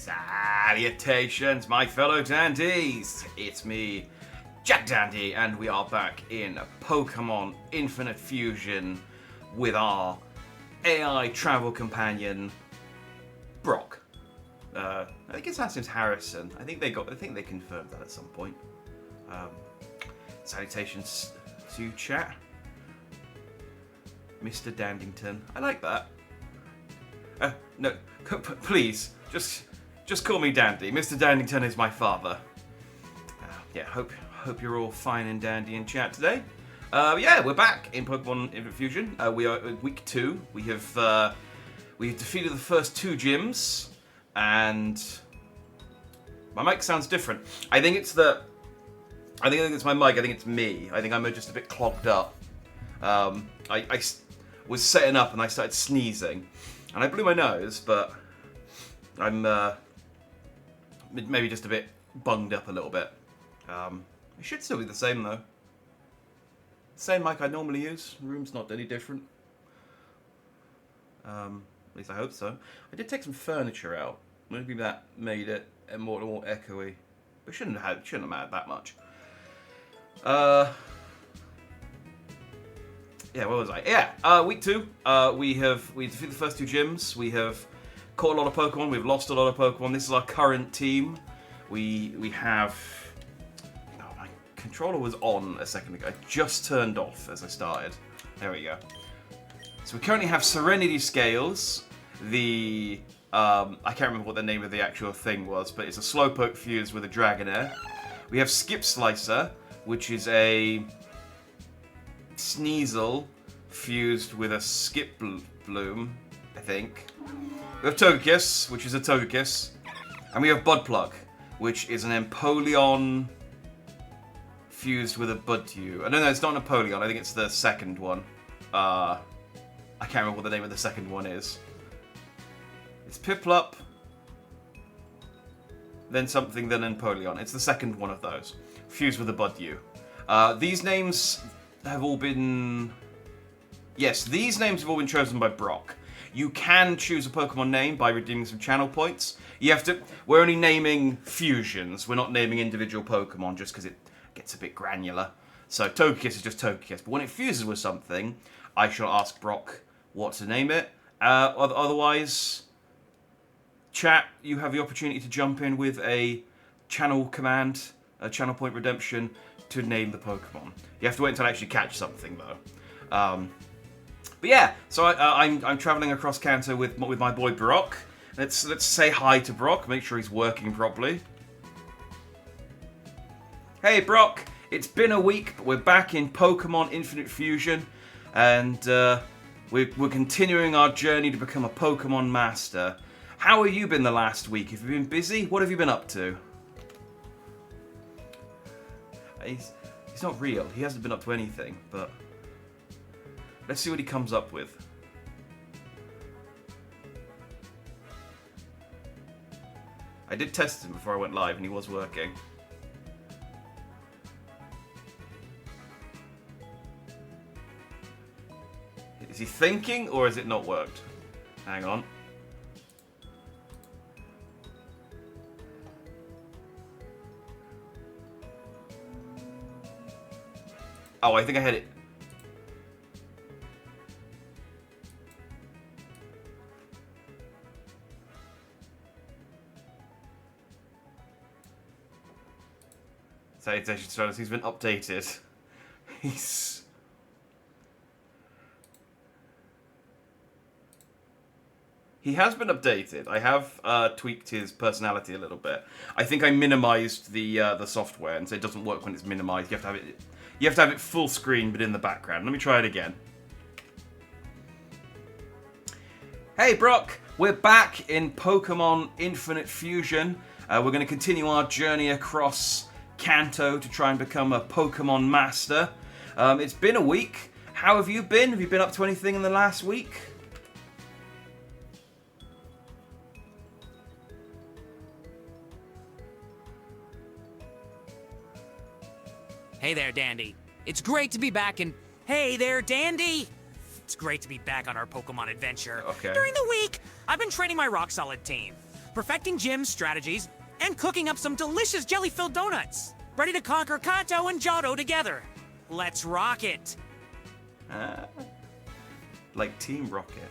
Salutations, my fellow dandies! It's me, Jack Dandy, and we are back in Pokemon Infinite Fusion with our AI travel companion, Brock. I think his last name's Harrison. I think they confirmed that at some point. Salutations to chat, Mr. Dandington. I like that. No, please, just call me Dandy. Mr. Dandington is my father. Yeah, hope you're all fine and dandy in chat today. Yeah, we're back in Pokemon Infinite Fusion. We are at week 2. We have defeated the first 2 gyms, and my mic sounds different. I think it's my mic. I think it's me. I think I'm just a bit clogged up. I was setting up and I started sneezing, and I blew my nose, but I'm maybe just a bit bunged up a little bit. It should still be the same though. Same mic I normally use. The room's not any different. At least I hope so. I did take some furniture out. Maybe that made it more echoey, but shouldn't have mattered that much. Yeah, where was I? Yeah, week 2. We defeated the first 2 gyms. We have caught a lot of Pokemon. We've lost a lot of Pokemon. This is our current team. We have. Oh, my controller was on a second ago. I just turned off as I started. There we go. So we currently have Serenity Scales. I can't remember what the name of the actual thing was, but it's a Slowpoke fused with a Dragonair. We have Skip Slicer, which is a Sneasel fused with a Skip Bloom, I think. We have Togekiss, which is a Togekiss. And we have Budplug, which is an Empoleon fused with a Buddew. No, it's not an Empoleon. I think it's the second one. I can't remember what the name of the second one is. It's Piplup, then something, then Empoleon. It's the second one of those, fused with a Buddew. These names have all been... Yes, these names have all been chosen by Brock. You can choose a Pokemon name by redeeming some channel points. You have to... We're only naming fusions. We're not naming individual Pokemon just because it gets a bit granular. So Togekiss is just Togekiss. But when it fuses with something, I shall ask Brock what to name it. Otherwise, chat, you have the opportunity to jump in with a channel command, a channel point redemption, to name the Pokemon. You have to wait until I actually catch something, though. But yeah, so I'm traveling across Kanto with my boy Brock. Let's say hi to Brock. Make sure he's working properly. Hey Brock, it's been a week, but we're back in Pokemon Infinite Fusion, and we're continuing our journey to become a Pokemon Master. How have you been the last week? Have you been busy? What have you been up to? He's not real. He hasn't been up to anything, but let's see what he comes up with. I did test him before I went live, and he was working. Is he thinking, or has it not worked? Hang on. Oh, I think I had it. Salutations, fellas. He's been updated. He has been updated. I have tweaked his personality a little bit. I think I minimized the software, and so it doesn't work when it's minimized. You have to have it full screen, but in the background. Let me try it again. Hey, Brock. We're back in Pokemon Infinite Fusion. We're going to continue our journey across Kanto to try and become a Pokemon Master. It's been a week. How have you been? Have you been up to anything in the last week? Hey there, Dandy. It's great to be back in... Hey there, Dandy! It's great to be back on our Pokemon adventure. Okay. During the week, I've been training my Rock Solid team. perfecting Jim's strategies, and cooking up some delicious jelly-filled donuts. Ready to conquer Kato and Johto together. Let's rock it. Like Team Rocket.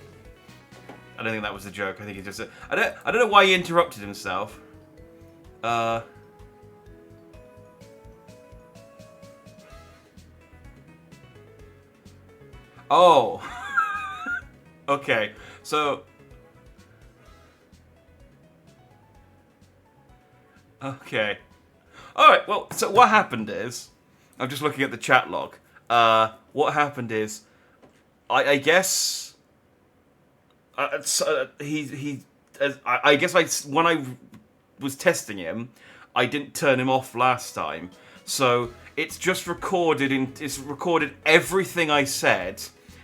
I don't think that was a joke. I think he just... I don't know why he interrupted himself. Oh. Okay. So... Okay. Alright, well, so what happened is... I'm just looking at the chat log. What happened is... I guess... I guess when I was testing him, I didn't turn him off last time. So it's just recorded it's recorded everything I said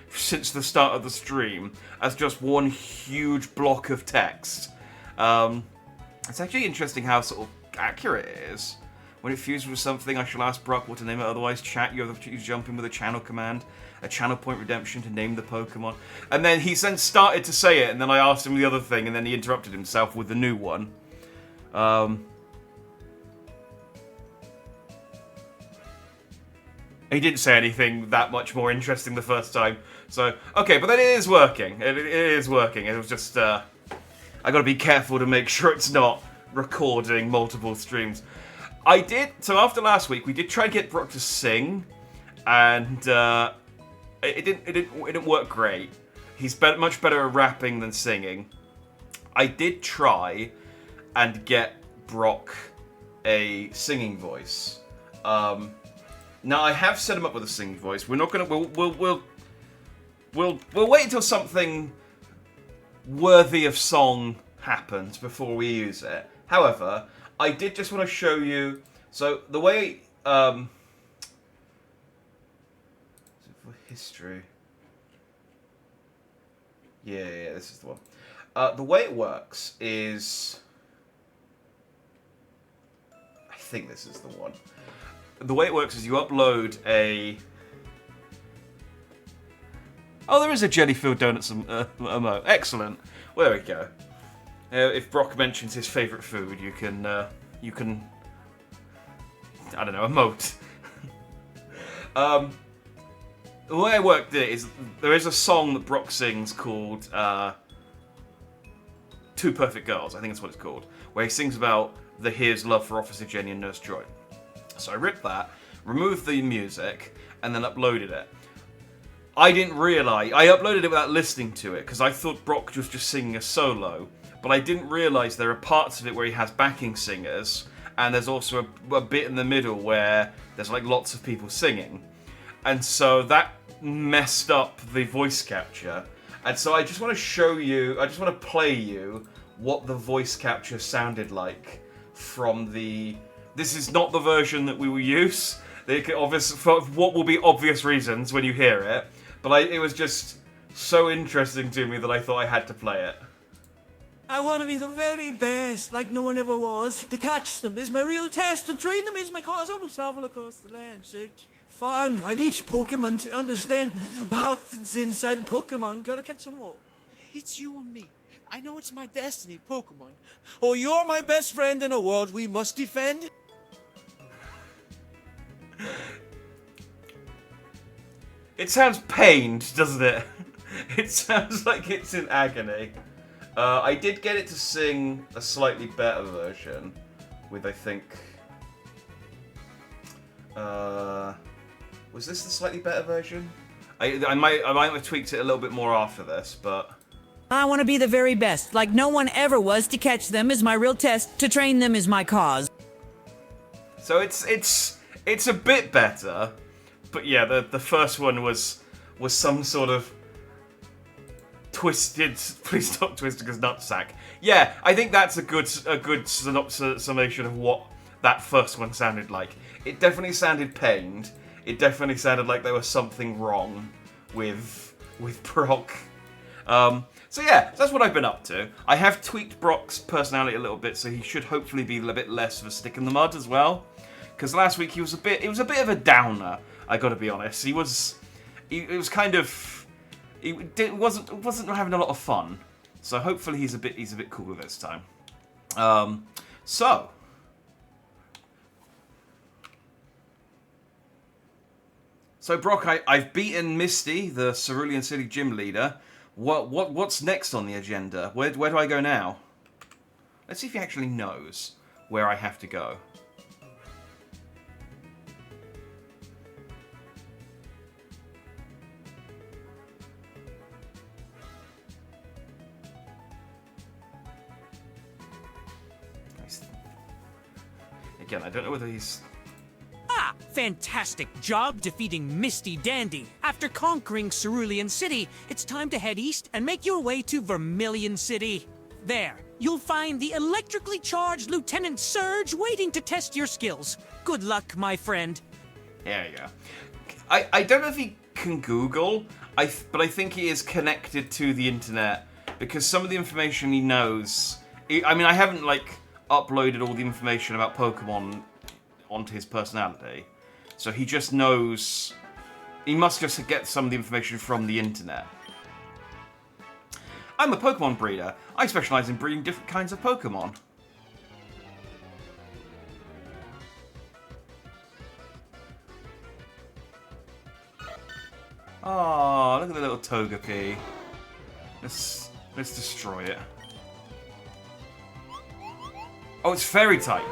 since the start of the stream as just one huge block of text. It's actually interesting how sort of accurate it is. When it fuses with something, I shall ask Brock what to name it. Otherwise, chat, you have the opportunity to jump in with a channel command, a channel point redemption to name the Pokemon. And then he then started to say it, and then I asked him the other thing, and then he interrupted himself with the new one. He didn't say anything that much more interesting the first time. So, okay, but then it is working. It is working. It was just, I gotta be careful to make sure it's not recording multiple streams. So after last week, we did try to get Brock to sing, and it didn't work great. He's much better at rapping than singing. I did try and get Brock a singing voice. Now I have set him up with a singing voice. We're not gonna. We'll wait until something worthy of song happens before we use it. However, I did just want to show you. So the way for history. Yeah, this is the one. The way it works is, I think this is the one. The way it works is you upload a... Oh, there is a jelly-filled donuts emote. Excellent. Well, there we go. If Brock mentions his favourite food, you can, I don't know, emote. The way I worked it is, there is a song that Brock sings called Two Perfect Girls, I think that's what it's called, where he sings about his love for Officer Jenny and Nurse Joy. So I ripped that, removed the music, and then uploaded it. I didn't realise, I uploaded it without listening to it, because I thought Brock was just singing a solo, but I didn't realise there are parts of it where he has backing singers, and there's also a bit in the middle where there's like lots of people singing. And so that messed up the voice capture. And so I just want to show you, I just want to play you what the voice capture sounded like from the... This is not the version that we will use, for what will be obvious reasons when you hear it, but it was just so interesting to me that I thought I had to play it. I want to be the very best, like no one ever was. To catch them is my real test, to train them is my cause. I will travel across the land, search far and wide each Pokemon to understand what's inside Pokemon. Gotta catch them all. It's you and me. I know it's my destiny, Pokemon. Oh, you're my best friend in a world we must defend. It sounds pained, doesn't it? It sounds like it's in agony. I did get it to sing a slightly better version with, I think... was this the slightly better version? I might have tweaked it a little bit more after this, but... I want to be the very best, like no one ever was. To catch them is my real test, to train them is my cause. So it's a bit better, but yeah, the first one was some sort of twisted. Please stop twisting his nutsack. Yeah, I think that's a good summation of what that first one sounded like. It definitely sounded pained. It definitely sounded like there was something wrong with Brock. So yeah, that's what I've been up to. I have tweaked Brock's personality a little bit, so he should hopefully be a bit less of a stick in the mud as well. Because last week it was a bit of a downer. I got to be honest. He wasn't having a lot of fun. So hopefully he's a bit cooler this time. So. So, Brock, I've beaten Misty, the Cerulean City gym leader. What's next on the agenda? Where do I go now? Let's see if he actually knows where I have to go. Again, I don't know whether he's... Ah, fantastic job defeating Misty Dandy. After conquering Cerulean City, it's time to head east and make your way to Vermilion City. There, you'll find the electrically charged Lieutenant Surge waiting to test your skills. Good luck, my friend. There you go. I don't know if he can Google, but I think he is connected to the internet, because some of the information he knows... I mean, I haven't, like, uploaded all the information about Pokemon onto his personality, so he just knows... He must just get some of the information from the internet. I'm a Pokemon breeder. I specialize in breeding different kinds of Pokemon. Oh, look at the little Togepi. Let's destroy it. Oh, it's Fairy type.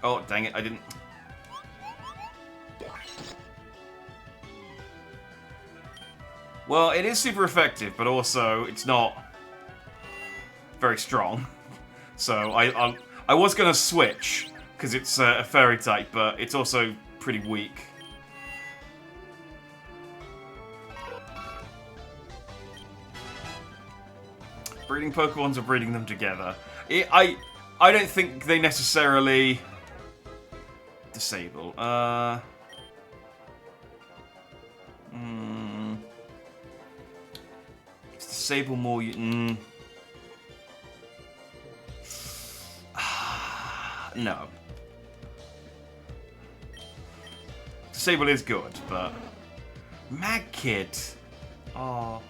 Oh, dang it, I didn't... Well, it is super effective, but also it's not very strong. So I was gonna switch because it's a fairy type, but it's also pretty weak. Breeding Pokemons are breeding them together. I don't think they necessarily disable. Disable more. No. Disable is good, but Mag Kid. Oh,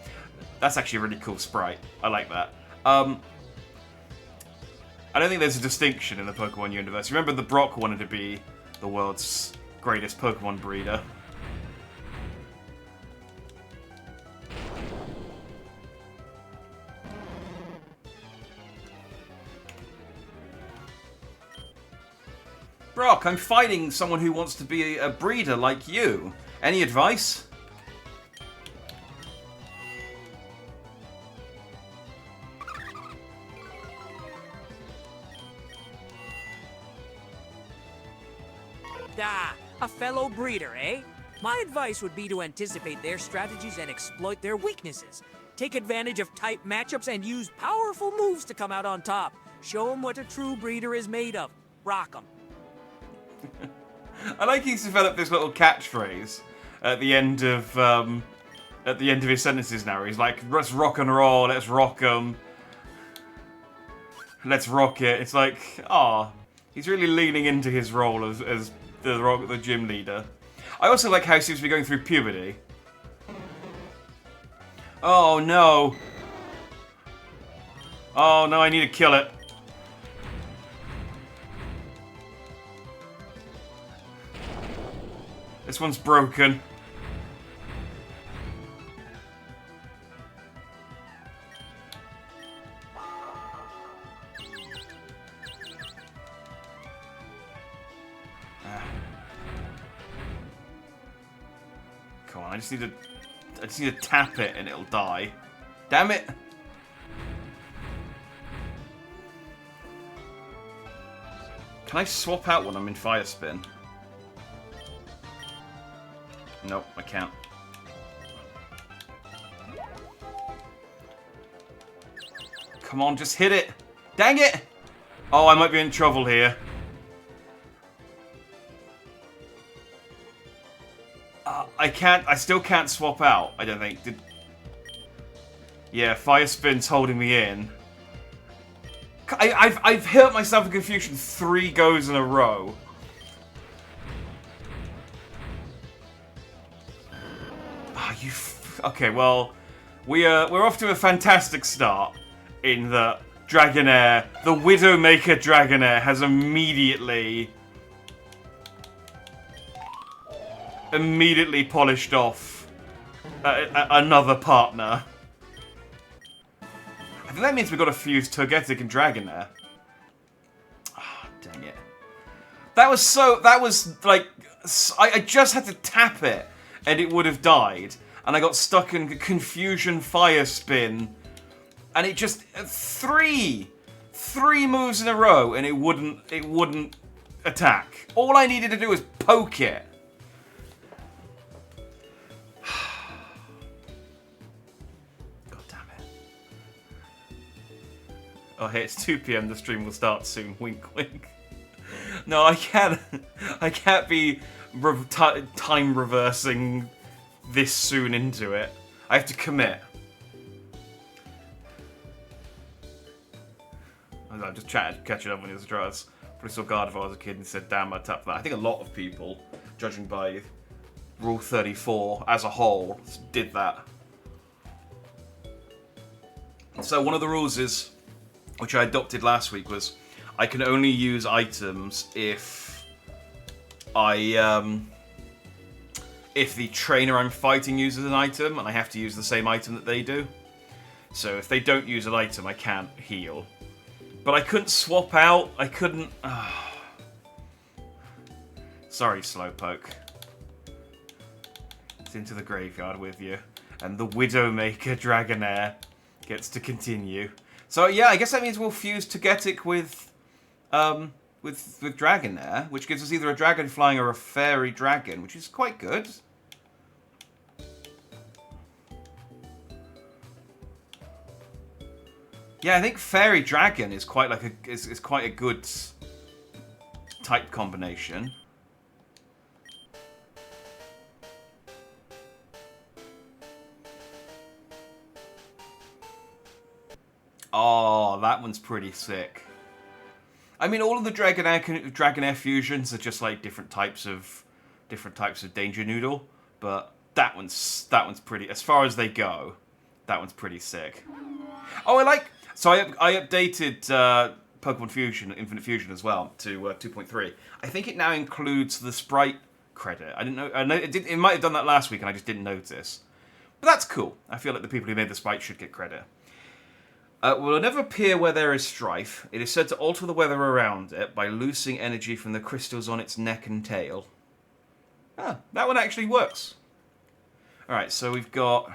that's actually a really cool sprite. I like that. I don't think there's a distinction in the Pokemon universe. Remember, the Brock wanted to be the world's greatest Pokemon breeder. Brock, I'm fighting someone who wants to be a breeder like you. Any advice? Ah, a fellow breeder, eh? My advice would be to anticipate their strategies and exploit their weaknesses. Take advantage of type matchups and use powerful moves to come out on top. Show them what a true breeder is made of. Rock 'em. I like he's developed this little catchphrase at the end of his sentences now. He's like, let's rock and roll, let's rock 'em. Let's rock it. It's like, he's really leaning into his role as the gym leader. I also like how he seems to be going through puberty. Oh no. Oh no, I need to kill it. This one's broken. Come on, I just need to tap it and it'll die. Damn it! Can I swap out when I'm in Fire Spin? Nope, I can't. Come on, just hit it! Dang it! Oh, I might be in trouble here. I still can't swap out, I don't think. Yeah, Fire Spin's holding me in. I've hurt myself in confusion 3 goes in a row. You Okay, well, we're off to a fantastic start in that Dragonair, the Widowmaker Dragonair, has immediately polished off another partner. I think that means we've got to fuse Togetic and Dragonair. Ah, dang it. That was like, I just had to tap it and it would have died. And I got stuck in Confusion Fire Spin. And it just, three moves in a row and it wouldn't attack. All I needed to do was poke it. God damn it. Oh hey, it's 2 PM, the stream will start soon, wink wink. No, I can't be time reversing this soon into it. I have to commit. I'm just catching up on his drugs. Probably saw God if I was a kid and said, damn, I tapped that. I think a lot of people, judging by Rule 34 as a whole, did that. So one of the rules is, which I adopted last week, was I can only use items if if the trainer I'm fighting uses an item and I have to use the same item that they do. So if they don't use an item, I can't heal. But I couldn't swap out. I couldn't. Sorry, Slowpoke. It's into the graveyard with you, and the Widowmaker Dragonair gets to continue. So yeah, I guess that means we'll fuse Togetic with Dragonair, which gives us either a dragon flying or a fairy dragon, which is quite good. Yeah, I think Fairy Dragon is quite like is quite a good type combination. Oh, that one's pretty sick. I mean, all of the Dragonair fusions are just like different types of Danger Noodle, but that one's pretty. As far as they go, that one's pretty sick. Oh, So I updated Pokemon Fusion, Infinite Fusion as well, to 2.3. I think it now includes the sprite credit. I didn't know. I know it might have done that last week, and I just didn't notice. But that's cool. I feel like the people who made the sprite should get credit. Will never appear where there is strife. It is said to alter the weather around it by loosing energy from the crystals on its neck and tail. Ah, that one actually works. All right, so we've got.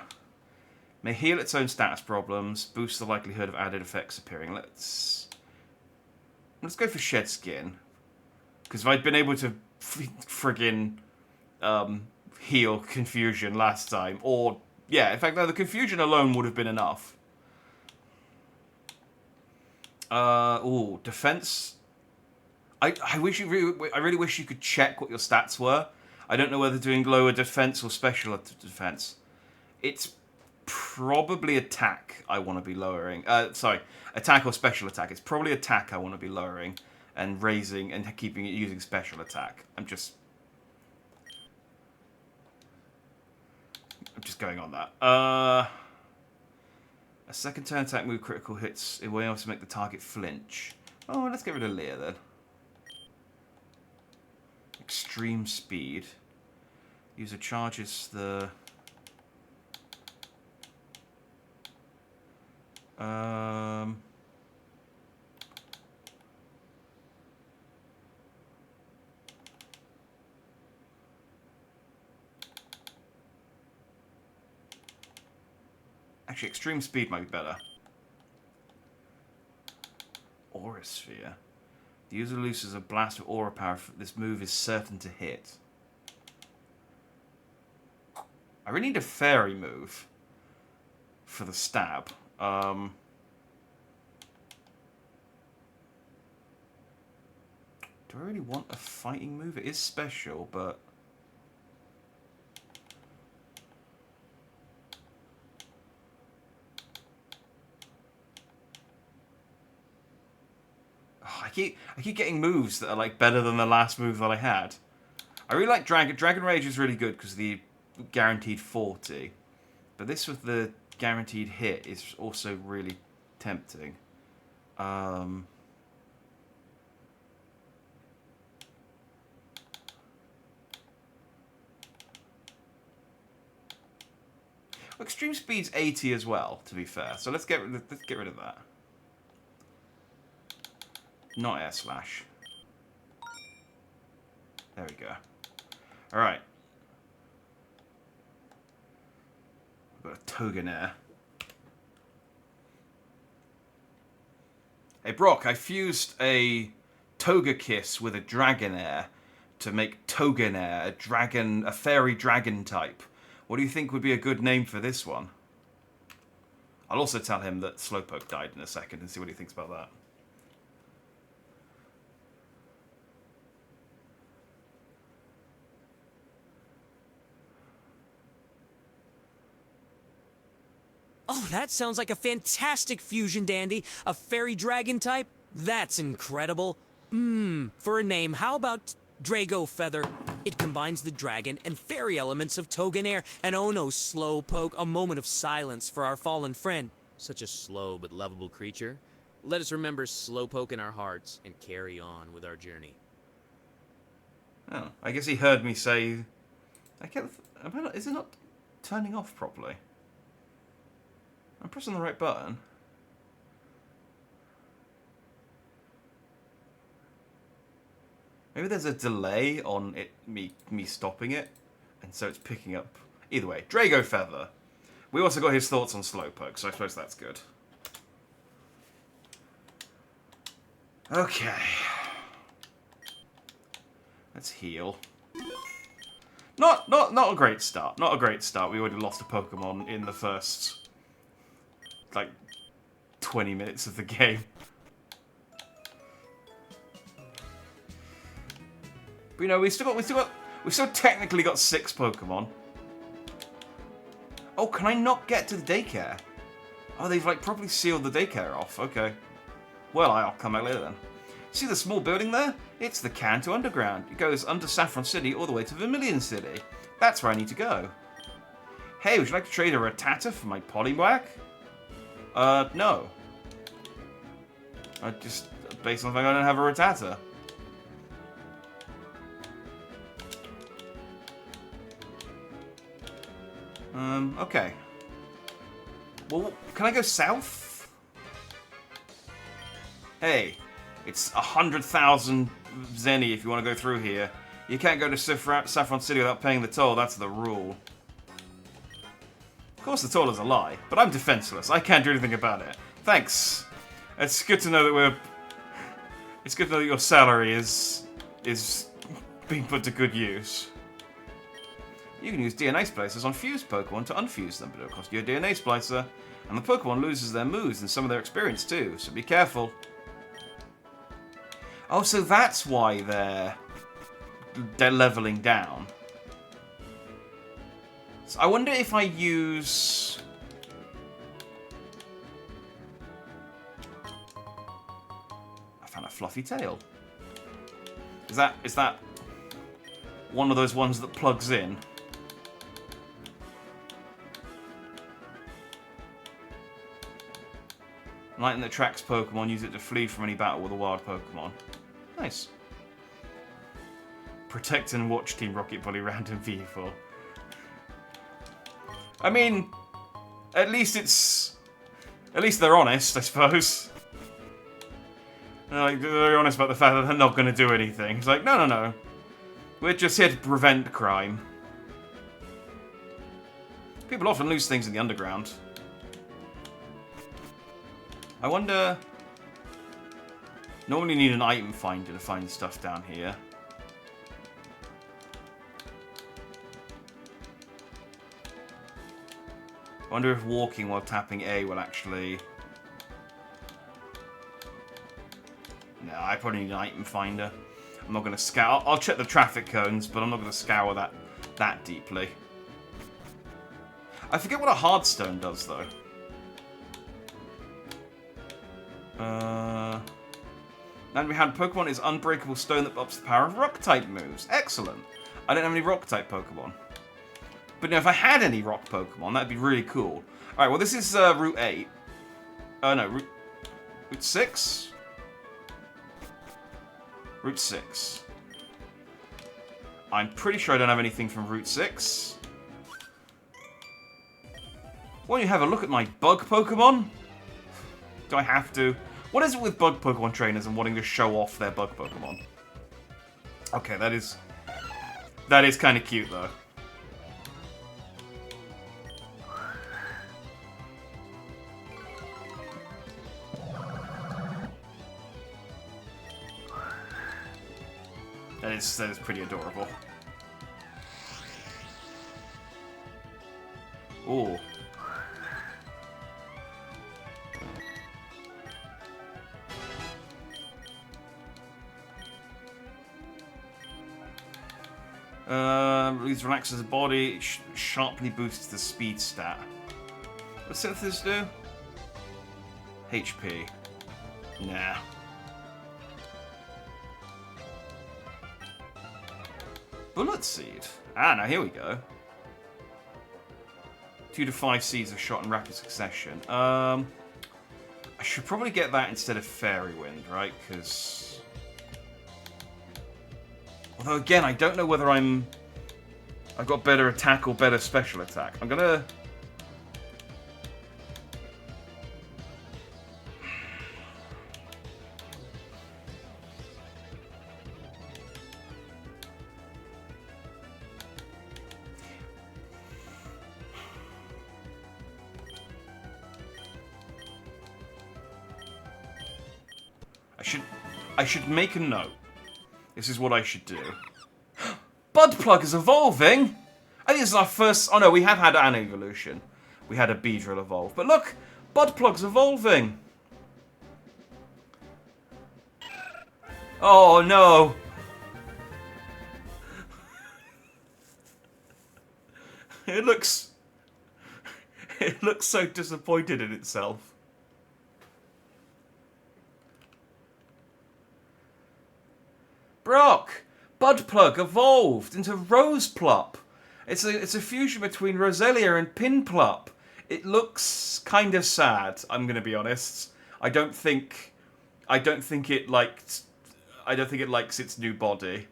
May heal its own status problems, boost the likelihood of added effects appearing. Let's go for Shed Skin. Because if I'd been able to friggin' heal Confusion last time, or, yeah, in fact, no, the Confusion alone would have been enough. Defense. I really wish you could check what your stats were. I don't know whether doing lower defense or special defense. It's probably attack I want to be lowering. Attack or special attack. It's probably attack I want to be lowering and raising and keeping it using special attack. I'm just going on that. A second turn attack move critical hits. It will also make the target flinch. Oh, let's get rid of Leer then. Extreme speed. User charges the. Actually, extreme speed might be better. Aura Sphere. The user looses a blast of aura power. This move is certain to hit. I really need a fairy move for the stab. Do I really want a fighting move? It is special, but... Oh, I keep getting moves that are like better than the last move that I had. I really like Dragon Rage is really good because the guaranteed 40. But this with the guaranteed hit is also really tempting. Extreme speed's 80 as well, to be fair. So let's get rid of that. Not air slash. There we go. All right. We've got a Togenair. Hey Brock, I fused a Togekiss with a Dragonair to make Togenair, a fairy dragon type. What do you think would be a good name for this one? I'll also tell him that Slowpoke died in a second and see what he thinks about that. Oh, that sounds like a fantastic fusion, Dandy. A fairy dragon type? That's incredible. For a name, how about Drago Feather? It combines the dragon and fairy elements of Togenair. And oh no, Slowpoke, a moment of silence for our fallen friend. Such a slow but lovable creature. Let us remember Slowpoke in our hearts and carry on with our journey. Oh, I guess he heard me say... Is it not turning off properly? I'm pressing the right button. Maybe there's a delay on me stopping it, and so it's picking up. Either way, Drago Feather. We also got his thoughts on Slowpoke, so I suppose that's good. Okay. Let's heal. Not a great start. Not a great start. We already lost a Pokemon in the first, like, 20 minutes of the game. But you know, we've still technically got 6 Pokemon. Oh, can I not get to the daycare? Oh, they've like properly sealed the daycare off. Okay. Well, I'll come back later then. See the small building there? It's the Kanto Underground. It goes under Saffron City all the way to Vermilion City. That's where I need to go. Hey, would you like to trade a Rattata for my Poliwag? No. Based on the fact I don't have a Rattata. Okay. Well, can I go south? Hey, it's 100,000 Zenny if you want to go through here. You can't go to Saffron City without paying the toll, that's the rule. Of course the toll is a lie, but I'm defenseless. I can't do anything about it. Thanks. It's good to know that It's good to know that your salary is being put to good use. You can use DNA splicers on fused Pokemon to unfuse them, but it'll cost you a DNA splicer, and the Pokemon loses their moves and some of their experience too, so be careful. Oh, so that's why they're leveling down. So I wonder if I use... I found a fluffy tail. Is that one of those ones that plugs in? Lightning that tracks Pokemon, use it to flee from any battle with a wild Pokemon. Nice. Protect and watch Team Rocket Poly Random V4. I mean, at least they're honest, I suppose. Like, they're honest about the fact that they're not going to do anything. It's like, no. We're just here to prevent crime. People often lose things in the underground. I wonder... Normally you need an item finder to find stuff down here. I wonder if walking while tapping A will actually... No, I probably need an item finder. I'm not going to scour... I'll check the traffic cones, but I'm not going to scour that deeply. I forget what a Hardstone does, though. And we had Pokemon is Unbreakable Stone that ups the power of Rock-type moves. Excellent. I don't have any Rock-type Pokemon. But no, if I had any rock Pokemon, that'd be really cool. Alright, well this is Route 8. Oh no, Route 6? Route 6. I'm pretty sure I don't have anything from Route 6. Why don't you have a look at my bug Pokemon? Do I have to? What is it with bug Pokemon trainers and wanting to show off their bug Pokemon? Okay, that is kind of cute though. That is pretty adorable. Ooh. Release relaxes the body, sharply boosts the speed stat. What does Synthesis do? HP. Nah. Bullet Seed. Ah, now here we go. 2 to 5 seeds are shot in rapid succession. I should probably get that instead of Fairy Wind, right? Because... although again, I don't know whether I've got better attack or better special attack. I'm gonna... I should make a note. This is what I should do. Budplug is evolving! I think this is our first... oh no, we have had an evolution. We had a Beedrill evolve. But look! Budplug's evolving! Oh no! It looks so disappointed in itself. Brock! Budplug evolved into Roseplup. It's a fusion between Roselia and Pinplup. It looks kind of sad, I'm gonna be honest. I don't think it likes its new body.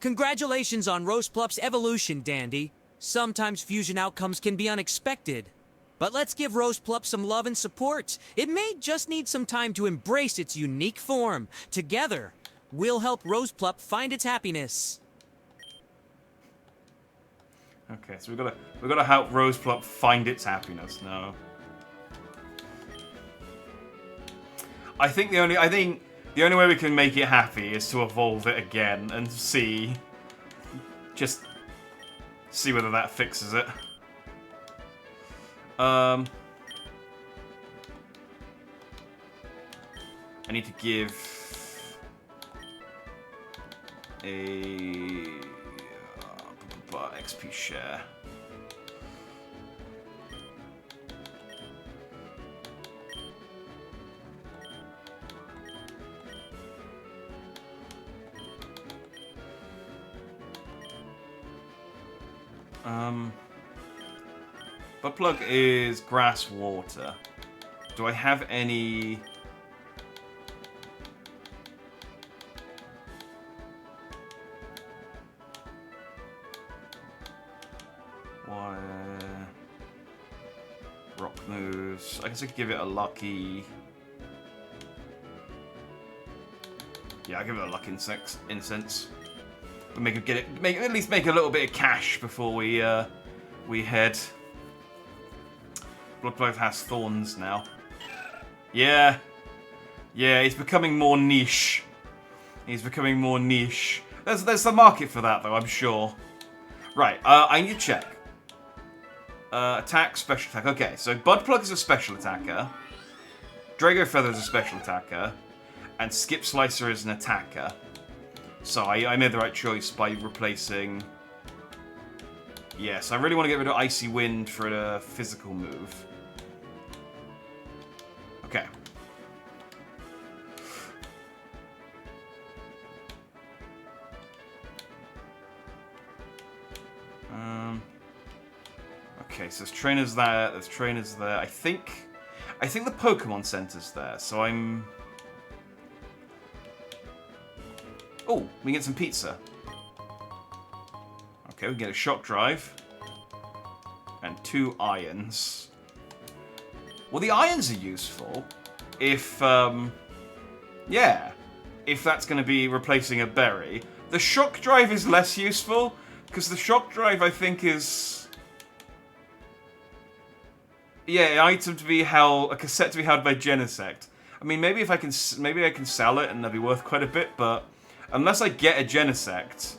Congratulations on Roseplup's evolution, Dandy. Sometimes fusion outcomes can be unexpected. But let's give Roseplup some love and support. It may just need some time to embrace its unique form. Together, we'll help Roseplup find its happiness. Okay, so we've gotta help Roseplup find its happiness now. I think the only way we can make it happy is to evolve it again and see whether that fixes it. I need to give a XP share. Budplug is grass water. Do I have any... wire... rock moves. I guess I could give it a lucky... yeah, I'll give it a lucky incense. We'll at least make a little bit of cash before we head. Budplug has thorns now. Yeah, he's becoming more niche. There's the market for that though, I'm sure. Right, I need to check. Attack, special attack. Okay, so Budplug is a special attacker. Drago Feather is a special attacker. And Skip Slicer is an attacker. So I made the right choice by replacing... yes, I really want to get rid of Icy Wind for a physical move. Okay. Okay, so there's trainers there, there's trainers there. I think the Pokemon Center's there, so I'm... Oh, we can get some pizza. Okay, we can get a shock drive. And 2 irons. Well, the irons are useful if, yeah, if that's going to be replacing a berry. The shock drive is less useful, because the shock drive, I think, is... Yeah, an item to be held, a cassette to be held by Genesect. I mean, maybe I can sell it and that'll be worth quite a bit, but unless I get a Genesect,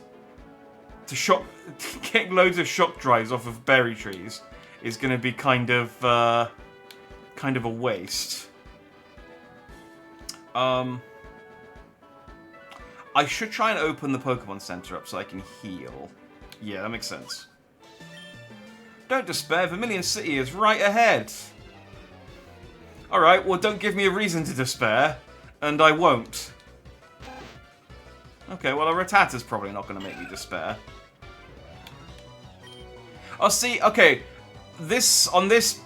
getting loads of shock drives off of berry trees is going to be kind of a waste. I should try and open the Pokemon Center up so I can heal. Yeah, that makes sense. Don't despair, Vermilion City is right ahead. Alright, well don't give me a reason to despair, and I won't. Okay, well a Rattata's probably not going to make me despair. Oh, see, okay, on this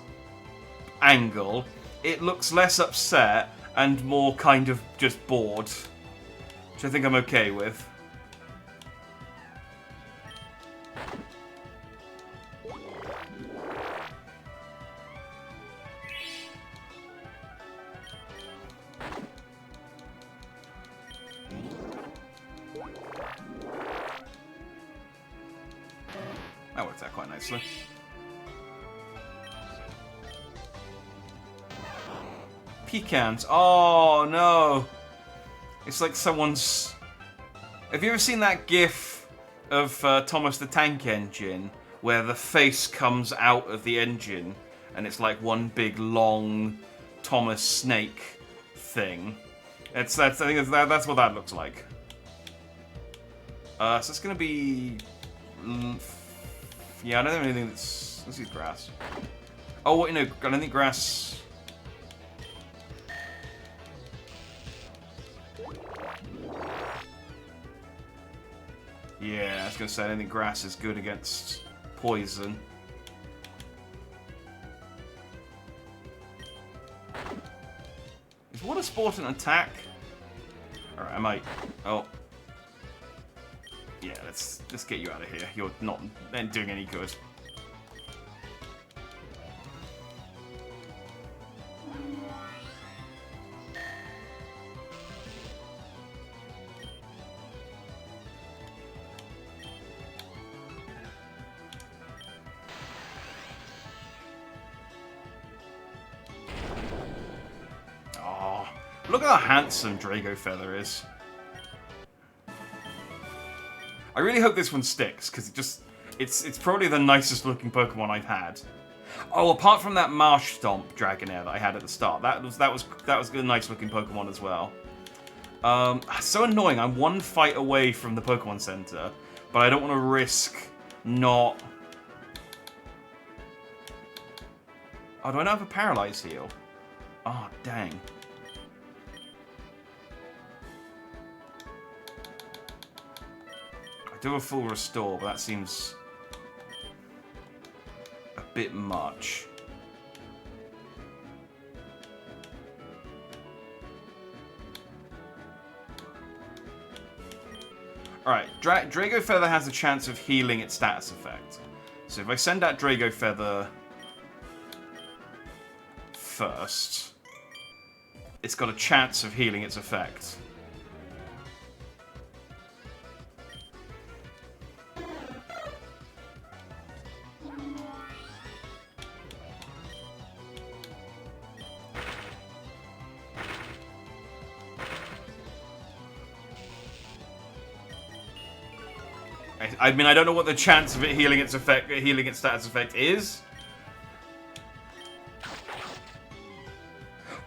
angle, it looks less upset and more kind of just bored, which I think I'm okay with. That worked out quite nicely. Pecans. Oh, no. It's like someone's... Have you ever seen that gif of Thomas the Tank Engine, where the face comes out of the engine, and it's like one big, long Thomas Snake thing? I think that's what that looks like. So it's going to be... Yeah, I don't have anything that's... Let's use grass. Oh, wait, no, I don't think grass... Yeah, I was going to say, I don't think grass is good against poison. Is water sport an attack? Alright, I might... Oh. Yeah, let's get you out of here. You're not doing any good. Oh, look at how handsome Drago Feather is. I really hope this one sticks, because it's probably the nicest looking Pokemon I've had. Oh, apart from that Marsh Stomp Dragonair that I had at the start, that was a nice looking Pokemon as well. So annoying. I'm one fight away from the Pokemon Center, but I don't want to risk not. Oh, do I not have a Paralyze heal? Oh, dang. Do a full restore, but that seems a bit much. Alright, Drago Feather has a chance of healing its status effect. So if I send out Drago Feather first, it's got a chance of healing its effect. I mean, I don't know what the chance of it healing its status effect is.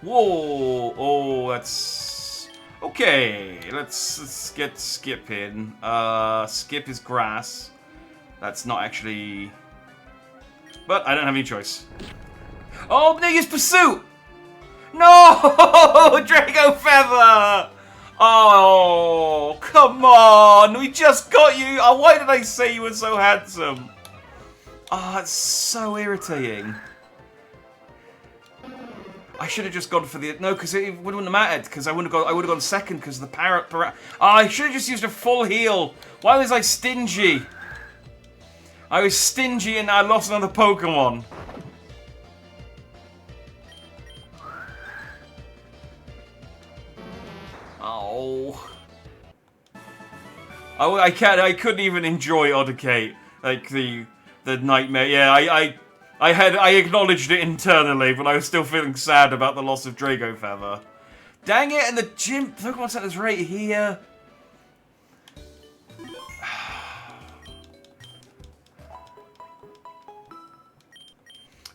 Whoa! Oh, that's okay. Let's get Skip in. Skip is grass. That's not actually. But I don't have any choice. Oh, no! Use Pursuit. No! Drago Feather! Oh, come on! We just got you! Oh, why did I say you were so handsome? Oh, it's so irritating. I should have just gone for the... No, because it wouldn't have mattered, because I would have gone second, because the parrot... Oh, I should have just used a full heal. Why was I stingy? I was stingy and I lost another Pokemon. Oh. I couldn't even enjoy Odicate. Like, the nightmare. Yeah, I acknowledged it internally, but I was still feeling sad about the loss of Drago Feather. Dang it, and the gym Pokemon Center's right here.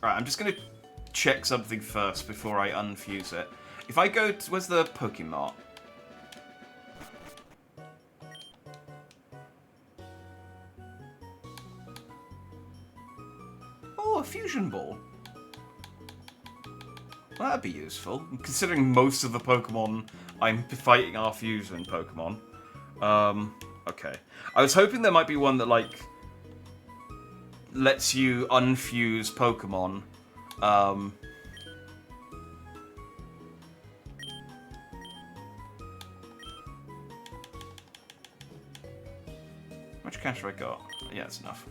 Alright, I'm just gonna check something first before I unfuse it. If I go to, where's the Pokemon? Oh, a Fusion Ball. Well, that'd be useful, considering most of the Pokemon I'm fighting are Fusion Pokemon. Okay. I was hoping there might be one that, like, lets you unfuse Pokemon. How much cash have I got? Yeah, it's enough.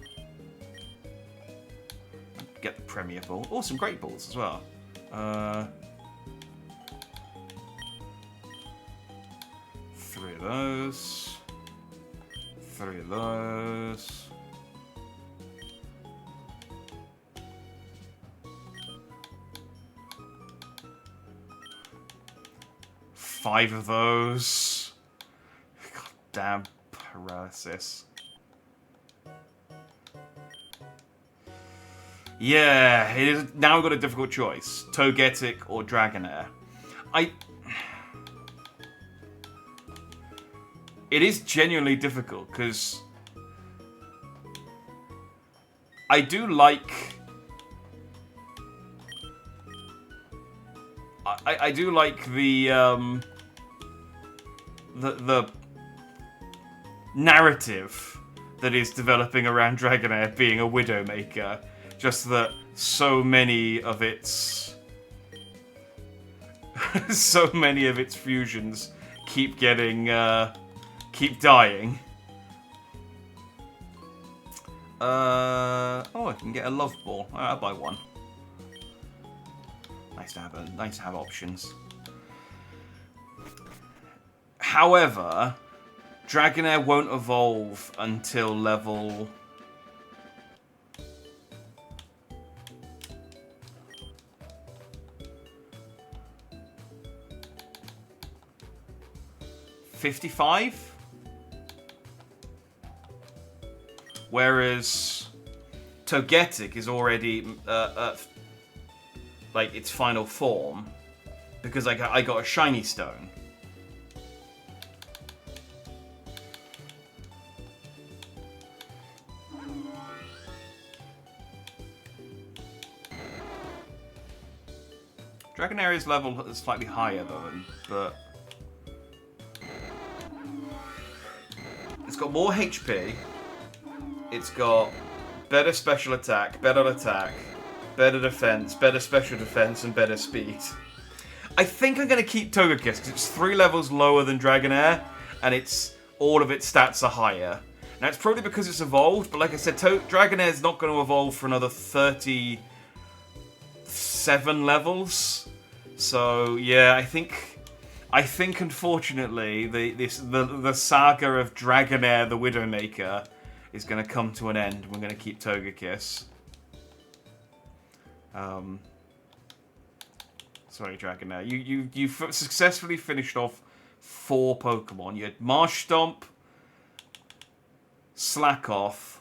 Get the Premier Ball. Oh, some Great Balls as well. 3 of those. 3 of those. 5 of those. God damn paralysis. Yeah, it is now got a difficult choice. Togetic or Dragonair. It is genuinely difficult, because I do like... I do like the narrative that is developing around Dragonair being a Widowmaker. Just that so many of its fusions keep getting keep dying. Oh, I can get a Love Ball. Alright, I'll buy one. Nice to have options. However, Dragonair won't evolve until level 55, whereas Togetic is already like its final form because I got a shiny stone. Dragonaire's level is slightly higher though, but it's got more HP. It's got better special attack, better defense, better special defense, and better speed. I think I'm going to keep Togekiss because it's 3 levels lower than Dragonair, and all of its stats are higher. Now, it's probably because it's evolved, but like I said, Dragonair is not going to evolve for another 37 levels. So, yeah, I think unfortunately, the saga of Dragonair the Widowmaker is going to come to an end. We're going to keep Togekiss. Sorry, Dragonair. You successfully finished off 4 Pokemon. You had Marsh Stomp, Slack Off,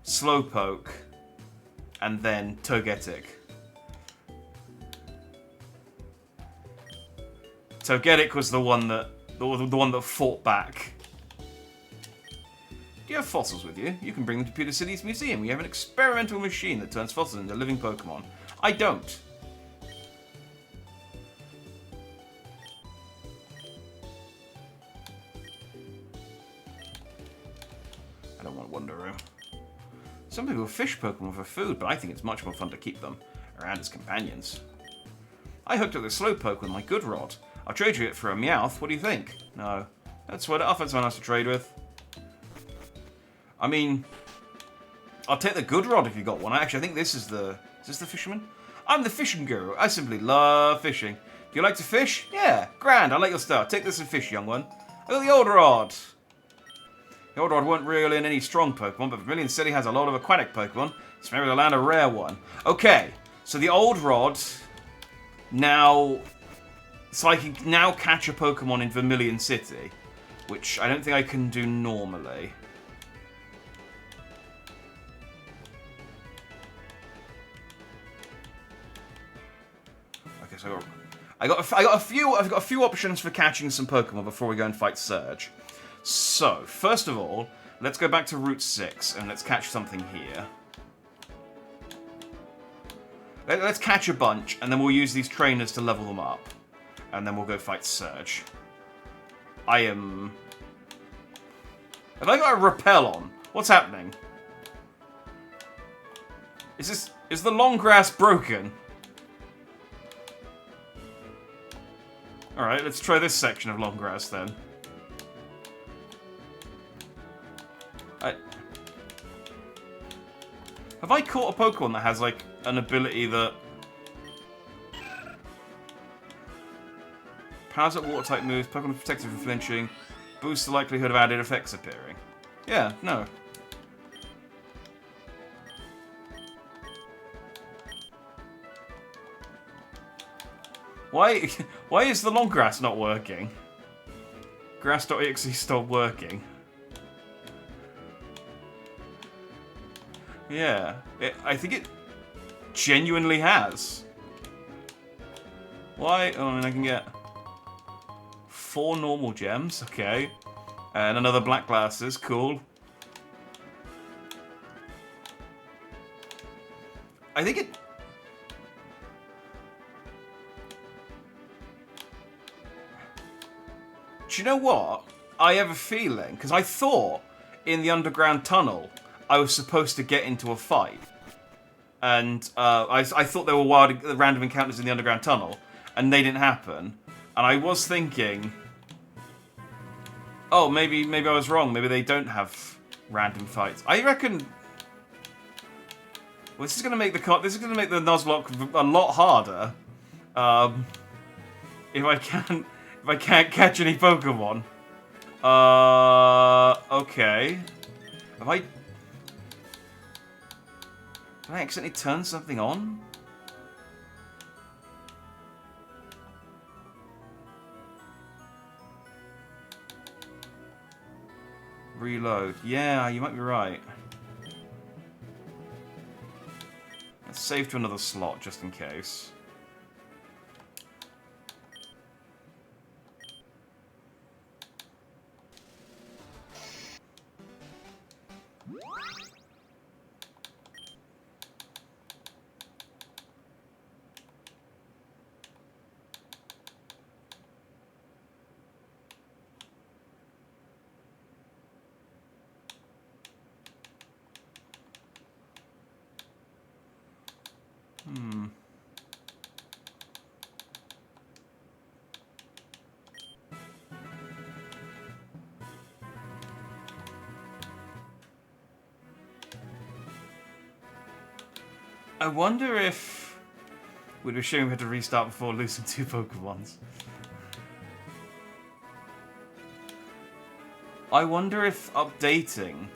Slowpoke, and then Togetic. Togetic was the one that fought back. Do you you have fossils with you, you can bring them to Pewter City's museum. We have an experimental machine that turns fossils into living Pokemon. I don't. I don't want a Wonder Room. Some people fish Pokemon for food, but I think it's much more fun to keep them around as companions. I hooked up the Slowpoke with my good rod. I'll trade you it for a Meowth. What do you think? No. Let's sweat it. I'll find someone else to trade with. I mean, I'll take the good rod if you got one. Actually, I think this is the... Is this the fisherman? I'm the fishing guru. I simply love fishing. Do you like to fish? Yeah. Grand. I like your style. Take this and fish, young one. I got the old rod. The old rod weren't really in any strong Pokemon, but Vermilion City has a lot of aquatic Pokemon, so maybe they'll land a rare one. Okay. So the old rod... Now... So I can now catch a Pokemon in Vermilion City, which I don't think I can do normally. Okay, so I've got a few options for catching some Pokemon before we go and fight Surge. So first of all, let's go back to Route 6 and let's catch something here. Let's catch a bunch, and then we'll use these trainers to level them up. And then we'll go fight Surge. Have I got a repel on? What's happening? Is the long grass broken? Alright, let's try this section of long grass then. Have I caught a Pokemon that has, like, an ability that... Powers up water-type moves, Pokemon protected from flinching, boosts the likelihood of added effects appearing. Yeah, no. Why is the long grass not working? Grass.exe stopped working. Yeah, I think it genuinely has. Why? Oh, I mean, I can get 4 normal gems, okay. And another black glasses, cool. I think it... Do you know what? I have a feeling, because I thought in the underground tunnel I was supposed to get into a fight. And I thought there were random encounters in the underground tunnel, and they didn't happen. And I was thinking, oh, maybe I was wrong. Maybe they don't have random fights. I reckon. Well, this is gonna make the Nuzlocke a lot harder. If I can't catch any Pokemon. Okay. Did I accidentally turn something on? Reload. Yeah, you might be right. Let's save to another slot just in case. I wonder if we'd be showing we had to restart before losing 2 Pokemons. I wonder if updating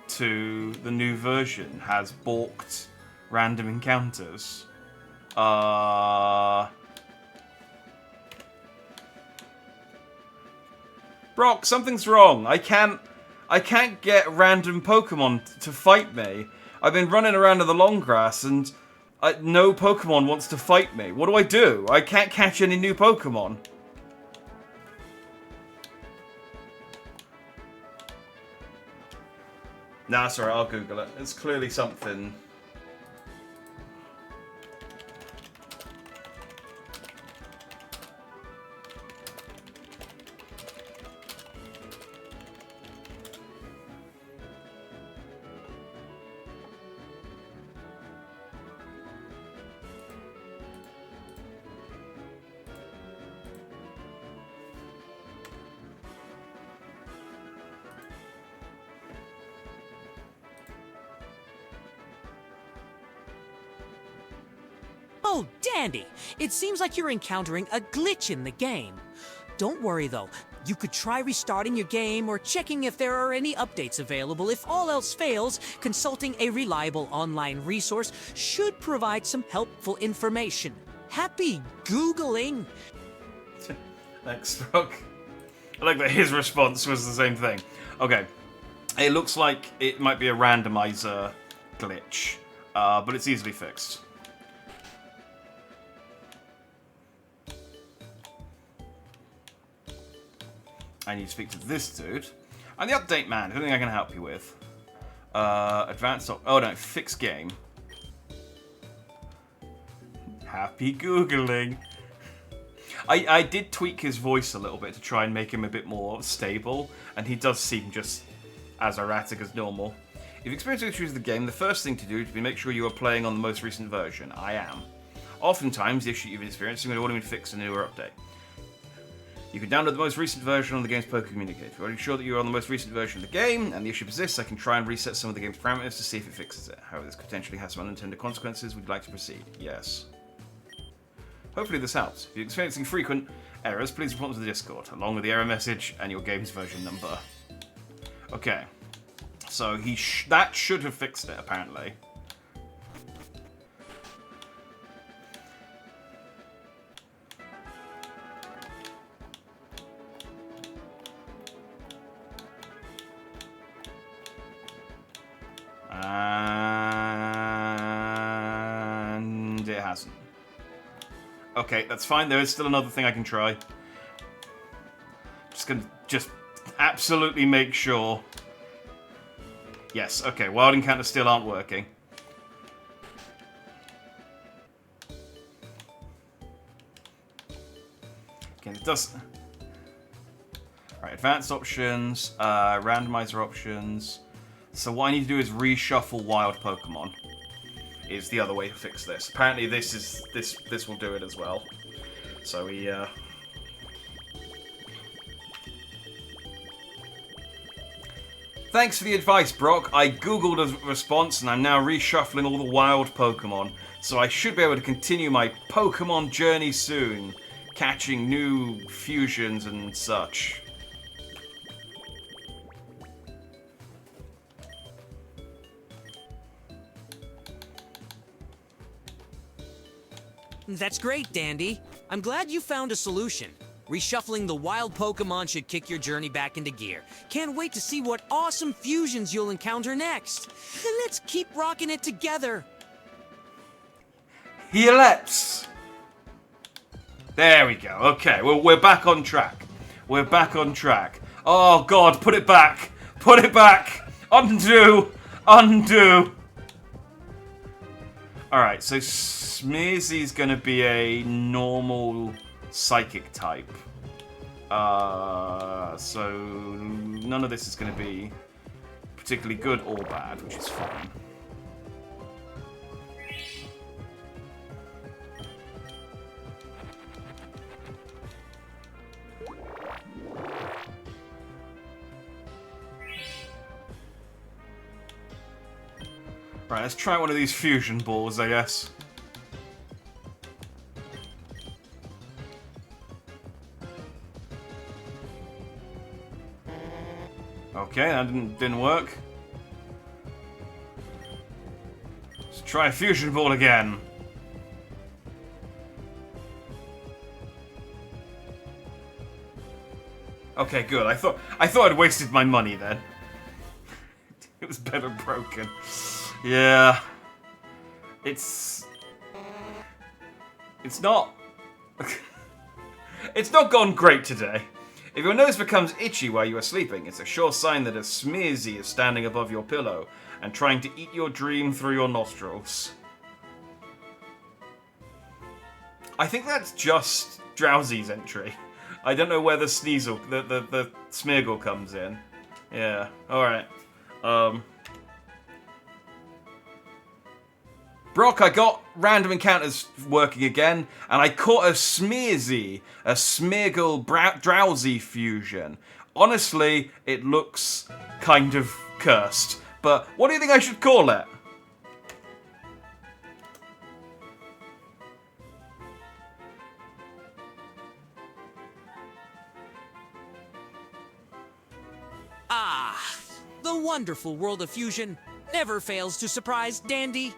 to the new version has balked random encounters. Brock, something's wrong. I can't get random Pokemon to fight me. I've been running around in the long grass and no Pokemon wants to fight me. What do? I can't catch any new Pokemon. Nah, sorry, I'll Google it. It's clearly something. Oh, dandy! It seems like you're encountering a glitch in the game. Don't worry though, you could try restarting your game or checking if there are any updates available. If all else fails, consulting a reliable online resource should provide some helpful information. Happy Googling! Thanks, Brock. I like that his response was the same thing. Okay. It looks like it might be a randomizer glitch, but it's easily fixed. I need to speak to this dude. I'm the update man. Anything I can help you with? Advanced. Oh no, fix game. Happy Googling. I did tweak his voice a little bit to try and make him a bit more stable, and he does seem just as erratic as normal. If you experience issues with the game, the first thing to do is to make sure you are playing on the most recent version. I am. Oftentimes, the issue you've experienced is going to want to be fixed in a newer update. You can download the most recent version on the game's Poker Communicator. If you want to ensure that you're on the most recent version of the game, and the issue persists, I can try and reset some of the game's parameters to see if it fixes it. However, this potentially has some unintended consequences. Would you like to proceed? Yes. Hopefully this helps. If you're experiencing frequent errors, please report to the Discord, along with the error message and your game's version number. Okay. So that should have fixed it, apparently. And it hasn't. Okay, that's fine. There is still another thing I can try. Just gonna absolutely make sure. Yes, okay, wild encounters still aren't working. Okay, it does. Right, advanced options, randomizer options. So what I need to do is reshuffle wild Pokemon. Is the other way to fix this. Apparently this will do it as well. So we Thanks for the advice, Brock. I googled a response and I'm now reshuffling all the wild Pokemon. So I should be able to continue my Pokemon journey soon, catching new fusions and such. That's great, Dandy. I'm glad you found a solution. Reshuffling the wild Pokemon should kick your journey back into gear. Can't wait to see what awesome fusions you'll encounter next. And let's keep rocking it together. Let's. There we go. Okay, well, we're back on track. We're back on track. Oh, God, put it back. Put it back. Undo. Undo. Alright, so Smearsy's gonna be a normal psychic type. So none of this is gonna be particularly good or bad, which is fine. Right, let's try one of these fusion balls, I guess. Okay, that didn't work. Let's try a fusion ball again. Okay, good. I thought I'd wasted my money then. It was better broken. Yeah. It's not... It's not gone great today. If your nose becomes itchy while you are sleeping, it's a sure sign that a Smearsy is standing above your pillow and trying to eat your dream through your nostrils. I think that's just Drowsy's entry. I don't know where the Sneasel, the Smeargle comes in. Yeah, alright. Brock, I got random encounters working again, and I caught a Smearsy, a Smeargle Drowsy fusion. Honestly, it looks kind of cursed. But what do you think I should call it? The wonderful world of fusion never fails to surprise Dandy.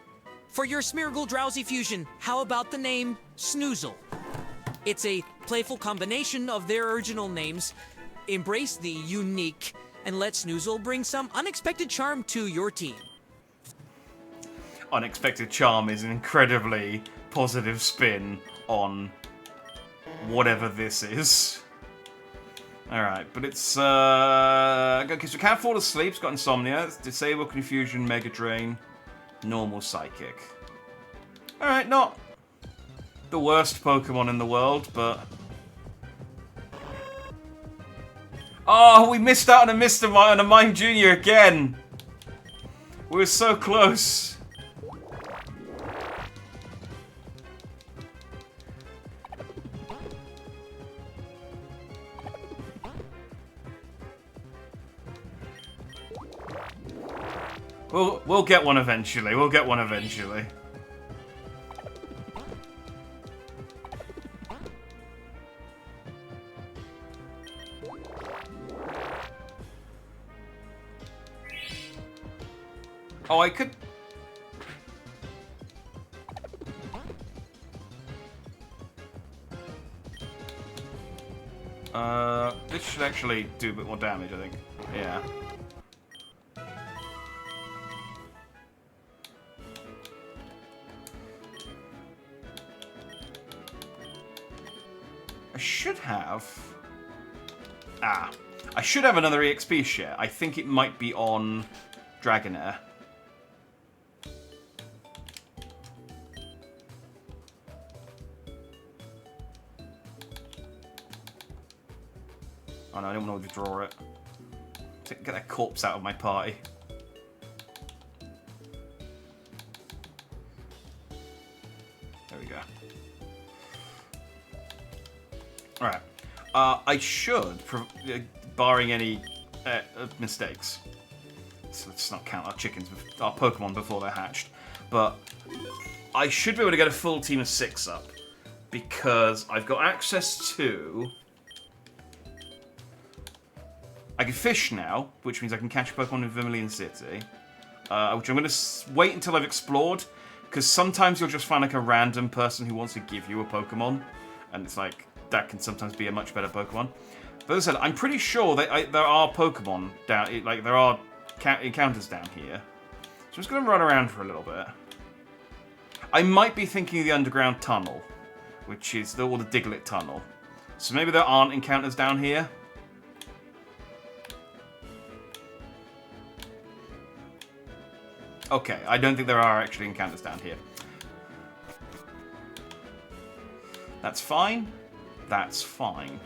For your Smeargle Drowsy fusion, how about the name Snoozle? It's a playful combination of their original names. Embrace the unique and let Snoozle bring some unexpected charm to your team. Unexpected charm is an incredibly positive spin on whatever this is. Alright, but it's, okay, so can't fall asleep, it's got insomnia, it's disable, confusion, mega drain, normal psychic. Alright, not the worst Pokemon in the world, but... Oh, we missed out on a Mime Jr. again! We were so close. We'll get one eventually. We'll get one eventually. Oh, I could... This should actually do a bit more damage, I think. Yeah. I should have... I should have another EXP share. I think it might be on Dragonair. Oh no, I don't want to withdraw it. Get that corpse out of my party. There we go. Alright. I should, barring any mistakes, so let's not count our chickens, our Pokemon before they're hatched, but I should be able to get a full team of 6 up, because I've got access to... I can fish now, which means I can catch a Pokemon in Vermilion City, which I'm going to wait until I've explored, because sometimes you'll just find like a random person who wants to give you a Pokemon, and it's like, that can sometimes be a much better Pokemon. But as I said, I'm pretty sure that there are Pokemon down, like there are encounters down here. So I'm just going to run around for a little bit. I might be thinking of the underground tunnel, which is the Diglett tunnel. So maybe there aren't encounters down here. Okay, I don't think there are actually encounters down here. That's fine. That's fine.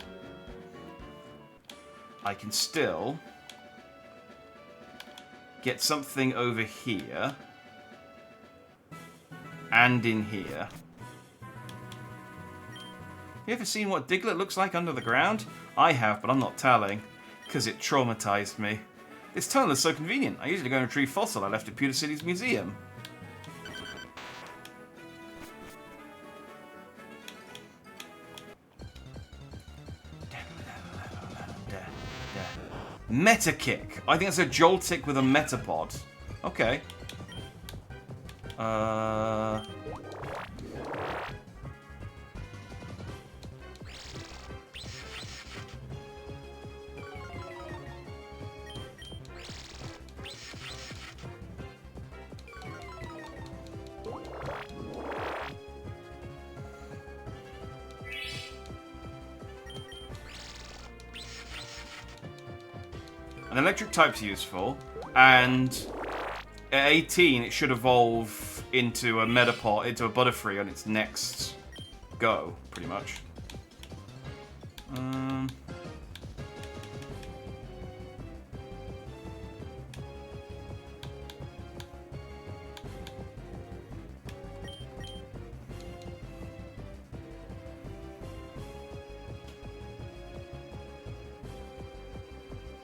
I can still get something over here and in here. You ever seen what Diglett looks like under the ground? I have, but I'm not telling, because it traumatized me. This tunnel is so convenient. I usually go and retrieve fossil I left at Pewter City's museum. Meta Kick. I think it's a Joltik with a Metapod. Okay. An electric type's useful, and at 18 it should evolve into a Metapod, into a Butterfree on its next go, pretty much.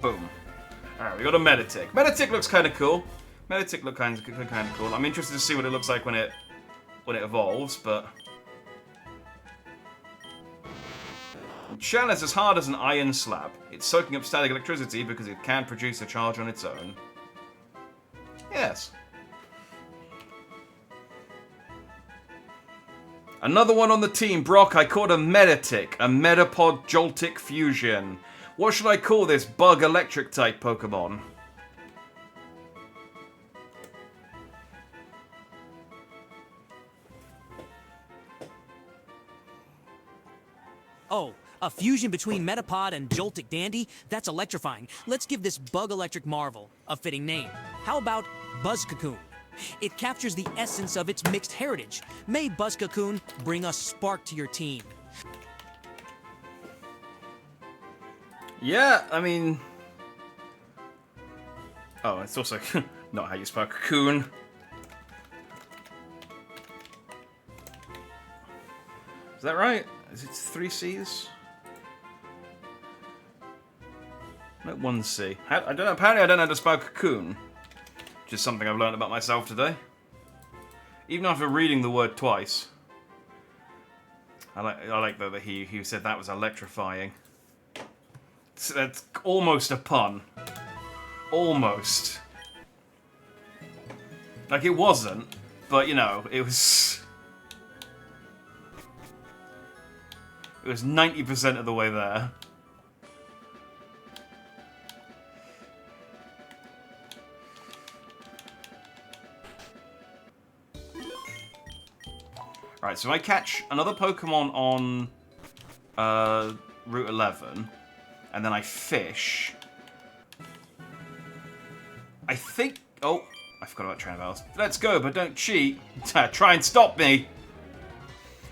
Boom. Alright, we got a Meditech. Meditech looks kind of cool. Meditech looks kind of cool. I'm interested to see what it looks like when it evolves, but shell is as hard as an iron slab. It's soaking up static electricity because it can produce a charge on its own. Yes. Another one on the team, Brock. I caught a Meditech, a Metapod Joltic fusion. What should I call this bug electric type Pokemon? Oh, a fusion between Metapod and Joltic Dandy? That's electrifying. Let's give this bug electric marvel a fitting name. How about Buzzcocoon? It captures the essence of its mixed heritage. May Buzzcocoon bring a spark to your team. Yeah, I mean... Oh, it's also not how you spell cocoon. Is that right? Is it 3 C's? No, 1 C. I don't know, apparently I don't know how to spell cocoon. Which is something I've learned about myself today. Even after reading the word twice. I like that he said that was electrifying. That's almost a pun. Almost. Like, it wasn't, but, you know, it was 90% of the way there. Right, so I catch another Pokemon on Route 11, and then I fish. I think... Oh, I forgot about Trainer Bells. Let's go, but don't cheat. Try and stop me.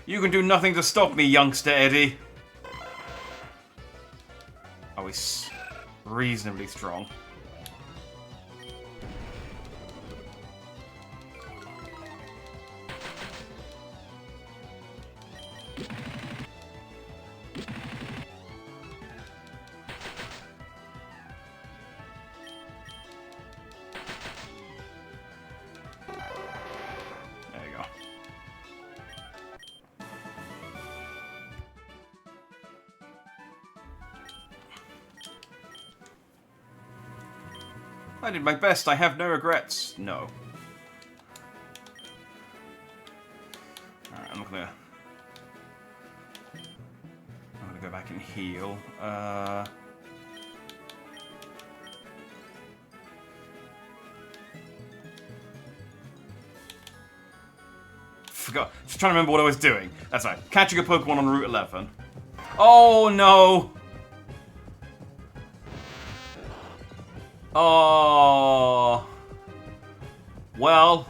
You can do nothing to stop me, youngster Eddie. Oh, he's reasonably strong. I did my best. I have no regrets. No. Alright, I'm gonna go back and heal. Forgot. Just trying to remember what I was doing. That's right. Catching a Pokemon on Route 11. Oh no! Oh. Well,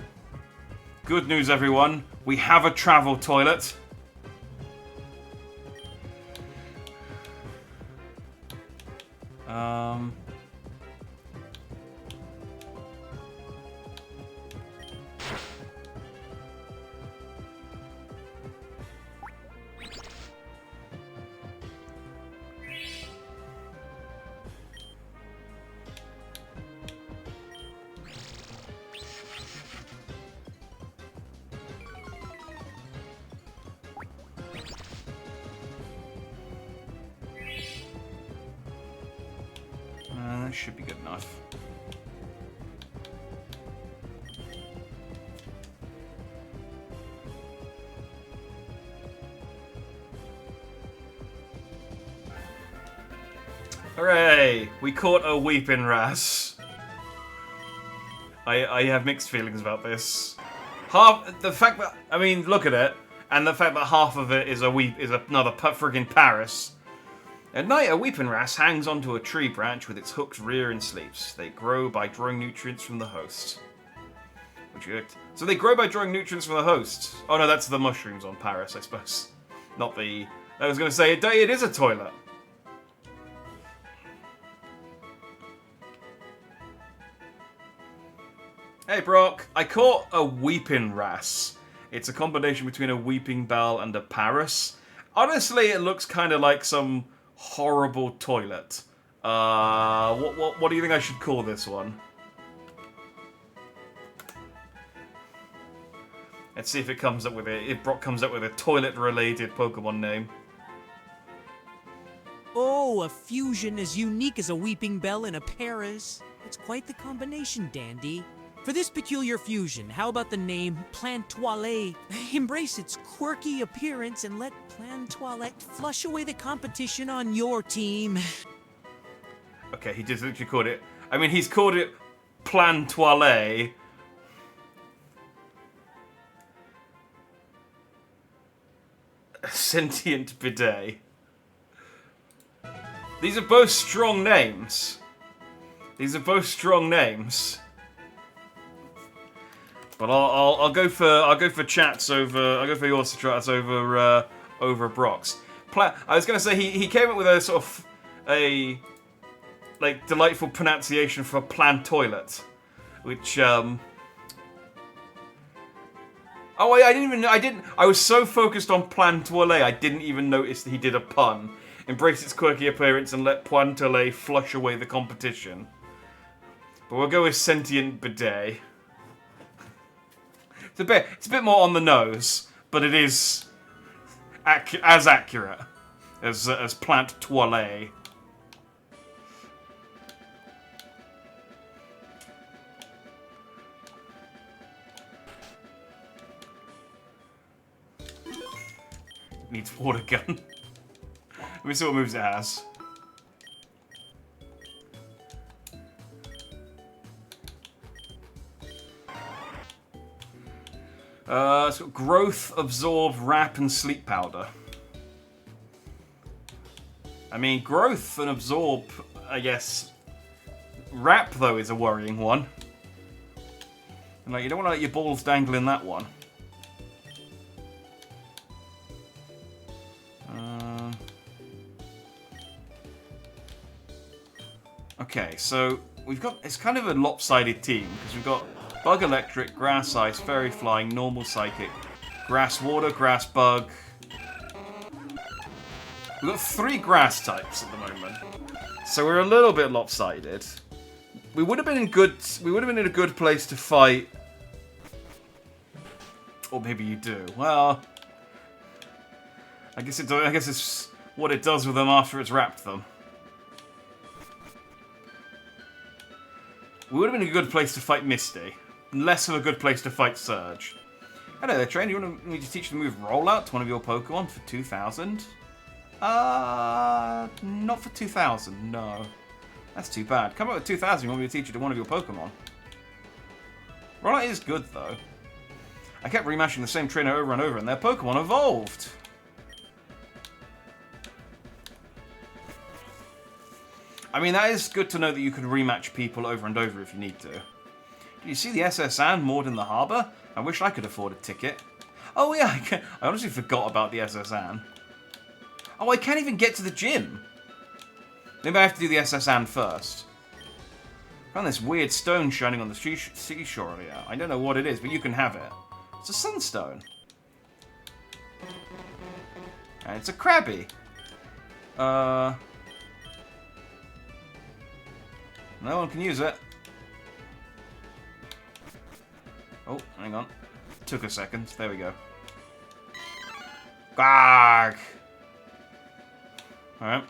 good news, everyone. We have a travel toilet. That should be good enough. Hooray! We caught a weeping Ras. I have mixed feelings about this. The fact that, I mean, look at it, and the fact that half of it is another friggin' Paris At night, a weeping wrasse hangs onto a tree branch with its hooked rear and sleeps. They grow by drawing nutrients from the host. So they grow by drawing nutrients from the host. Oh no, that's the mushrooms on Paris, I suppose. Not the... I was going to say, it is a toilet. Hey Brock, I caught a weeping wrasse. It's a combination between a weeping bell and a Paris. Honestly, it looks kind of like some horrible toilet. What do you think I should call this one? Let's see if it comes up with it. If Brock comes up with a toilet-related Pokemon name. Oh, a fusion as unique as a weeping bell and a Paris. It's quite the combination, Dandy. For this peculiar fusion, how about the name Plantoilette? Embrace its quirky appearance and let Plantoilette flush away the competition on your team. Okay, he just literally called it... I mean, he's called it Plantoilette. Sentient bidet. These are both strong names. These are both strong names. But I'll go for chats over. I'll go for yours chats over Brock's. I was gonna say he came up with a sort of a like delightful pronunciation for plan toilet, which Oh, I was so focused on Plantoilette, I didn't even notice that he did a pun. Embrace its quirky appearance and let Plantoilette flush away the competition. But we'll go with sentient bidet. It's a bit more on the nose, but it is as accurate as Plantoilette. Needs water gun. Let me see what moves it has. It's got growth, absorb, wrap, and sleep powder. I mean, growth and absorb, I guess. Wrap, though, is a worrying one. And, like, you don't want to let your balls dangle in that one. Okay, so we've got... It's kind of a lopsided team, because we've got Bug Electric, Grass Ice, Fairy Flying, Normal Psychic, Grass Water, Grass Bug. We've got 3 grass types at the moment. So we're a little bit lopsided. We would have been in a good place to fight. Or maybe you do. Well, I guess it's what it does with them after it's wrapped them. We would have been in a good place to fight Misty. Less of a good place to fight Surge. Hello there, Train. You want me to teach the move Rollout to one of your Pokemon for 2,000? Not for 2,000, no. That's too bad. Come up with 2,000, you want me to teach it to one of your Pokemon. Rollout is good, though. I kept remashing the same trainer over and over, and their Pokemon evolved. I mean, that is good to know that you can rematch people over and over if you need to. Did you see the SS Anne moored in the harbour? I wish I could afford a ticket. Oh yeah, I honestly forgot about the SS Anne. Oh, I can't even get to the gym. Maybe I have to do the SS Anne first. Found this weird stone shining on the seashore earlier. I don't know what it is, but you can have it. It's a sunstone. And it's a Krabby. No one can use it. Oh, hang on. Took a second. There we go. Garg! Alright.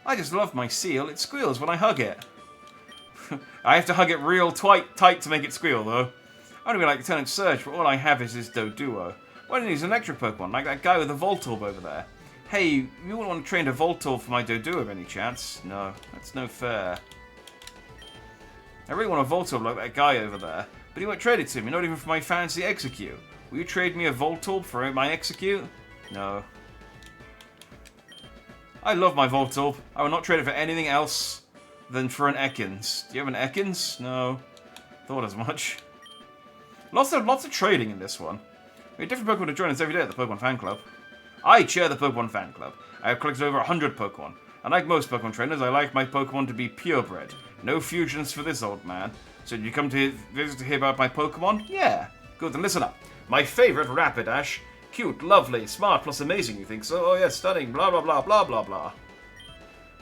I just love my seal. It squeals when I hug it. I have to hug it real tight to make it squeal, though. I don't really like Lieutenant Surge, but all I have is his Doduo. Why don't you use an electric Pokemon, like that guy with the Voltorb over there? Hey, you wouldn't want to train a Voltorb for my Doduo by any chance? No, that's no fair. I really want a Voltorb like that guy over there, but he won't trade it to me, not even for my fancy Execute. Will you trade me a Voltorb for my Execute? No. I love my Voltorb. I will not trade it for anything else than for an Ekans. Do you have an Ekans? No. Thought as much. Lots of trading in this one. We have different Pokemon to join us every day at the Pokemon Fan Club. I chair the Pokemon Fan Club. I have collected over 100 Pokemon. And like most Pokemon trainers, I like my Pokemon to be purebred. No fusions for this old man. So did you come to visit to hear about my Pokemon? Yeah. Good, then listen up. My favourite, Rapidash. Cute, lovely, smart, plus amazing, you think so? Oh yes, stunning, blah blah blah blah blah blah.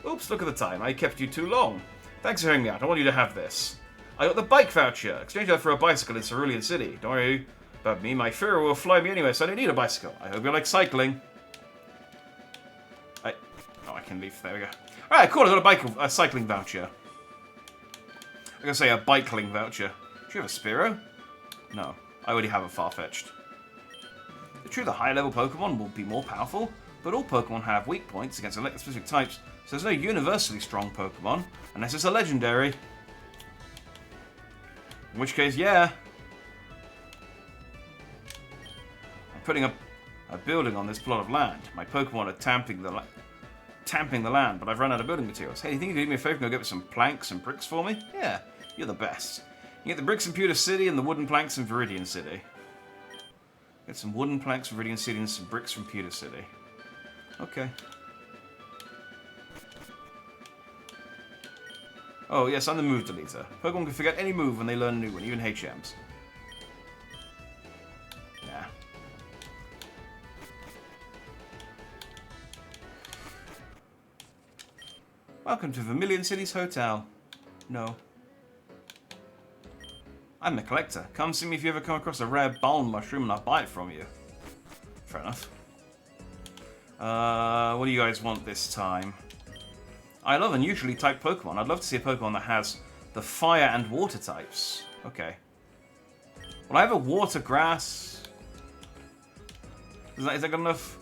Oops, look at the time. I kept you too long. Thanks for hearing me out. I want you to have this. I got the bike voucher. Exchange that for a bicycle in Cerulean City. Don't worry about me. My Furrow will fly me anyway, so I don't need a bicycle. I hope you like cycling. I can leave. There we go. Alright, cool. I got a cycling voucher. I'm going to say a bikeling voucher. Do you have a Spearow? No. I already have a Farfetch'd. It's true the higher level Pokemon will be more powerful, but all Pokemon have weak points against specific types, so there's no universally strong Pokemon, unless it's a legendary. In which case, yeah. I'm putting up a building on this plot of land. My Pokemon are tamping the land, but I've run out of building materials. Hey, you think you could do me a favor and go get me some planks and bricks for me? Yeah, you're the best. You get the bricks in Pewter City and the wooden planks in Viridian City. Get some wooden planks from Viridian City and some bricks from Pewter City. Okay. Oh, yes, I'm the move deleter. Pokemon can forget any move when they learn a new one, even HMs. Yeah. Welcome to Vermilion City's hotel. No. I'm the collector. Come see me if you ever come across a rare Balm mushroom and I'll buy it from you. Fair enough. What do you guys want this time? I love unusually typed Pokemon. I'd love to see a Pokemon that has the fire and water types. Okay. Well, I have a water grass. Is that good enough?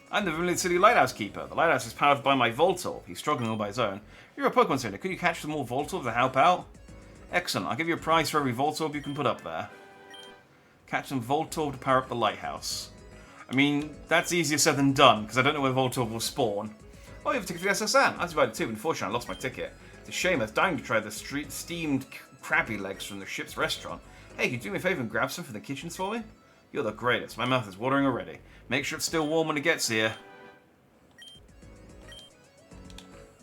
I'm the Vermilion City Lighthouse Keeper. The lighthouse is powered by my Voltorb. He's struggling all by his own. You're a Pokemon trainer. Could you catch some more Voltorb to help out? Excellent. I'll give you a prize for every Voltorb you can put up there. Catch some Voltorb to power up the lighthouse. I mean, that's easier said than done, because I don't know where Voltorb will spawn. Oh, you have a ticket for the SSN. I divided too, unfortunately I lost my ticket. It's a shame, I was dying to try the steamed crabby legs from the ship's restaurant. Hey, can you do me a favour and grab some from the kitchens for me? You're the greatest. My mouth is watering already. Make sure it's still warm when it gets here.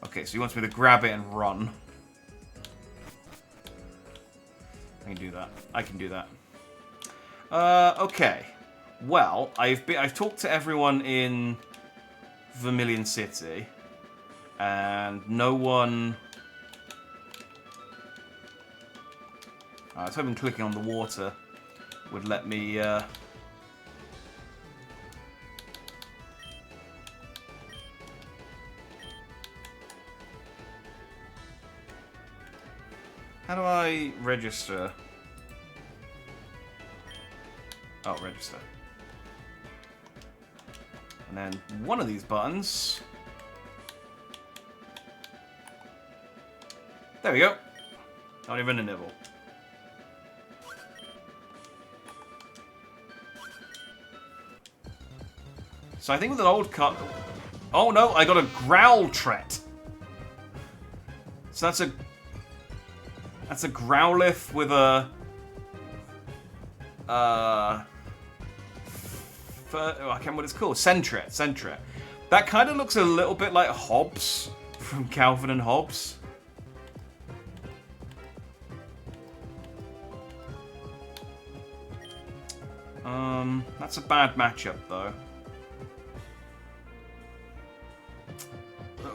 Okay, so he wants me to grab it and run. I can do that. I can do that. Okay. Well, I've talked to everyone in Vermilion City, and no one. I was hoping clicking on the water would let me. How do I register? Oh, register. And then one of these buttons. There we go. Not even a nibble. So I think with an old cut. Oh no, I got a growl tret. So that's a Growlithe with a I can't remember what it's called. Sentret. That kind of looks a little bit like Hobbs from Calvin and Hobbes. That's a bad matchup though.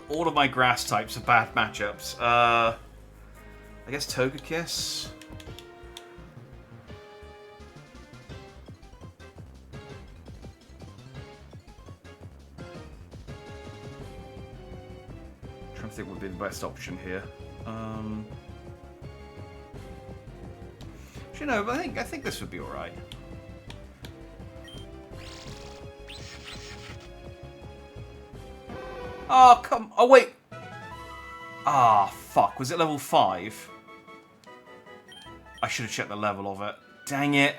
All of my grass types are bad matchups. I guess Togekiss. Trying to think what would be the best option here. You know, but I think this would be all right. Oh come! Oh wait! Ah, fuck. Was it level 5? I should have checked the level of it. Dang it.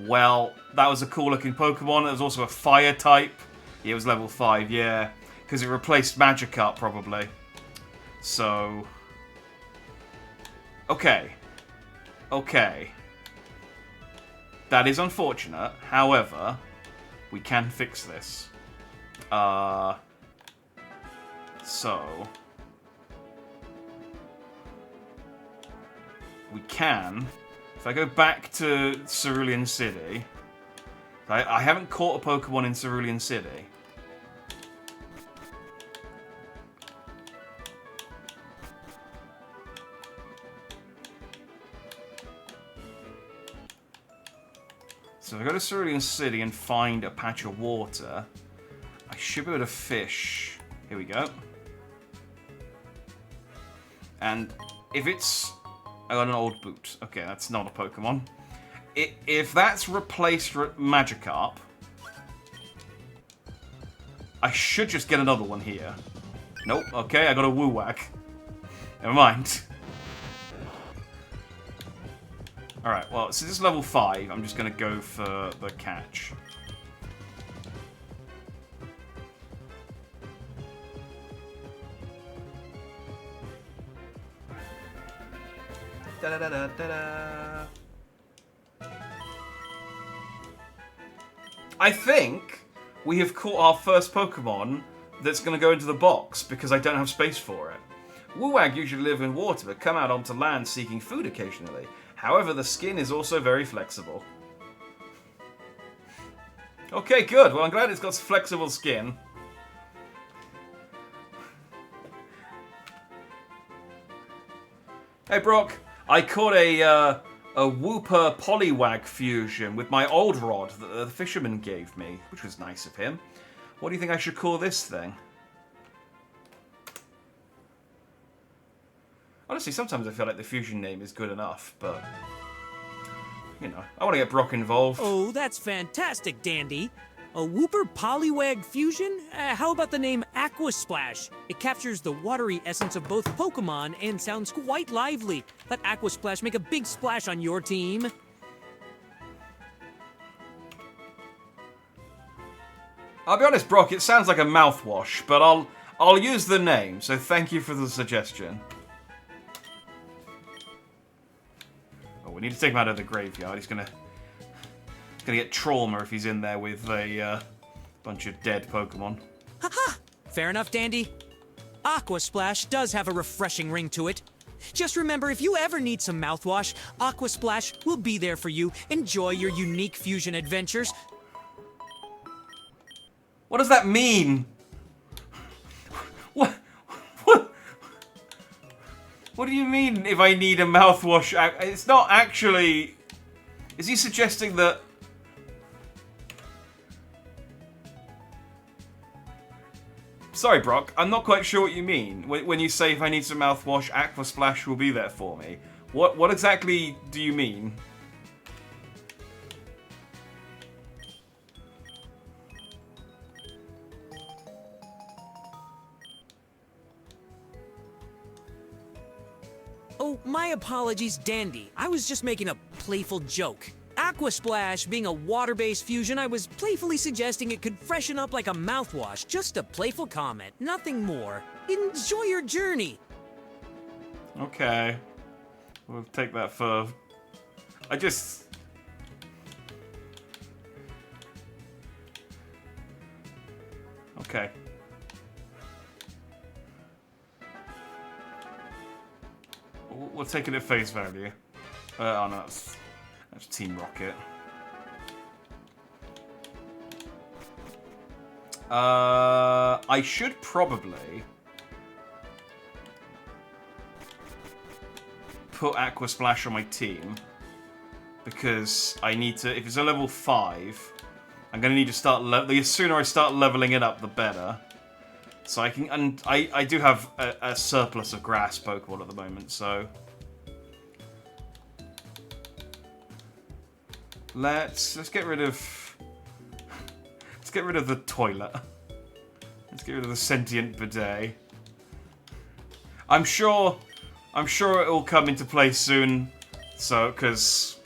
Well, that was a cool looking Pokemon. It was also a fire type. Yeah, it was level 5, yeah. Because it replaced Magikarp, probably. So... Okay. Okay. That is unfortunate. However, we can fix this. So... We can... If I go back to Cerulean City... I haven't caught a Pokemon in Cerulean City. So if I go to Cerulean City and find a patch of water, I should be able to fish. Here we go. And if it's... I got an old boot. Okay, that's not a Pokemon. If that's replaced Magikarp, I should just get another one here. Nope. Okay, I got a Woo-Wag. Never mind. Alright, well, since it's level 5, I'm just going to go for the catch. Da-da-da-da-da-da. I think we have caught our first Pokemon that's going to go into the box because I don't have space for it. Woo-Wag usually live in water but come out onto land seeking food occasionally. However, the skin is also very flexible. Okay, good. Well, I'm glad it's got flexible skin. Hey, Brock. I caught a Wooper Poliwag fusion with my old rod that the fisherman gave me, which was nice of him. What do you think I should call this thing? Honestly, sometimes I feel like the fusion name is good enough, but... You know, I want to get Brock involved. Oh, that's fantastic, Dandy. A Wooper Poliwag fusion? How about the name Aqua Splash? It captures the watery essence of both Pokemon and sounds quite lively. Let Aqua Splash make a big splash on your team. I'll be honest, Brock, it sounds like a mouthwash, but I'll use the name, so thank you for the suggestion. Oh, we need to take him out of the graveyard. He's gonna get trauma if he's in there with a bunch of dead Pokemon. Haha! Fair enough, Dandy. Aqua Splash does have a refreshing ring to it. Just remember, if you ever need some mouthwash, Aqua Splash will be there for you. Enjoy your unique fusion adventures. What does that mean? What do you mean if I need a mouthwash? It's not actually... Is he suggesting that... Sorry, Brock, I'm not quite sure what you mean. When you say if I need some mouthwash, Aqua Splash will be there for me. What exactly do you mean? Oh, my apologies, Dandy. I was just making a playful joke. Aqua Splash being a water-based fusion, I was playfully suggesting it could freshen up like a mouthwash. Just a playful comment, nothing more. Enjoy your journey. Okay. We'll take that for... I just... Okay. We'll take it at face value. Oh no, that's Team Rocket. I should probably put Aqua Splash on my team because I need to. If it's a level 5, I'm gonna need to start. The sooner I start leveling it up, the better. So I can, and I do have a surplus of grass Pokemon at the moment, so let's get rid of the toilet. Let's get rid of the sentient bidet. I'm sure it will come into play soon. So, because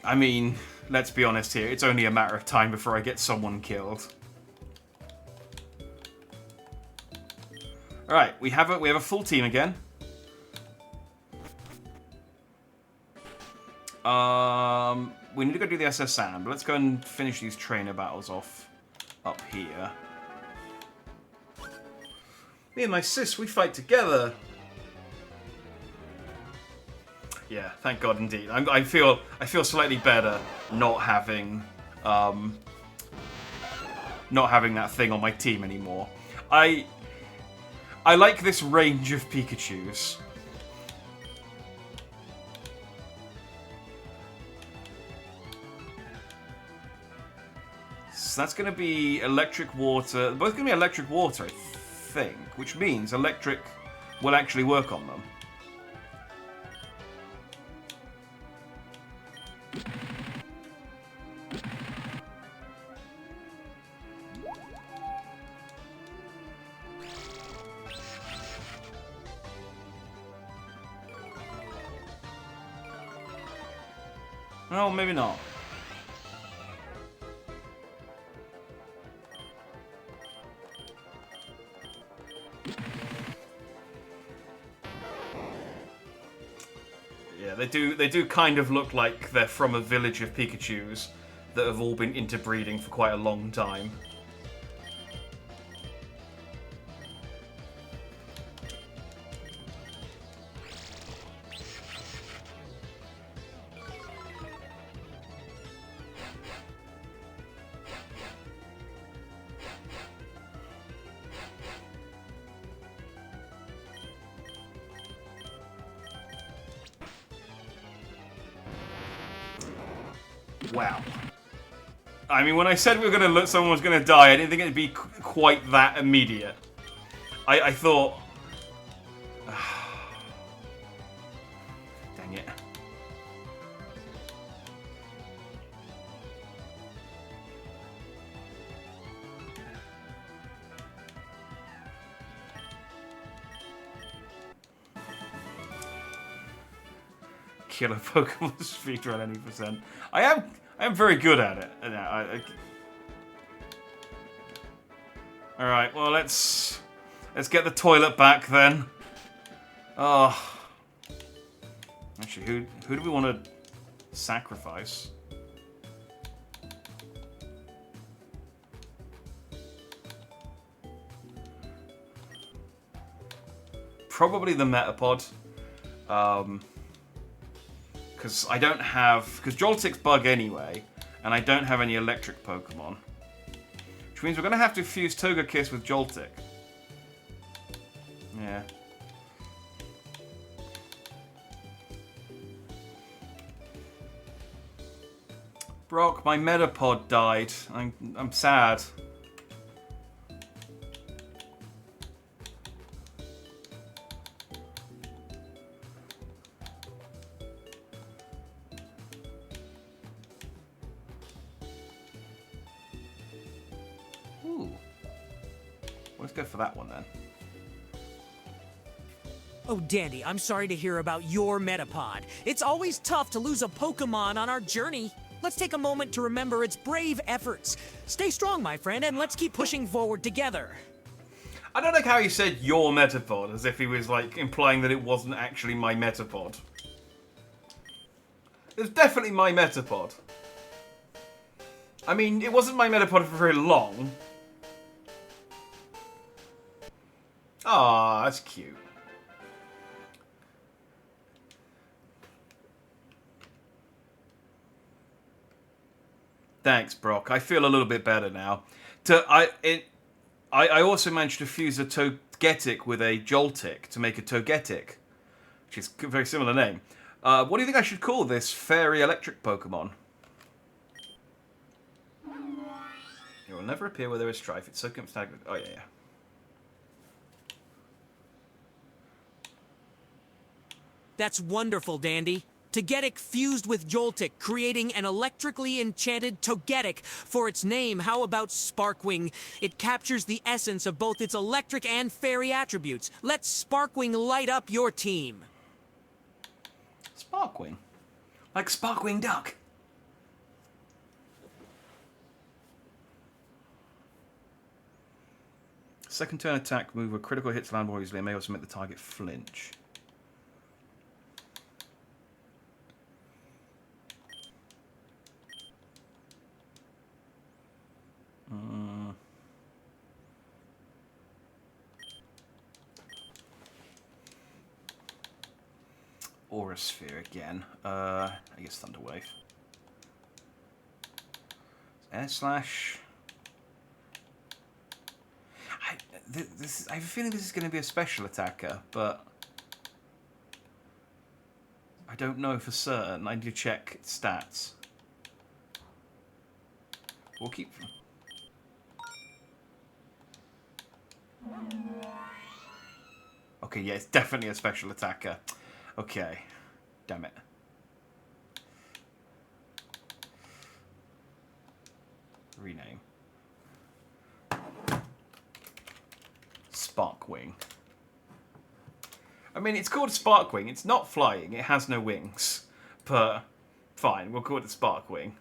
I mean, let's be honest here. It's only a matter of time before I get someone killed. All right, we have a full team again. We need to go do the SS Sand, but let's go and finish these trainer battles off up here. Me and my sis, we fight together. Yeah, thank God indeed. I feel slightly better not having that thing on my team anymore. I like this range of Pikachus. So that's going to be electric water. Both going to be electric water, I think, which means electric will actually work on them. Oh, maybe not. Yeah, they do kind of look like they're from a village of Pikachus that have all been interbreeding for quite a long time. Wow. I mean, when I said we were going to look, someone was going to die, I didn't think it'd be quite that immediate. I thought... Dang it. Killer Pokemon speedrun any percent. I am very good at it. Alright, well let's get the toilet back then. Oh. Actually, who do we want to sacrifice? Probably the Metapod. Because I don't have... Because Joltik's bug anyway, and I don't have any electric Pokemon. Which means we're going to have to fuse Togekiss with Joltik. Yeah. Brock, my Metapod died. I'm sad. Let's go for that one then. Oh, Dandy, I'm sorry to hear about your Metapod. It's always tough to lose a Pokemon on our journey. Let's take a moment to remember its brave efforts. Stay strong, my friend, and let's keep pushing forward together. I don't like how he said your Metapod, as if he was, like, implying that it wasn't actually my Metapod. It's definitely my Metapod. I mean, it wasn't my Metapod for very long. Aw, that's cute. Thanks, Brock. I feel a little bit better now. I also managed to fuse a Togetic with a Joltik to make a Togetic, which is a very similar name. What do you think I should call this fairy electric Pokemon? It will never appear where there is strife. It's so stagnant. Oh, yeah. That's wonderful, Dandy. Togetic fused with Joltik, creating an electrically enchanted Togetic. For its name, how about Sparkwing? It captures the essence of both its electric and fairy attributes. Let Sparkwing light up your team. Sparkwing? Like Sparkwing Duck? Second turn attack move where critical hits land more easily and may also make the target flinch. Aura Sphere again. I guess Thunder Wave. Air Slash. I have a feeling this is going to be a special attacker, but I don't know for certain. I need to check its stats. We'll keep... Okay, yeah, it's definitely a special attacker. Okay. Damn it. Rename. Sparkwing. I mean, it's called Sparkwing. It's not flying. It has no wings. But, fine. We'll call it Sparkwing.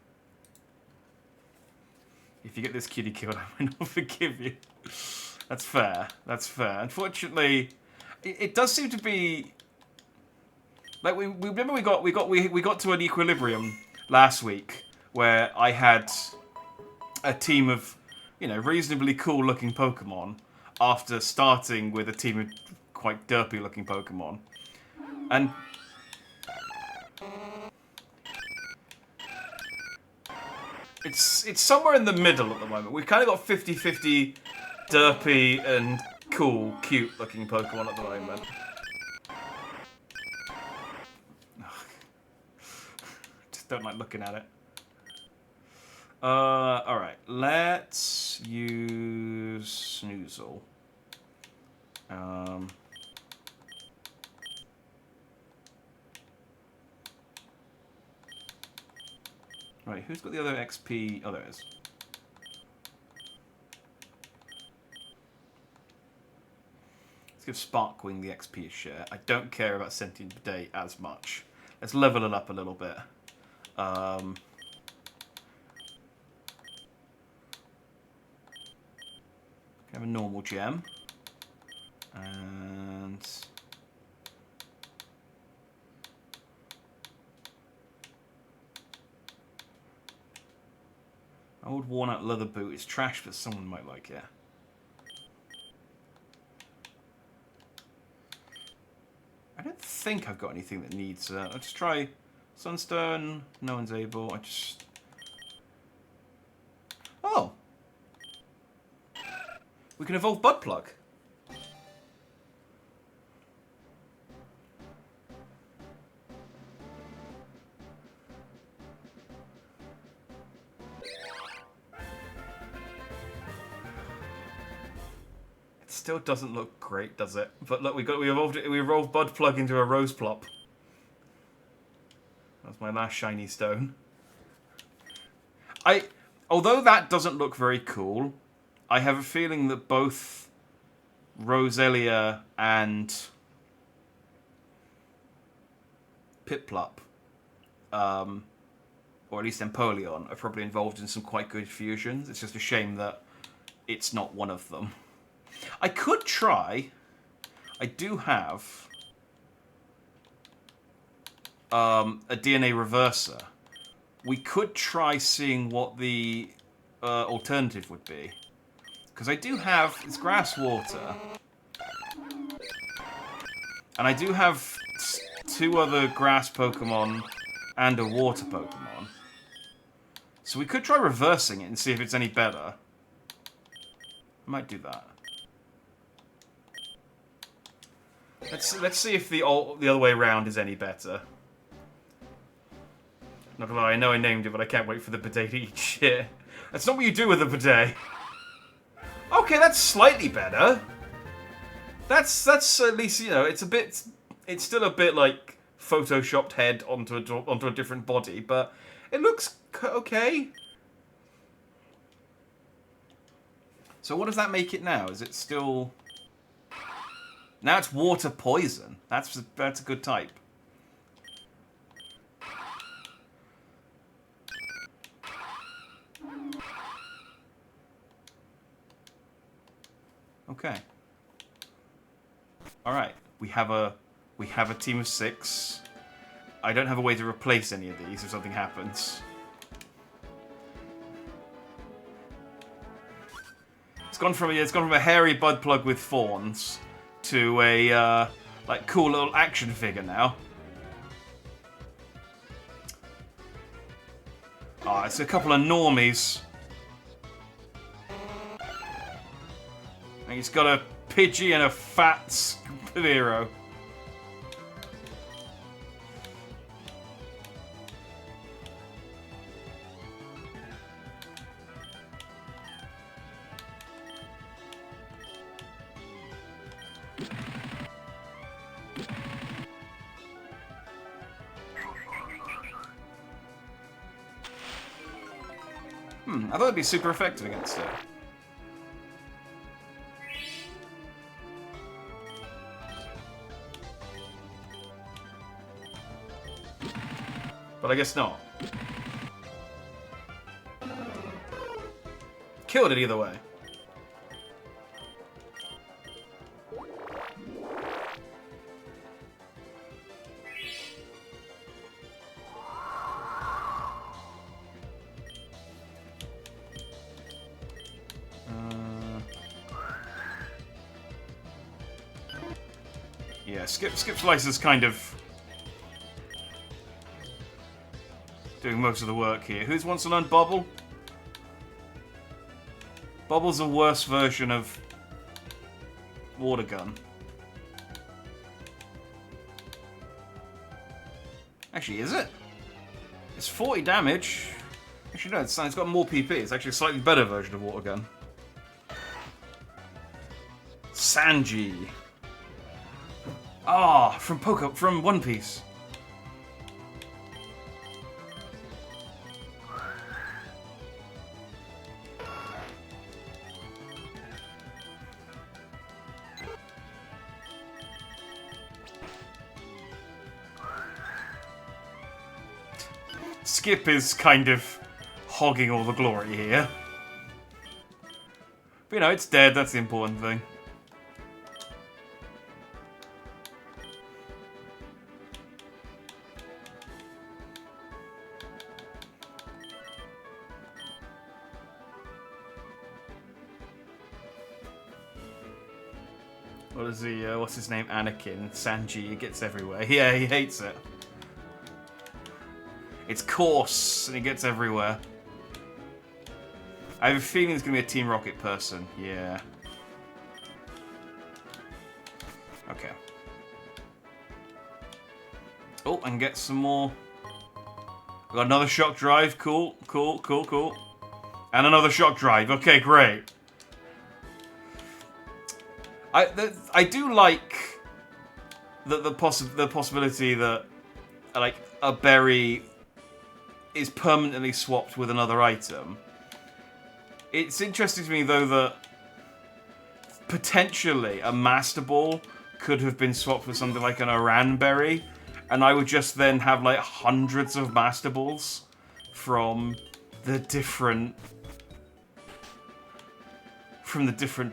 If you get this cutie killed, I will not forgive you. That's fair. That's fair. Unfortunately, it does seem to be... Like, we remember we got to an equilibrium last week where I had a team of, you know, reasonably cool looking Pokemon after starting with a team of quite derpy looking Pokemon. And it's somewhere in the middle at the moment. We've kind of got 50-50 derpy and cool, cute looking Pokemon at the moment. Just don't like looking at it. Alright, let's use Snoozle. Right, who's got the other XP? Oh, there it is. Let's give Sparkwing the XP share. I don't care about Sentient Bidet as much. Let's level it up a little bit. Have a normal gem. And... old worn-out leather boot is trash, but someone might like it. I don't think I've got anything that needs... I'll just try Sunstone. No one's able. I just... Oh! We can evolve Budplug. It still doesn't look great, does it? But look, we evolved Budplug into a Roseplop. That's my last shiny stone. Although that doesn't look very cool, I have a feeling that both Roselia and Piplup, or at least Empoleon, are probably involved in some quite good fusions. It's just a shame that it's not one of them. I could try. I do have a DNA reverser. We could try seeing what the alternative would be. Because I do have... it's grass water. And I do have 2 other grass Pokemon and a water Pokemon. So we could try reversing it and see if it's any better. I might do that. Let's see if the other way around is any better. Not gonna lie, I know I named it, but I can't wait for the bidet to eat shit. That's not what you do with a bidet. Okay, that's slightly better. That's at least, you know, it's still a bit like photoshopped head onto a different body, but it looks okay. So what does that make it now? Is it still... now it's water poison. That's a good type. Okay. All right. We have a team of 6. I don't have a way to replace any of these if something happens. It's gone from a hairy bud plug with fawns to a like cool little action figure now. Oh, it's a couple of normies. And he's got a Pidgey and a fat Spiro. I thought it'd be super effective against it. But I guess not. Killed it either way. Yeah, Skip Slice is kind of doing most of the work here. Who wants to learn Bubble? Bubble's a worse version of Water Gun. Actually, is it? It's 40 damage. Actually, no, it's got more PP. It's actually a slightly better version of Water Gun. Sanji. Ah, from One Piece. Skip is kind of hogging all the glory here. But you know, it's dead, that's the important thing. What is he, what's his name? Anakin. Sanji, he gets everywhere. Yeah, he hates it. It's coarse, and he gets everywhere. I have a feeling he's going to be a Team Rocket person. Yeah. Okay. Oh, and get some more. We got another shock drive. Cool, cool, cool, cool. And another shock drive. Okay, great. I do like the possibility that like a berry is permanently swapped with another item. It's interesting to me though that potentially a Master Ball could have been swapped with something like an Oran berry, and I would just then have like hundreds of Master Balls from the different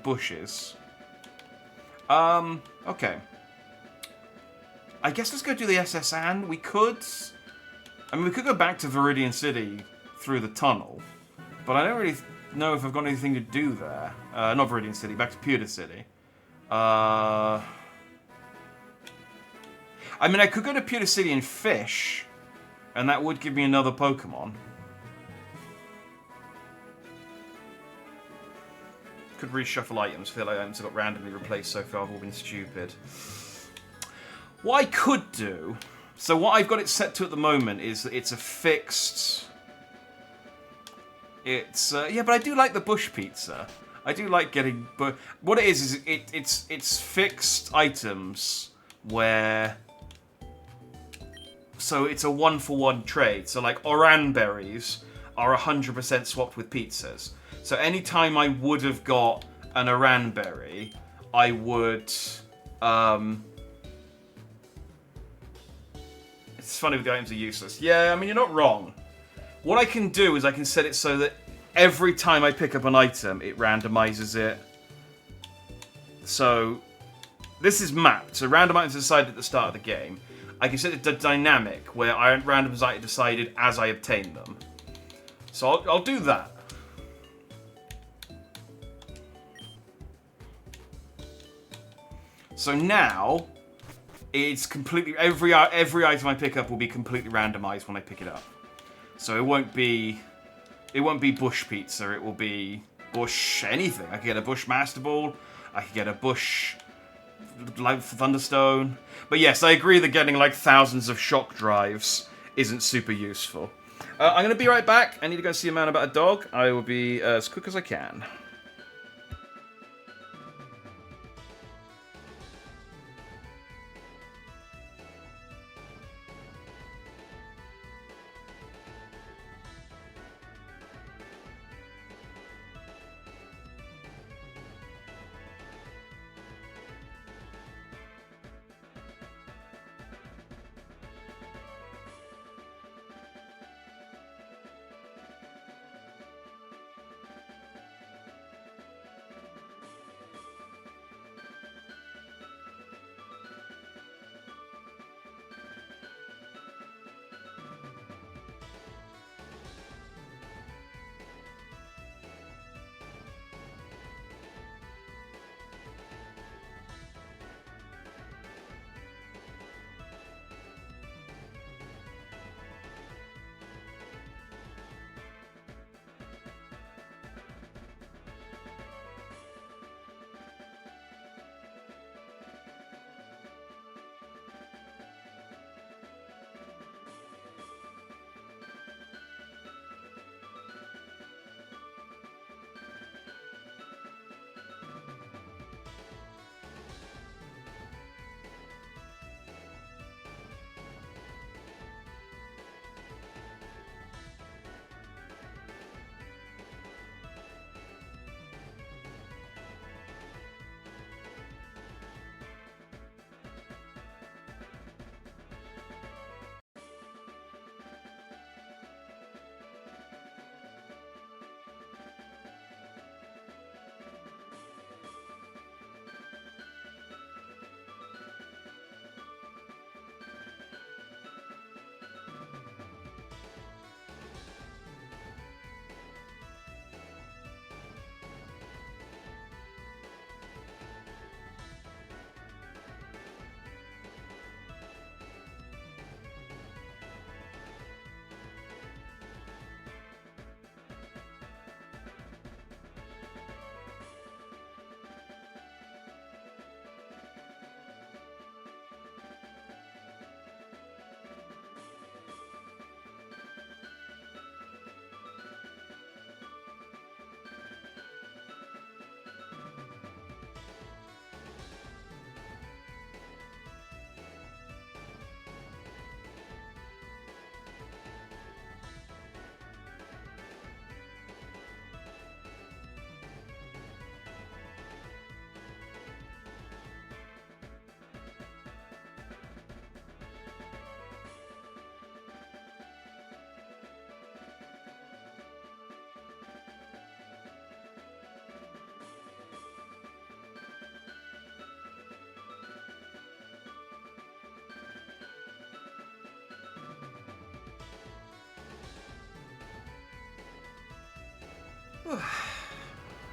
bushes. Okay. I guess let's go do the SS Anne. We could go back to Viridian City through the tunnel, but I don't really know if I've got anything to do there. Not Viridian City, back to Pewter City. I mean, I could go to Pewter City and fish, and that would give me another Pokemon. Could reshuffle items. I feel like items have got randomly replaced so far. I've all been stupid. What I could do... So what I've got it set to at the moment is that it's a fixed... It's... yeah, but I do like the bush pizza. I do like getting... But what it is it's fixed items where... So it's a 1-for-1 trade. So like Oran berries are 100% swapped with pizzas. So anytime I would have got an Oran berry, I would... It's funny with the items are useless. Yeah, I mean, you're not wrong. What I can do is I can set it so that every time I pick up an item, it randomizes it So this is mapped. So randomized is decided at the start of the game. I can set it to dynamic, where randomized decided as I obtain them. So I'll do that. So now it's completely every item I pick up will be completely randomized when I pick it up. So it won't be bush pizza. It will be bush anything. I could get a bush master ball. I could get a bush like thunderstone. But yes, I agree that getting like thousands of shock drives isn't super useful. I'm gonna be right back. I need to go see a man about a dog. I will be as quick as I can.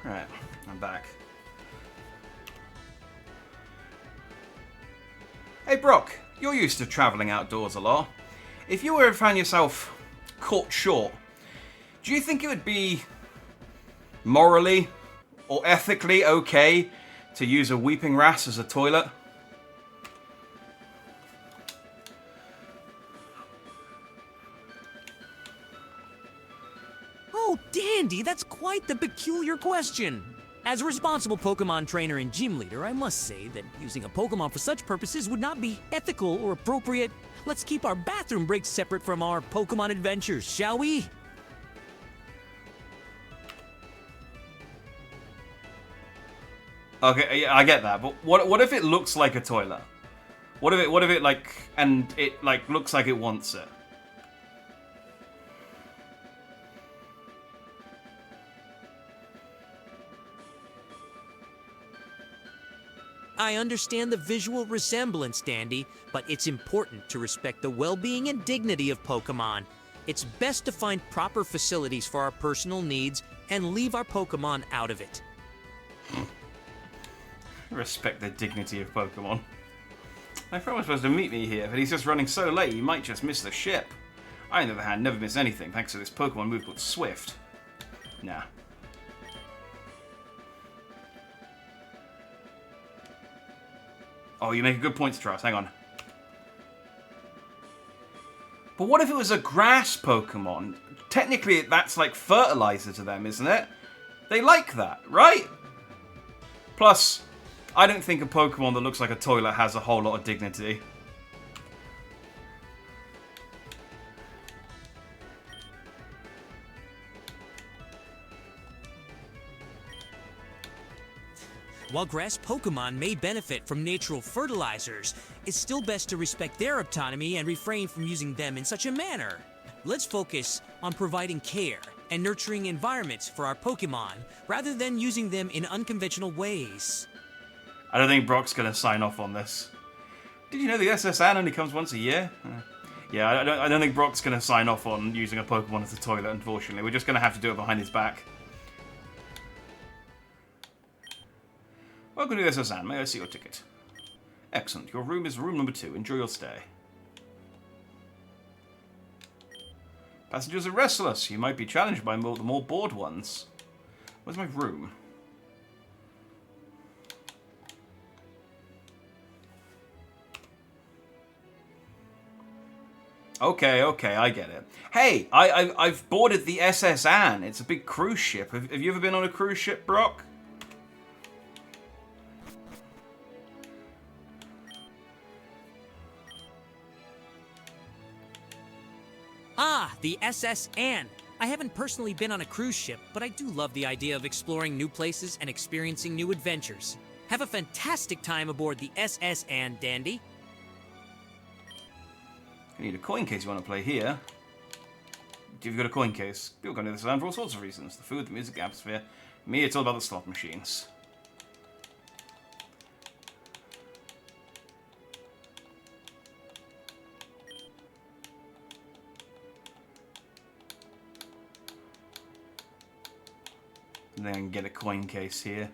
Right, I'm back. Hey Brock, you're used to travelling outdoors a lot. If you ever found yourself caught short, do you think it would be morally or ethically okay to use a weeping ras as a toilet? Oh, Dandy, that's quite the peculiar question. As a responsible Pokemon trainer and gym leader, I must say that using a Pokemon for such purposes would not be ethical or appropriate. Let's keep our bathroom breaks separate from our Pokemon adventures, shall we? Okay, yeah, I get that, but what if it looks like a toilet? What if it like, and it like looks like it wants it? I understand the visual resemblance, Dandy, but it's important to respect the well-being and dignity of Pokemon. It's best to find proper facilities for our personal needs and leave our Pokemon out of it. Respect the dignity of Pokemon. My friend was supposed to meet me here, but he's just running so late he might just miss the ship. I, on the other hand, never miss anything thanks to this Pokemon move called Swift. Nah. Oh, you make a good point, Strauss. Hang on. But what if it was a grass Pokemon? Technically, that's like fertilizer to them, isn't it? They like that, right? Plus, I don't think a Pokemon that looks like a toilet has a whole lot of dignity. While grass Pokemon may benefit from natural fertilizers, it's still best to respect their autonomy and refrain from using them in such a manner. Let's focus on providing care and nurturing environments for our Pokemon, rather than using them in unconventional ways. I don't think Brock's going to sign off on this. Did you know the SSN only comes once a year? Yeah, I don't think Brock's going to sign off on using a Pokemon as a toilet, unfortunately. We're just going to have to do it behind his back. Welcome to the SSN. May I see your ticket? Excellent. Your room is room number 2. Enjoy your stay. Passengers are restless. You might be challenged by the more bored ones. Where's my room? Okay, I get it. Hey, I've boarded the SS Anne. It's a big cruise ship. Have you ever been on a cruise ship, Brock? Ah, the SS Anne. I haven't personally been on a cruise ship, but I do love the idea of exploring new places and experiencing new adventures. Have a fantastic time aboard the SS Anne, Dandy. You need a coin case you want to play here. You've got a coin case. People come to this land for all sorts of reasons. The food, the music, the atmosphere. Me, it's all about the slot machines. And then get a coin case here.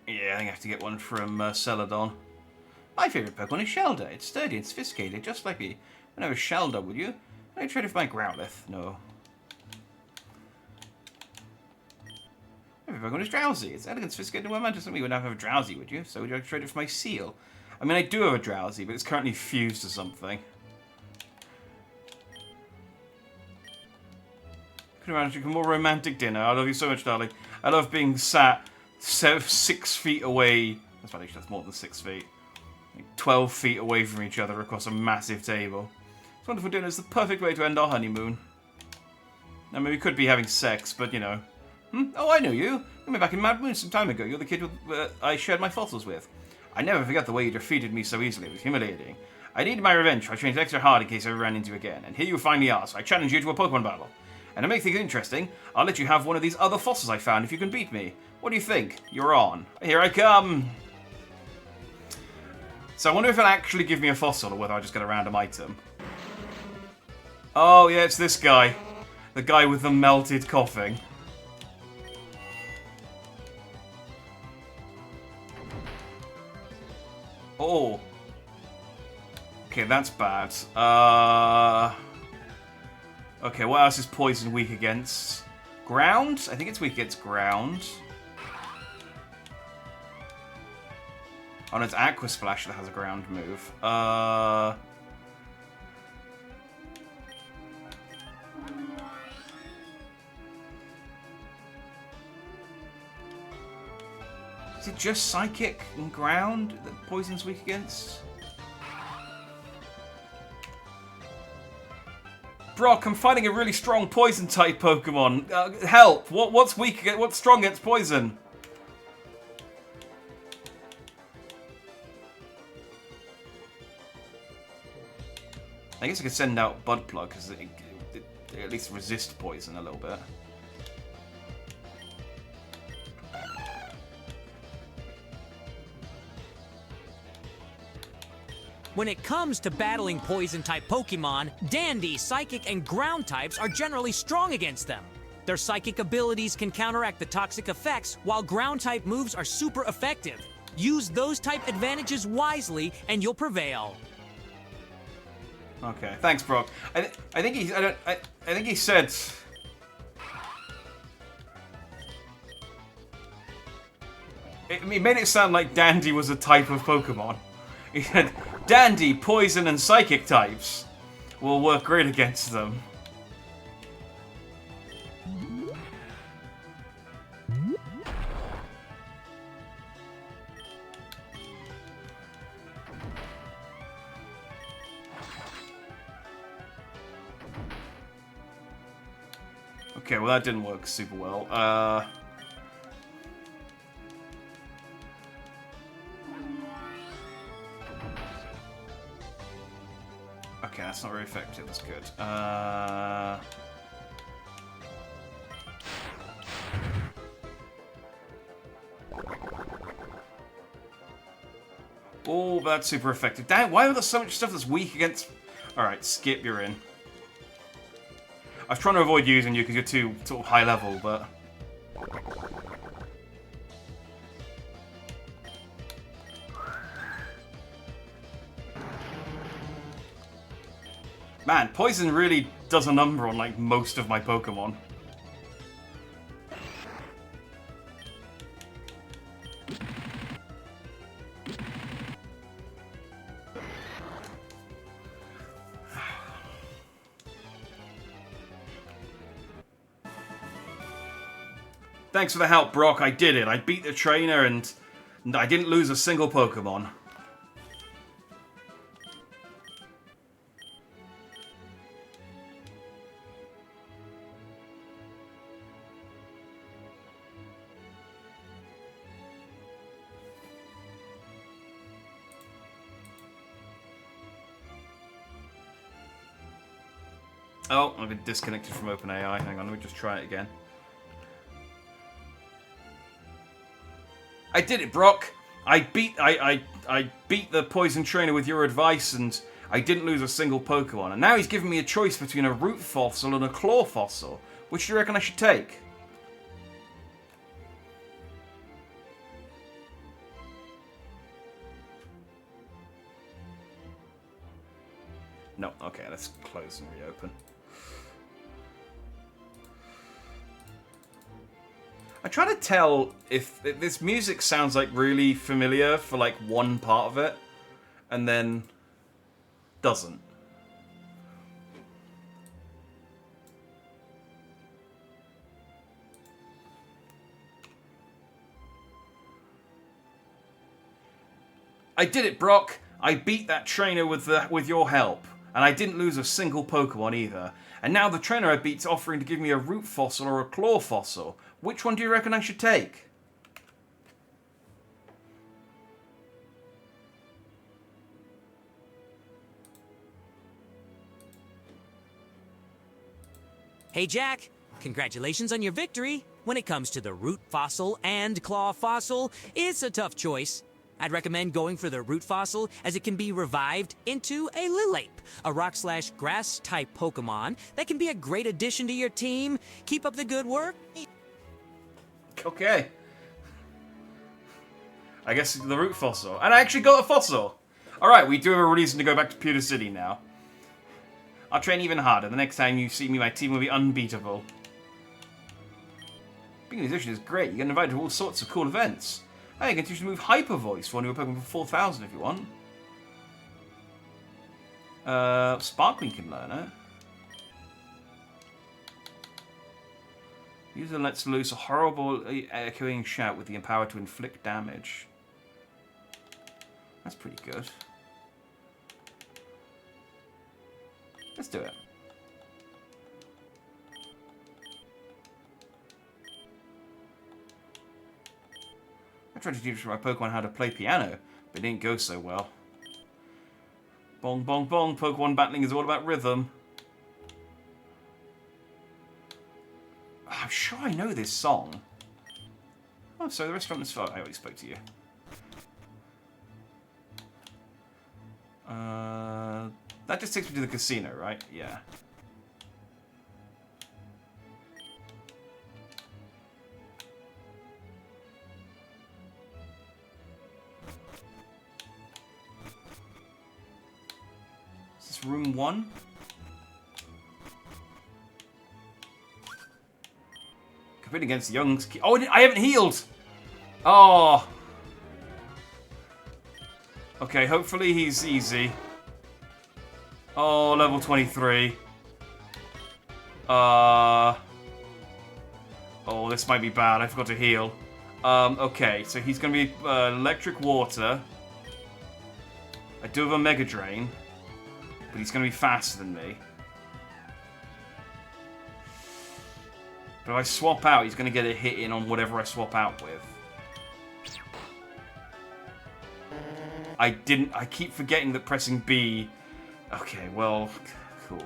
Yeah, I think I have to get one from Celadon. My favourite Pokemon is Shelder. It's sturdy and sophisticated, just like me. When I was Shelder, would you? I trade it for my Growlithe. No. My favorite Pokemon is Drowsy. It's elegant, sophisticated, and well-mannered. You would never have a Drowsy, would you? So would you like to trade it for my Seal? I mean, I do have a Drowsy, but it's currently fused to something. Could imagine a more romantic dinner. I love you so much, darling. I love being sat 6 feet away. That's more than 6 feet. 12 feet away from each other across a massive table. This wonderful dinner is the perfect way to end our honeymoon. I mean, we could be having sex, but you know. Oh, I know you. You were back in Mad Moon some time ago. You're the kid I shared my fossils with. I never forget the way you defeated me so easily. It was humiliating. I needed my revenge. I trained extra hard in case I ever ran into you again. And here you finally are, so I challenge you to a Pokemon battle. And to make things interesting, I'll let you have one of these other fossils I found if you can beat me. What do you think? You're on. Here I come. So I wonder if it'll actually give me a fossil or whether I just get a random item. Oh, yeah, it's this guy. The guy with the melted coughing. Oh. Okay, that's bad. Okay, what else is poison weak against? Ground? I think it's weak against ground. Oh, no, it's Aqua Splash that has a ground move. Is it just Psychic and ground that poison's weak against? Brock, I'm fighting a really strong poison type Pokemon. Help! What's weak against? What's strong against poison? I guess I could send out Bud Plug because it at least resist poison a little bit. When it comes to battling poison-type Pokemon, Dandy, Psychic, and Ground types are generally strong against them. Their Psychic abilities can counteract the toxic effects, while Ground-type moves are super effective. Use those type advantages wisely, and you'll prevail. Okay, thanks, Brock. I think he said. He made it sound like Dandy was a type of Pokemon. He said, Dandy, Poison, and Psychic types will work great against them. Okay, well that didn't work super well. Okay, that's not very effective. That's good. Oh, that's super effective. Damn, why are there so much stuff that's weak against... Alright, Skip, you're in. I was trying to avoid using you because you're too sort of high level, but... Man, Poison really does a number on, like, most of my Pokemon. Thanks for the help, Brock. I did it. I beat the trainer and I didn't lose a single Pokemon. Oh, I've been disconnected from OpenAI. Hang on, let me just try it again. I did it, Brock. I beat the Poison Trainer with your advice, and I didn't lose a single Pokemon. And now he's giving me a choice between a Root Fossil and a Claw Fossil. Which do you reckon I should take? No. Okay, let's close and reopen. I try to tell if this music sounds like really familiar for like one part of it, and then doesn't. I did it, Brock. I beat that trainer with your help, and I didn't lose a single Pokemon either. And now the trainer I beat's offering to give me a Root Fossil or a Claw Fossil. Which one do you reckon I should take? Hey Jack, congratulations on your victory. When it comes to the Root Fossil and Claw Fossil, it's a tough choice. I'd recommend going for the Root Fossil as it can be revived into a Lilape, a rock/grass type Pokemon that can be a great addition to your team. Keep up the good work. Okay. I guess the Root Fossil. And I actually got a Fossil! Alright, we do have a reason to go back to Pewter City now. I'll train even harder. The next time you see me, my team will be unbeatable. Being a musician is great. You get invited to all sorts of cool events. Hey, you can teach you to move Hyper Voice for one of your Pokemon for 4,000 if you want. Sparkling can learn it. User lets loose a horrible echoing shout with the power to inflict damage. That's pretty good. Let's do it. I tried to teach my Pokemon how to play piano, but it didn't go so well. Bong bong bong, Pokemon battling is all about rhythm. I'm sure I know this song. Oh, so the restaurant is far. I already spoke to you. That just takes me to the casino, right? Yeah. Is this room 1? Competing against Young's... Oh, I haven't healed! Oh! Okay, hopefully he's easy. Oh, level 23. Oh, this might be bad. I forgot to heal. Okay, so he's gonna be electric water. I do have a Mega Drain, but he's gonna be faster than me. But if I swap out, he's gonna get a hit in on whatever I swap out with. I keep forgetting that pressing B... Okay, well, cool.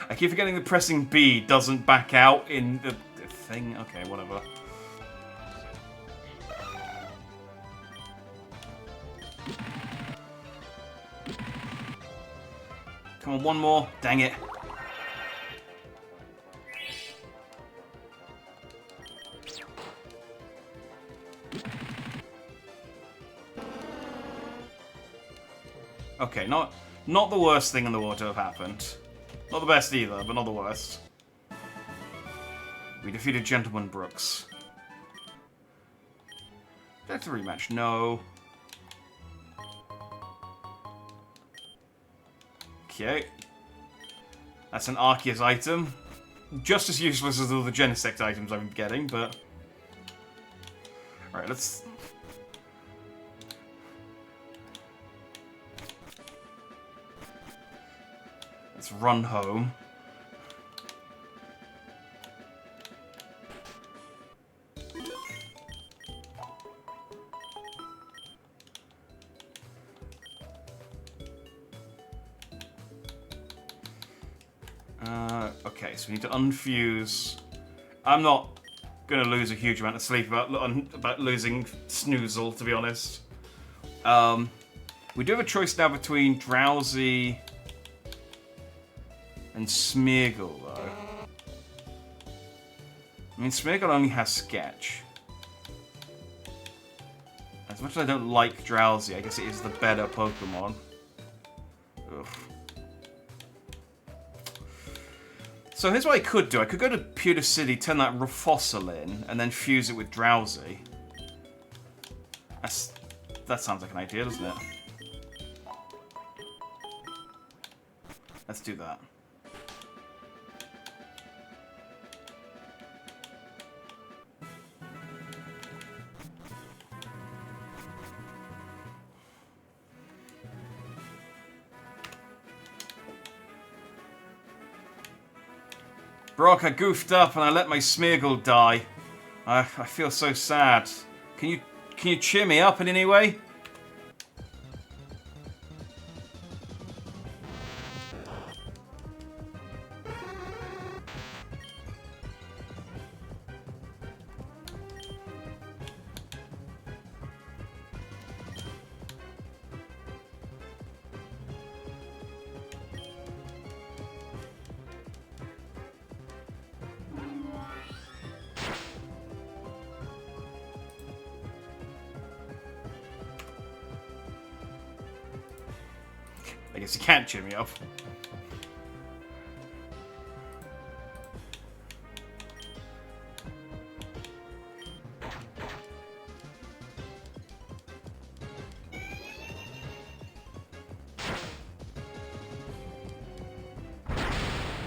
I keep forgetting that pressing B doesn't back out in the thing. Okay, whatever. Come on, one more. Dang it. Okay, not the worst thing in the world to have happened. Not the best either, but not the worst. We defeated Gentleman Brooks. That's a rematch. No. Okay. That's an Arceus item. Just as useless as all the Genesect items I've been getting, but... Alright, let's... Let's run home. Okay, so we need to unfuse. I'm not going to lose a huge amount of sleep about losing Snoozle, to be honest. We do have a choice now between Drowsy and Smeargle, though. I mean, Smeargle only has Sketch. As much as I don't like Drowsy, I guess it is the better Pokemon. Ugh. So here's what I could do. I could go to Pewter City, turn that Fossil in, and then fuse it with Drowsy. That sounds like an idea, doesn't it? Let's do that. Brock, I goofed up and I let my Smeargle die. I feel so sad. Can you cheer me up in any way? I guess you can't cheer me up.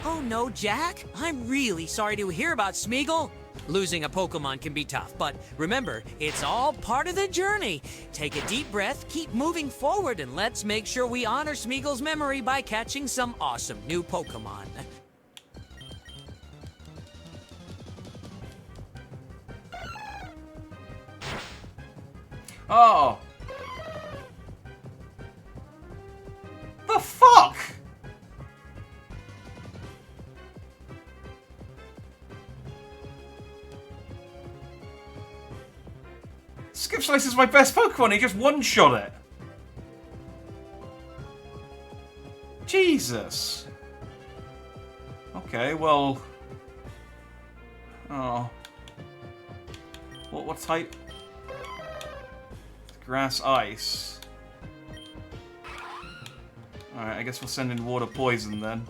Oh no, Jack! I'm really sorry to hear about Smeagol. Losing a Pokemon can be tough, but remember, it's all part of the journey. Take a deep breath, keep moving forward, and let's make sure we honor Smeagol's memory by catching some awesome new Pokemon. Oh! The fuck? Skip Slice is my best Pokemon, he just one-shot it. Jesus. Okay, well... Oh. What type? Grass, ice. Alright, I guess we'll send in water poison then.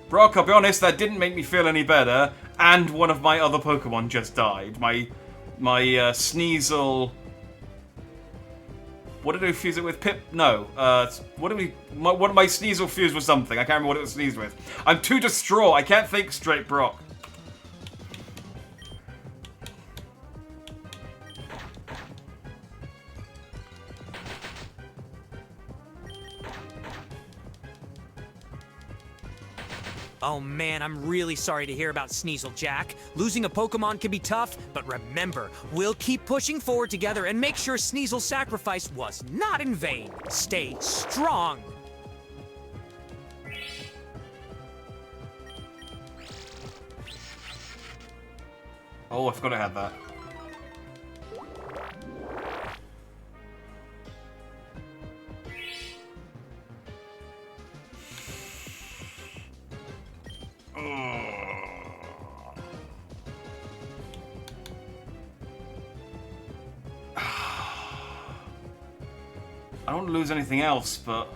Brock, I'll be honest, that didn't make me feel any better, and one of my other Pokemon just died. My Sneasel... What did I fuse it with? Pip? No. What did we... One of my Sneasel fused with something. I can't remember what it was sneezed with. I'm too distraught. I can't think straight, Brock. Oh man, I'm really sorry to hear about Sneasel, Jack. Losing a Pokemon can be tough, but remember, we'll keep pushing forward together and make sure Sneasel's sacrifice was not in vain. Stay strong! Oh, I forgot I had that. I don't want to lose anything else, but...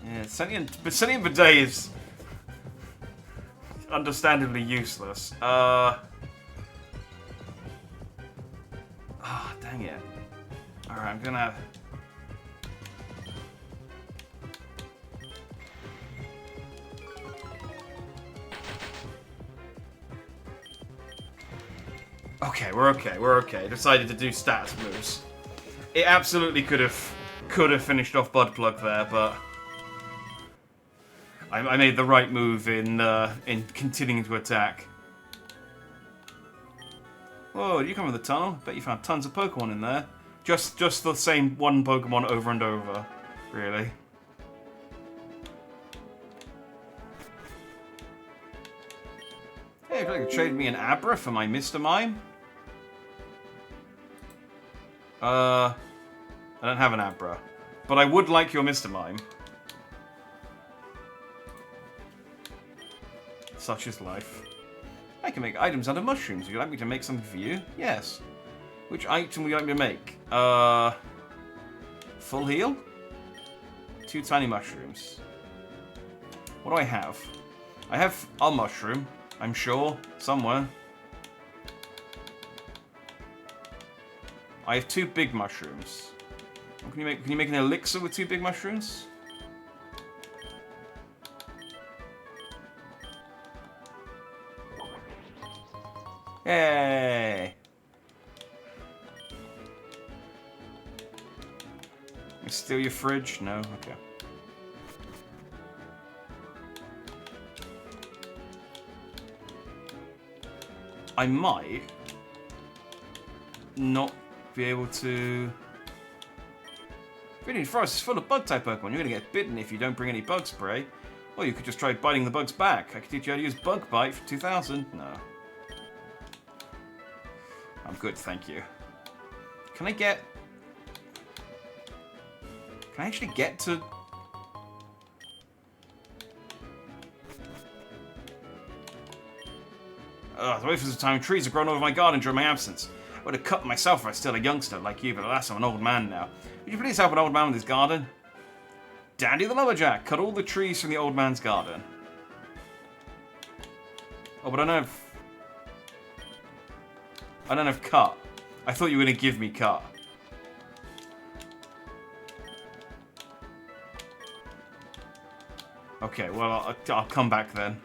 Yeah, Sentient Bidet is... understandably useless. Ah, dang it. Alright, I'm gonna... Okay, we're okay. Decided to do stats moves. It absolutely could have finished off Bud Plug there, but I made the right move in continuing to attack. Whoa, did you come from the tunnel? Bet you found tons of Pokemon in there. Just the same one Pokemon over and over, really. Hey, if you could trade me an Abra for my Mr. Mime? I don't have an Abra. But I would like your Mr. Mime. Such is life. I can make items out of mushrooms. Would you like me to make something for you? Yes. Which item would you like me to make? Full heal? 2 tiny mushrooms. What do I have? I have a mushroom, I'm sure, somewhere. I have 2 big mushrooms. Can you make an elixir with 2 big mushrooms? Yay! Can I steal your fridge? No? Okay. I might not be able to... Green Forest is full of bug-type Pokemon. You're going to get bitten if you don't bring any bug spray. Or you could just try biting the bugs back. I could teach you how to use Bug Bite for 2,000. No. I'm good, thank you. Can I actually get to... The wafers of time trees have grown over my garden during my absence. I would have cut myself if I was still a youngster like you, but alas, I'm an old man now. Would you please help an old man with his garden? Dandy the Lumberjack, cut all the trees from the old man's garden. Oh, but I don't have cut. I thought you were going to give me cut. Okay, well, I'll come back then.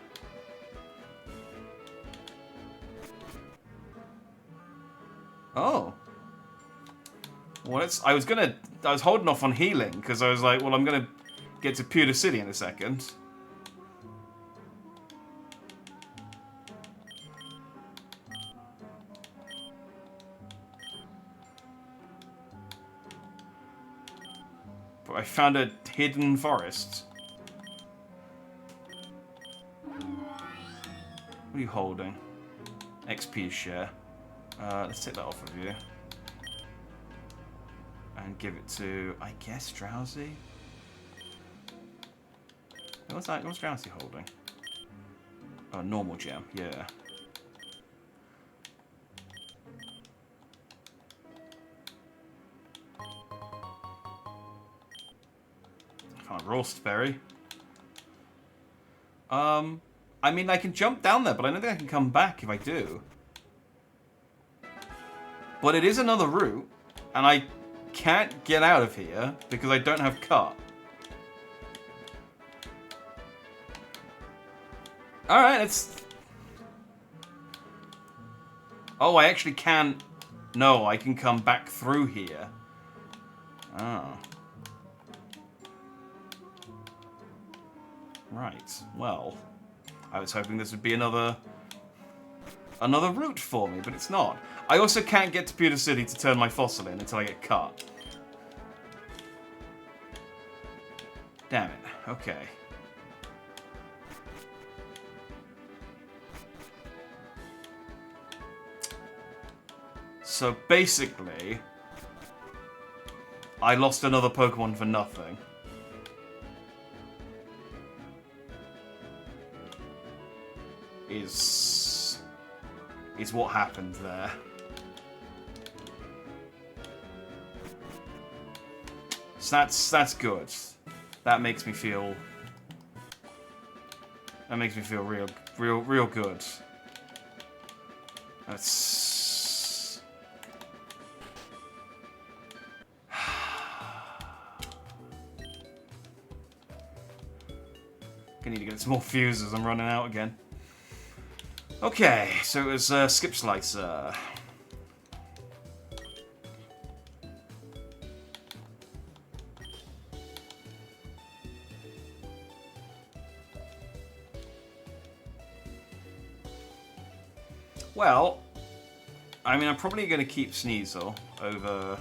Oh. Well, I was holding off on healing, because I was like, well, I'm going to get to Pewter City in a second. I found a hidden forest. What are you holding? XP share. Let's take that off of you. And give it to, I guess, Drowsy? What's that? What's Drowsy holding? Oh, normal gem, yeah. Can't roast berry. I mean, I can jump down there, but I don't think I can come back if I do. But it is another route, and I can't get out of here because I don't have cut. Alright, it's... Oh, I actually can... No, I can come back through here. Oh. Right, well... I was hoping this would be another route for me, but it's not. I also can't get to Pewter City to turn my fossil in until I get cut. Damn it. Okay. So basically, I lost another Pokemon for nothing. Is what happened there. So that's good. That makes me feel real good. That's I need to get some more fuses. I'm running out again. Okay, so it was Skip Slicer. Well, I mean, I'm probably going to keep Sneasel over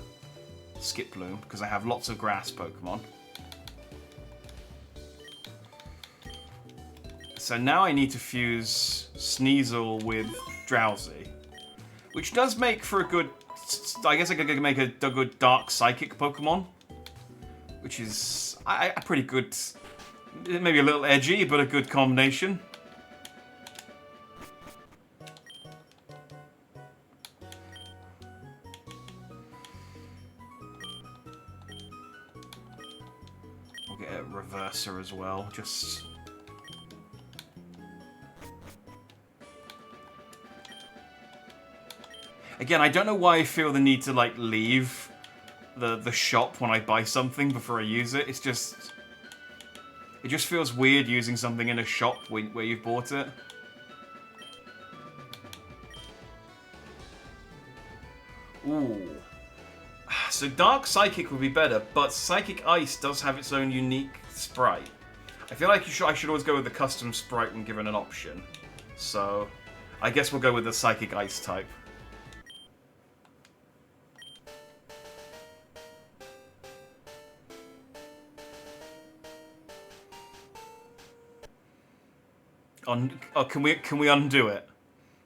Skiploom because I have lots of grass Pokemon. So now I need to fuse Sneasel with Drowsy, which does make for a good... I guess I could make a good Dark Psychic Pokemon, which is a pretty good... Maybe a little edgy, but a good combination. We'll get a Reverser as well, just... Again, I don't know why I feel the need to, like, leave the shop when I buy something before I use it. It's just... It just feels weird using something in a shop where you've bought it. Ooh. So Dark Psychic would be better, but Psychic Ice does have its own unique sprite. I feel like I should always go with the custom sprite when given an option. So, I guess we'll go with the Psychic Ice type. Oh, can we undo it?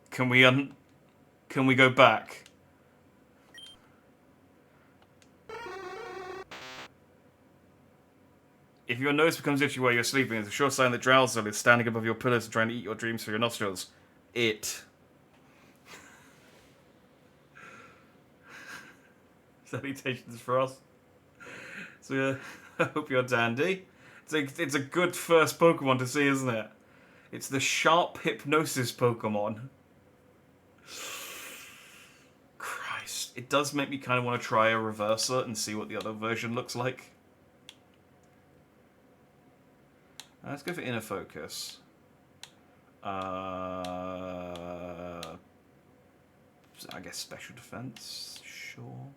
Can we go back? If your nose becomes itchy while you're sleeping, it's a sure sign that Drowsy is standing above your pillows trying to eat your dreams through your nostrils. Salutations for us. So I hope you're dandy. It's a good first Pokemon to see, isn't it? It's the Sharp Hypnosis Pokemon. Christ. It does make me kind of want to try a Reverser and see what the other version looks like. Let's go for Inner Focus. I guess Special Defense. Sure.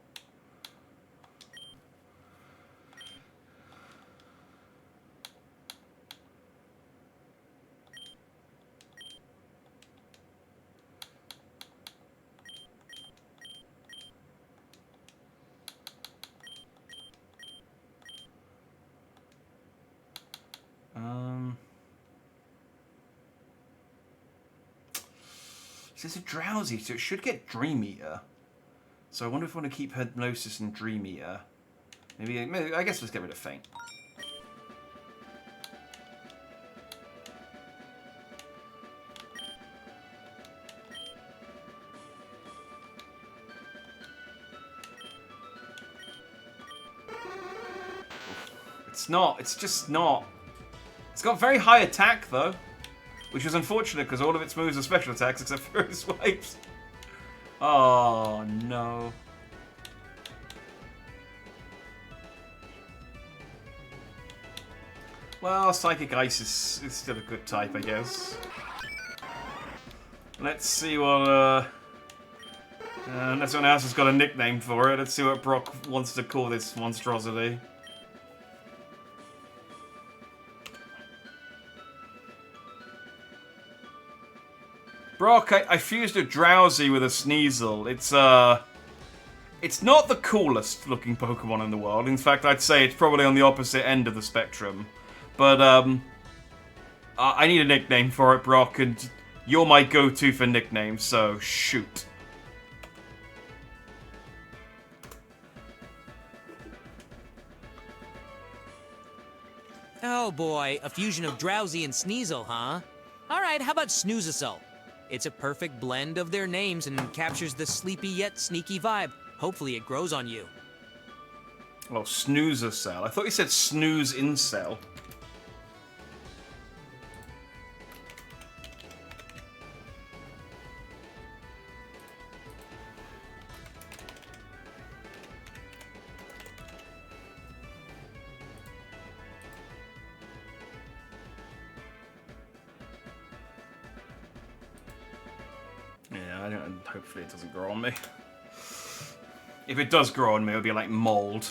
It's a drowsy, so it should get Dream Eater. So I wonder if I want to keep Hypnosis and Dream Eater. Maybe I guess let's get rid of Faint. It's just not. It's got very high attack, though. Which is unfortunate, because all of its moves are special attacks, except for its swipes. Oh, no. Well, Psychic Ice is still a good type, I guess. Let's see what, unless someone else has got a nickname for it, let's see what Brock wants to call this monstrosity. Brock, I fused a Drowsy with a Sneasel. It's not the coolest looking Pokemon in the world. In fact, I'd say it's probably on the opposite end of the spectrum. But, I need a nickname for it, Brock, and you're my go-to for nicknames, so shoot. Oh boy, a fusion of Drowsy and Sneasel, huh? Alright, how about Snoozasol? It's a perfect blend of their names and captures the sleepy yet sneaky vibe. Hopefully it grows on you. Oh, Snoozasell. I thought you said Snooze Incel. Yeah, hopefully it doesn't grow on me. If it does grow on me, it'll be like mold.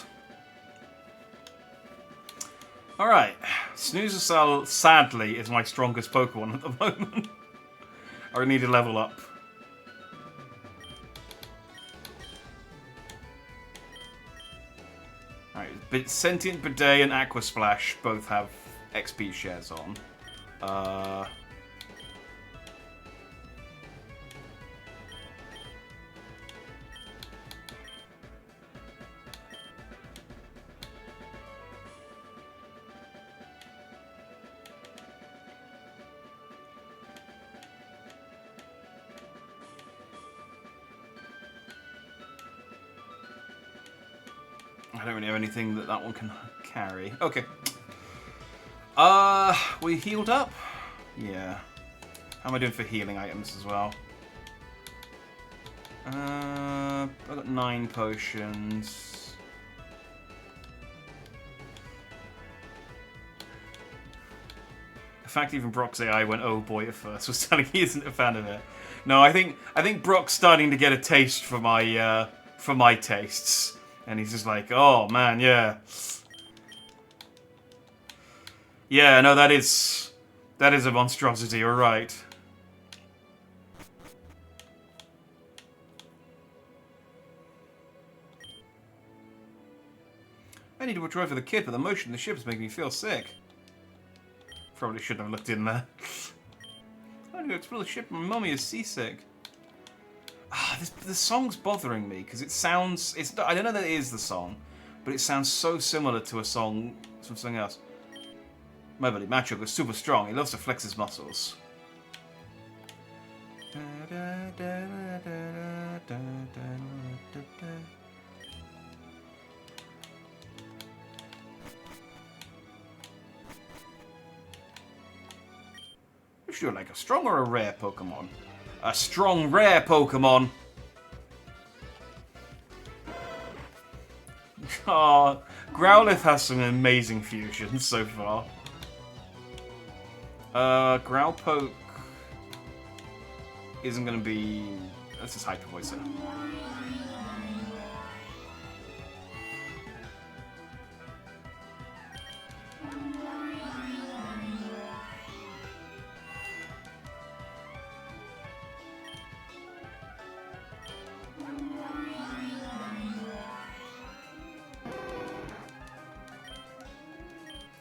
Alright. Snoozasell, sadly, is my strongest Pokemon at the moment. I need to level up. Alright, Sentient Bidet and Aqua Splash both have XP shares on. I don't really have anything that one can carry. Okay. We healed up? Yeah. How am I doing for healing items as well? I've got 9 potions. The fact even Brock's AI went, oh boy, at first was telling he isn't a fan of it. No, I think Brock's starting to get a taste for my tastes. And he's just like, oh, man, yeah. Yeah, no, that is a monstrosity, you're right. I need to withdraw for the kid, but the motion of the ship is making me feel sick. Probably shouldn't have looked in there. I need to explore the ship, my mummy is seasick. The song's bothering me because it sounds. I don't know that it is the song, but it sounds so similar to a song from something else. My buddy Macho is super strong. He loves to flex his muscles. You should like a strong or a rare Pokemon. A strong, rare Pokemon. Oh, Growlithe has some amazing fusions so far. Growlpoke isn't going to be... This is Hyper Voicer.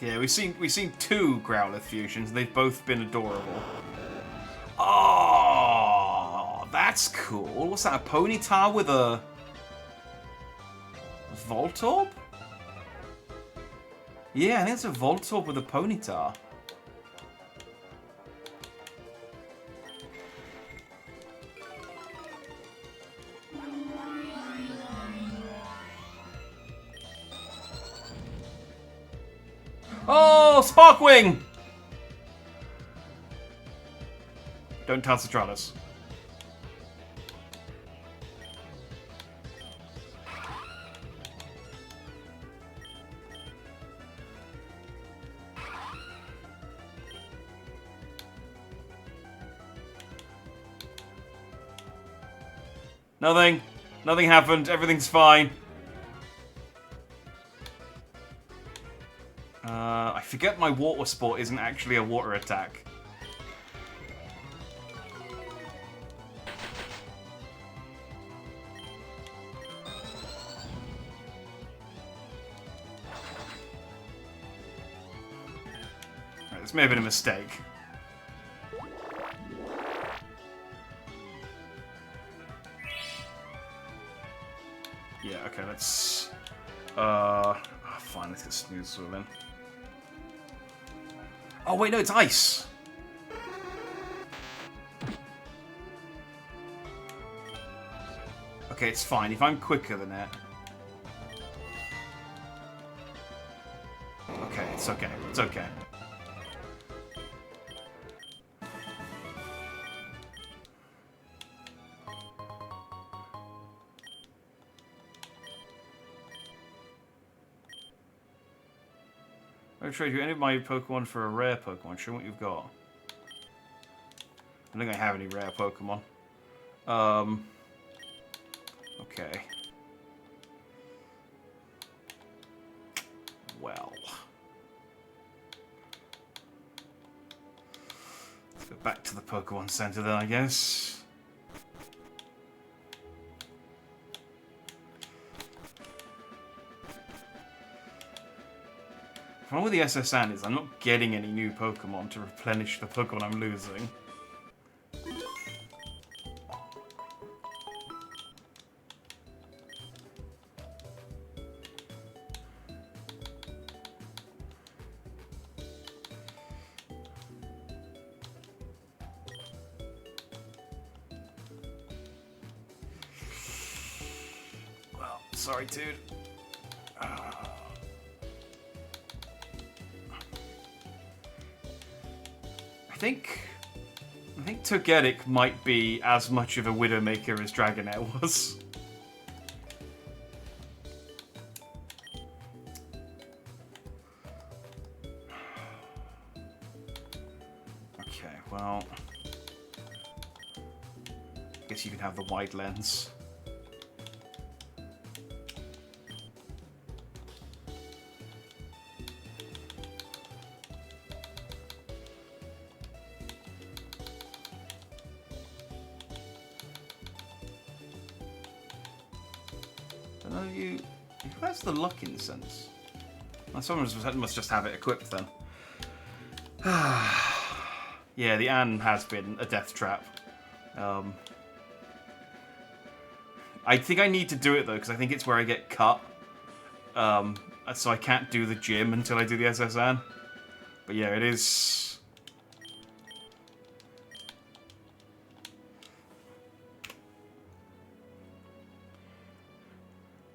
Yeah, we've seen 2 Growlithe fusions. They've both been adorable. Oh, That's cool. What's that, a Ponyta with a Voltorb? Yeah, I think it's a Voltorb with a Ponyta. Oh, Sparkwing! Don't tell Citralis. Nothing. Nothing happened. Everything's fine. I forget my water sport isn't actually a water attack. Right, this may have been a mistake. Yeah, okay, let's... fine, let's get Smooth Swim in. Oh, wait, no, it's ice! Okay, it's fine. If I'm quicker than it... Okay, it's okay. It's okay. I'll trade you any of my Pokemon for a rare Pokemon. Show me what you've got. I don't think I have any rare Pokemon. Okay. Well. Let's go back to the Pokemon Center then, I guess. The problem with the SSN is I'm not getting any new Pokemon to replenish the Pokemon I'm losing. Well, sorry, dude. I think Togetic might be as much of a Widowmaker as Dragonair was. Okay, well... I guess you can have the wide lens. Where's the luck incense? Someone must just have it equipped then. Yeah, the Anne has been a death trap. I think I need to do it though, because I think it's where I get cut. So I can't do the gym until I do the SSN. But yeah, it is...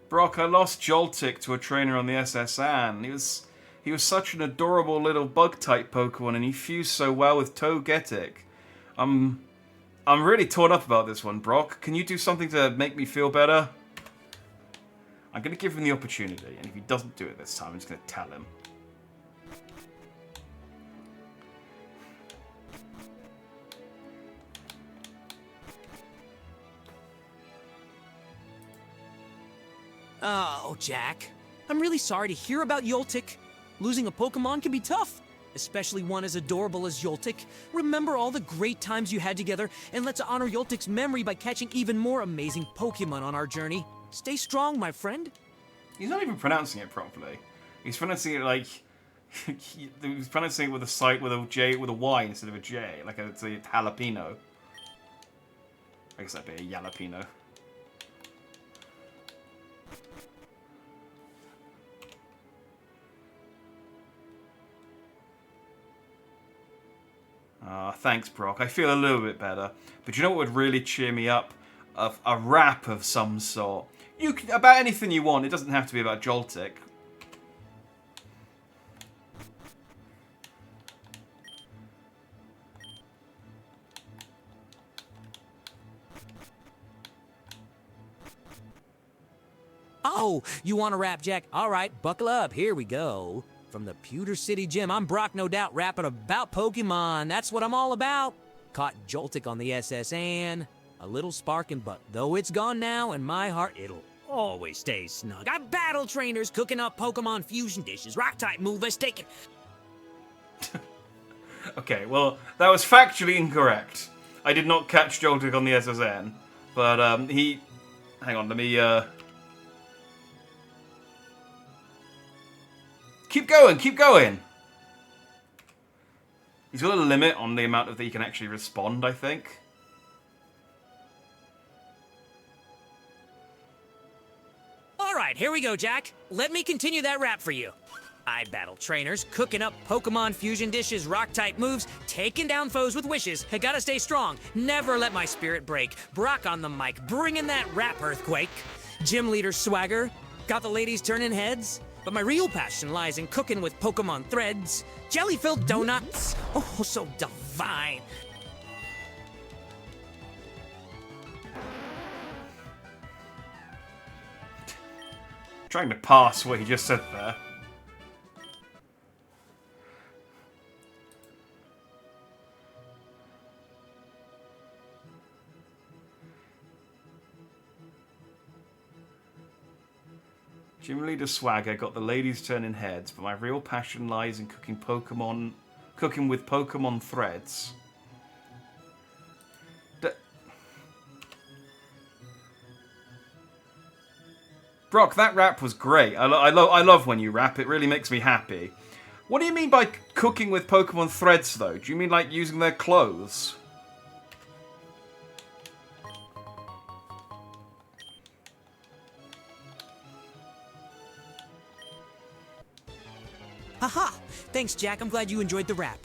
Brock, I lost Joltik to a trainer on the SSN. He was such an adorable little bug-type Pokemon, and he fused so well with Togetic. I'm really torn up about this one, Brock. Can you do something to make me feel better? I'm going to give him the opportunity, and if he doesn't do it this time, I'm just going to tell him. Oh, Jack. I'm really sorry to hear about Joltik. Losing a Pokemon can be tough, especially one as adorable as Joltik. Remember all the great times you had together, and let's honor Joltik's memory by catching even more amazing Pokemon on our journey. Stay strong, my friend. He's not even pronouncing it properly. He's pronouncing it like... he's pronouncing it with a J with a Y instead of a J, like it's a jalapeno. I guess that'd be a jalapeno. Thanks, Brock. I feel a little bit better. But you know what would really cheer me up? A rap of some sort. You can, about anything you want. It doesn't have to be about Joltik. Oh, you want to rap, Jack? All right, buckle up. Here we go. From the Pewter City Gym, I'm Brock, no doubt, rapping about Pokemon. That's what I'm all about. Caught Joltik on the SSN. A little sparking, but though it's gone now, in my heart, it'll always stay snug. Got battle trainers cooking up Pokemon fusion dishes. Rock-type move, let's take it. Okay, well, that was factually incorrect. I did not catch Joltik on the SSN. But, he... Hang on, let me, Keep going, keep going! He's got a limit on the amount of that he can actually respond, I think. All right, here we go, Jack. Let me continue that rap for you. I battle trainers, cooking up Pokemon fusion dishes, rock-type moves, taking down foes with wishes. I gotta stay strong, never let my spirit break. Brock on the mic, bringing that rap earthquake. Gym leader swagger, got the ladies turning heads. But my real passion lies in cooking with Pokemon threads. Jelly-filled donuts, oh, so divine. Trying to pass what he just said there. Gym leader swagger got the ladies turning heads, but my real passion lies in cooking with Pokemon threads. Brock, that rap was great. I love when you rap. It really makes me happy. What do you mean by cooking with Pokemon threads, though? Do you mean like using their clothes? Haha! Thanks, Jack. I'm glad you enjoyed the rap.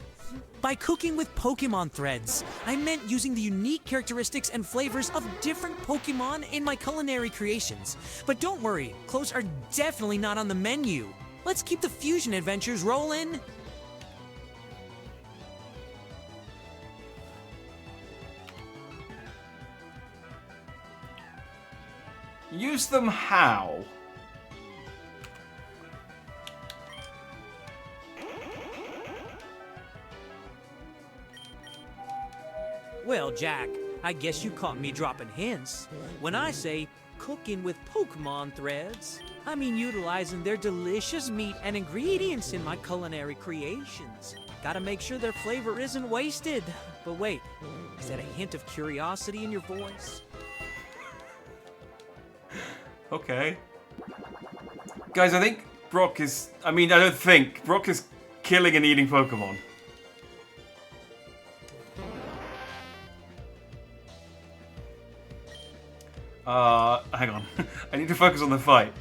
By cooking with Pokemon threads, I meant using the unique characteristics and flavors of different Pokemon in my culinary creations. But don't worry, clothes are definitely not on the menu. Let's keep the fusion adventures rolling. Use them how? Well, Jack, I guess you caught me dropping hints. When I say cooking with Pokemon threads, I mean utilizing their delicious meat and ingredients in my culinary creations. Gotta make sure their flavor isn't wasted. But wait, is that a hint of curiosity in your voice? Okay. Guys, I think Brock is... I don't think. Brock is killing and eating Pokemon. Hang on. I need to focus on the fight.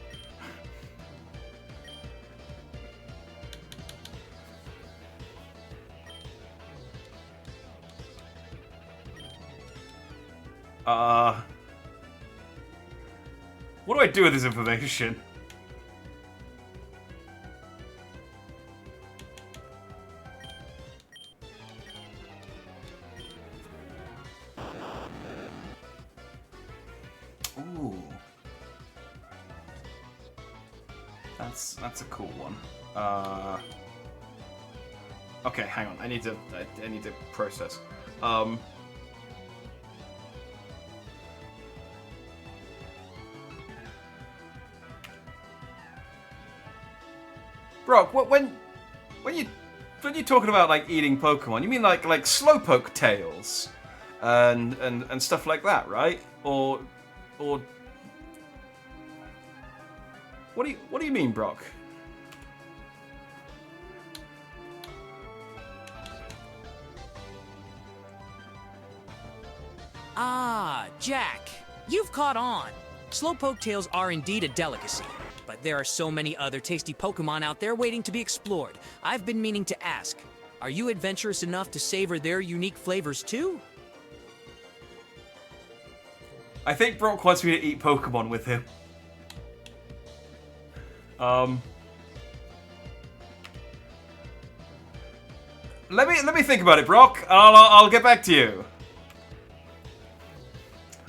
What do I do with this information? Ooh. That's a cool one. Okay, hang on. I need to process. Brock, when you're talking about like eating Pokemon, you mean like Slowpoke tails and stuff like that, right? Or what do you mean, Brock? Ah, Jack, you've caught on. Slowpoke tails are indeed a delicacy, but there are so many other tasty Pokemon out there waiting to be explored. I've been meaning to ask, are you adventurous enough to savor their unique flavors too? I think Brock wants me to eat Pokemon with him. Let me think about it, Brock. I'll get back to you.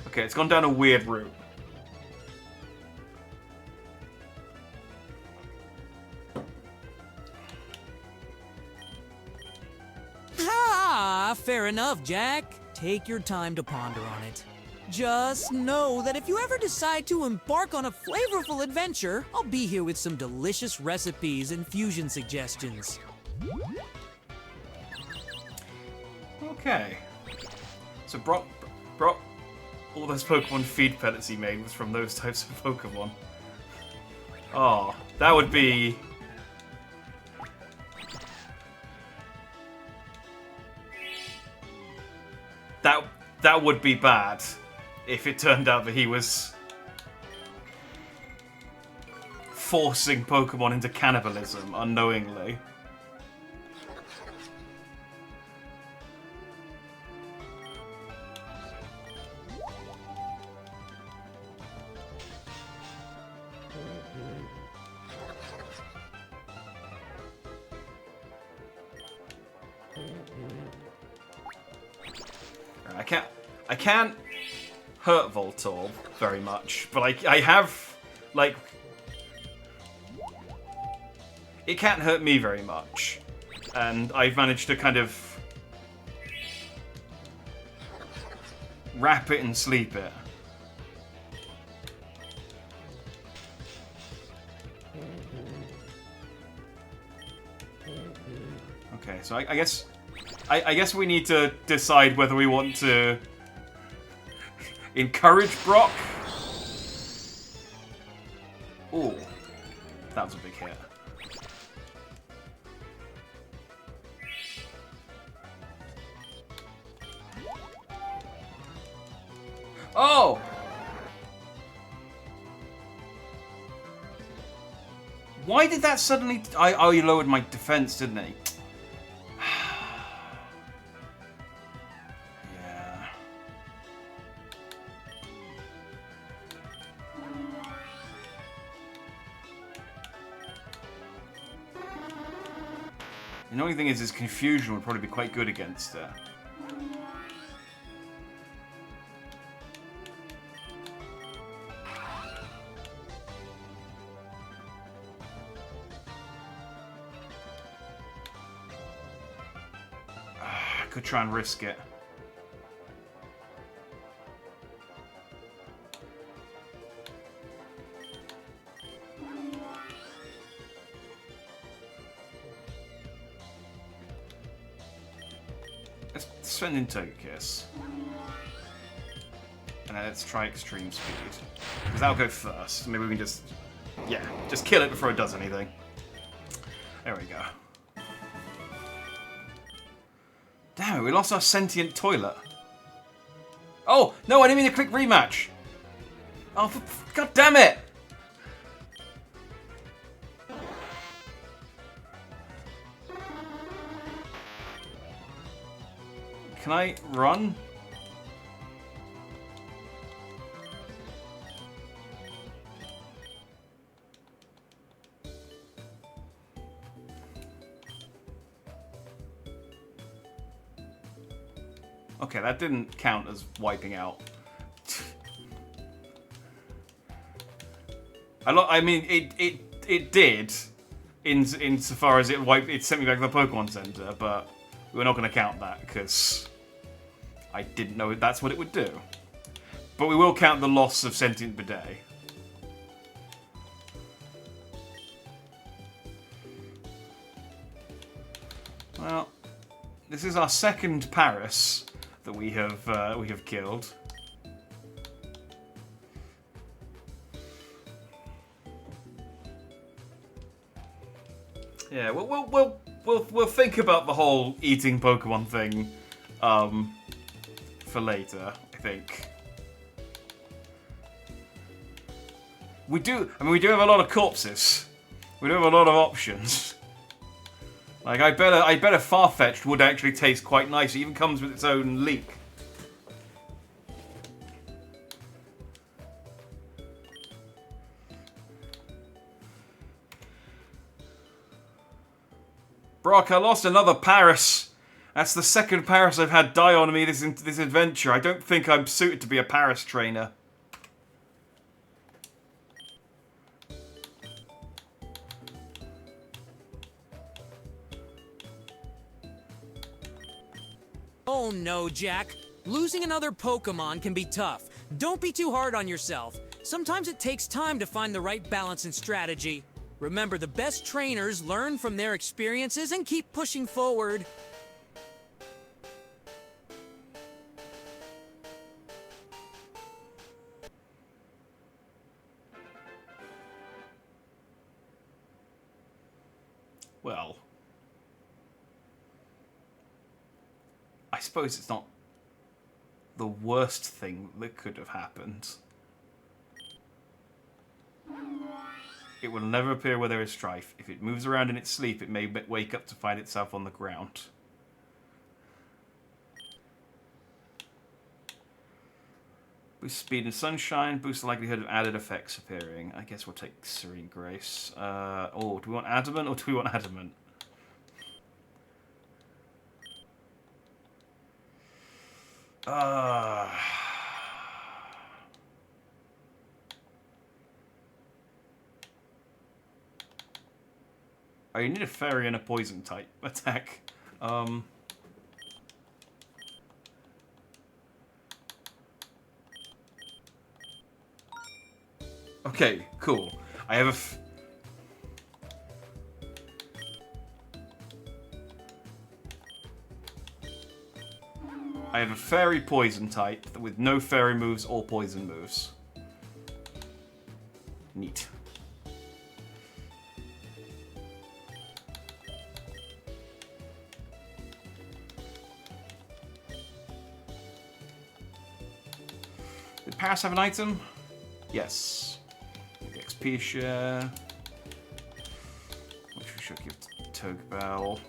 Okay, it's gone down a weird route. Ah, fair enough, Jack. Take your time to ponder on it. Just know that if you ever decide to embark on a flavorful adventure, I'll be here with some delicious recipes and fusion suggestions. Okay. So Brock, all those Pokemon feed pellets he made was from those types of Pokemon. Oh, that would be... That would be bad if it turned out that he was forcing Pokemon into cannibalism unknowingly. I can't hurt Voltorb very much, but I have, like... It can't hurt me very much. And I've managed to kind of... wrap it and sleep it. Okay, so I guess... I guess we need to decide whether we want to encourage Brock. Ooh, that was a big hit. Oh! Why did that suddenly... Oh, he lowered my defense, didn't he? The only thing is, his confusion would probably be quite good against it. I could try and risk it. Let's send in Togekiss. And then let's try Extreme Speed. Because that'll go first. Maybe we can just... yeah, just kill it before it does anything. There we go. Damn it, we lost our sentient toilet. Oh, no, I didn't mean a quick rematch. Oh, god damn it! Can I run? Okay, that didn't count as wiping out. I mean, it did, insofar as it sent me back to the Pokemon Center, but we're not going to count that because I didn't know that's what it would do. But we will count the loss of Sentient Bidet. Well, this is our second Paris that we have killed. Yeah, we'll think about the whole eating Pokemon thing for later, I think. We do. I mean, we do have a lot of corpses. We do have a lot of options. Like, I bet a Farfetch'd would actually taste quite nice. It even comes with its own leek. Brock, I lost another Paris. That's the second Paris I've had die on me this adventure. I don't think I'm suited to be a Paris trainer. Oh no, Jack. Losing another Pokemon can be tough. Don't be too hard on yourself. Sometimes it takes time to find the right balance and strategy. Remember, the best trainers learn from their experiences and keep pushing forward. Well, I suppose it's not the worst thing that could have happened. It will never appear where there is strife. If it moves around in its sleep, it may wake up to find itself on the ground. Boost speed and sunshine. Boost the likelihood of added effects appearing. I guess we'll take Serene Grace. Oh, do we want Adamant or do we want Adamant? Oh, you need a fairy and a poison type attack. Okay, cool. I have a fairy poison type with no fairy moves or poison moves. Neat. Did Paris have an item? Yes. The XP share. Which we should give to Togabell.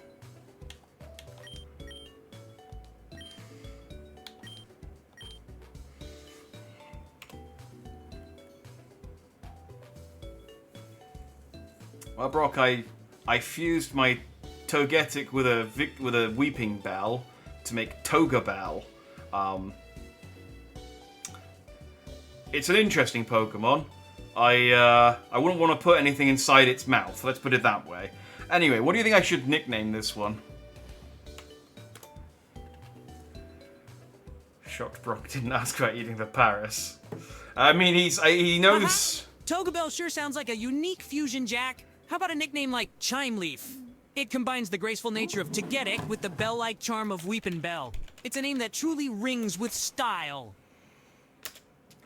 Well, Brock, I fused my Togetic with a Weeping Bell to make Togabell. It's an interesting Pokemon. I wouldn't want to put anything inside its mouth. Let's put it that way. Anyway, what do you think I should nickname this one? Shocked Brock didn't ask about eating the Paris. I mean, he knows. Togabell sure sounds like a unique fusion, Jack. How about a nickname like Chime Leaf? It combines the graceful nature of Togetic with the bell-like charm of Weepin' Bell. It's a name that truly rings with style.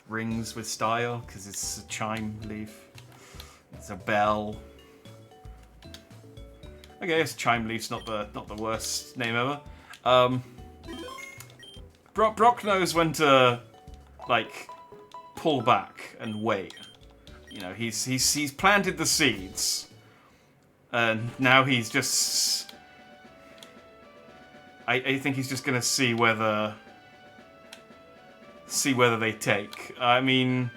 Rings with style, because it's a chime leaf. It's a bell. I guess chime leaf's not the worst name ever. Brock knows when to like pull back and wait. You know, he's planted the seeds, and now he's just. I think he's just gonna see whether they take. I mean,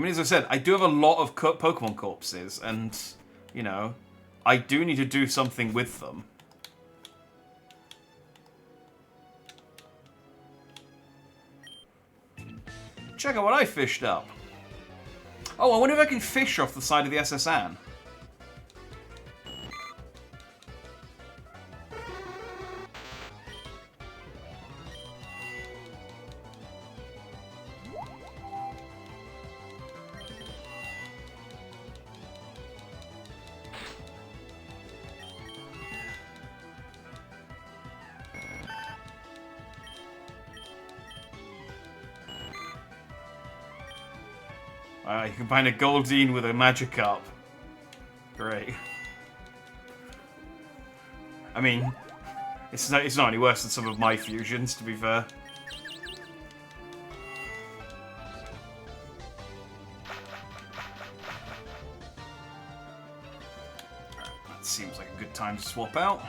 as I said, I do have a lot of Pokemon corpses, and, you know, I do need to do something with them. Check out what I fished up. Oh, I wonder if I can fish off the side of the SS Anne. You combine a Goldeen with a Magikarp. Great. I mean, it's not any worse than some of my fusions, to be fair. time to swap out.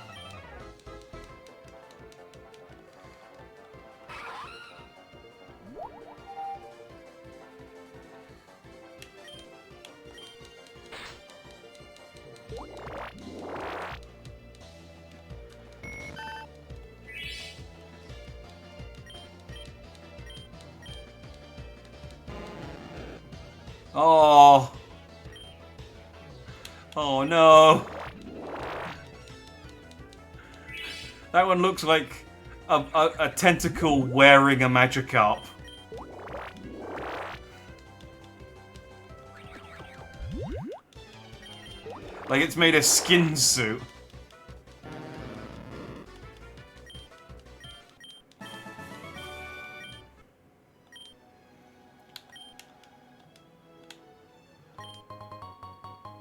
Oh. Oh no. That one looks like a tentacle wearing a Magikarp. Like it's made a skin suit.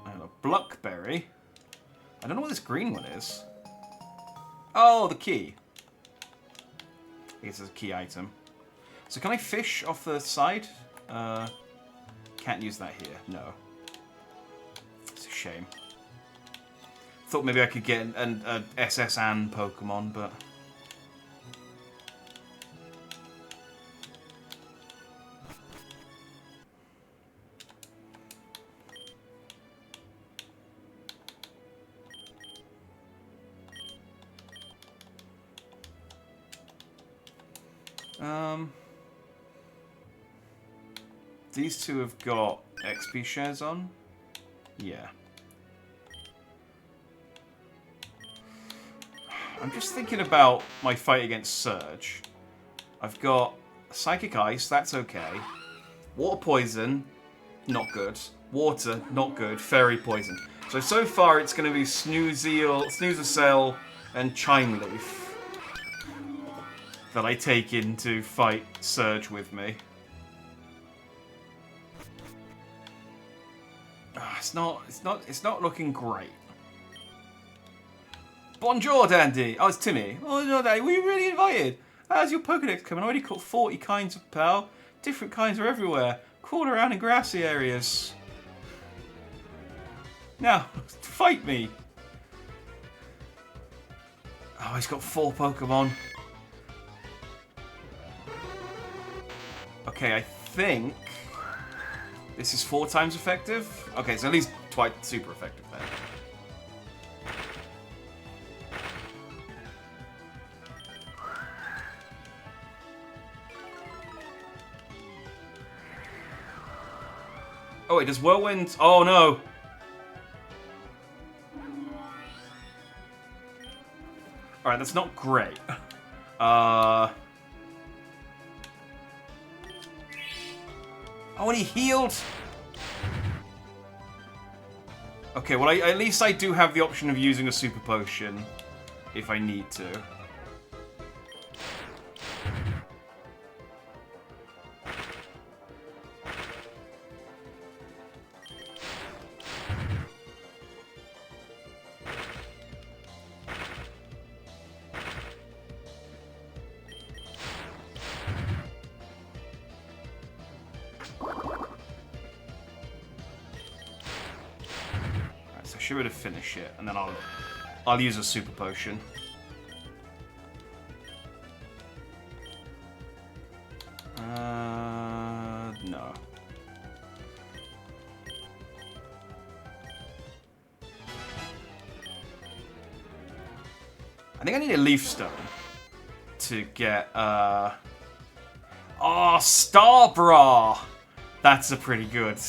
And a Bluckberry. I don't know what this green one is. Oh, the key. I guess it's a key item. So can I fish off the side? Can't use that here. No. It's a shame. Thought maybe I could get an SS Anne Pokemon, but... These two have got XP shares on? Yeah. I'm just thinking about my fight against Surge. I've got Psychic Ice, that's okay. Water Poison, not good. Water, not good. Fairy Poison. So far it's going to be Snoozecell, and Chime Leaf that I take in to fight Surge with me. It's not looking great. Bonjour, Dandy. Oh, it's Timmy. Oh, no, Dandy. Were you really invited? How's your Pokedex coming? I already caught 40 kinds of pal. Different kinds are everywhere. Crawl around in grassy areas. Now, fight me. Oh, he's got 4 Pokemon. Okay, I think this is 4 times effective. Okay, so at least twice super effective then. Oh, wait, does Whirlwind... Oh, no. Alright, that's not great. Oh, and he healed! Okay, well, at least I do have the option of using a Super Potion if I need to. Should be able to finish it, and then I'll use a Super Potion. No. I think I need a Leaf Stone to get oh, Starbra! That's a pretty good.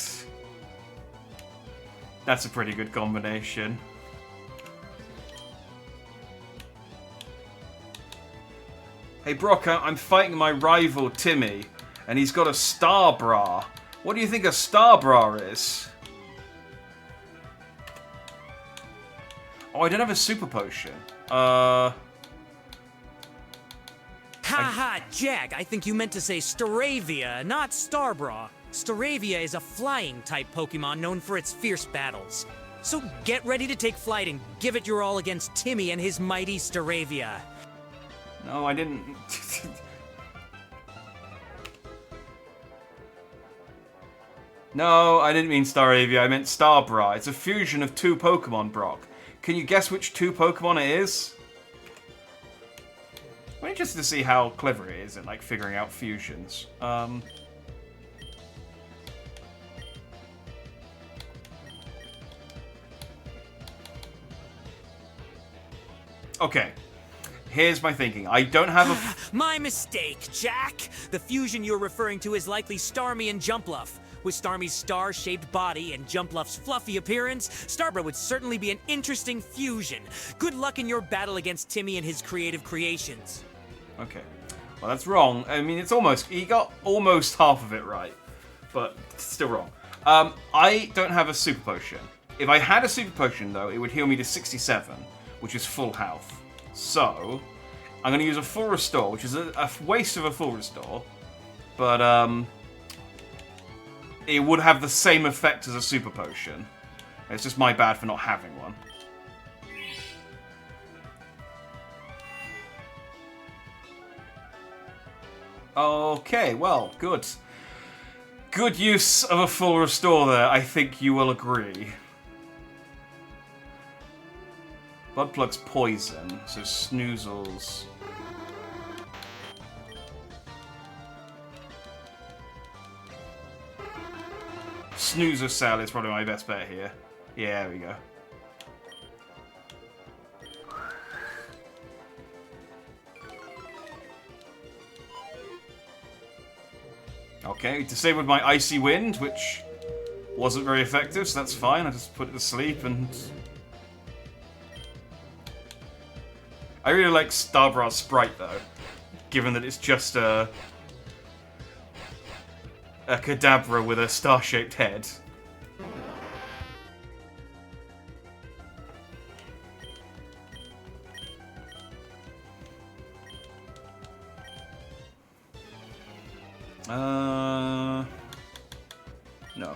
That's a pretty good combination. Hey Brock, I'm fighting my rival Timmy, and he's got a Starbra. What do you think a Starbra is? Oh, I don't have a Super Potion. Ha ha, Jack, I think you meant to say Staravia, not Starbra. Staravia is a flying-type Pokemon known for its fierce battles. So get ready to take flight and give it your all against Timmy and his mighty Staravia. No, I didn't. No, I didn't mean Staravia, I meant Starbra. It's a fusion of 2 Pokemon, Brock. Can you guess which 2 Pokemon it is? I'm interested to see how clever it is at, like, figuring out fusions. Okay. Here's my thinking. I don't have a... My mistake, Jack. The fusion you're referring to is likely Starmie and Jumpluff. With Starmie's star-shaped body and Jumpluff's fluffy appearance, Starbra would certainly be an interesting fusion. Good luck in your battle against Timmy and his creative creations. Okay. Well, that's wrong. I mean, it's almost... He got almost half of it right. But still wrong. I don't have a Super Potion. If I had a Super Potion, though, it would heal me to 67, which is full health. So, I'm going to use a full restore, which is a waste of a full restore. But, it would have the same effect as a Super Potion. It's just my bad for not having one. Okay, well, good. Good use of a full restore there, I think you will agree. Budplug's poison, so Snoozles. Snoozer Cell is probably my best bet here. Yeah, there we go. Okay, disabled my Icy Wind, which wasn't very effective, so that's fine. I just put it to sleep and... I really like Starbra's sprite, though, given that it's just a Kadabra with a star-shaped head. No.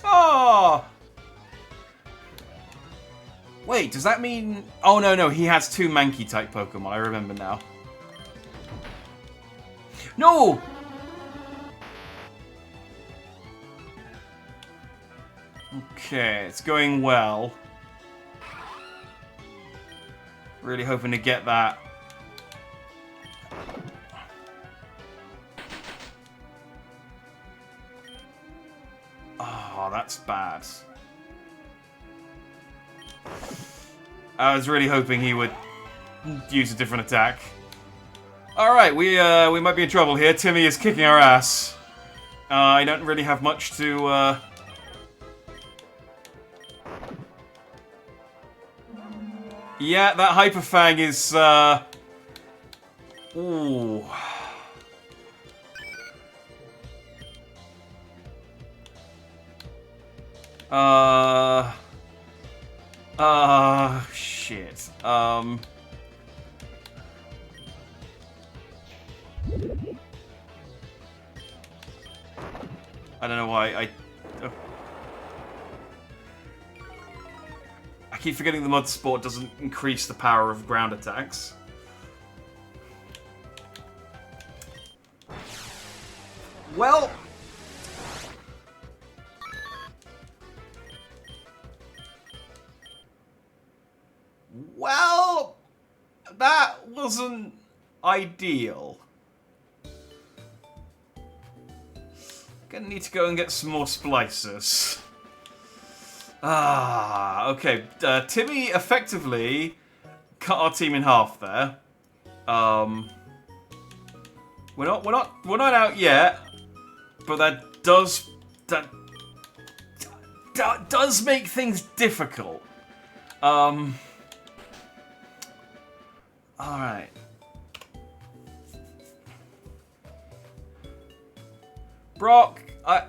Oh! Wait, does that mean... Oh, no, he has 2 Mankey-type Pokemon, I remember now. No! Okay, it's going well. Really hoping to get that. Oh, that's bad. I was really hoping he would use a different attack. Alright, we might be in trouble here. Timmy is kicking our ass. I don't really have much to, Yeah, that Hyper Fang is, Ooh. Shit. I don't know why I keep forgetting the Mud Sport doesn't increase the power of ground attacks. Well... Well... That wasn't ideal. Gonna need to go and get some more splicers. Okay. Timmy effectively cut our team in half there. We're not out yet, but that does make things difficult. All right. Brock,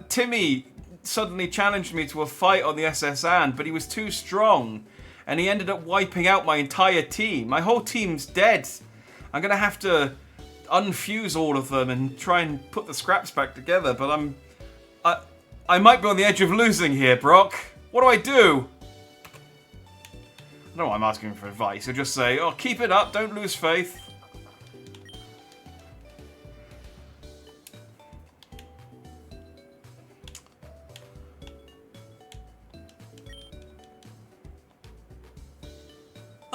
Timmy suddenly challenged me to a fight on the SS Anne, but he was too strong, and he ended up wiping out my entire team. My whole team's dead. I'm gonna have to unfuse all of them and try and put the scraps back together, but I might be on the edge of losing here, Brock. What do I do? I don't know why I'm asking for advice. I'll just say, oh, keep it up, don't lose faith.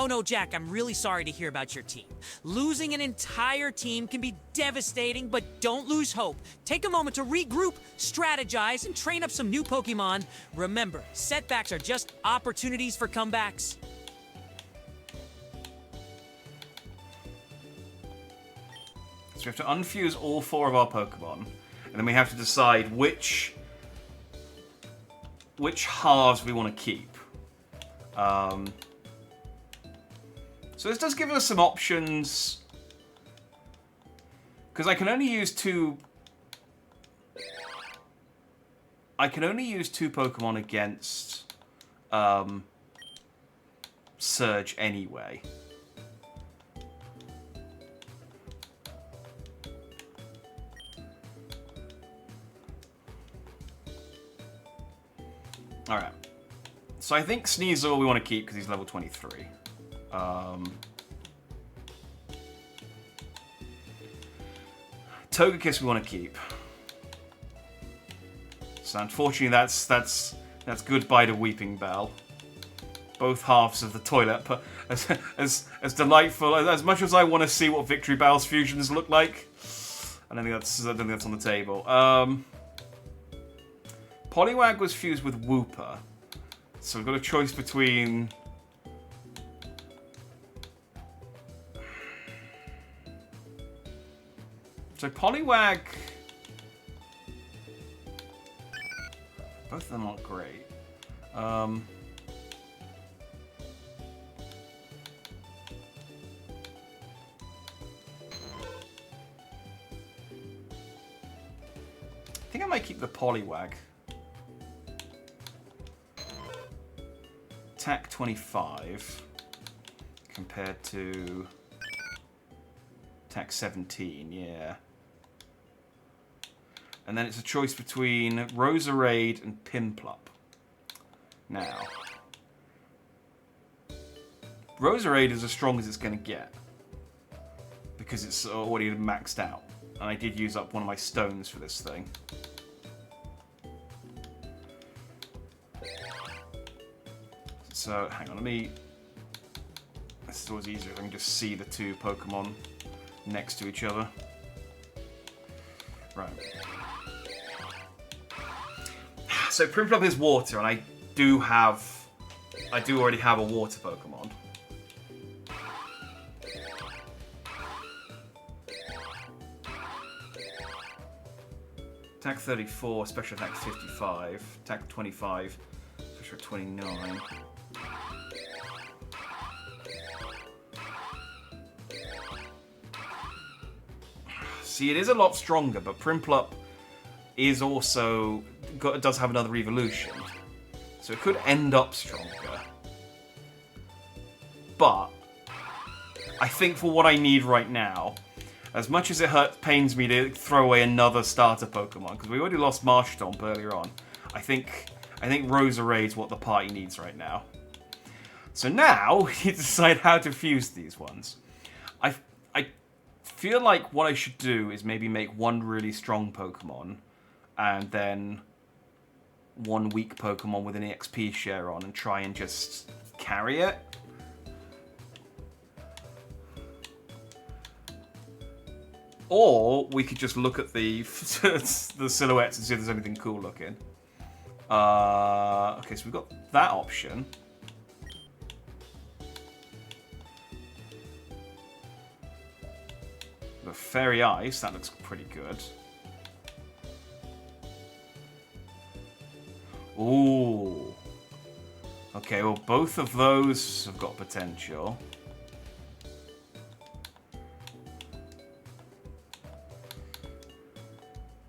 no, Jack, I'm really sorry to hear about your team. Losing an entire team can be devastating, but don't lose hope. Take a moment to regroup, strategize, and train up some new Pokemon. Remember, setbacks are just opportunities for comebacks. So we have to unfuse all 4 of our Pokemon, and then we have to decide which halves we want to keep. So this does give us some options, because I can only use 2. I can only use 2 Pokemon against Surge anyway. Alright. So I think Sneasel we want to keep because he's level 23. Togekiss we want to keep. So unfortunately that's goodbye to Weeping Bell. Both halves of the toilet, but as delightful as much as I want to see what Victory Bell's fusions look like, I don't think that's on the table. Poliwag was fused with Wooper, so we've got a choice between. So Poliwag, both of them aren't great. I think I might keep the Poliwag. Attack 25 compared to attack 17, yeah. And then it's a choice between Roserade and Piplup. Now, Roserade is as strong as it's going to get because it's already maxed out. And I did use up one of my stones for this thing. So, hang on, this is always easier if I can just see the 2 Pokemon next to each other. Right. So, Piplup is water, and I do already have a water Pokemon. Attack 34, special attack 55, attack 25, special attack 29. See, it is a lot stronger, but Piplup is also does have another evolution, so it could end up stronger. But I think for what I need right now, as much as it pains me to throw away another starter Pokemon, because we already lost Marshtomp earlier on, I think Roserade's what the party needs right now. So now we need to decide how to fuse these ones. I feel like what I should do is maybe make one really strong Pokemon and then one weak Pokemon with an EXP share on and try and just carry it. Or we could just look at the silhouettes and see if there's anything cool looking. Okay, so we've got that option. The Fairy Ice, that looks pretty good. Ooh. Okay, well, both of those have got potential.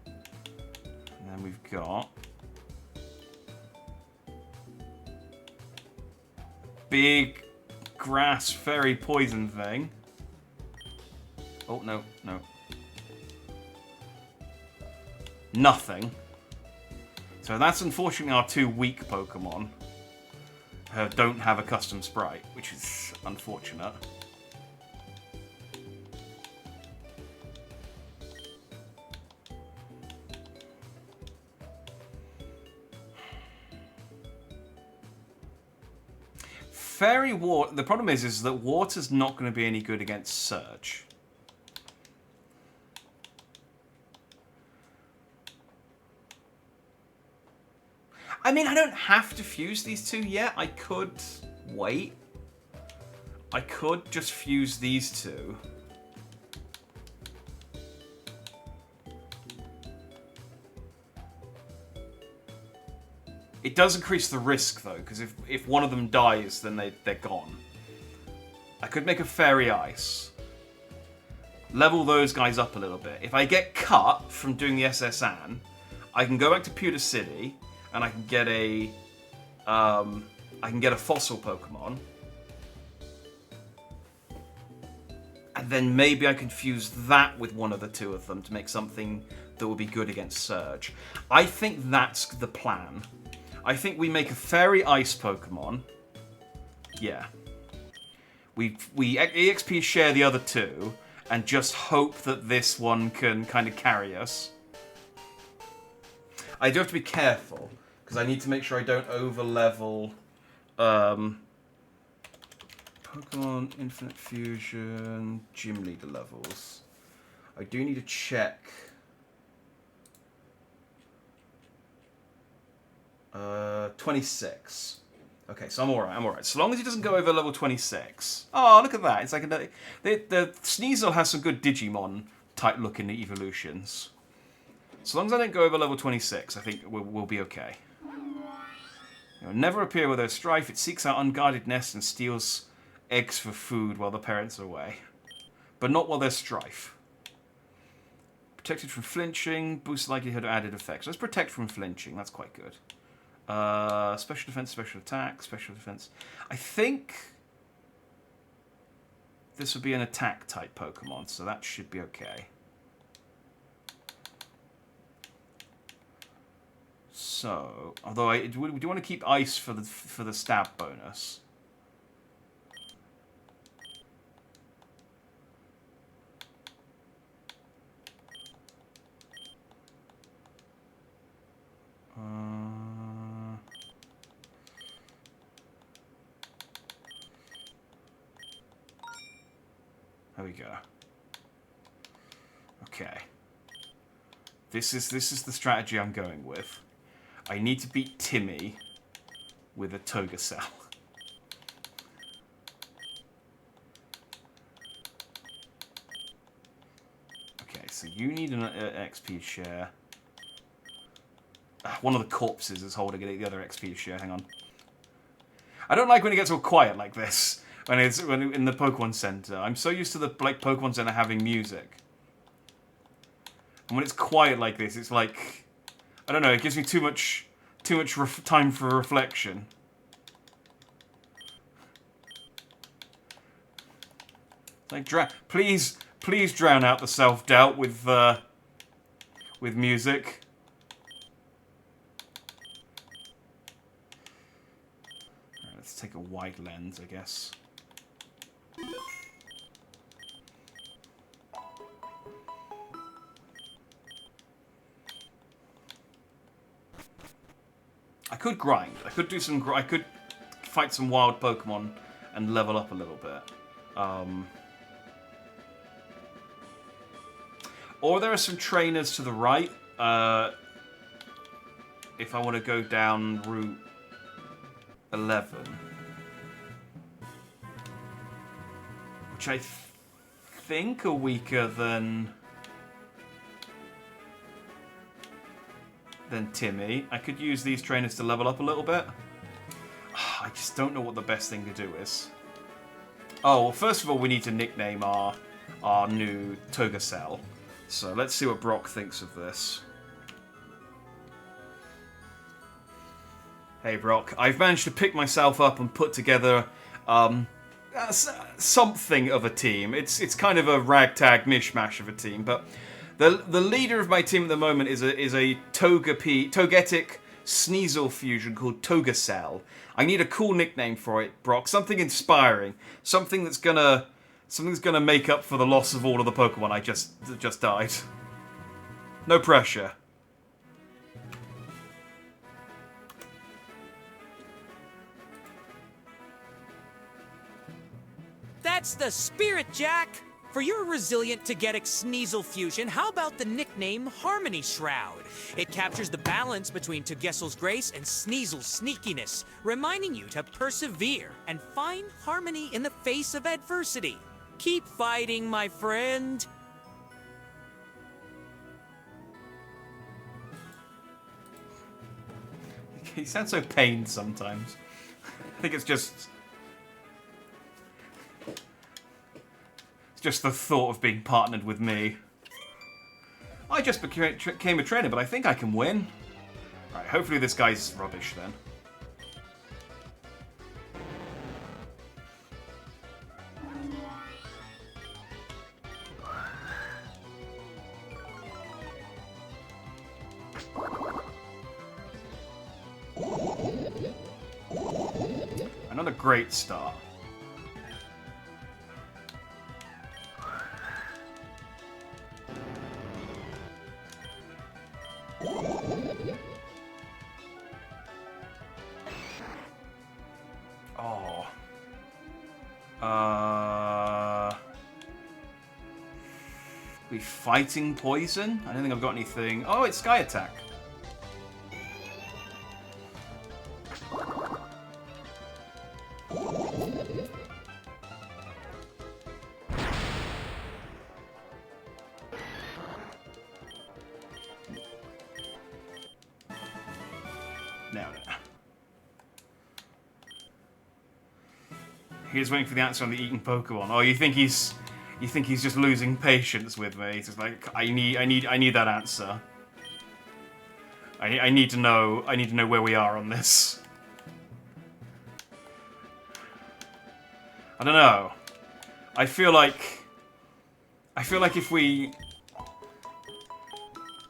And then we've got big grass fairy poison thing. Oh, no, no. Nothing. So that's unfortunately our 2 weak Pokemon. Don't have a custom sprite, which is unfortunate. Fairy water. The problem is that water's not going to be any good against Surge. I mean, I don't have to fuse these two yet. I could wait. I could just fuse these two. It does increase the risk, though, because if one of them dies, then they're gone. I could make a Fairy Ice. Level those guys up a little bit. If I get cut from doing the SS Anne, I can go back to Pewter City, and I can get a fossil Pokemon. And then maybe I can fuse that with one of the two of them to make something that would be good against Surge. I think that's the plan. I think we make a Fairy Ice Pokemon. Yeah. We EXP share the other two, and just hope that this one can kind of carry us. I do have to be careful, because I need to make sure I don't over-level Pokemon Infinite Fusion Gym Leader levels. I do need to check... 26. Okay, so I'm alright. So long as he doesn't go over level 26. Oh, look at that. It's like the Sneasel has some good Digimon type looking evolutions. So long as I don't go over level 26, I think we'll be okay. It will never appear where there's strife. It seeks out unguarded nests and steals eggs for food while the parents are away. But not while there's strife. Protected from flinching. Boosts likelihood of added effects. Let's protect from flinching. That's quite good. Special defense, special attack, special defense. I think this would be an attack type Pokemon, so that should be okay. So, although we do want to keep ice for the stab bonus. There we go. Okay. This is the strategy I'm going with. I need to beat Timmy with a Toga Cell. Okay, so you need an XP share. One of the corpses is holding the other XP share. Hang on. I don't like when it gets all quiet like this. When in the Pokemon Center. I'm so used to the Pokemon Center having music. And when it's quiet like this, it's like, I don't know, it gives me too much time for reflection. Like, please drown out the self-doubt with music. Right, let's take a wide lens, I guess. I could grind. I could do some. I could fight some wild Pokemon and level up a little bit. Or there are some trainers to the right. If I want to go down Route 11. Which I think are weaker than Timmy. I could use these trainers to level up a little bit. I just don't know what the best thing to do is. Oh, well, first of all, we need to nickname our new Toga Cell. So let's see what Brock thinks of this. Hey, Brock. I've managed to pick myself up and put together something of a team. It's kind of a ragtag mishmash of a team, but the leader of my team at the moment is a Togetic Sneasel fusion called Toga Cell. I need a cool nickname for it, Brock. Something inspiring. Something that's gonna make up for the loss of all of the Pokemon I just died. No pressure. That's the spirit, Jack! For your resilient Togetic Sneasel fusion, how about the nickname Harmony Shroud? It captures the balance between Togessel's grace and Sneasel's sneakiness, reminding you to persevere and find harmony in the face of adversity. Keep fighting, my friend. He sounds so pained sometimes. I think it's just the thought of being partnered with me. I just became a trainer, but I think I can win. Right, hopefully this guy's rubbish then. Another great start. Oh. We fighting poison? I don't think I've got anything. Oh, it's Sky Attack. No. He's waiting for the answer on the eaten Pokemon. Oh, you think he's just losing patience with me? He's just like, I need that answer. I need to know where we are on this. I don't know. I feel like if we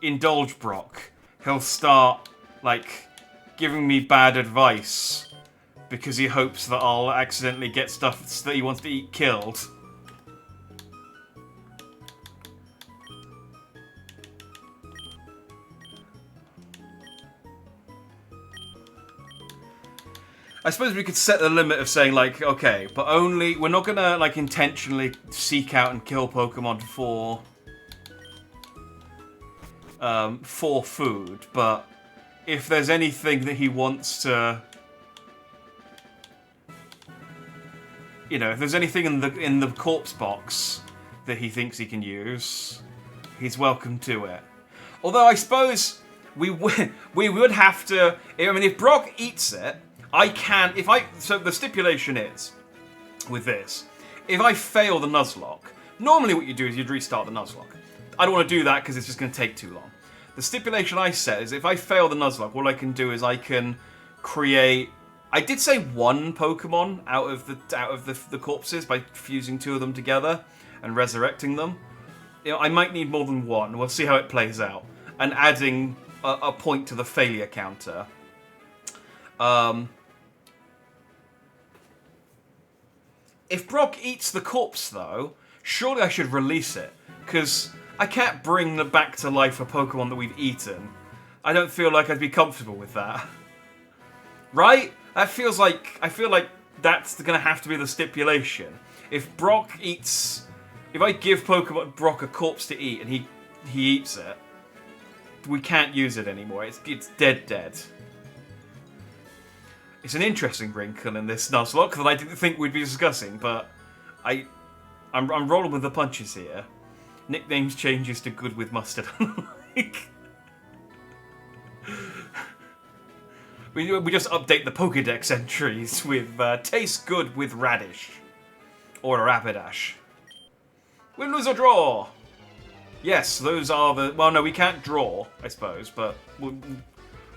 indulge Brock, he'll start like giving me bad advice because he hopes that I'll accidentally get stuff that he wants to eat killed. I suppose we could set the limit of saying, like, okay, but only... We're not gonna, like, intentionally seek out and kill Pokemon for food, but if there's anything that he wants to... You know, if there's anything in the corpse box that he thinks he can use, he's welcome to it. Although, I suppose we would have to... I mean, if Brock eats it... So the stipulation is, with this, if I fail the Nuzlocke, normally what you do is you'd restart the Nuzlocke. I don't want to do that because it's just going to take too long. The stipulation I set is if I fail the Nuzlocke, all I can do is I can create... I did say one Pokemon out of the corpses by fusing two of them together and resurrecting them. You know, I might need more than one. We'll see how it plays out. And adding a point to the failure counter. If Brock eats the corpse, though, surely I should release it, because I can't bring back to life a Pokemon that we've eaten. I don't feel like I'd be comfortable with that. Right? I feel like that's going to have to be the stipulation. If Brock eats... If I give Brock a corpse to eat and he eats it, we can't use it anymore. It's dead. It's an interesting wrinkle in this Nuzlocke that I didn't think we'd be discussing, but I'm rolling with the punches here. Nicknames changes to good with mustard. we just update the Pokédex entries with tastes good with radish. Or a Rapidash. Win, lose, or draw! Yes, those are the... Well, no, we can't draw, I suppose, but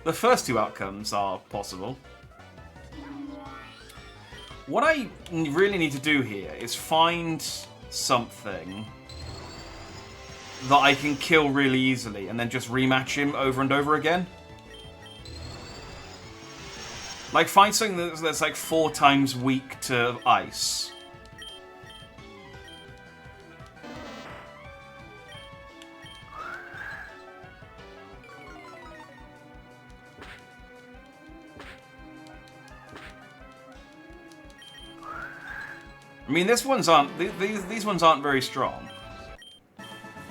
the first two outcomes are possible. What I really need to do here is find something that I can kill really easily and then just rematch him over and over again. Like, find something that's like 4 times weak to ice. I mean, these ones aren't very strong.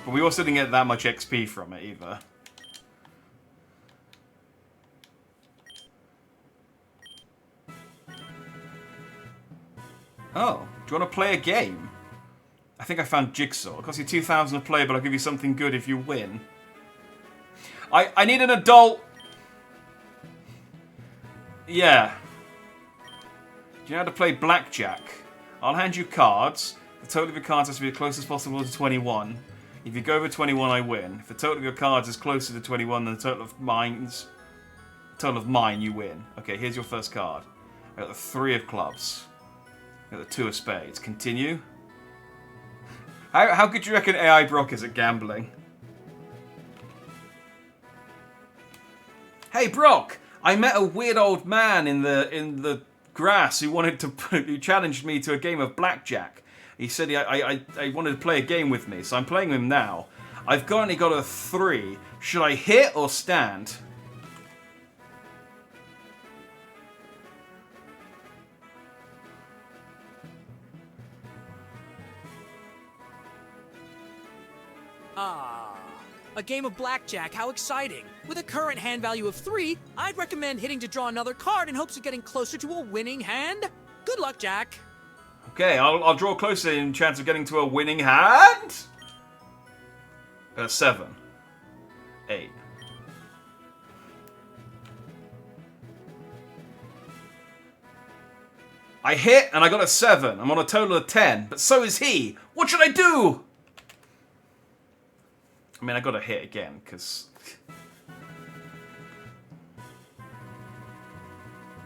But we also didn't get that much XP from it either. Oh, do you want to play a game? I think I found Jigsaw. It costs you 2,000 to play, but I'll give you something good if you win. I need an adult. Yeah. Do you know how to play blackjack? I'll hand you cards. The total of your cards has to be as close as possible to 21. If you go over 21, I win. If the total of your cards is closer to 21 than the total of mine, you win. Okay, here's your first card. I got the 3 of clubs. I got the 2 of spades. Continue. How good do you reckon AI Brock is at gambling? Hey Brock, I met a weird old man in the grass who challenged me to a game of blackjack. He said I wanted to play a game with me, so I'm playing with him now. I've currently got a 3. Should I hit or stand? A game of blackjack, how exciting. With a current hand value of 3, I'd recommend hitting to draw another card in hopes of getting closer to a winning hand. Good luck, Jack. Okay, I'll draw closer in chance of getting to a winning hand. 7. 8. I hit and I got a 7. I'm on a total of 10, but so is he. What should I do? I mean, I gotta hit again, because...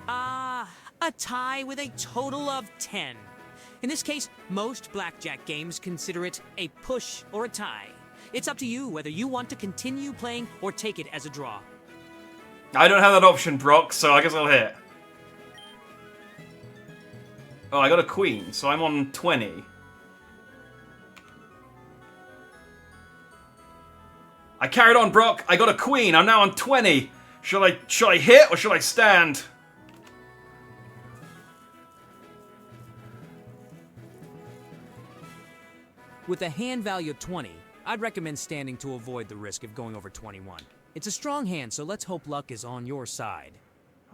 A tie with a total of 10. In this case, most blackjack games consider it a push or a tie. It's up to you whether you want to continue playing or take it as a draw. I don't have that option, Brock, so I guess I'll hit. Oh, I got a queen, so I'm on 20. I carried on, Brock. I got a queen. I'm now on 20. Shall I hit or shall I stand? With a hand value of 20, I'd recommend standing to avoid the risk of going over 21. It's a strong hand, so let's hope luck is on your side.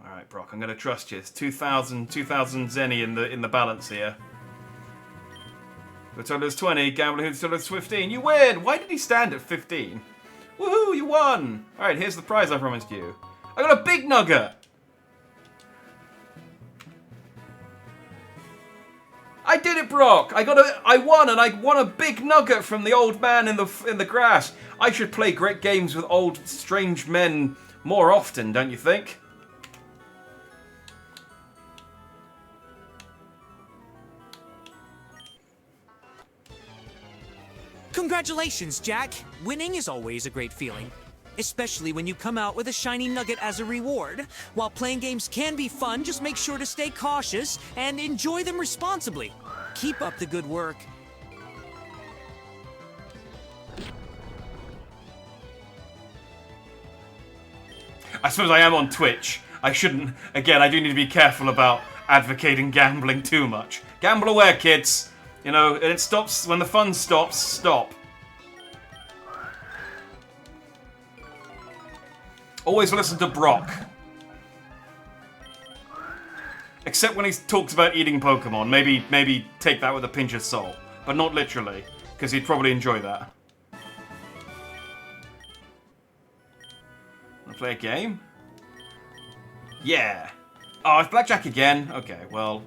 All right, Brock. I'm gonna trust you. It's 2,000 zenny in the balance here. The total is 20. Gambler who's total is 15. You win. Why did he stand at 15? Woohoo! You won. All right. Here's the prize I promised you. I got a big nugget. I did it, Brock. I won, and I won a big nugget from the old man in the grass. I should play great games with old, strange men more often, don't you think? Congratulations, Jack. Winning is always a great feeling, especially when you come out with a shiny nugget as a reward. While playing games can be fun, just make sure to stay cautious and enjoy them responsibly. Keep up the good work. I suppose I am on Twitch. I shouldn't... Again, I do need to be careful about advocating gambling too much. Gamble aware, kids. You know, and it stops... When the fun stops, stop. Always listen to Brock. Except when he talks about eating Pokemon. Maybe take that with a pinch of salt. But not literally. Because he'd probably enjoy that. Wanna play a game? Yeah. Oh, it's blackjack again? Okay, well...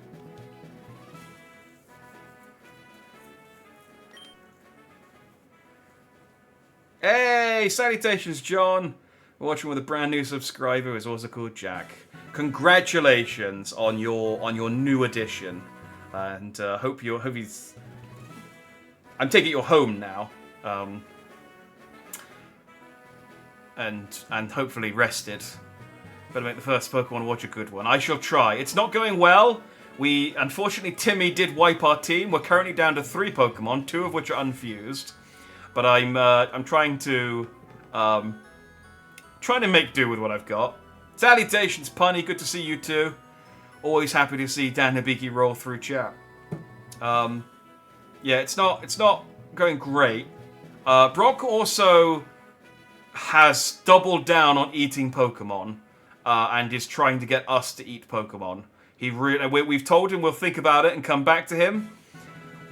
Hey! Salutations, John! We're watching with a brand new subscriber who's also called Jack. Congratulations on your new addition. And hope he's... I'm taking you're home now. And hopefully rested. Better make the first Pokemon Watch a good one. I shall try. It's not going well. Unfortunately, Timmy did wipe our team. We're currently down to 3 Pokemon, 2 of which are unfused. But I'm trying to make do with what I've got. Salutations, Punny. Good to see you too. Always happy to see Dan Hibiki roll through chat. Yeah, it's not going great. Brock also has doubled down on eating Pokemon, and is trying to get us to eat Pokemon. We've told him we'll think about it and come back to him.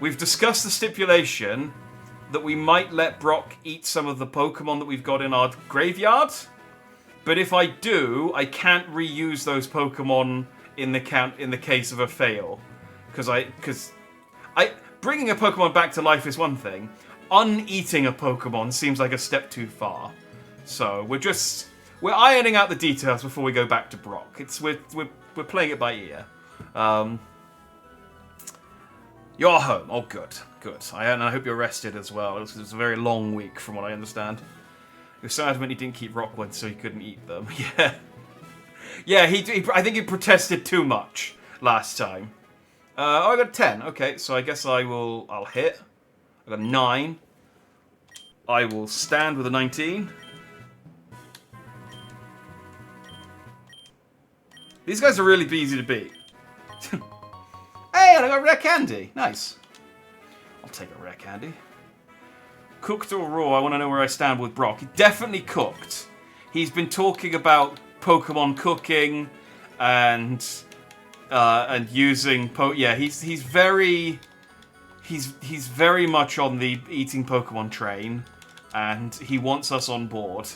We've discussed the stipulation that we might let Brock eat some of the Pokemon that we've got in our graveyard. But if I do, I can't reuse those Pokemon in the case of a fail, because bringing a Pokemon back to life is one thing. Uneating a Pokemon seems like a step too far. So we're ironing out the details before we go back to Brock. We're playing it by ear. You're home. Oh, good. And I hope you're rested as well. It was a very long week, from what I understand. You're so adamant he didn't keep rock ones so he couldn't eat them. Yeah. I think he protested too much last time. I got 10. Okay, so I guess I'll hit. I got 9. I will stand with a 19. These guys are really easy to beat. Hey, and I got rare candy. Nice. I'll take a rare candy. Cooked or raw? I want to know where I stand with Brock. Definitely cooked. He's been talking about Pokemon cooking and using he's very much on the eating Pokemon train, and he wants us on board.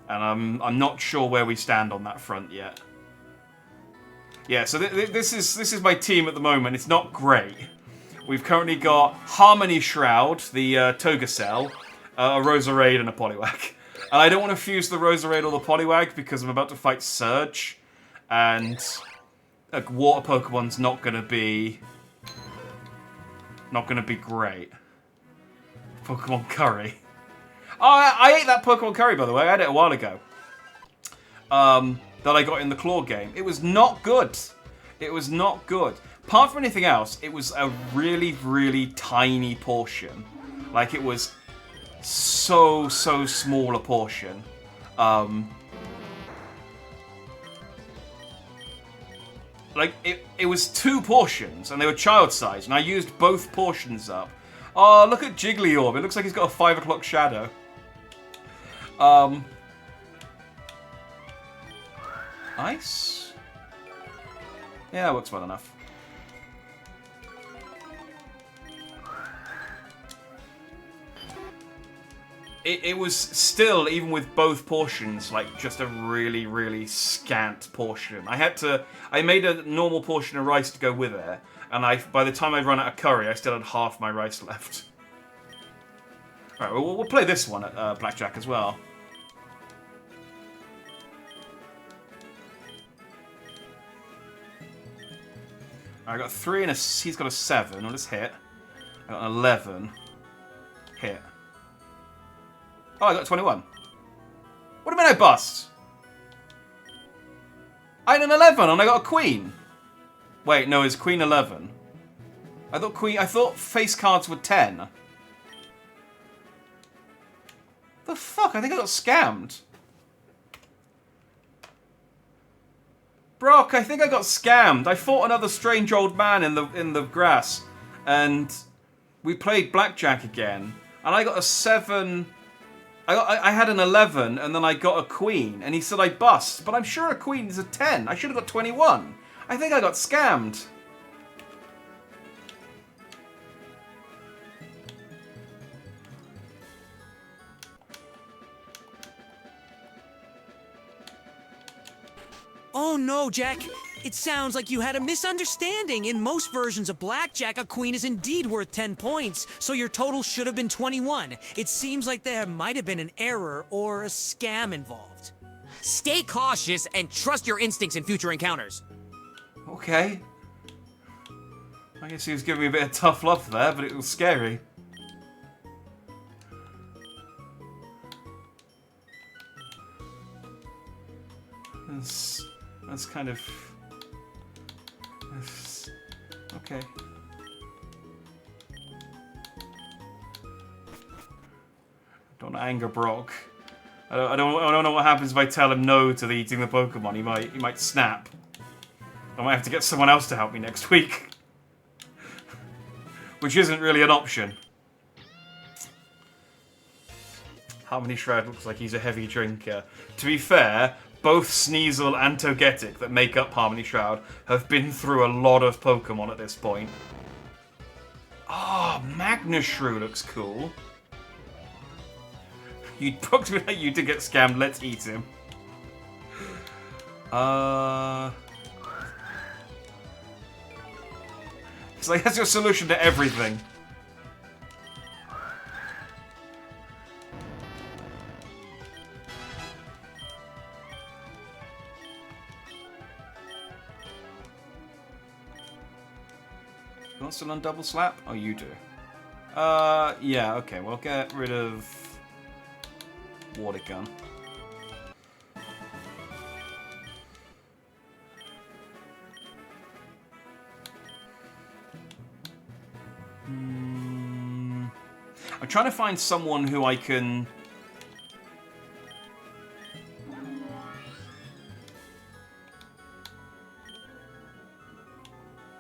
And I'm not sure where we stand on that front yet. Yeah, so this is my team at the moment. It's not great. We've currently got Harmony Shroud, the Togacell, a Roserade, and a Poliwag. And I don't want to fuse the Roserade or the Poliwag because I'm about to fight Surge, and Water Pokemon's not gonna be great. Pokemon Curry. Oh, I ate that Pokemon Curry, by the way. I had it a while ago. That I got in the Claw game. It was not good. It was not good. Apart from anything else, it was a really, really tiny portion. Like, it was so small a portion. Like, it was 2 portions, and they were child-sized, and I used both portions up. Oh, look at Jigglyorb. It looks like he's got a 5 o'clock shadow. Nice. Yeah, that works well enough. It was still, even with both portions, like just a really, really scant portion. I made a normal portion of rice to go with it, and by the time I'd run out of curry, I still had half my rice left. Alright, we'll play this one at Blackjack as well. I got 3 and he's got a 7. I'll just hit. I got an 11. Hit. Oh, I got 21. What do you mean I bust? I had an 11 and I got a queen. Wait, no, it's queen 11. I thought face cards were 10. The fuck? I think I got scammed. Brock, I think I got scammed. I fought another strange old man in the grass, and we played blackjack again, and I got a 7. I had an 11, and then I got a queen, and he said I bust, but I'm sure a queen is a 10. I should have got 21. I think I got scammed. Oh no, Jack. It sounds like you had a misunderstanding. In most versions of Blackjack, a queen is indeed worth 10 points, so your total should have been 21. It seems like there might have been an error or a scam involved. Stay cautious and trust your instincts in future encounters. Okay. I guess he was giving me a bit of tough love there, but it was scary. That's kind of... okay. Don't anger Brock. I don't know what happens if I tell him no to eating the Pokemon. He might snap. I might have to get someone else to help me next week. which isn't really an option. Harmony Shroud looks like he's a heavy drinker. To be fair, both Sneasel and Togetic that make up Harmony Shroud have been through a lot of Pokemon at this point. Oh, Magnashrew looks cool. You'd probably you did get scammed. Let's eat him. It's like that's your solution to everything. You want still on double slap? Oh, you do. Yeah, okay, we'll get rid of water gun. I'm trying to find someone who I can...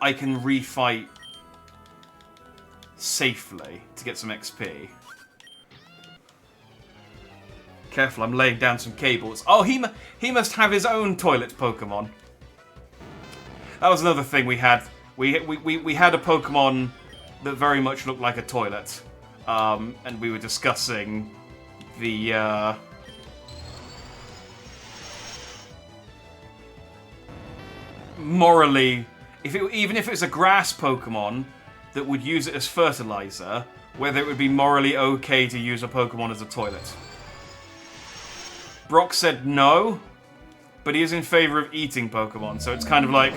refight safely to get some XP. Careful, I'm laying down some cables. Oh, he must have his own toilet Pokemon. That was another thing we had. We had a Pokemon that very much looked like a toilet. And we were discussing the morally, even if it was a grass Pokemon that would use it as fertilizer, whether it would be morally okay to use a Pokemon as a toilet. Brock said no, but he is in favor of eating Pokemon, so it's kind of like...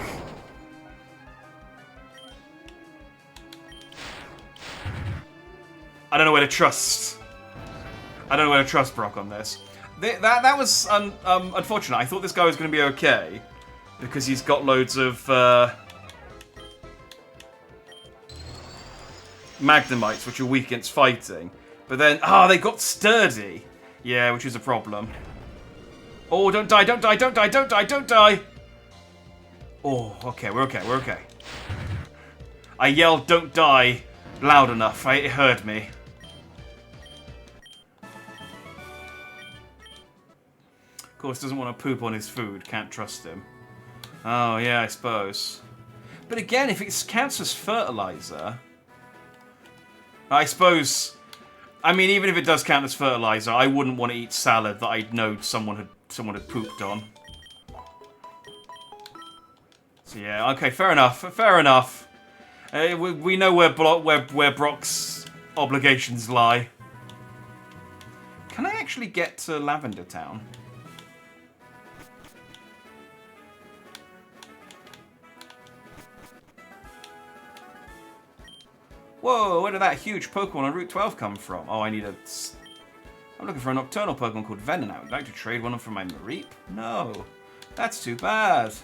I don't know where to trust. I don't know where to trust Brock on this. That was unfortunate. I thought this guy was going to be okay, because he's got loads of Magnemites, which are weak against fighting. But then, they got sturdy. Yeah, which is a problem. Oh, don't die, don't die, don't die, don't die, don't die! Oh, okay, we're okay, we're okay. I yelled, don't die, loud enough. It heard me. Of course, doesn't want to poop on his food. Can't trust him. Oh, yeah, I suppose. But again, if it counts as fertilizer... I suppose... I mean, even if it does count as fertilizer, I wouldn't want to eat salad that I know someone had pooped on. So yeah, okay, fair enough. Fair enough. We know where Brock's obligations lie. Can I actually get to Lavender Town? Whoa, where did that huge Pokemon on Route 12 come from? Oh, I need a... I'm looking for a nocturnal Pokemon called Venonat. Would you like to trade one for my Mareep? No. That's too bad.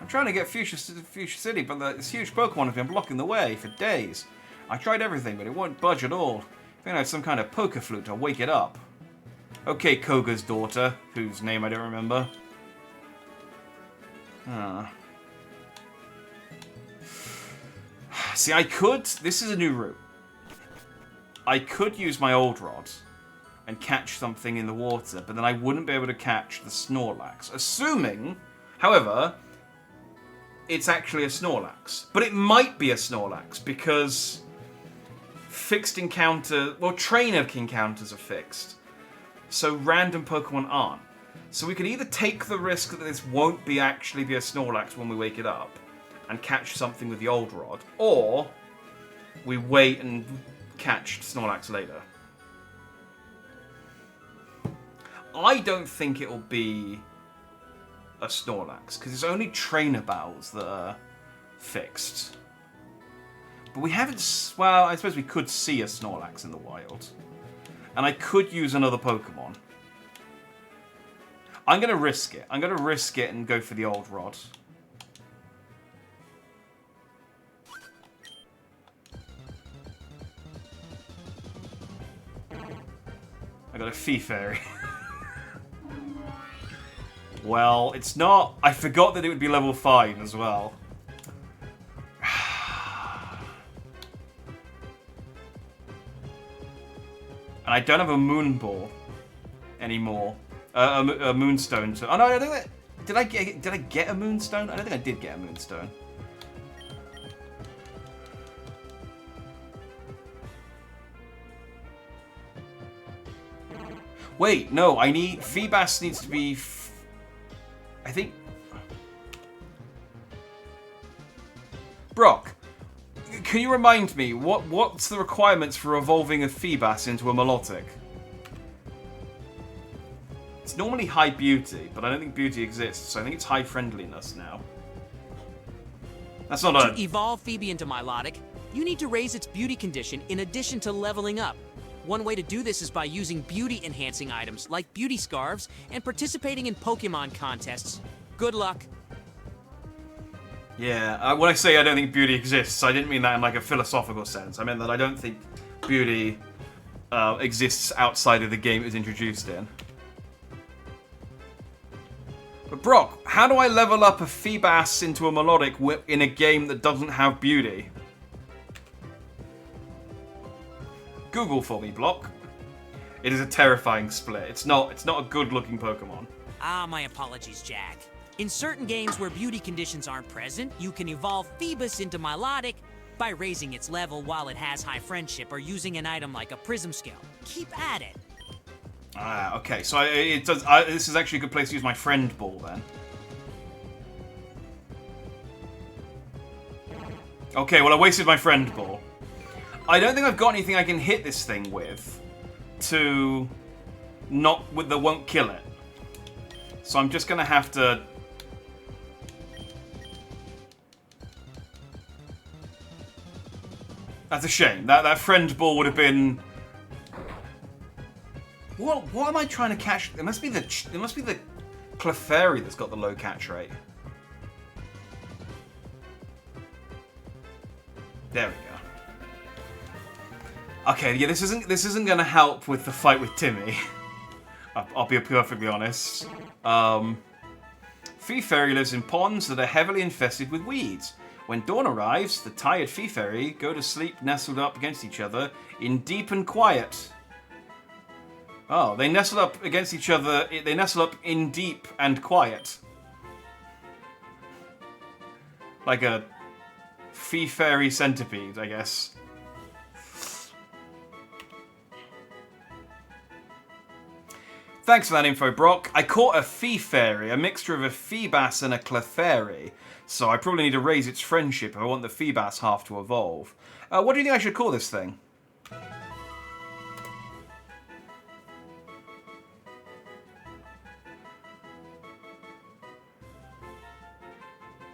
I'm trying to get Fuchsia City, but this huge Pokemon has been blocking the way for days. I tried everything, but it won't budge at all. I think I had some kind of poker flute to wake it up. Okay, Koga's daughter, whose name I don't remember. See, I could... This is a new route. I could use my old rod and catch something in the water, but then I wouldn't be able to catch the Snorlax. Assuming, however, it's actually a Snorlax. But it might be a Snorlax, because fixed encounter... Well, trainer encounters are fixed. So random Pokemon aren't. So we could either take the risk that this won't actually be a Snorlax when we wake it up and catch something with the old rod, or we wait and catch Snorlax later. I don't think it'll be a Snorlax, because it's only trainer battles that are fixed. But we haven't... Well, I suppose we could see a Snorlax in the wild. And I could use another Pokemon. I'm going to risk it. I'm going to risk it and go for the old rod. I got a Fee Fairy. Well, it's not. I forgot that it would be level 5 as well. And I don't have a moon ball anymore. A moonstone. Oh no, I don't think that. Did I get a moonstone? I don't think I did get a moonstone. Wait, no. I need Feebas needs to be. I think. Brock, can you remind me what's the requirements for evolving a Feebas into a Melodic? It's normally high beauty, but I don't think beauty exists, so I think it's high friendliness now. That's not a... To evolve Phoebe into Milotic, you need to raise its beauty condition in addition to leveling up. One way to do this is by using beauty-enhancing items like beauty scarves and participating in Pokemon contests. Good luck. Yeah, when I say I don't think beauty exists, I didn't mean that in like a philosophical sense. I meant that I don't think beauty exists outside of the game it was introduced in. But Brock, how do I level up a Feebas into a Melodic in a game that doesn't have beauty? Google for me, Block. It is a terrifying split. It's not a good-looking Pokemon. Ah, my apologies, Jack. In certain games where beauty conditions aren't present, you can evolve Phoebus into Milotic by raising its level while it has high friendship or using an item like a Prism Scale. Keep at it. Ah, okay. So this is actually a good place to use my friend ball then. Okay, well I wasted my friend ball. I don't think I've got anything I can hit this thing with that won't kill it. So I'm just gonna have to. That's a shame. That friend ball would have been. What am I trying to catch? It must be the Clefairy that's got the low catch rate. There we go. Okay, yeah, this isn't gonna help with the fight with Timmy. I'll be perfectly honest. Fee Fairy lives in ponds that are heavily infested with weeds. When dawn arrives, the tired Fee Fairy go to sleep nestled up against each other in deep and quiet. Oh, they nestle up against each other. They nestle up in deep and quiet. Like a Fee Fairy centipede, I guess. Thanks for that info, Brock. I caught a Fee Fairy, a mixture of a Feebas and a Clefairy. So I probably need to raise its friendship if I want the Feebas half to evolve. What do you think I should call this thing?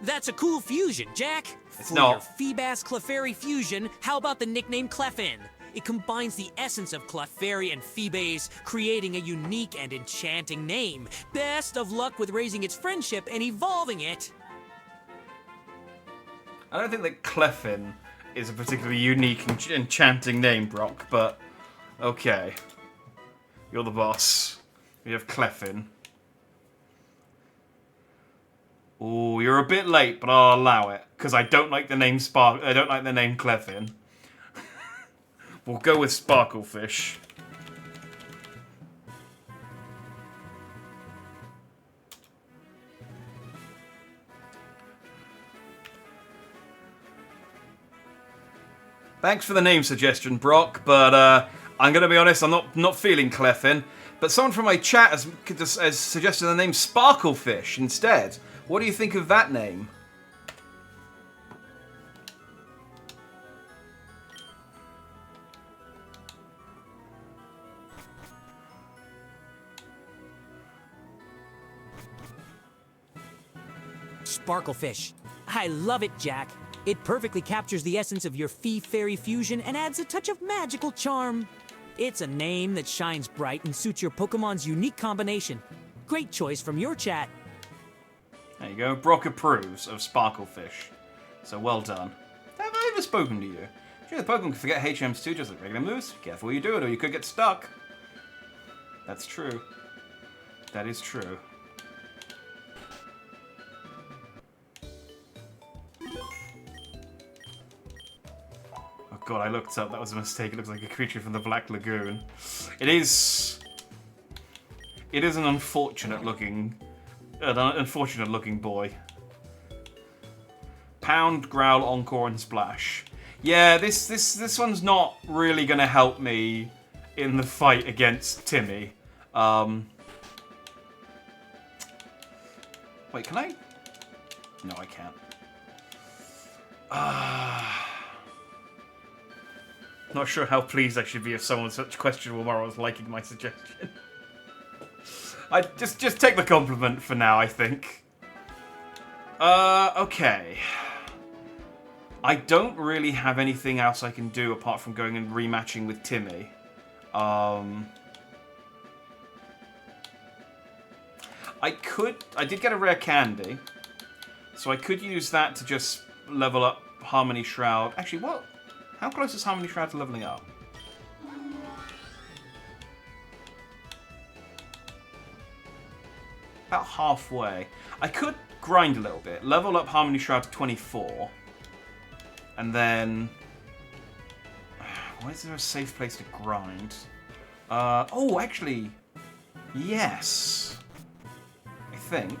That's a cool fusion, Jack. It's For not. your Feebas Clefairy fusion, how about the nickname Clefin? It combines the essence of Clefairy and Feebas, creating a unique and enchanting name. Best of luck with raising its friendship and evolving it. I don't think that Clefin is a particularly unique and enchanting name, Brock, but okay. You're the boss. We have Clefin. Ooh, you're a bit late, but I'll allow it because I don't like the name I don't like the name Clefin. We'll go with Sparklefish. Thanks for the name suggestion, Brock, but I'm going to be honest, I'm not feeling Clefin. But someone from my chat has suggested the name Sparklefish instead. What do you think of that name? Sparklefish. I love it, Jack. It perfectly captures the essence of your Fee Fairy fusion and adds a touch of magical charm. It's a name that shines bright and suits your Pokemon's unique combination. Great choice from your chat. There you go. Brock approves of Sparklefish. So well done. Have I ever spoken to you? Sure, the Pokemon can forget HMs too, just like regular moves. Careful what you do it, or you could get stuck. That's true. That is true. god, I looked up. That was a mistake. It looks like a creature from the Black Lagoon. It is an unfortunate looking boy. Pound, Growl, Encore, and Splash. Yeah, this one's not really gonna help me in the fight against Timmy. Wait, can I? No, I can't. Not sure how pleased I should be if someone with such questionable morals liking my suggestion. I just take the compliment for now, I think. Okay. I don't really have anything else I can do apart from going and rematching with Timmy. I did get a rare candy, so I could use that to just level up Harmony Shroud. Actually, what? How close is Harmony Shroud to leveling up? About halfway. I could grind a little bit, level up Harmony Shroud to 24, and then... Why is there a safe place to grind? Oh, actually, yes. I think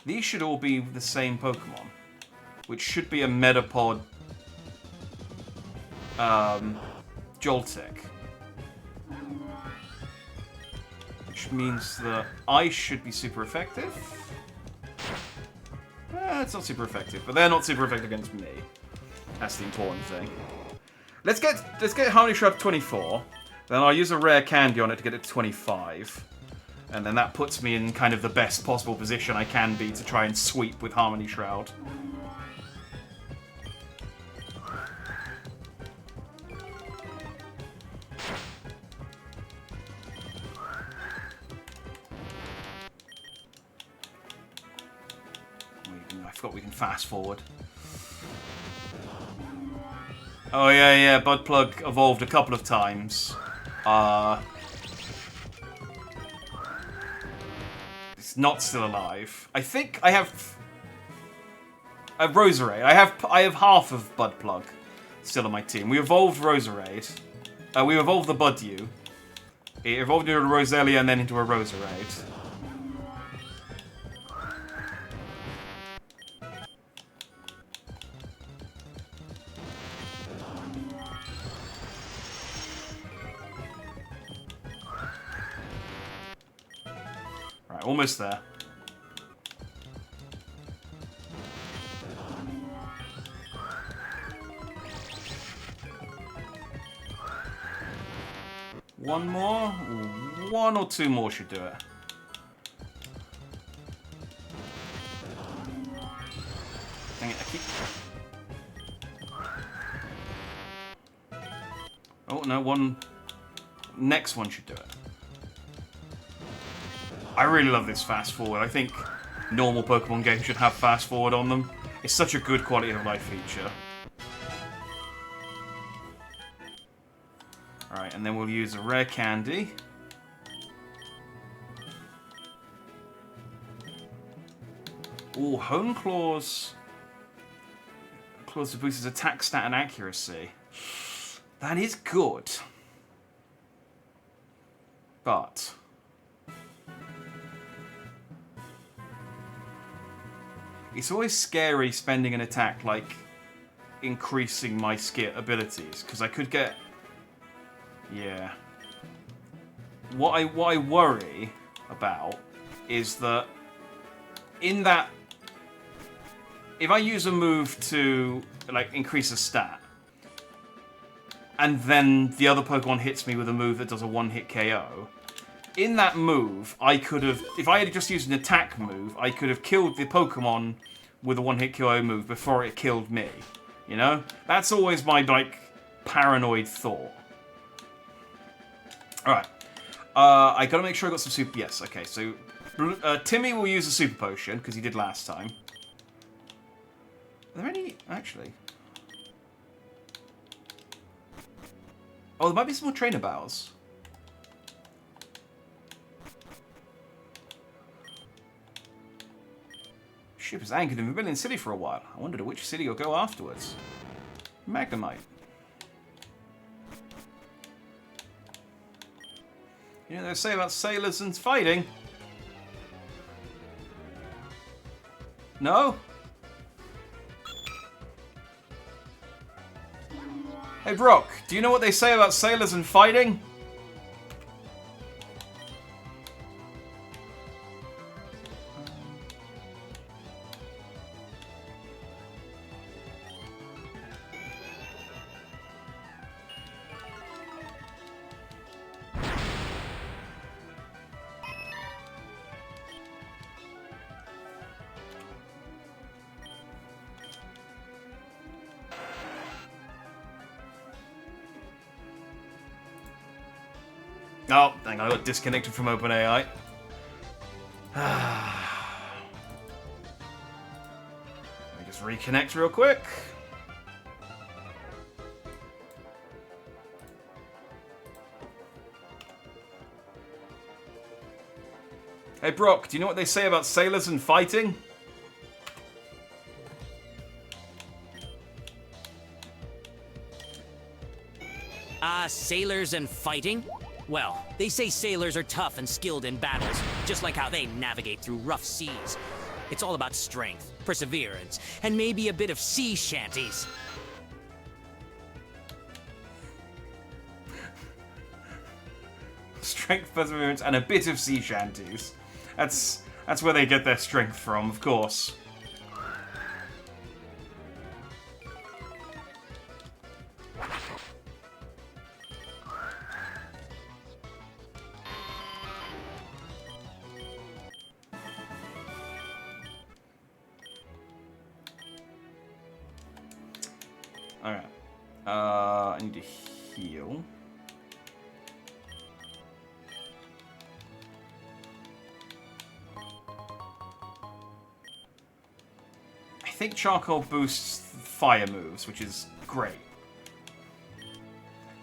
these should all be the same Pokemon, which should be a Metapod Joltik, which means that I should be super effective. It's not super effective, but they're not super effective against me. That's the important thing. Let's get Harmony Shroud to 24. Then I'll use a rare candy on it to get it to 25. And then that puts me in kind of the best possible position I can be to try and sweep with Harmony Shroud. I forgot we can fast forward. Oh yeah, Budplug evolved a couple of times. It's not still alive. I think I have a Roserade. I have half of Budplug still on my team. We evolved Roserade. We evolved the Budew. It evolved into a Roselia and then into a Roserade. Almost there. One more? One or two more should do it. Dang it, I keep... Oh, no, one... Next one should do it. I really love this fast forward. I think normal Pokemon games should have fast forward on them. It's such a good quality of life feature. Alright, and then we'll use a rare candy. Ooh, Hone Claws. Claws to boost his attack stat and accuracy. That is good. But... it's always scary spending an attack, like, increasing my abilities, because I could get... Yeah. What I worry about is that in that... if I use a move to, like, increase a stat, and then the other Pokemon hits me with a move that does a one-hit KO, in that move, I could have... if I had just used an attack move, I could have killed the Pokemon with a one-hit KO move before it killed me. You know? That's always my, like, paranoid thought. Alright. I gotta make sure I got some super... yes, okay, so... Timmy will use a super potion, because he did last time. Are there any... actually... oh, there might be some more trainer battles. Ship is anchored in Vermilion City for a while. I wonder to which city you'll go afterwards. Magnemite. You know what they say about sailors and fighting? No? Hey Brock, do you know what they say about sailors and fighting? Oh, hang on, I got disconnected from OpenAI. Let me just reconnect real quick. Hey Brock, do you know what they say about sailors and fighting? Sailors and fighting? Well, they say sailors are tough and skilled in battles, just like how they navigate through rough seas. It's all about strength, perseverance, and maybe a bit of sea shanties. Strength, perseverance, and a bit of sea shanties. That's where they get their strength from, of course. Alright. I need to heal. I think charcoal boosts fire moves, which is great.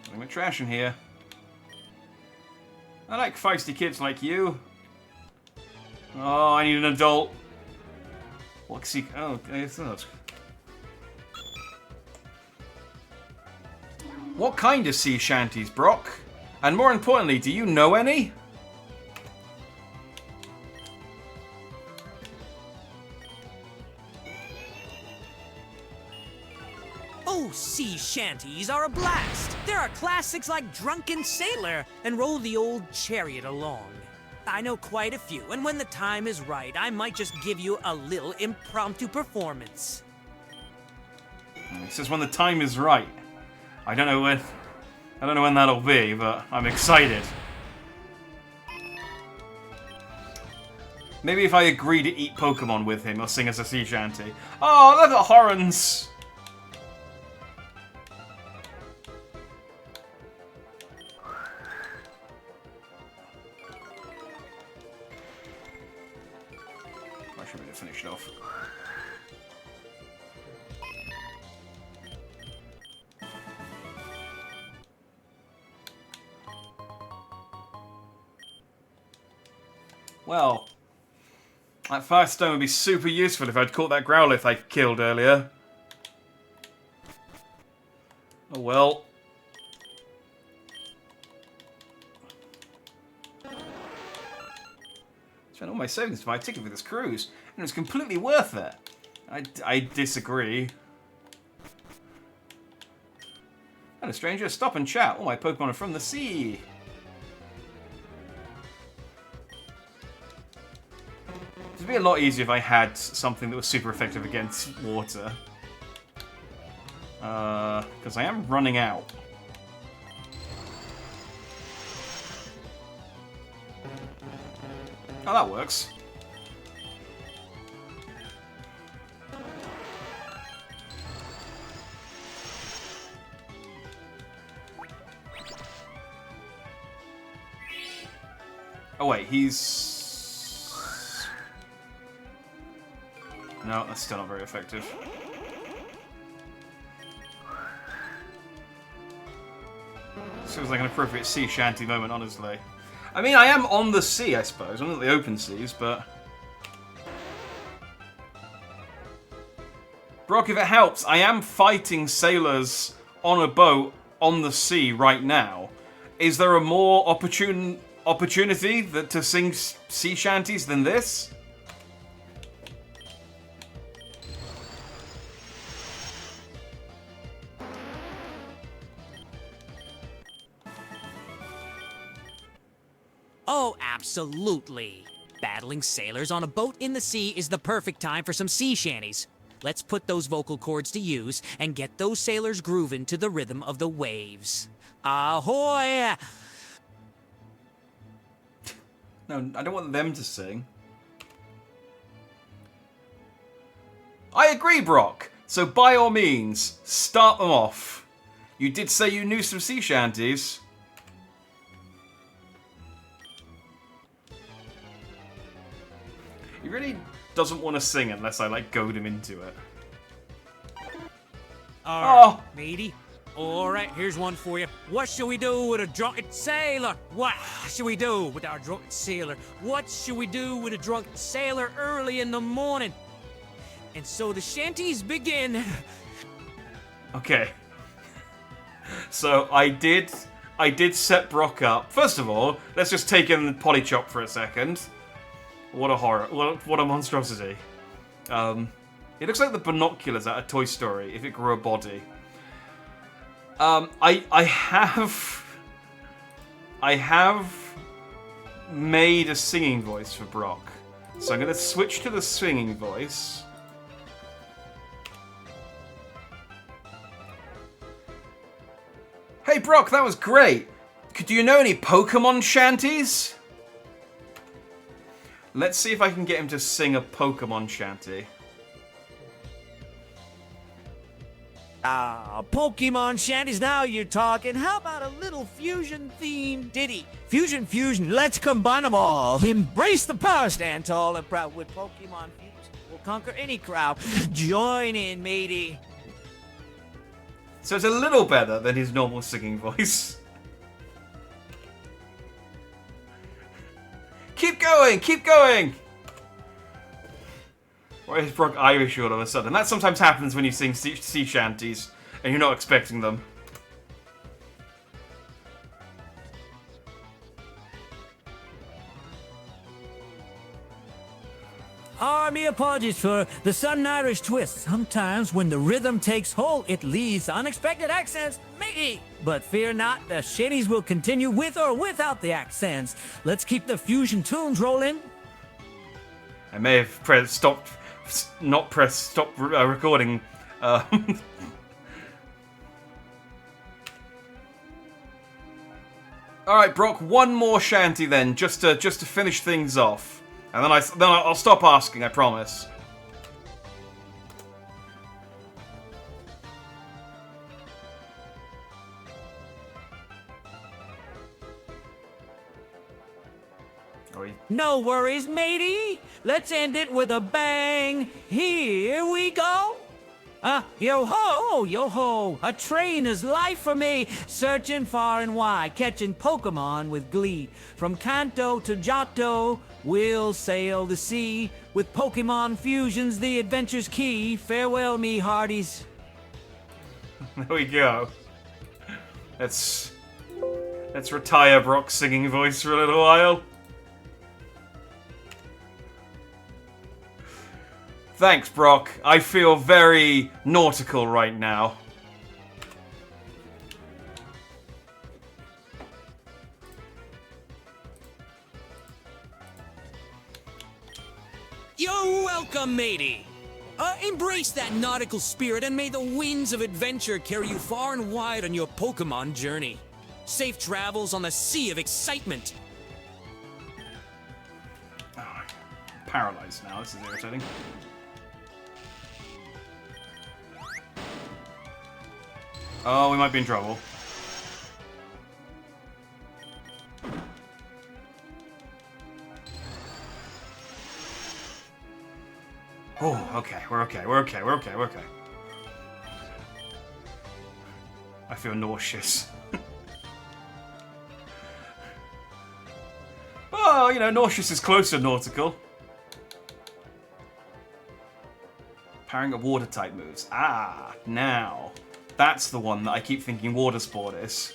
Nothing but trash in here. I like feisty kids like you. Oh, I need an adult. What's he? Oh, it's not. What kind of sea shanties, Brock? And more importantly, do you know any? Oh, sea shanties are a blast. There are classics like Drunken Sailor and Roll the Old Chariot Along. I know quite a few, and when the time is right, I might just give you a little impromptu performance. He says when the time is right. I don't know when that'll be, but I'm excited. Maybe if I agree to eat Pokemon with him, he'll sing us a sea shanty. Oh, look at Horrens! I should really finish it off. Well, that Firestone would be super useful if I'd caught that Growlithe I killed earlier. Oh well. Spent all my savings to buy a ticket for this cruise, and it was completely worth it. I disagree. Hello, stranger. Stop and chat. All my Pokemon are from the sea. It'd be a lot easier if I had something that was super effective against water. Because I am running out. Oh, that works. Oh wait, he's... No, that's still not very effective. This feels like an appropriate sea shanty moment, honestly. I mean, I am on the sea, I suppose. I'm not the open seas, but... Brock, if it helps, I am fighting sailors on a boat on the sea right now. Is there a more opportunity to sing sea shanties than this? Oh, absolutely. Battling sailors on a boat in the sea is the perfect time for some sea shanties. Let's put those vocal cords to use and get those sailors grooving to the rhythm of the waves. Ahoy! No, I don't want them to sing. I agree, Brock. So by all means, start them off. You did say you knew some sea shanties. He really doesn't want to sing unless I, like, goad him into it. Alright, matey. Alright, here's one for you. What shall we do with a drunken sailor? What shall we do with our drunken sailor? What shall we do with a drunken sailor early in the morning? And so the shanties begin. Okay. So I did set Brock up. First of all, let's just take in the Polychop for a second. What a horror. What a monstrosity. It looks like the binoculars out of Toy Story if it grew a body. I have made a singing voice for Brock. So I'm going to switch to the singing voice. Hey Brock, that was great. Do you know any Pokemon shanties? Let's see if I can get him to sing a Pokemon shanty. Pokemon shanties, now you're talking. How about a little fusion-themed ditty? Fusion, let's combine them all. Embrace the power, stand tall and proud with Pokemon Fusion. We'll conquer any crowd. Join in, matey. So it's a little better than his normal singing voice. Keep going, keep going! Why is Brock Irish all of a sudden? That sometimes happens when you sing sea shanties and you're not expecting them. Me apologies for the sudden Irish twist. Sometimes when the rhythm takes hold, it leads to unexpected accents, matey. But fear not, the shanties will continue with or without the accents. Let's keep the fusion tunes rolling. I may have stop recording. All right, Brock. One more shanty then, just to finish things off. And then I'll stop asking, I promise. No worries, matey. Let's end it with a bang. Here we go. Yo ho, a train is life for me. Searching far and wide, catching Pokemon with glee. From Kanto to Johto, we'll sail the sea. With Pokemon fusions, the adventure's key. Farewell, me hearties. There we go. Let's retire Brock's singing voice for a little while. Thanks, Brock. I feel very nautical right now. You're welcome, matey. Embrace that nautical spirit and may the winds of adventure carry you far and wide on your Pokemon journey. Safe travels on the sea of excitement. Oh, paralyzed now. This is irritating. Oh, we might be in trouble. Oh, okay. We're okay. I feel nauseous. Oh, you know, nauseous is close to nautical. Powering up water type moves. Ah, now. That's the one that I keep thinking water sport is.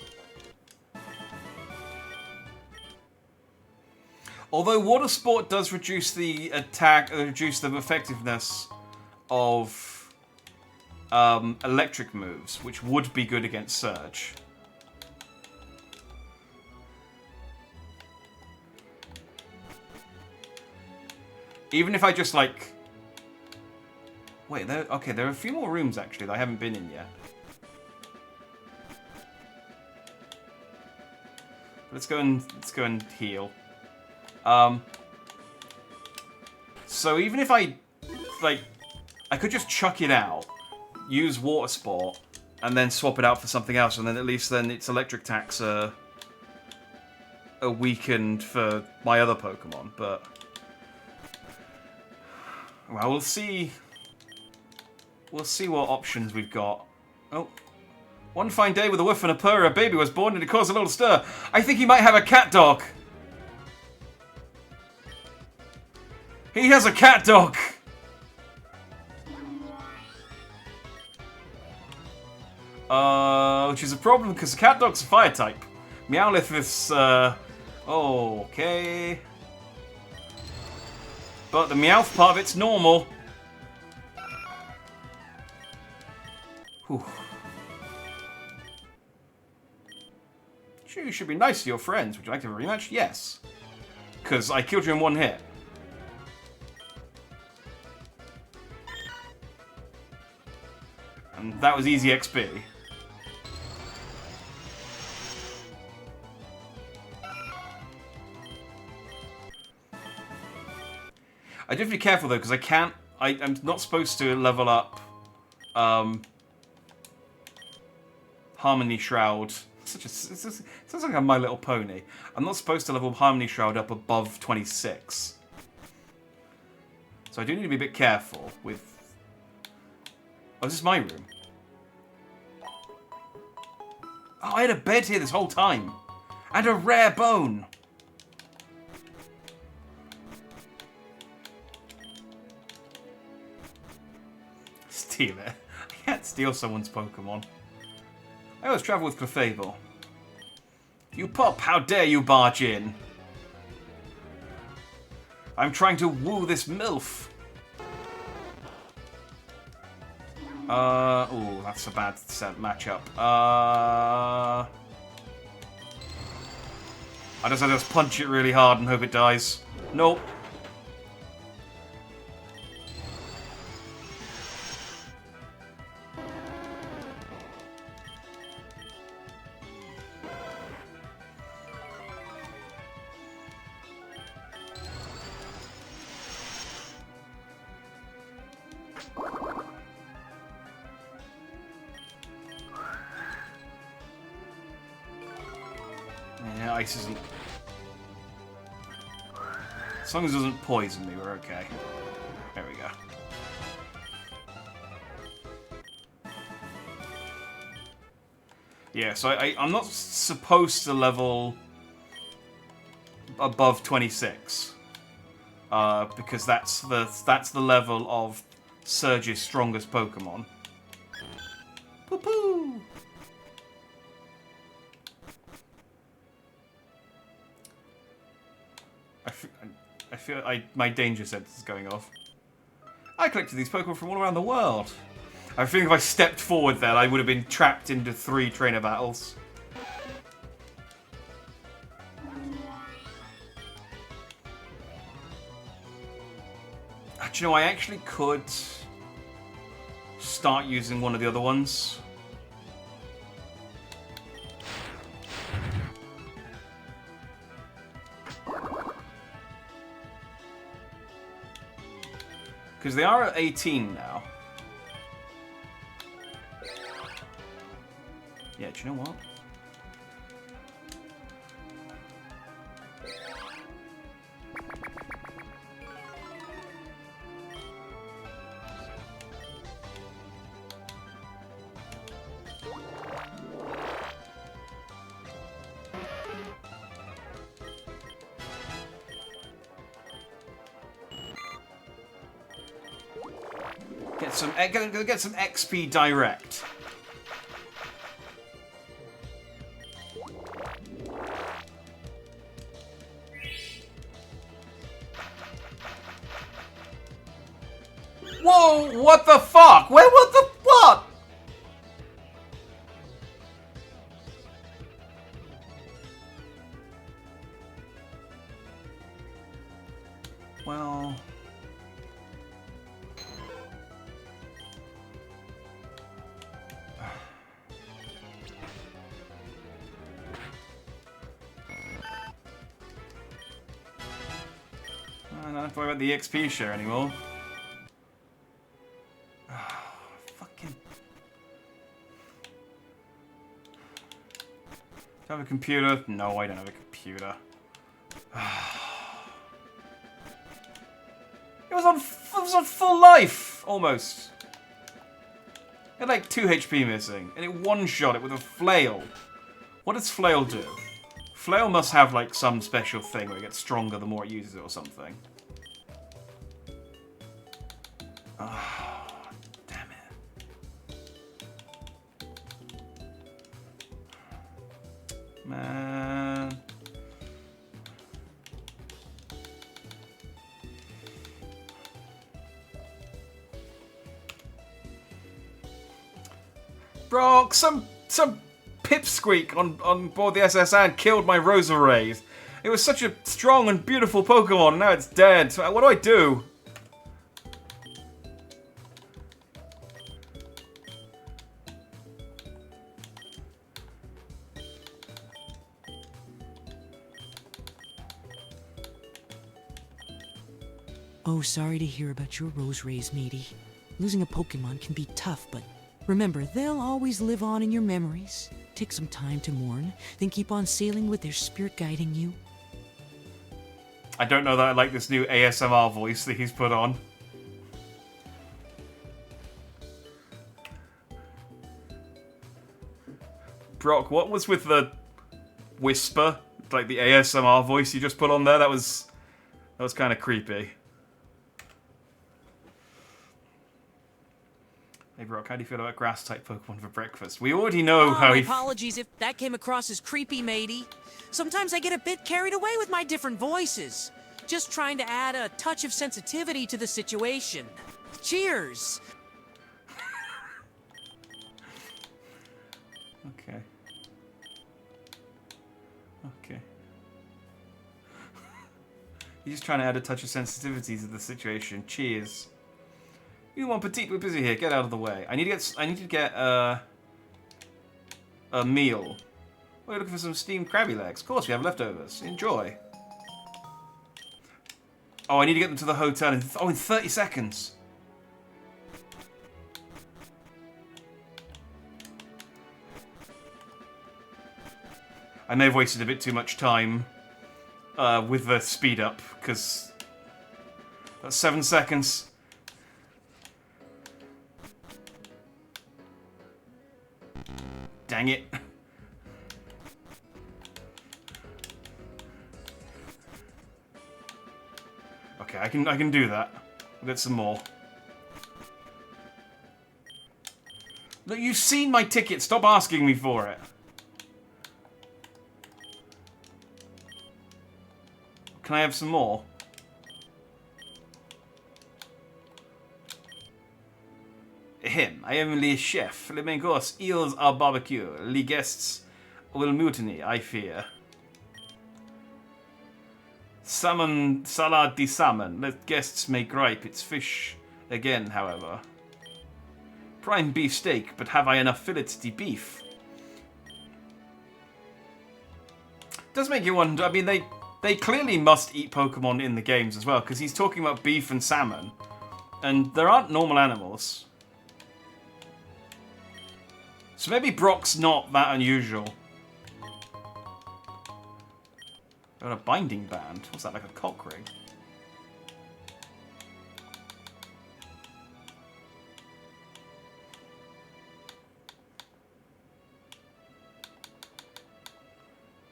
Although water sport does reduce the attack, reduce the effectiveness of electric moves, which would be good against Surge. Even if I just like... Wait, okay, there are a few more rooms actually that I haven't been in yet. Let's go and heal. So even if I could just chuck it out, use water sport, and then swap it out for something else, and then at least then its electric attacks are weakened for my other Pokemon. But well, we'll see. We'll see what options we've got. Oh. One fine day with a woof and a purr, a baby was born and it caused a little stir. I think he might have a cat dog. He has a cat dog. Which is a problem because the cat dog's a fire type. Meowth is, okay. But the Meowth part of it's normal. Whew. Sure, you should be nice to your friends. Would you like to have a rematch? Yes. Because I killed you in one hit. And that was easy XP. I do have to be careful though, because I can't... I'm not supposed to level up... Harmony Shroud. It sounds like a My Little Pony. I'm not supposed to level Harmony Shroud up above 26. So I do need to be a bit careful with... Oh, this is my room. Oh, I had a bed here this whole time. And a rare bone. Steal it. I can't steal someone's Pokemon. I always travel with Clefable. You pup, how dare you barge in? I'm trying to woo this MILF. Oh, that's a bad matchup. I just punch it really hard and hope it dies. Nope. Yeah, ice isn't... As long as it doesn't poison me, we're okay. There we go. Yeah, so I'm not supposed to level above 26. Because that's the level of Surge's strongest Pokemon. Poo-poo! I feel my danger sense is going off. I collected these Pokemon from all around the world. I think if I stepped forward there, I would have been trapped into 3 trainer battles. Do you know, I actually could start using one of the other ones. Because they are at 18 now. Yeah, do you know what? Get some XP direct. Whoa! What the fuck? Where? What the what? Well. I don't have to worry about the XP share anymore. Fucking. Do I have a computer? No, I don't have a computer. It was on full life, almost. It had like 2 HP missing, and it one-shot it with a flail. What does flail do? Flail must have like some special thing where it gets stronger the more it uses it or something. Oh, damn it. Man. Bro, some pipsqueak on board the SS Anne killed my Roserade. It was such a strong and beautiful Pokemon, and now it's dead. So what do I do? Oh, sorry to hear about your Roserays, matey. Losing a Pokemon can be tough, but remember, they'll always live on in your memories. Take some time to mourn, then keep on sailing with their spirit guiding you. I don't know that I like this new ASMR voice that he's put on. Brock, what was with the whisper? Like the ASMR voice you just put on there? That was kind of creepy. Hey Brock, how do you feel about grass-type Pokemon for breakfast? We already know how he... Apologies if that came across as creepy, matey. Sometimes I get a bit carried away with my different voices. Just trying to add a touch of sensitivity to the situation. Cheers! Okay. Okay. You're just trying to add a touch of sensitivity to the situation. Cheers. You want petite? We're busy here. Get out of the way. I need to get a meal. We're looking for some steamed crabby legs. Of course, we have leftovers. Enjoy. Oh, I need to get them to the hotel in 30 seconds. I may have wasted a bit too much time with the speed up, because that's 7 seconds. Dang it. Okay, I can do that. We'll get some more. Look, you've seen my ticket. Stop asking me for it. Can I have some more? Him. I am the chef. Le main course, eels are barbecue. The guests will mutiny, I fear. Salmon, salad de salmon. Let guests may gripe. It's fish again, however. Prime beef steak, but have I enough fillets de beef? Does make you wonder. I mean, they clearly must eat Pokemon in the games as well, because he's talking about beef and salmon, and there aren't normal animals. So maybe Brock's not that unusual. Got a binding band. What's that, like a cock ring?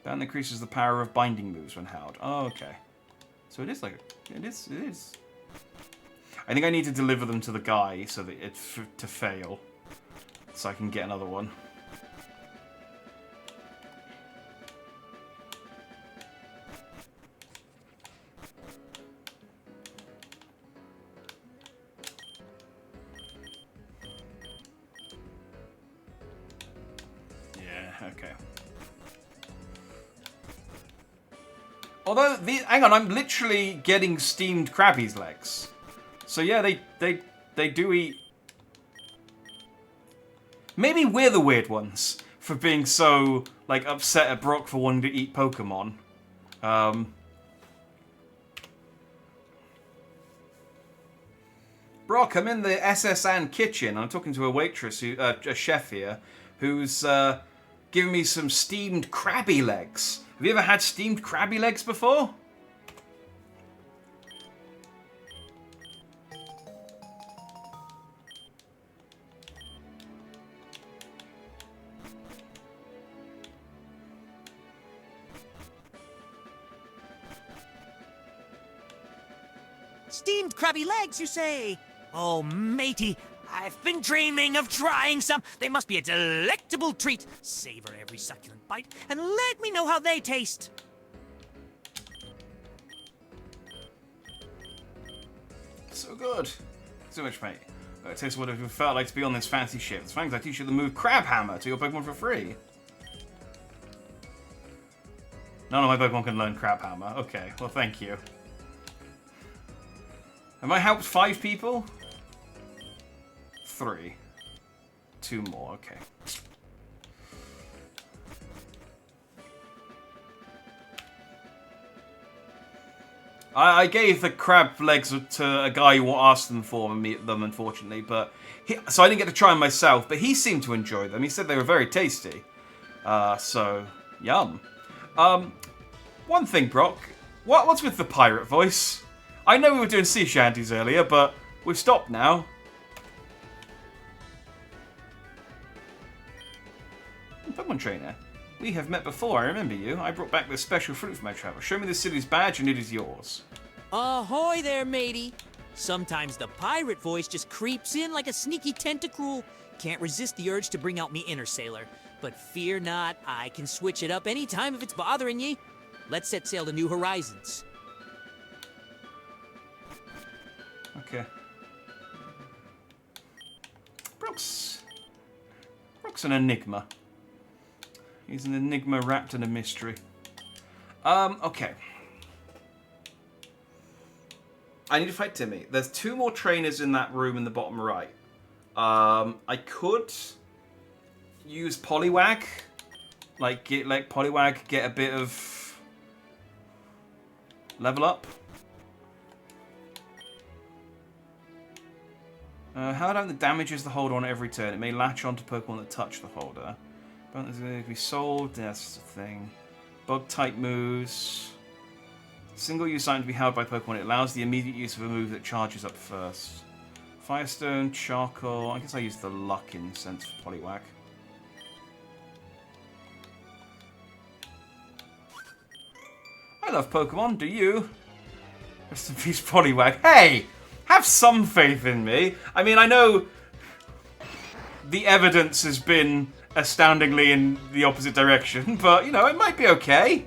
Band increases the power of binding moves when held. Oh, okay. So it is like it is. I think I need to deliver them to the guy so that to fail. So I can get another one. Yeah, okay. Although, hang on, I'm literally getting steamed Krabby's legs. So yeah, they do eat... Maybe we're the weird ones for being so, like, upset at Brock for wanting to eat Pokemon. Brock, I'm in the SS Anne kitchen. I'm talking to a waitress, a chef here, who's giving me some steamed Krabby legs. Have you ever had steamed Krabby legs before? Steamed crabby legs, you say? Oh, matey, I've been dreaming of trying some. They must be a delectable treat. Savor every succulent bite and let me know how they taste. So good. So much, mate. It tastes what it felt like to be on this fancy ship. It's thanks I teach you the move Crab Hammer to your Pokemon for free. None of my Pokemon can learn Crab Hammer. Okay, well, thank you. Have I helped 5 people? 3. 2 more, okay. I gave the crab legs to a guy who asked them for them, unfortunately, but so I didn't get to try them myself, but he seemed to enjoy them. He said they were very tasty. So, yum. One thing, Brock. What's with the pirate voice? I know we were doing sea shanties earlier, but we've stopped now. Pokemon Trainer. We have met before, I remember you. I brought back this special fruit for my travel. Show me the city's badge and it is yours. Ahoy there, matey. Sometimes the pirate voice just creeps in like a sneaky tentacruel. Can't resist the urge to bring out me inner sailor. But fear not, I can switch it up anytime if it's bothering ye. Let's set sail to new horizons. Okay. Brock's an enigma. He's an enigma wrapped in a mystery. Okay. I need to fight Timmy. There's 2 more trainers in that room in the bottom right. I could use Poliwag. Let Poliwag get a bit of level up. How about the damages the holder on every turn? It may latch onto Pokemon that touch the holder. But it's going to be sold. That's the thing. Bug type moves. Single use item to be held by Pokemon. It allows the immediate use of a move that charges up first. Firestone, Charcoal. I guess I use the Luck Incense for Poliwag. I love Pokemon. Do you? Rest in peace, Poliwag. Hey! Have some faith in me. I mean, I know the evidence has been astoundingly in the opposite direction, but, you know, it might be okay.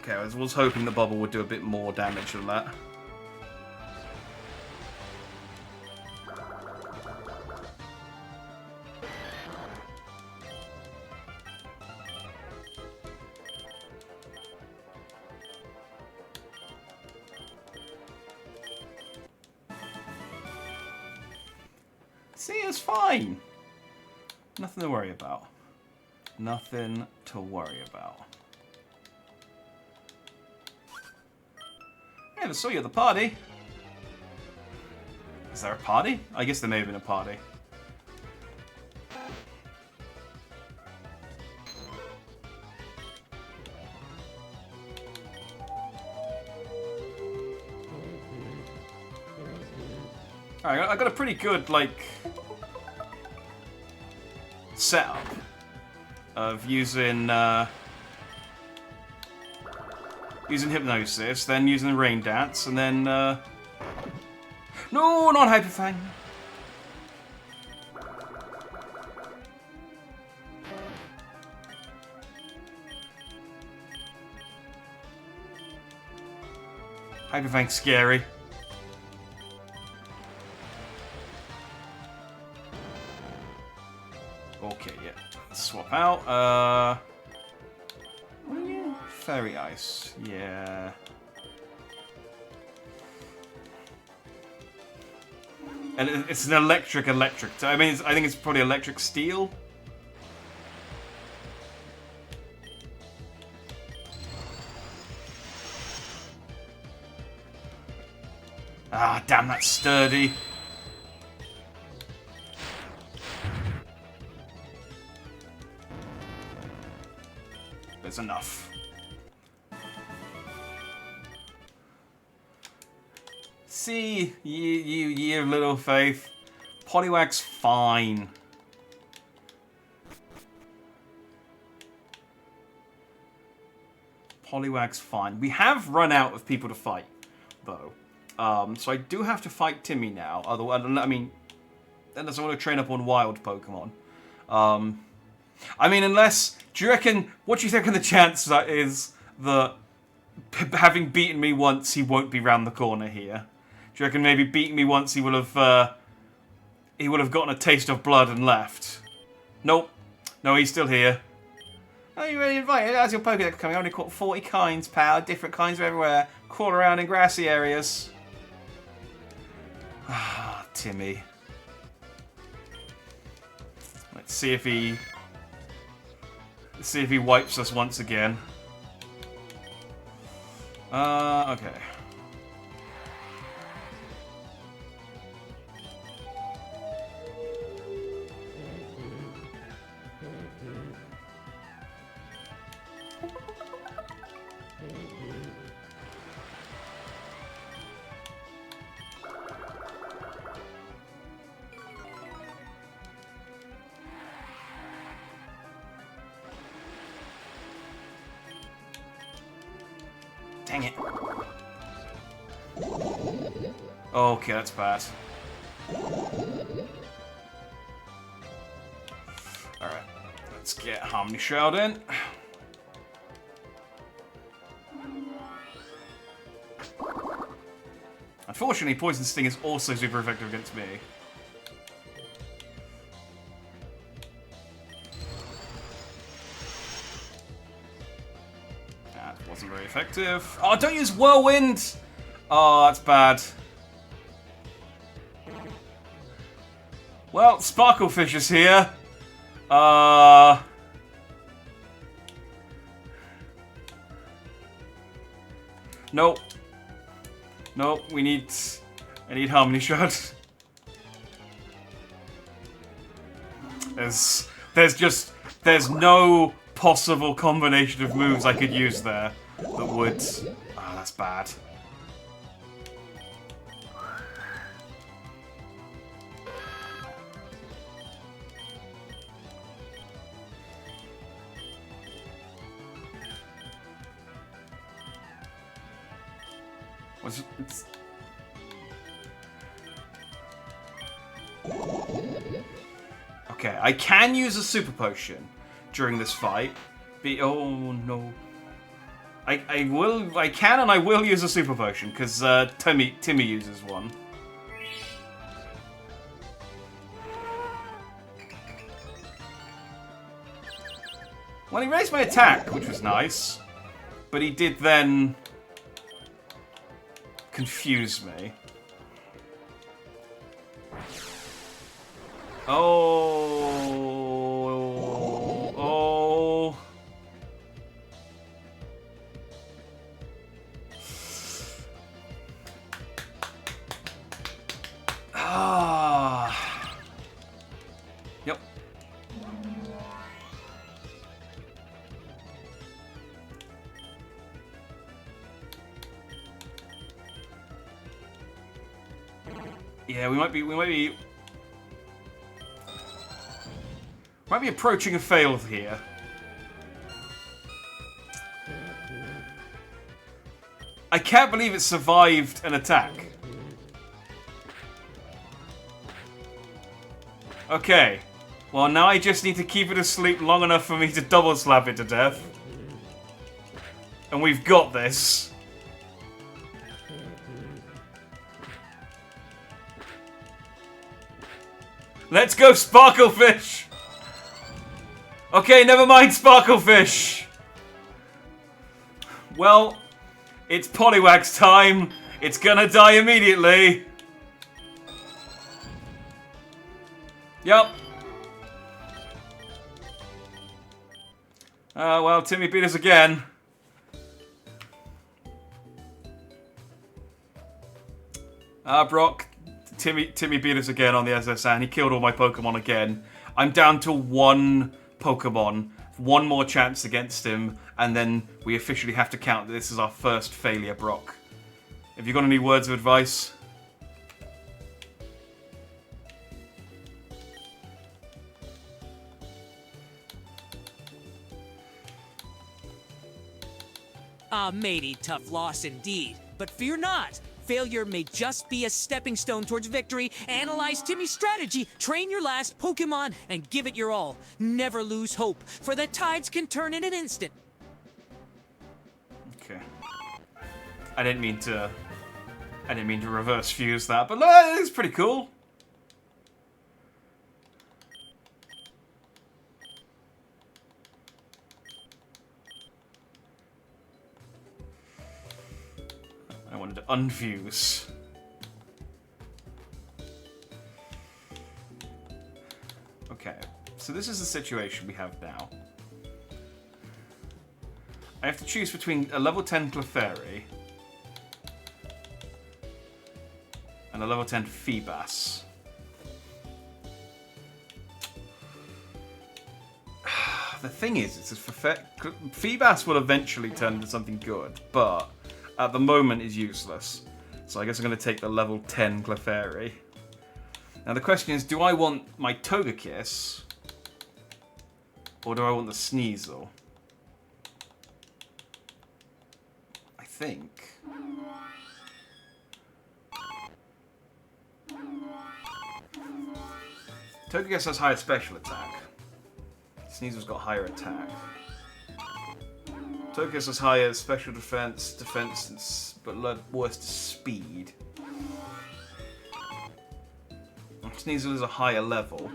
Okay, I was hoping the bubble would do a bit more damage than that. See, it's fine. Nothing to worry about. Nothing to worry about. I never saw you at the party. Is there a party? I guess there may have been a party. Alright, I got a pretty good, like, setup of using, using Hypnosis, then using the Rain Dance, and then, no, not Hyperfang! Hyperfang's scary. Okay, yeah. Let's swap out. Fairy Ice. Yeah. And it's an electric. I mean, I think it's probably electric steel. Ah, damn, that's sturdy. There's enough. See, you little faith. Poliwag's fine. Poliwag's fine. We have run out of people to fight, though. So I do have to fight Timmy now. Otherwise, I mean, unless I want to train up on wild Pokemon. I mean, unless, do you reckon, what do you think of the chance that is that having beaten me once, he won't be round the corner here? Do you reckon maybe beating me once, he will have gotten a taste of blood and left? Nope. No, he's still here. Oh, you really invited? How's your Pokédex coming? I only caught 40 kinds, pal. Different kinds of everywhere. Crawl around in grassy areas. Ah, Timmy. Let's see if he wipes us once again. Okay. Dang it. Okay, that's bad. Alright, let's get Harmony Shroud in. Unfortunately, Poison Sting is also super effective against me. Wasn't very effective. Oh, don't use Whirlwind! Oh, that's bad. Well, Sparklefish is here. Nope. Nope, I need Harmony Shroud. There's no possible combination of moves I could use there that would... Ah, that's bad. It's... Okay, I can use a Super Potion during this fight. Oh no. I can and I will use a Super Potion, because Timmy uses one. Well, he raised my attack, which was nice. But he did then confuse me. Oh. Ah. Yep. Yeah, we might be approaching a fail here. I can't believe it survived an attack. Okay. Well, now I just need to keep it asleep long enough for me to double slap it to death. And we've got this. Let's go, Sparklefish! Okay, never mind, Sparklefish! Well, it's Poliwag's time. It's gonna die immediately. Yep. Well, Timmy beat us again. Brock, Timmy beat us again on the SSN. He killed all my Pokemon again. I'm down to one Pokemon. One more chance against him, and then we officially have to count that this is our first failure, Brock. Have you got any words of advice? A mighty tough loss indeed, but fear not. Failure may just be a stepping stone towards victory. Analyze Timmy's strategy, train your last Pokemon, and give it your all. Never lose hope, for the tides can turn in an instant. Okay. I didn't mean to reverse fuse that, but it's pretty cool. I wanted to unfuse. Okay, so this is the situation we have now. I have to choose between a level 10 Clefairy and a level 10 Feebas. The thing is, Feebas will eventually turn into something good, but at the moment is useless. So I guess I'm going to take the level 10 Clefairy. Now the question is, do I want my Togekiss or do I want the Sneasel? I think Togekiss has higher special attack. Sneasel's got higher attack. Togekiss has higher special defense, but worse speed. Sneasel is a higher level.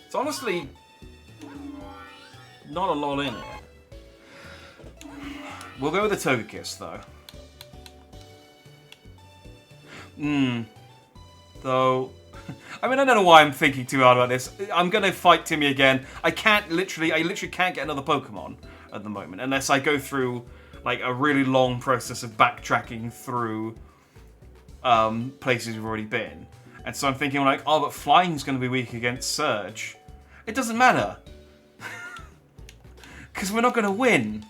It's honestly not a lot in it. We'll go with the Togekiss though. Though, I mean, I don't know why I'm thinking too hard about this. I'm gonna fight Timmy again. I literally can't get another Pokemon at the moment, unless I go through like a really long process of backtracking through places we've already been. And so I'm thinking like, oh, but Flying's going to be weak against Surge. It doesn't matter. Because we're not going to win.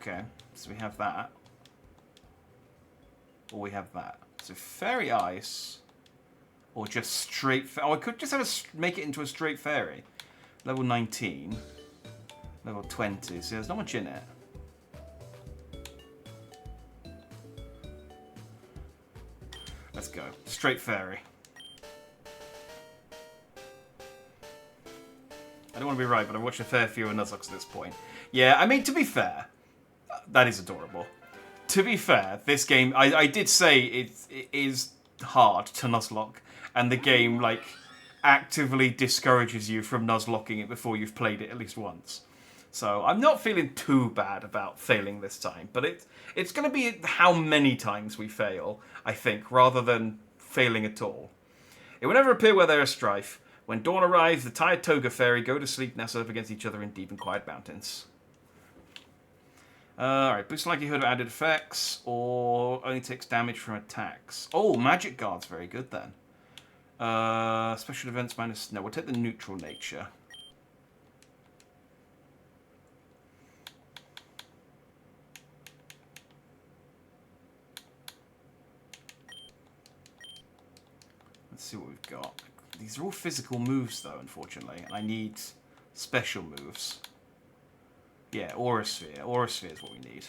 Okay, so we have that. Or we have that. So Fairy Ice. Or just straight... Oh, I could just have make it into a straight Fairy. Level 19. Level 20. So there's not much in it. Let's go. Straight Fairy. I don't want to be right, but I've watched a fair few of Nuzlocke at this point. Yeah, I mean, to be fair... That is adorable. To be fair, this game, I did say it is hard to Nuzlocke, and the game, like, actively discourages you from Nuzlocking it before you've played it at least once. So I'm not feeling too bad about failing this time, but it's going to be how many times we fail, I think, rather than failing at all. It will never appear where there is strife. When dawn arrives, the tired Toga Fairy go to sleep nestled up against each other in deep and quiet mountains. Alright, boosts the likelihood of added effects, or only takes damage from attacks. Oh, Magic Guard's very good then. Special events minus... No, we'll take the neutral nature. Let's see what we've got. These are all physical moves, though, unfortunately. And I need special moves. Yeah, Aura Sphere. Aura Sphere is what we need.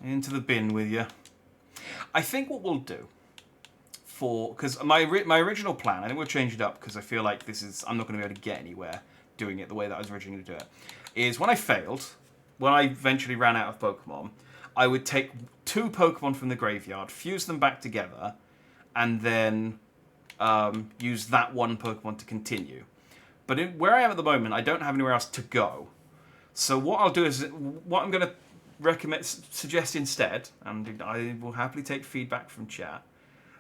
Into the bin with you. I think what we'll do because my original plan, I think we'll change it up because I feel like I'm not going to be able to get anywhere doing it the way that I was originally going to do it, is when I failed, when I eventually ran out of Pokemon, I would take 2 Pokemon from the graveyard, fuse them back together, and then use that one Pokemon to continue. But where I am at the moment, I don't have anywhere else to go. So what I'll do is, what I'm going to suggest instead, and I will happily take feedback from chat.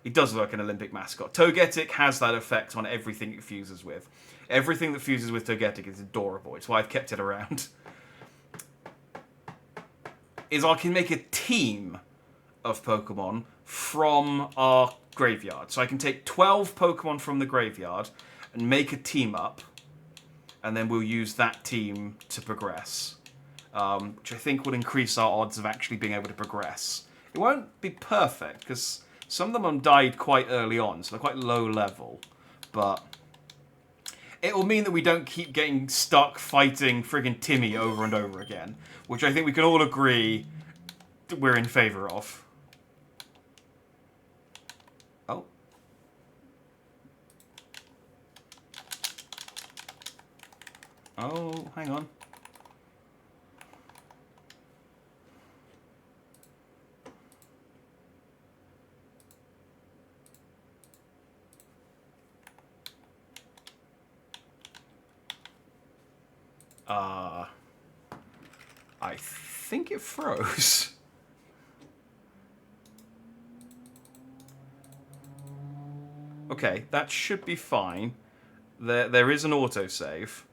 It does look like an Olympic mascot. Togetic has that effect on everything it fuses with. Everything that fuses with Togetic is adorable. It's why I've kept it around. Is I can make a team of Pokemon from our graveyard. So I can take 12 Pokemon from the graveyard and make a team up. And then we'll use that team to progress. Which I think would increase our odds of actually being able to progress. It won't be perfect, because some of them died quite early on, so they're quite low level. But it will mean that we don't keep getting stuck fighting friggin' Timmy over and over again. Which I think we can all agree that we're in favour of. Oh. Oh, hang on. I think it froze. Okay, that should be fine. There is an autosave.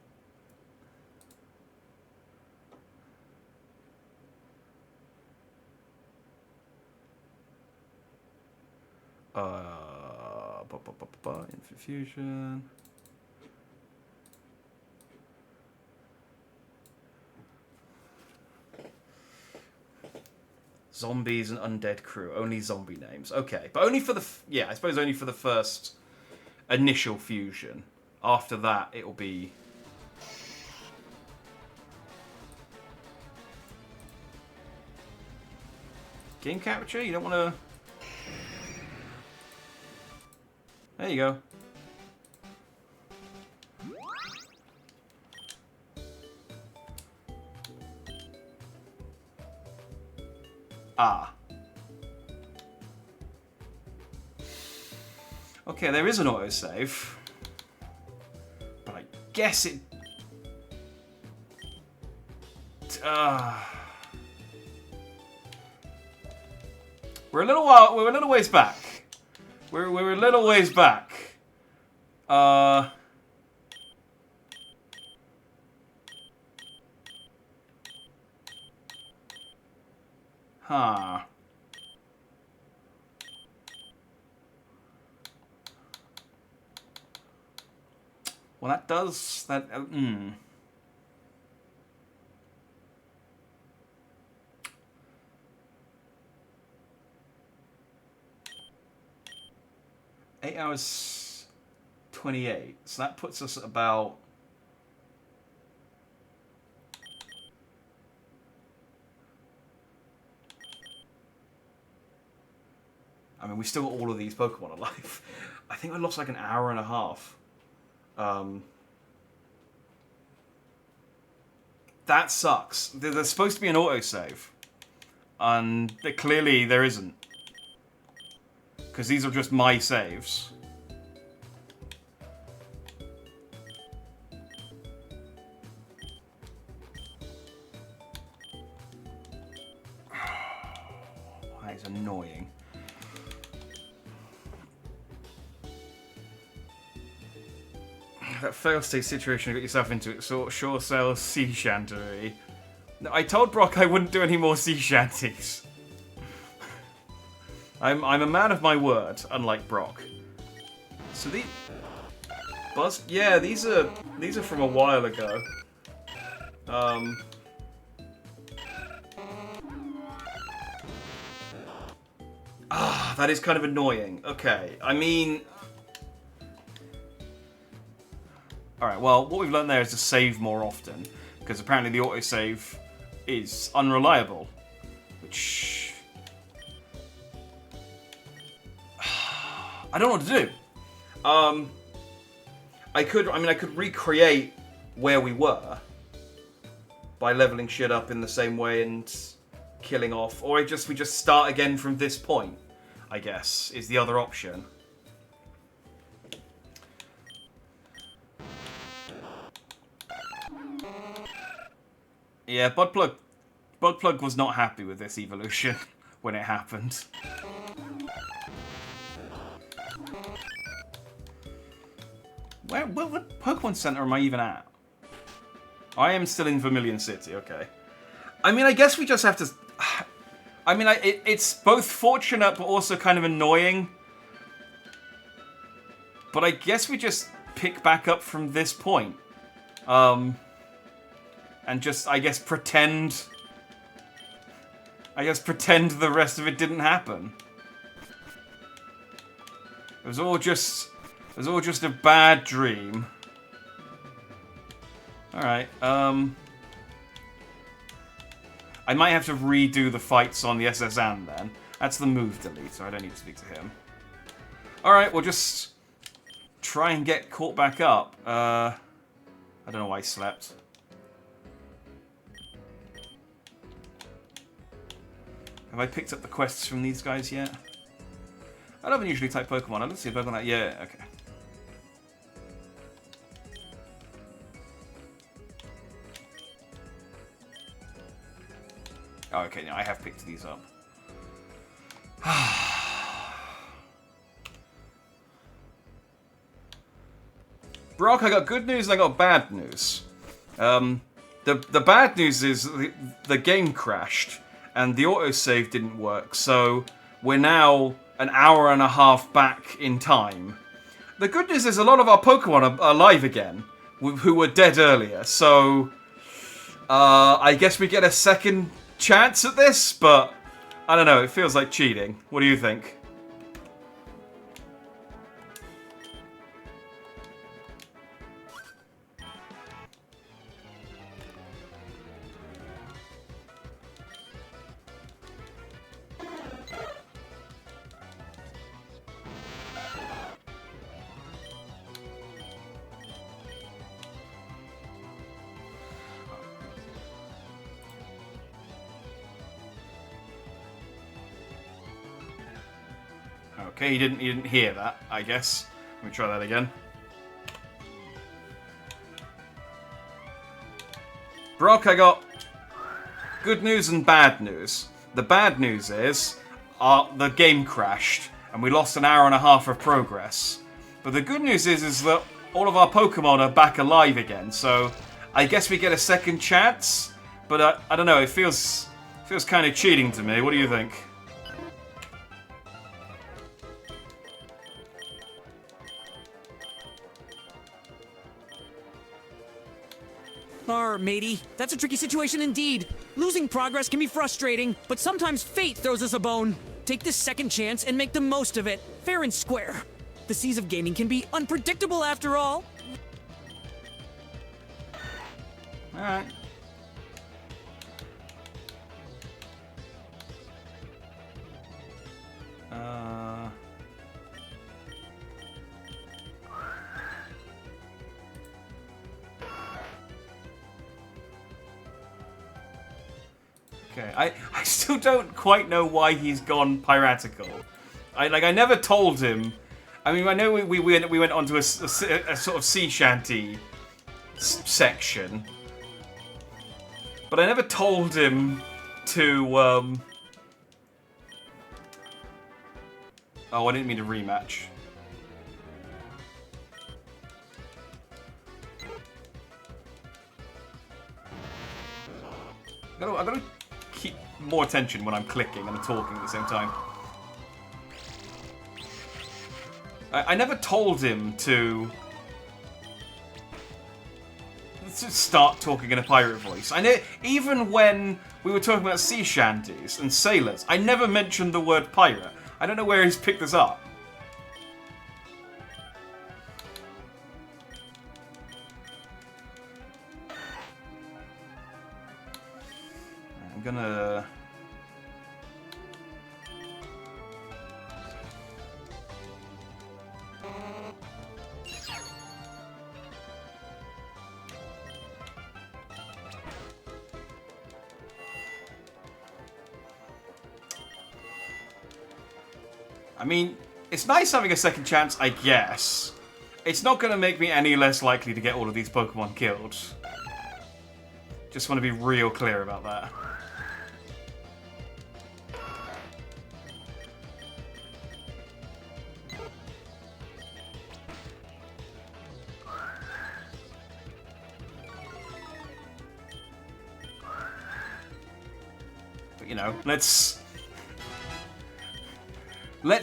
Infusion. Zombies and undead crew. Only zombie names. Okay, but only for the... I suppose only for the first initial fusion. After that, it'll be... Game capture? You don't want to... There you go. Ah. Okay, there is an autosave. But I guess it... We're a little ways back. We're a little ways back. Huh. Well, that does... That... 8 hours 28. So that puts us at about... I mean, we still got all of these Pokemon alive. I think I lost like an hour and a half. That sucks. There's supposed to be an autosave. And clearly there isn't. Because these are just my saves. annoying. That fail-state situation you got yourself into, it sure sells sea shanty. No, I told Brock I wouldn't do any more sea shanties. I'm a man of my word, unlike Brock. So these... Yeah, these are from a while ago. That is kind of annoying. Okay, I mean... Alright, well, what we've learned there is to save more often. Because apparently the autosave is unreliable. Which... I don't know what to do. I could recreate where we were. By leveling shit up in the same way and killing off. Or we just start again from this point, I guess, is the other option. Yeah, Bugplug was not happy with this evolution when it happened. What Pokemon Center am I even at? I am still in Vermilion City, okay. I mean, I guess we just have to... I mean, it's both fortunate but also kind of annoying. But I guess we just pick back up from this point. And just, I guess, pretend... pretend the rest of it didn't happen. It was all just a bad dream. Alright, I might have to redo the fights on the SS Anne then. That's the move delete, so I don't need to speak to him. Alright, we'll just try and get caught back up. I don't know why he slept. Have I picked up the quests from these guys yet? I don't usually type Pokemon. I don't see a Pokemon that. Yeah, okay. Oh, okay, no, I have picked these up. Brock, I got good news and I got bad news. The bad news is the game crashed and the autosave didn't work, so we're now an hour and a half back in time. The good news is a lot of our Pokemon are alive again, who were dead earlier, so I guess we get a second chance at this, but I don't know, it feels like cheating. What do you think? Okay, he didn't hear that, I guess. Let me try that again. Brock, I got good news and bad news. The bad news is the game crashed and we lost an hour and a half of progress. But the good news is that all of our Pokemon are back alive again, so I guess we get a second chance. But I don't know, it feels kind of cheating to me. What do you think? Matey, that's a tricky situation indeed. Losing progress can be frustrating, but sometimes fate throws us a bone. Take this second chance and make the most of it, fair and square. The seas of gaming can be unpredictable after all. Alright. Okay, I still don't quite know why he's gone piratical. I never told him. I mean, I know we went onto a sort of sea shanty section, but I never told him to Oh, I didn't mean to rematch. I gotta keep more attention when I'm clicking and talking at the same time. I never told him to start talking in a pirate voice. I know, even when we were talking about sea shanties and sailors, I never mentioned the word pirate. I don't know where he's picked this up. I'm gonna... I mean, it's nice having a second chance, I guess. It's not going to make me any less likely to get all of these Pokemon killed. Just want to be real clear about that. But, you know, let's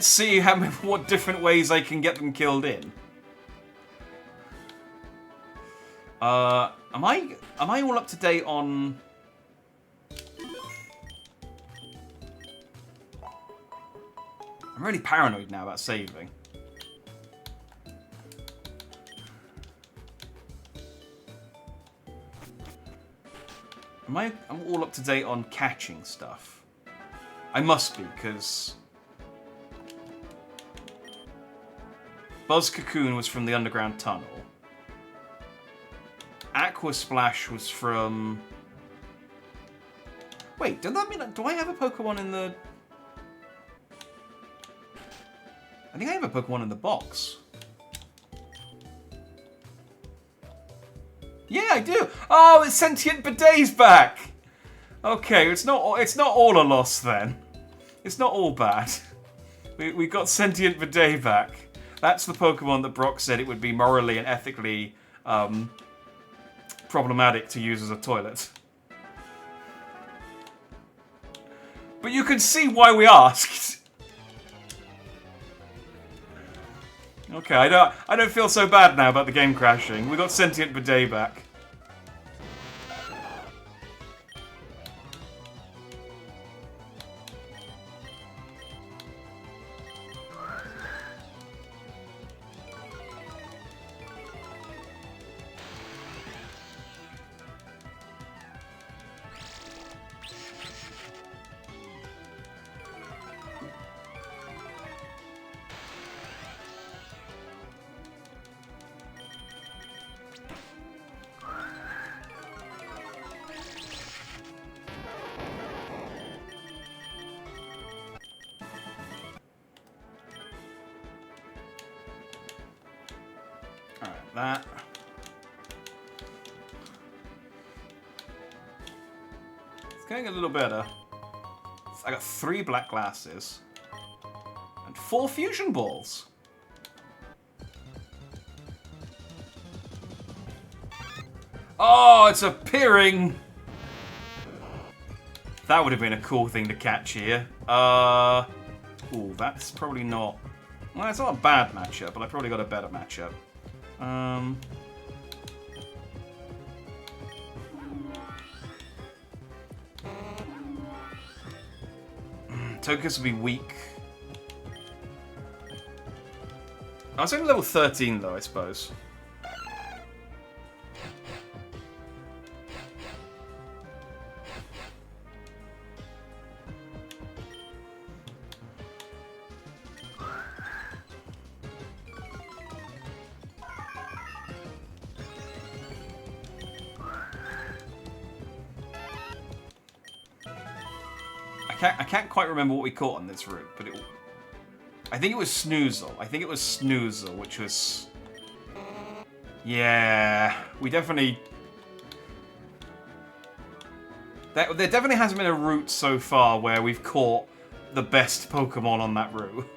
see what different ways I can get them killed in. Am I all up to date on... I'm really paranoid now about saving. I'm all up to date on catching stuff. I must be, because... Buzz Cocoon was from the underground tunnel. Aqua Splash was from... Wait, does that mean... Do I have a Pokemon in the... I think I have a Pokemon in the box. Yeah, I do! Oh, it's Sentient Bidet's back! Okay, it's not all a loss then. It's not all bad. We got Sentient Bidet back. That's the Pokemon that Brock said it would be morally and ethically problematic to use as a toilet. But you can see why we asked. Okay, I don't feel so bad now about the game crashing. We got Sentient Bidet back. That. It's getting a little better. I got 3 black glasses and 4 fusion balls. Oh, it's appearing. That would have been a cool thing to catch here. Ooh, that's probably not... Well, it's not a bad matchup, but I probably got a better matchup. Togekiss will be weak. I was only level 13 though, I suppose. I can't quite remember what we caught on this route, but I think it was Snoozle. I think it was Snoozle, which was... Yeah, we definitely... There definitely hasn't been a route so far where we've caught the best Pokemon on that route.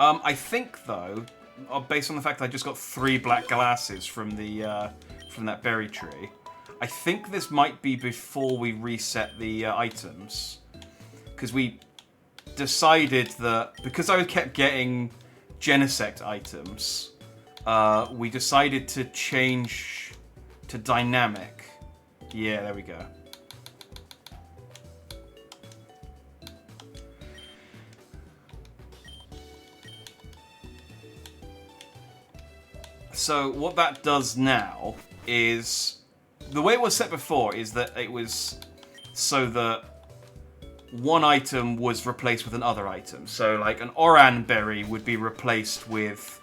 I think though, based on the fact that I just got 3 black glasses from the from that berry tree, I think this might be before we reset the items, because we decided that because I kept getting Genesect items, we decided to change to dynamic. Yeah, there we go. So what that does now is, the way it was set before is that it was so that one item was replaced with another item. So like an oran berry would be replaced with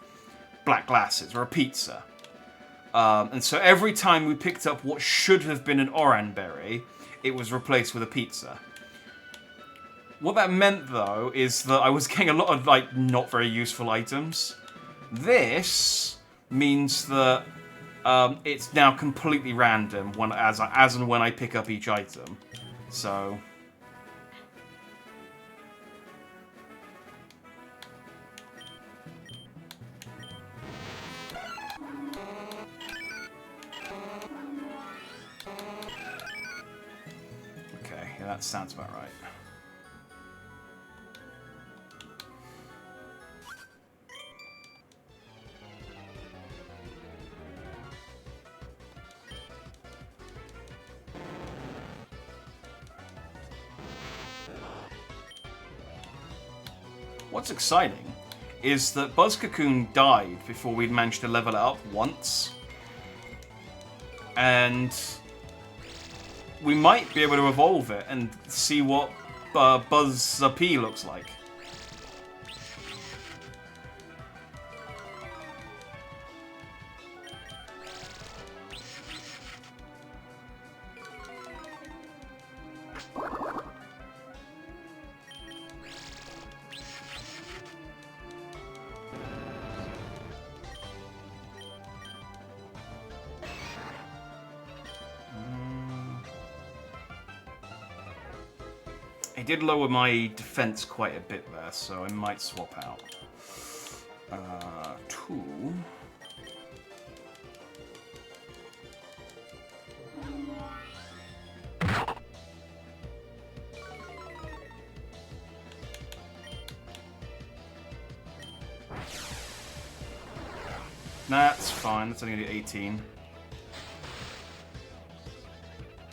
black glasses or a pizza. And so every time we picked up what should have been an oran berry, it was replaced with a pizza. What that meant though is that I was getting a lot of like not very useful items. This means that it's now completely random as and when I pick up each item. So okay, yeah, that sounds about right. What's exciting is that Buzz Cocoon died before we'd managed to level it up once. And we might be able to evolve it and see what Buzz P looks like. It did lower my defense quite a bit there, so I might swap out. 2. That's fine, that's only gonna do 18.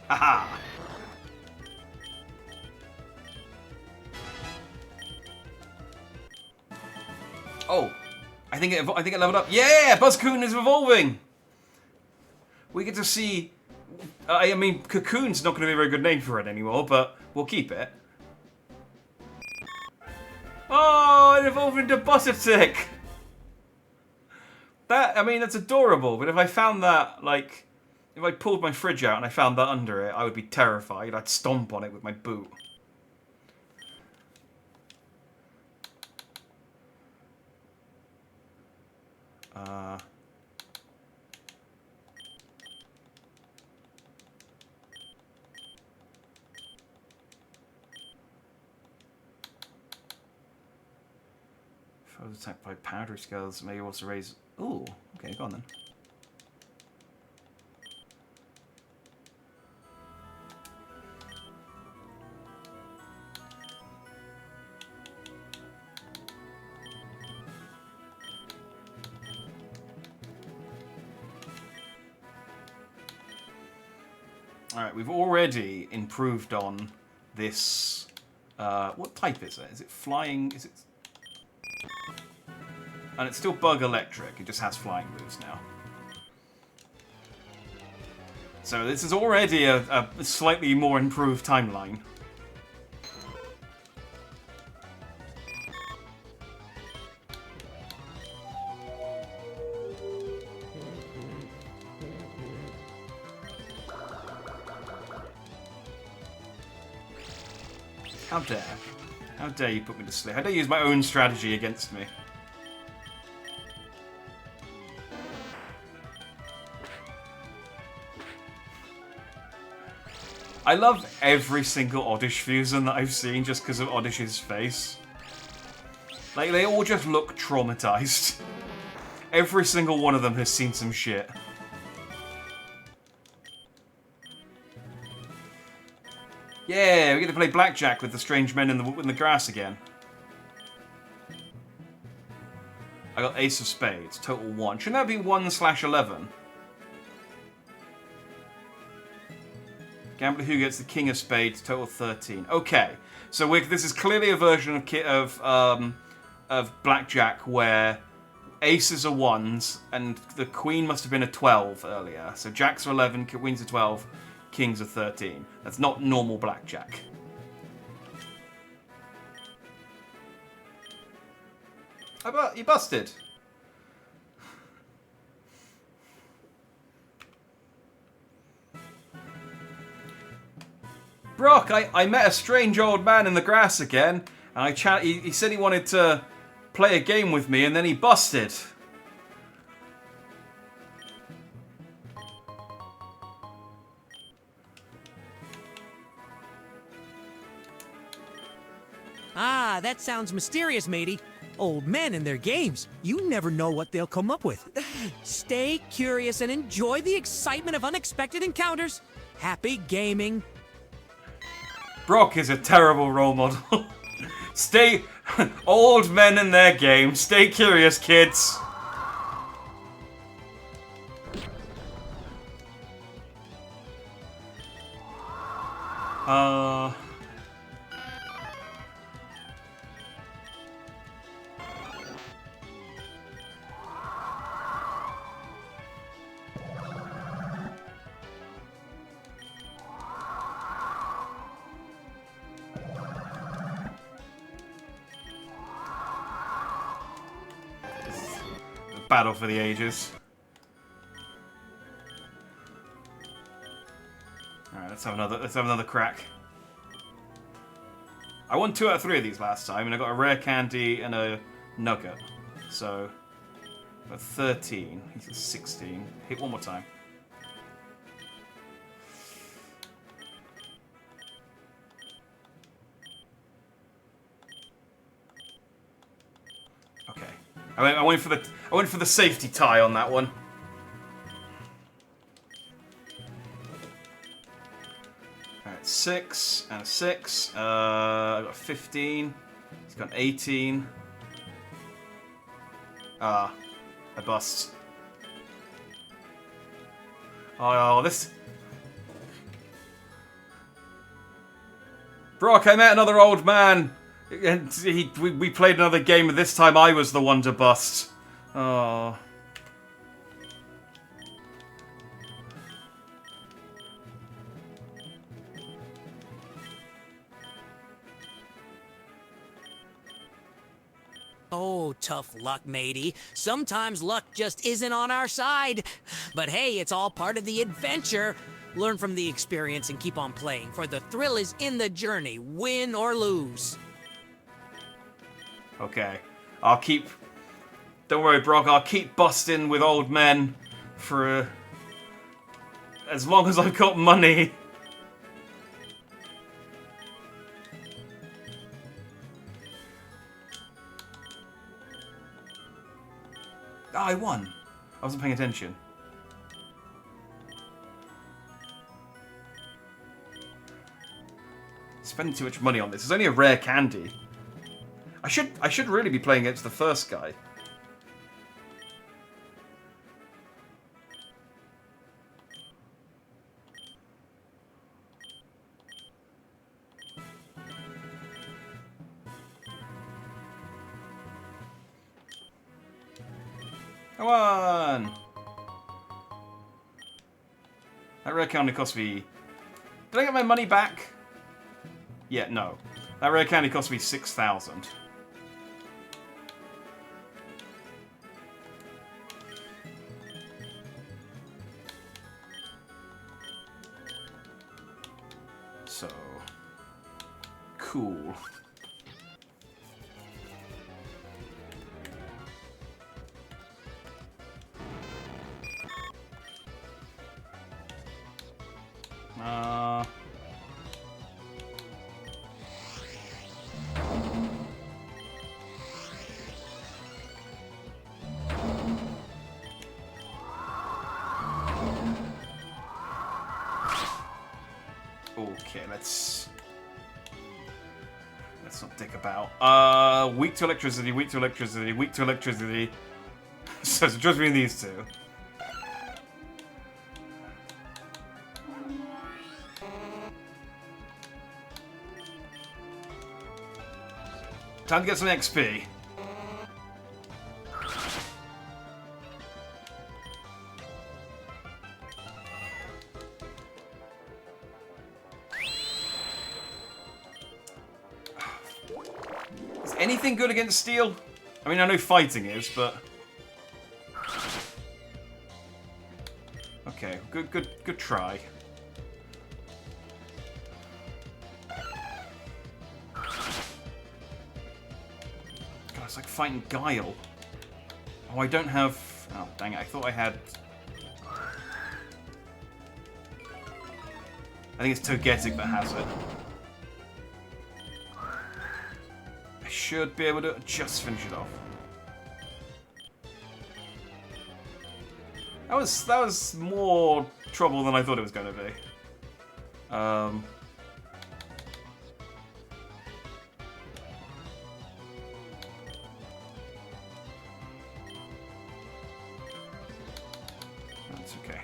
Haha! Oh, I think it leveled up. Yeah, Buzz Cocoon is evolving. We get to see. I mean, Cocoon's not going to be a very good name for it anymore, but we'll keep it. Oh, it evolved into Buttertick. That, I mean, that's adorable. But if I found that, like, if I pulled my fridge out and I found that under it, I would be terrified. I'd stomp on it with my boot. If I was attacked by powdery skulls, may also raise. Ooh, okay, go on then. Alright, we've already improved on this. What type is it? Is it flying? Is it. And it's still bug electric, it just has flying moves now. So this is already a slightly more improved timeline. How dare. How dare you put me to sleep. How dare you use my own strategy against me. I love every single Oddish fusion that I've seen just because of Oddish's face. Like, they all just look traumatized. Every single one of them has seen some shit. Yeah, we get to play blackjack with the strange men in the grass again. I got ace of spades, total 1. Shouldn't that be 1/11? Gambler who gets the king of spades, total 13. Okay, so this is clearly a version of blackjack where aces are 1s and the queen must have been a 12 earlier. So jacks are 11, queens are 12, kings are 13. That's not normal blackjack. You busted. Brock, I met a strange old man in the grass again, and he said he wanted to play a game with me, and then he busted. Ah, that sounds mysterious, matey. Old men and their games. You never know what they'll come up with. Stay curious and enjoy the excitement of unexpected encounters. Happy gaming. Brock is a terrible role model. Old men in their game. Stay curious, kids. Battle for the ages. Alright, let's have another crack. I won 2 out of 3 of these last time, and I got a rare candy and a nugget. So, got 13. He's at 16. Hit one more time. Okay. I went for the safety tie on that one. Alright, 6 and a 6. I got 15. He's got 18. I bust. Oh, this. Brock, I met another old man. And we played another game, and this time I was the one to bust. Oh. Oh, tough luck, matey. Sometimes luck just isn't on our side. But hey, it's all part of the adventure. Learn from the experience and keep on playing, for the thrill is in the journey, win or lose. Okay. Don't worry, Brock, I'll keep busting with old men for as long as I've got money. Oh, I won. I wasn't paying attention. Spending too much money on this. It's only a rare candy. I should really be playing against the first guy. Come on! That rare candy cost me... Did I get my money back? Yeah, no. That rare candy cost me 6,000. So... Cool. Okay, let's not dick about. Weak to electricity, weak to electricity, weak to electricity. So it's just between these two. Time to get some XP. Is anything good against steel? I mean, I know fighting is, but... Okay, good try. It's like fighting Guile. Oh, I don't have... Oh, dang it. I thought I had... I think it's Togetic that has it. I should be able to just finish it off. That was more trouble than I thought it was going to be. That's okay.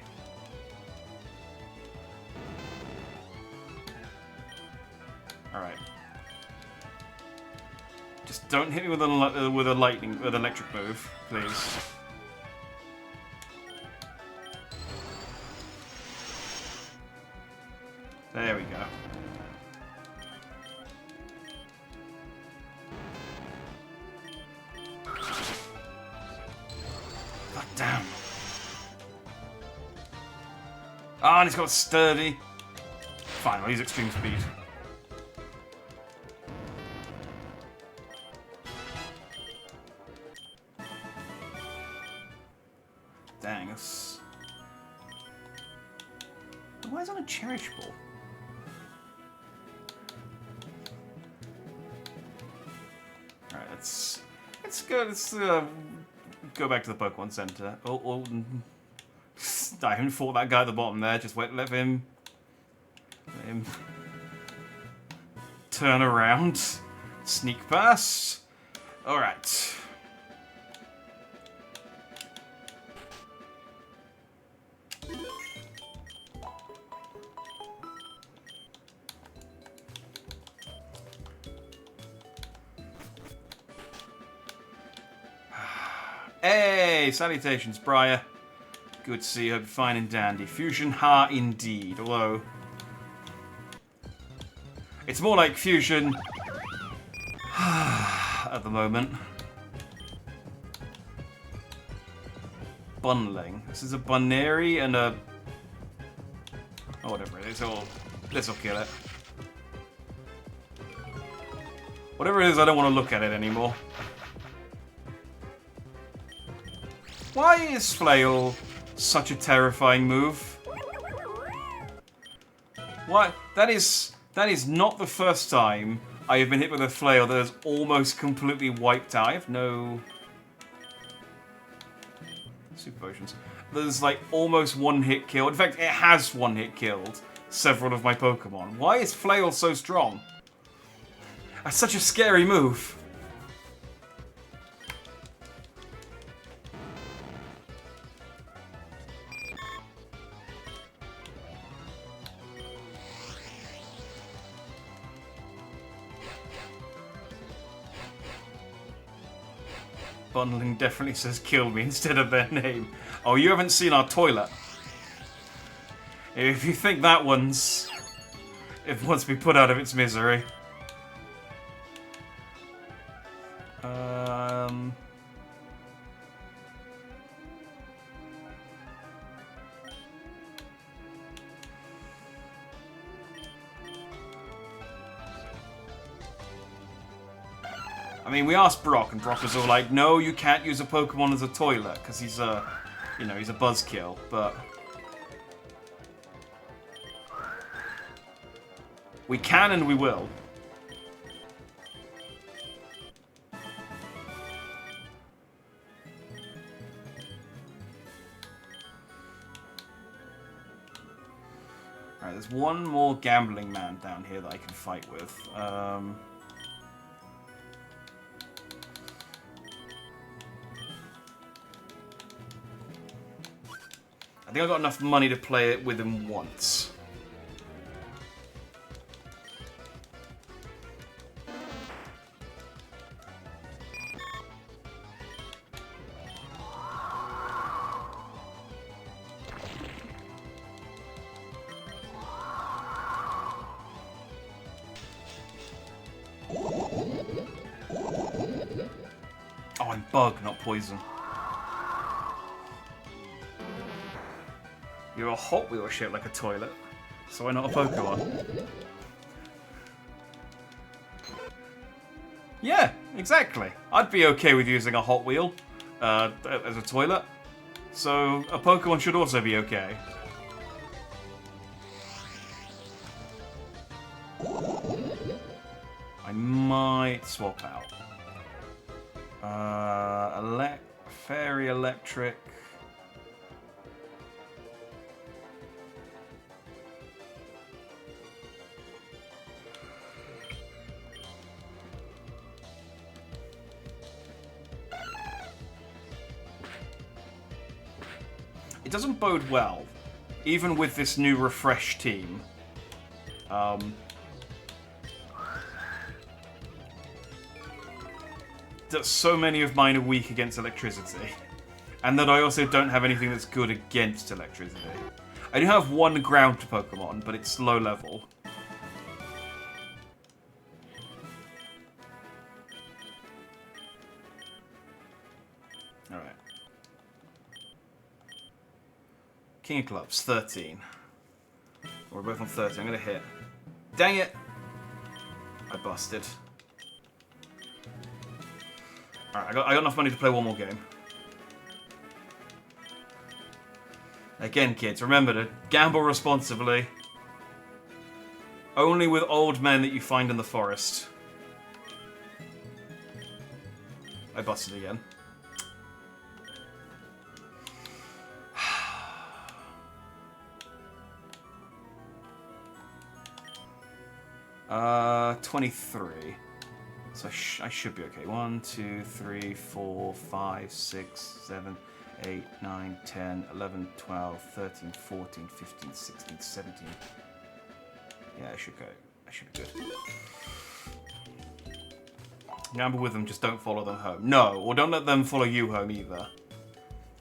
All right. Just don't hit me with an electric move, please. There we go. God damn. Ah, and he's got sturdy. Fine, well, he's extreme speed. Dang, that's... Why is that a cherish ball? Alright, let's go. Let's go back to the Pokemon Center. I haven't fought that guy at the bottom there. Just let him turn around, sneak past. All right. Hey, salutations, Briar. Good to see you. Hope you're fine and dandy. Fusion Ha indeed, although... It's more like Fusion... at the moment. Bunling. This is a Bunary and a... Oh, whatever it is. This'll kill it. Whatever it is, I don't want to look at it anymore. Why is Flail such a terrifying move? Why? That is not the first time I have been hit with a Flail that has almost completely wiped out. I have no... Super Potions. There's like almost one hit kill. In fact, it has one hit killed several of my Pokemon. Why is Flail so strong? That's such a scary move. Bundling definitely says kill me instead of their name. Oh, you haven't seen our toilet. If you think that one's... It wants to be put out of its misery. I mean, we asked Brock, and Brock was all like, no, you can't use a Pokemon as a toilet, because he's a, you know, he's a buzzkill, but... We can and we will. Alright, Alright, there's one more gambling man down here that I can fight with. I think I've got enough money to play it with him once. Oh, I'm bug, not poison. You're a Hot Wheel shaped like a toilet, so why not a Pokemon? Yeah, exactly. I'd be okay with using a Hot Wheel as a toilet, so a Pokemon should also be okay. I might swap out. Fairy Electric. It doesn't bode well, even with this new refreshed team. That so many of mine are weak against electricity, and that I also don't have anything that's good against electricity. I do have one ground Pokemon, but it's low level. Alright. King of Clubs, 13. We're both on 13. I'm gonna hit. Dang it! I busted. Alright, I got enough money to play one more game. Again, kids, remember to gamble responsibly. Only with old men that you find in the forest. I busted again. 23. So I should be okay. 1, 2, 3, 4, 5, 6, 7, 8, 9, 10, 11, 12, 13, 14, 15, 16, 17. Yeah, I should go. I should be good. Gamble with them, just don't follow them home. No, or don't let them follow you home either.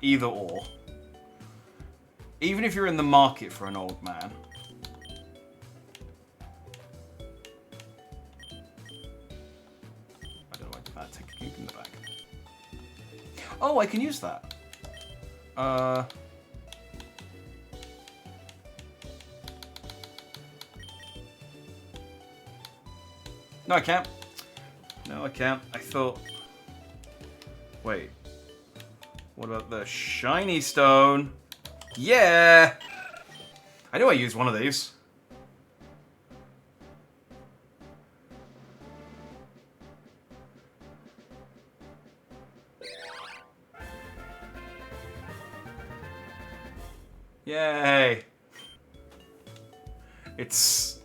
Either or. Even if you're in the market for an old man. I don't know why I take a nuke in the back. Oh, I can use that. No, I can't. No, I can't. I thought... Wait. What about the shiny stone? Yeah! I knew I used one of these. Yay! It's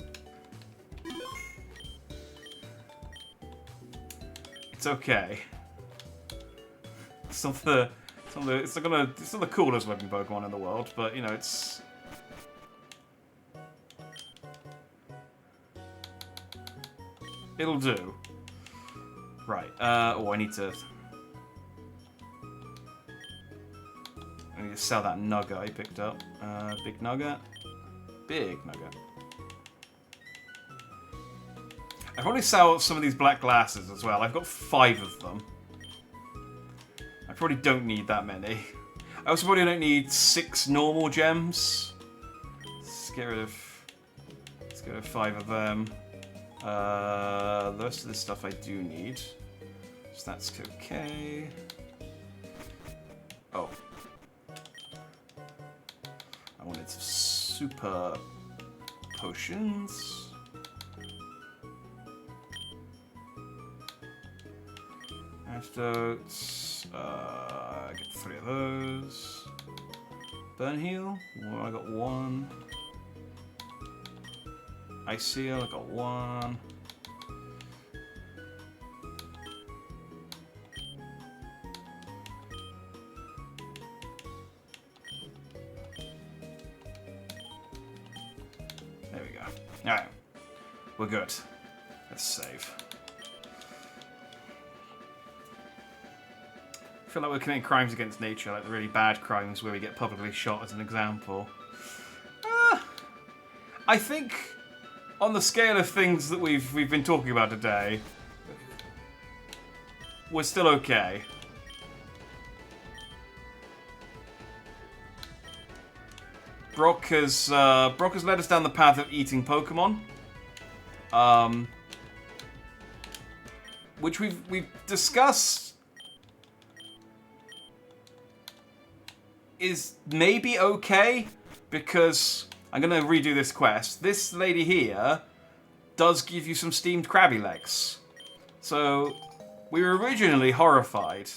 okay. It's not the coolest looking Pokemon in the world, but you know it's. It'll do. Right. Oh, I need to sell that nugget I picked up. Big nugget. Big nugget. I probably sell some of these black glasses as well. I've got 5 of them. I probably don't need that many. I also probably don't need 6 normal gems. Let's get rid of 5 of them. The rest of this stuff I do need. So that's okay. Oh. I wanted some super potions. Antidotes. I get 3 of those. Burn heal. Well, I got 1. Ice Seal, I got 1. There we go. Alright. We're good. Let's save. I feel like we're committing crimes against nature, like the really bad crimes where we get publicly shot as an example. I think on the scale of things that we've been talking about today, we're still okay. Brock has led us down the path of eating Pokemon, which we've discussed is maybe okay, because I'm going to redo this quest. This lady here does give you some steamed crabby legs. So we were originally horrified.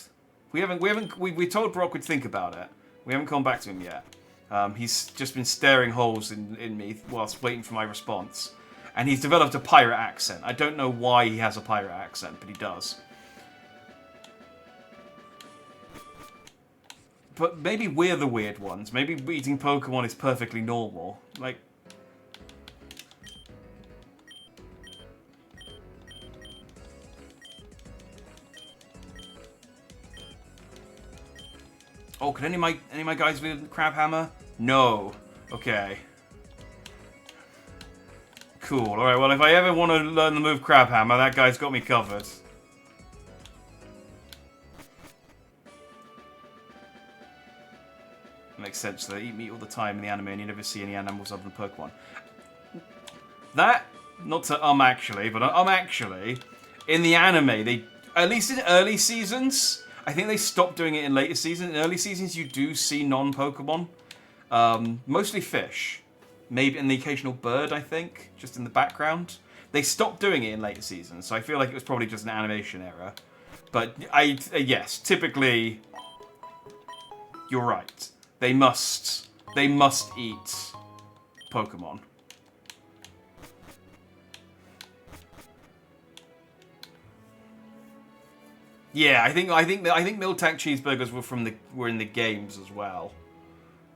We told Brock we'd think about it. We haven't come back to him yet. He's just been staring holes in me whilst waiting for my response. And he's developed a pirate accent. I don't know why he has a pirate accent, but he does. But maybe we're the weird ones. Maybe eating Pokemon is perfectly normal. Like... Oh, could any of my guys with Crab Hammer? No. Okay. Cool. Alright, well, if I ever want to learn the move Crab Hammer, that guy's got me covered. Makes sense. They eat meat all the time in the anime and you never see any animals other than Pokemon. That, not to actually, but actually, in the anime, they, at least in early seasons, I think they stopped doing it in later seasons. In early seasons, you do see non-Pokemon. Mostly fish. Maybe and the occasional bird, I think, just in the background. They stopped doing it in later seasons, so I feel like it was probably just an animation error. But, yes, typically, you're right. They must eat Pokemon. Yeah, I think Miltank cheeseburgers were in the games as well.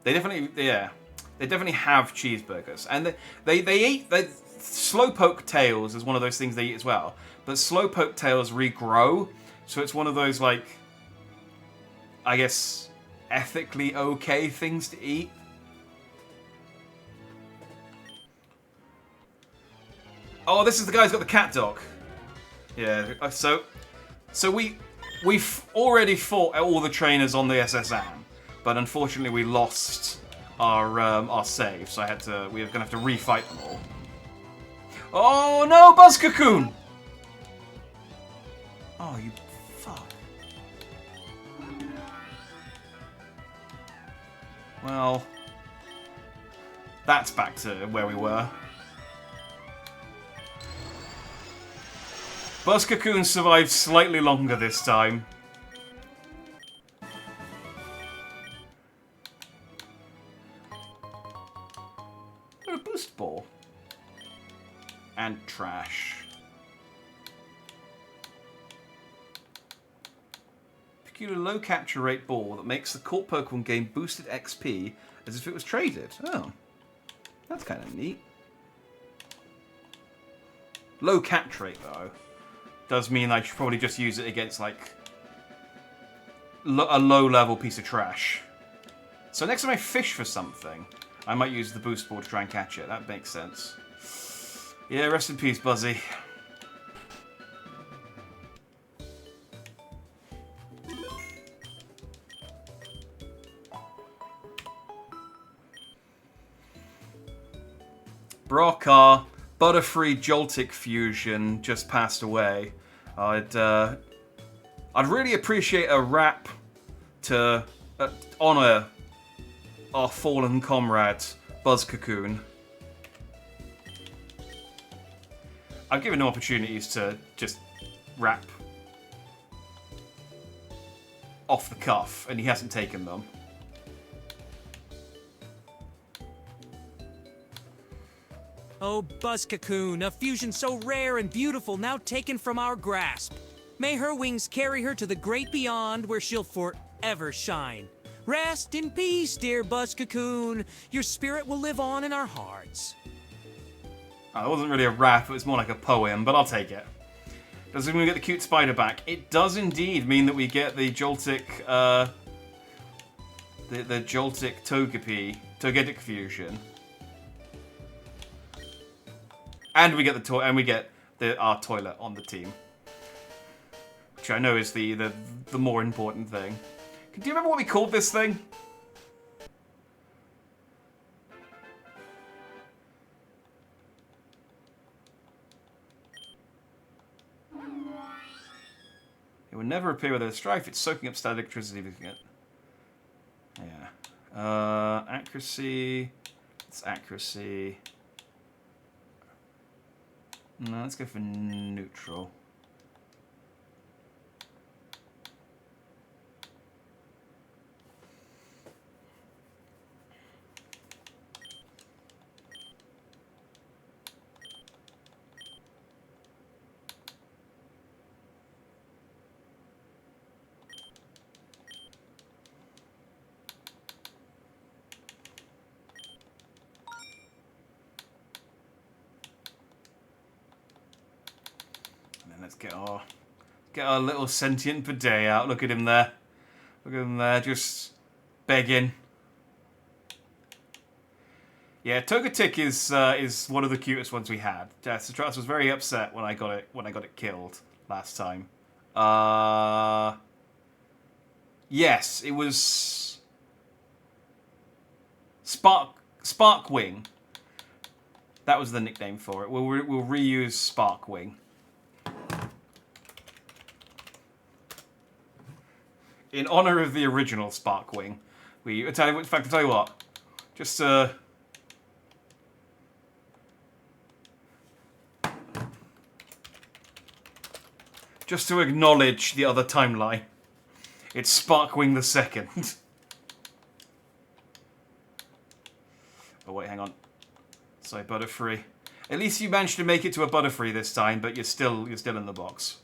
They definitely have cheeseburgers, and they eat Slowpoke tails is one of those things they eat as well. But Slowpoke tails regrow, so it's one of those, like, I guess, ethically okay things to eat. Oh, this is the guy who's got the cat dog. Yeah, so we've already fought all the trainers on the SSM, but unfortunately we lost our save, so we were gonna have to refight them all. Oh no, Buzzcocoon! Oh, you fuck. Well, that's back to where we were. Buzzcocoon survived slightly longer this time. Got a boost ball. And trash. Peculiar low capture rate ball that makes the caught Pokemon gain boosted XP as if it was traded. Oh. That's kind of neat. Low capture rate, though, does mean I should probably just use it against, like, a low-level piece of trash. So next time I fish for something, I might use the boost ball to try and catch it. That makes sense. Yeah, rest in peace, Buzzy. Brock, our Butterfree Joltik fusion just passed away. I'd really appreciate a rap to honour our fallen comrade, Buzzcocoon. I've given him opportunities to just rap off the cuff, and he hasn't taken them. Oh, Buzzcocoon, a fusion so rare and beautiful now taken from our grasp. May her wings carry her to the great beyond where she'll forever shine. Rest in peace, dear Buzzcocoon. Your spirit will live on in our hearts. Oh, it wasn't really a rap, it was more like a poem, but I'll take it. Does it mean we get the cute spider back? It does indeed mean that we get the Joltik, the Joltik Togetic fusion. And we get our toilet on the team. Which I know is the more important thing. Do you remember what we called this thing? It will never appear without a strife. It's soaking up static electricity. Yeah. Accuracy. It's accuracy. No, let's go for neutral. Let's get our little sentient bidet out. Look at him there. Look at him there, just begging. Yeah, Togetic is one of the cutest ones we had. Citratus was very upset when I got it killed last time. Yes, it was Sparkwing. That was the nickname for it. We'll reuse Sparkwing. In honor of the original Sparkwing, in fact, I'll tell you what, just to acknowledge the other timeline, it's Sparkwing the Second. Oh wait, hang on. Sorry, Butterfree. At least you managed to make it to a Butterfree this time, but you're still in the box.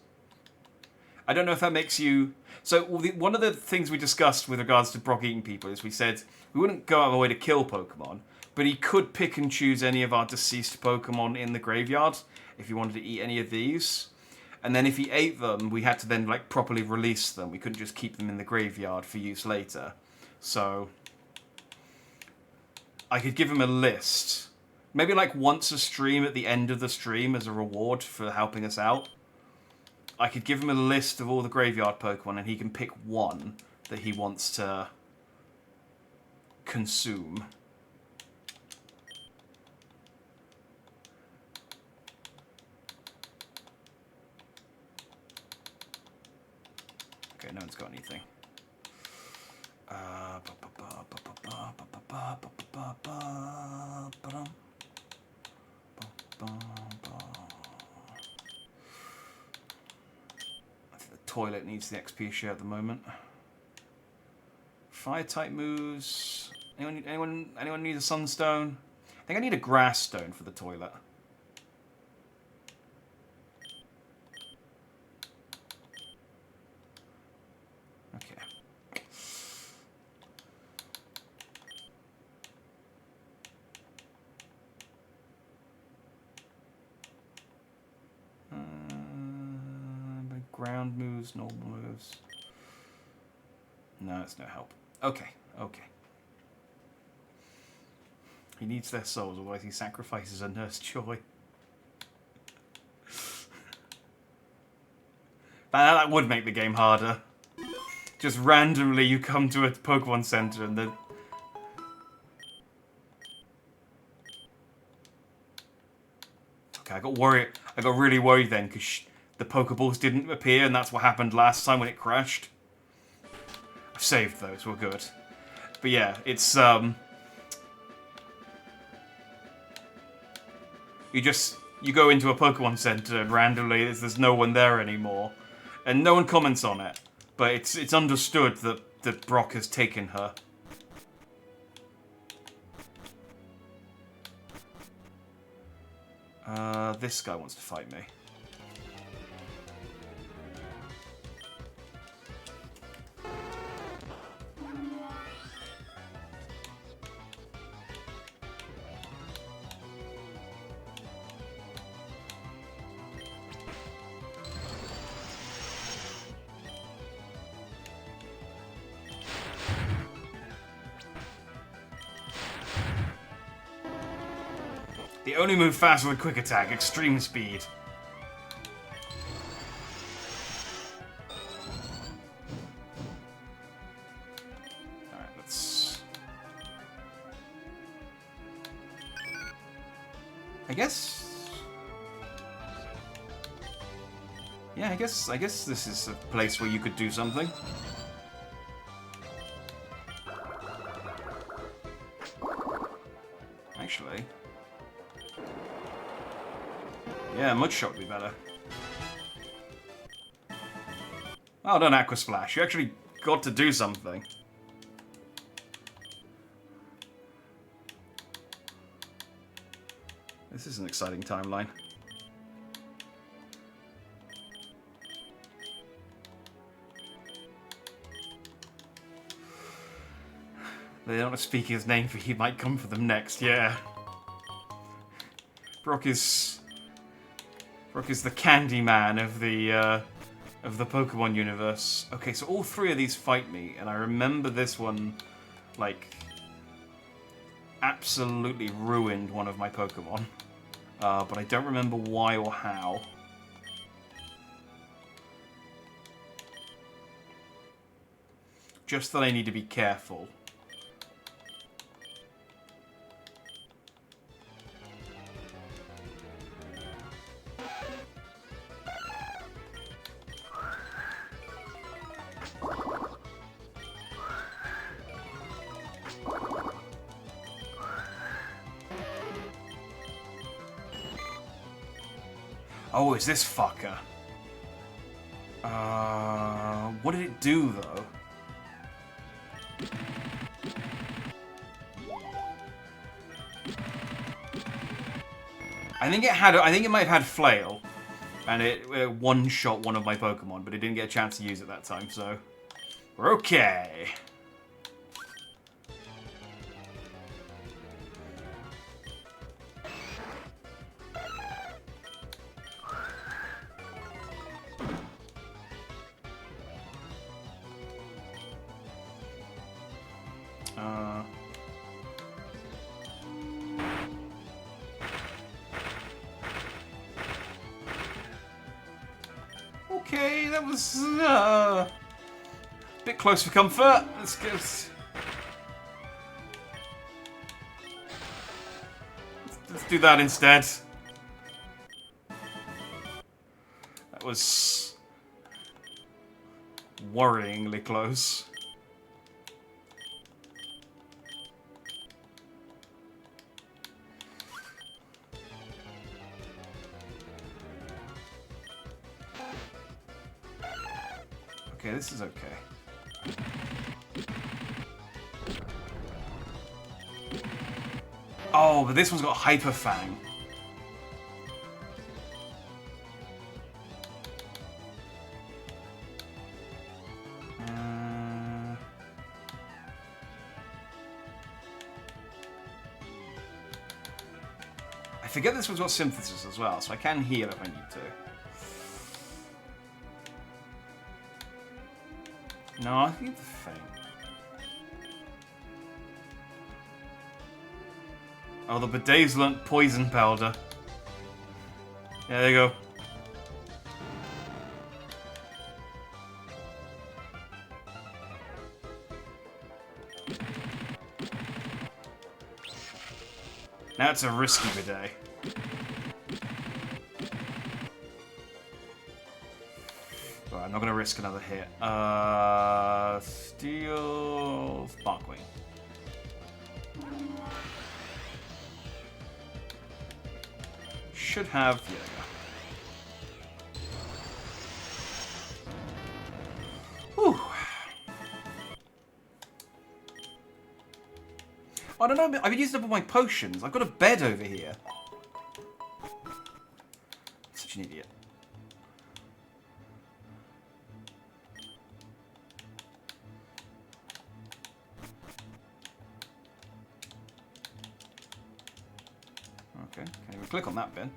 I don't know if that makes you... So, one of the things we discussed with regards to Brock eating people is we said we wouldn't go out of our way to kill Pokemon, but he could pick and choose any of our deceased Pokemon in the graveyard if he wanted to eat any of these. And then if he ate them, we had to then like properly release them. We couldn't just keep them in the graveyard for use later. So, I could give him a list. Maybe like once a stream at the end of the stream as a reward for helping us out. I could give him a list of all the graveyard Pokemon and he can pick one that he wants to consume. Okay, no one's got anything. Toilet needs the XP share at the moment. Fire type moves. Anyone need a sunstone? I think I need a grass stone for the toilet. Okay. Ground moves, normal moves. No, it's no help. Okay, okay. He needs their souls, otherwise he sacrifices a nurse joy. That would make the game harder. Just randomly you come to a Pokemon Center and then... Okay, I got really worried then, because the Pokeballs didn't appear, and that's what happened last time when it crashed. I've saved those, we're good. But yeah, it's, you go into a Pokemon Center and randomly there's no one there anymore. And no one comments on it. But it's understood that Brock has taken her. This guy wants to fight me. The only move faster with quick attack, extreme speed. Alright, let's... I guess... Yeah, I guess this is a place where you could do something. Actually... Yeah, Mud Shot would be better. Well done, Aqua Splash. You actually got to do something. This is an exciting timeline. They don't want to speak his name for he might come for them next, yeah. Brock is the Candyman of the Pokemon universe. Okay, so all three of these fight me, and I remember this one, like, absolutely ruined one of my Pokemon. But I don't remember why or how. Just that I need to be careful. Oh, it's this fucker. What did it do, though? I think it might have had Flail, and it one-shot one of my Pokemon, but it didn't get a chance to use it that time, so... We're okay. Okay, that was a bit close for comfort. Let's go. Let's do that instead. That was worryingly close. Okay, this is okay. Oh, but this one's got Hyper Fang. I forget this one's got Synthesis as well, so I can heal if I need to. No, I think it's Fang. Oh, the Bedazzlant Poison Powder. Yeah, there you go. Now it's a risky bidet. Right, I'm not going to risk another hit. Steel... Sparkwing. Should have... Yeah, there you go. Whew. I don't know, I've been using up all my potions. I've got a bed over here. an idiot. Okay, can't even click on that bit.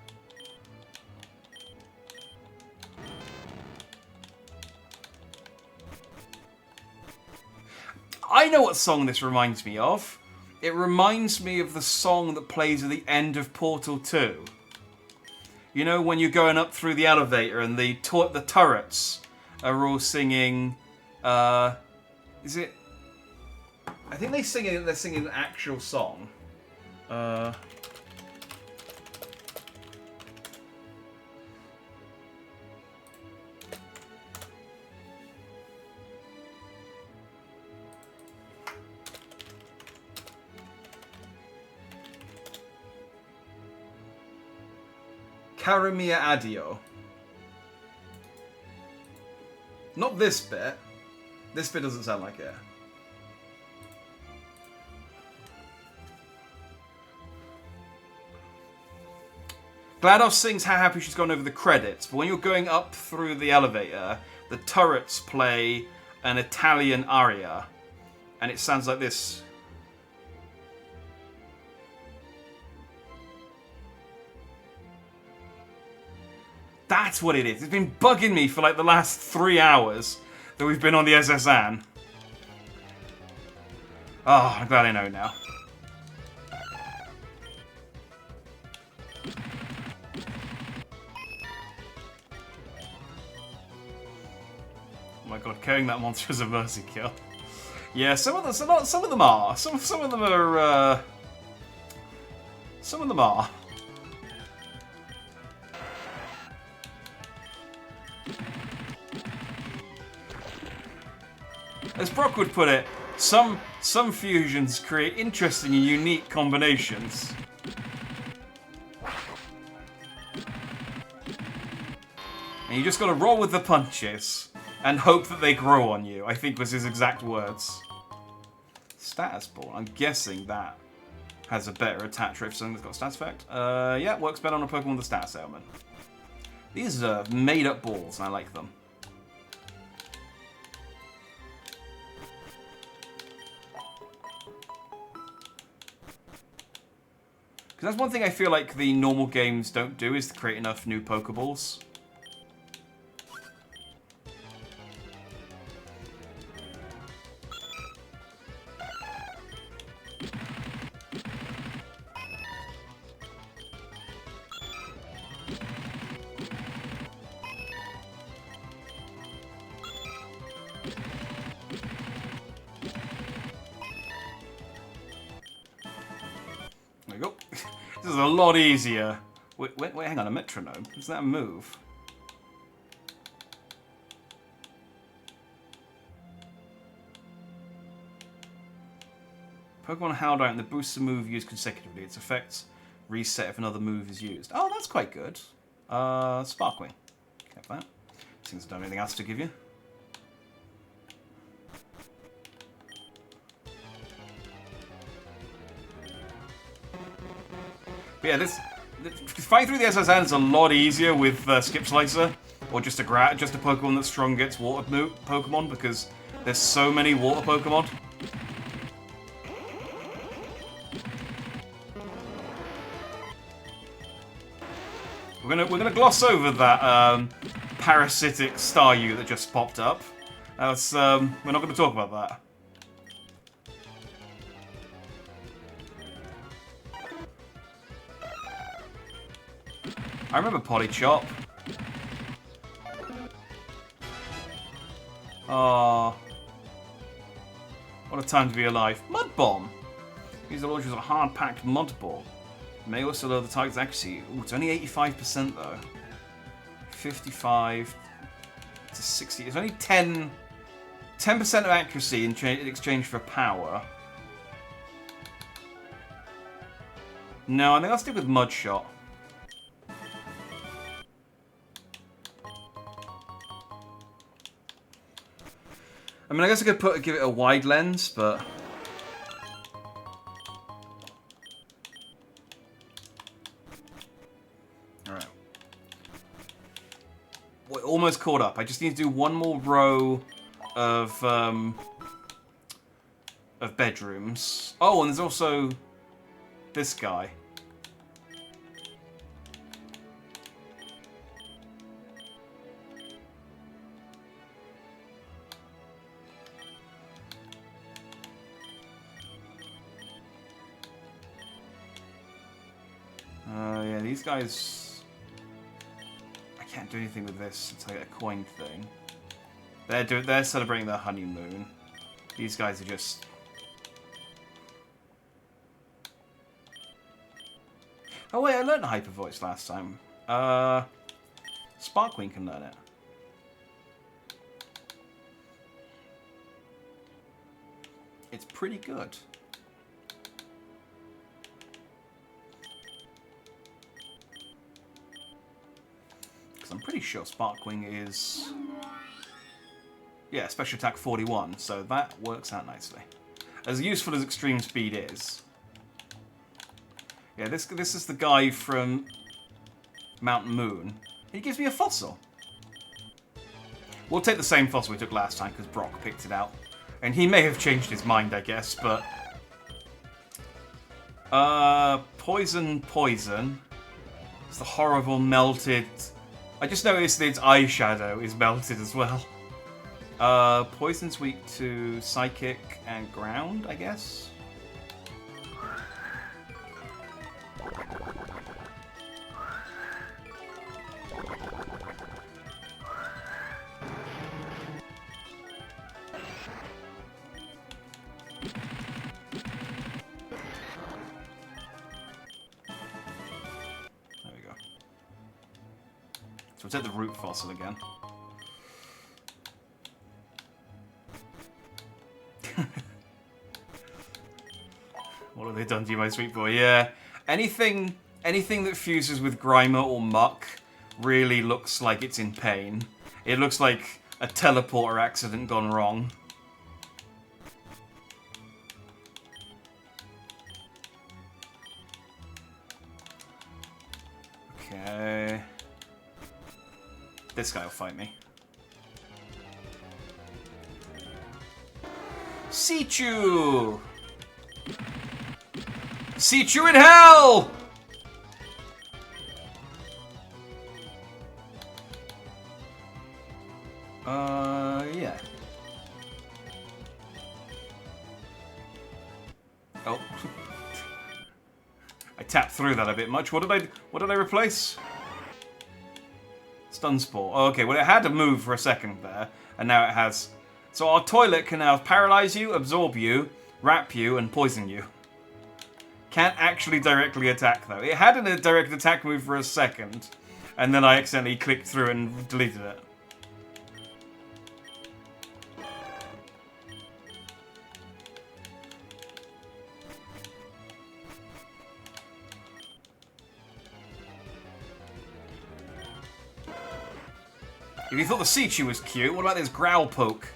I know what song this reminds me of. It reminds me of the song that plays at the end of Portal 2. You know, when you're going up through the elevator and the turrets are all singing... is it... I think they're singing an actual song. Caramia Adio. Not this bit. This bit doesn't sound like it. GLaDOS sings how happy she's gone over the credits, but when you're going up through the elevator, the turrets play an Italian aria, and it sounds like this. That's what it is. It's been bugging me for like the last 3 hours that we've been on the SSN. Oh, I'm glad I know now. Oh my god, killing that monster is a mercy kill. Yeah, some of them are. Some of them are. Some of them are. As Brock would put it, some fusions create interesting and unique combinations. And you just gotta roll with the punches and hope that they grow on you, I think was his exact words. Status ball. I'm guessing that has a better attach rate for something that's got a status effect. Yeah, works better on a Pokemon with a status ailment. These are made up balls and I like them. Because that's one thing I feel like the normal games don't do, is to create enough new Pokeballs. There we go. This is a lot easier. Wait, hang on, a metronome? Is that a move? Pokemon held out and the boosts a move used consecutively. Its effects reset if another move is used. Oh, that's quite good. Sparkling. Kept that. Seems to don't have anything else to give you. But yeah, fighting through the SSN is a lot easier with Skip Slicer, or just a Pokemon that's strong against water Pokemon, because there's so many water Pokemon. We're gonna gloss over that parasitic Staryu that just popped up. That's we're not gonna talk about that. I remember Potty Chop. Oh, what a time to be alive. Mud Bomb. Use the launch as a hard-packed mud ball. May also lower the target's accuracy. Ooh, it's only 85% though. 55 to 60. It's only 10% of accuracy in exchange for power. No, I think I'll stick with Mud Shot. I mean, I guess I could give it a wide lens, but all right. Almost caught up. I just need to do one more row of bedrooms. Oh, and there's also this guy. Yeah, these guys... I can't do anything with this until I get a coin thing. They're celebrating their honeymoon. These guys are just... Oh wait, I learned Hyper Voice last time. Sparkling can learn it. It's pretty good. I'm pretty sure Sparkling is... Yeah, special attack 41, so that works out nicely. As useful as Extreme Speed is. Yeah, this is the guy from Mountain Moon. He gives me a fossil. We'll take the same fossil we took last time, because Brock picked it out. And he may have changed his mind, I guess, but... Poison. It's the horrible melted... I just noticed that its eyeshadow is melted as well. Poison's weak to Psychic and Ground, I guess? So we'll take the root fossil again. What have they done to you, my sweet boy? Yeah. Anything that fuses with Grimer or Muck really looks like it's in pain. It looks like a teleporter accident gone wrong. Okay. This guy will fight me. Sichu! Sichu in hell! Yeah. Oh. I tapped through that a bit much. What did I replace? Stun Spore. Oh, okay, well it had to move for a second there, and now it has. So our toilet can now paralyze you, absorb you, wrap you, and poison you. Can't actually directly attack though. It had a direct attack move for a second, and then I accidentally clicked through and deleted it. If you thought the Sichu was cute, what about this Growl Poke?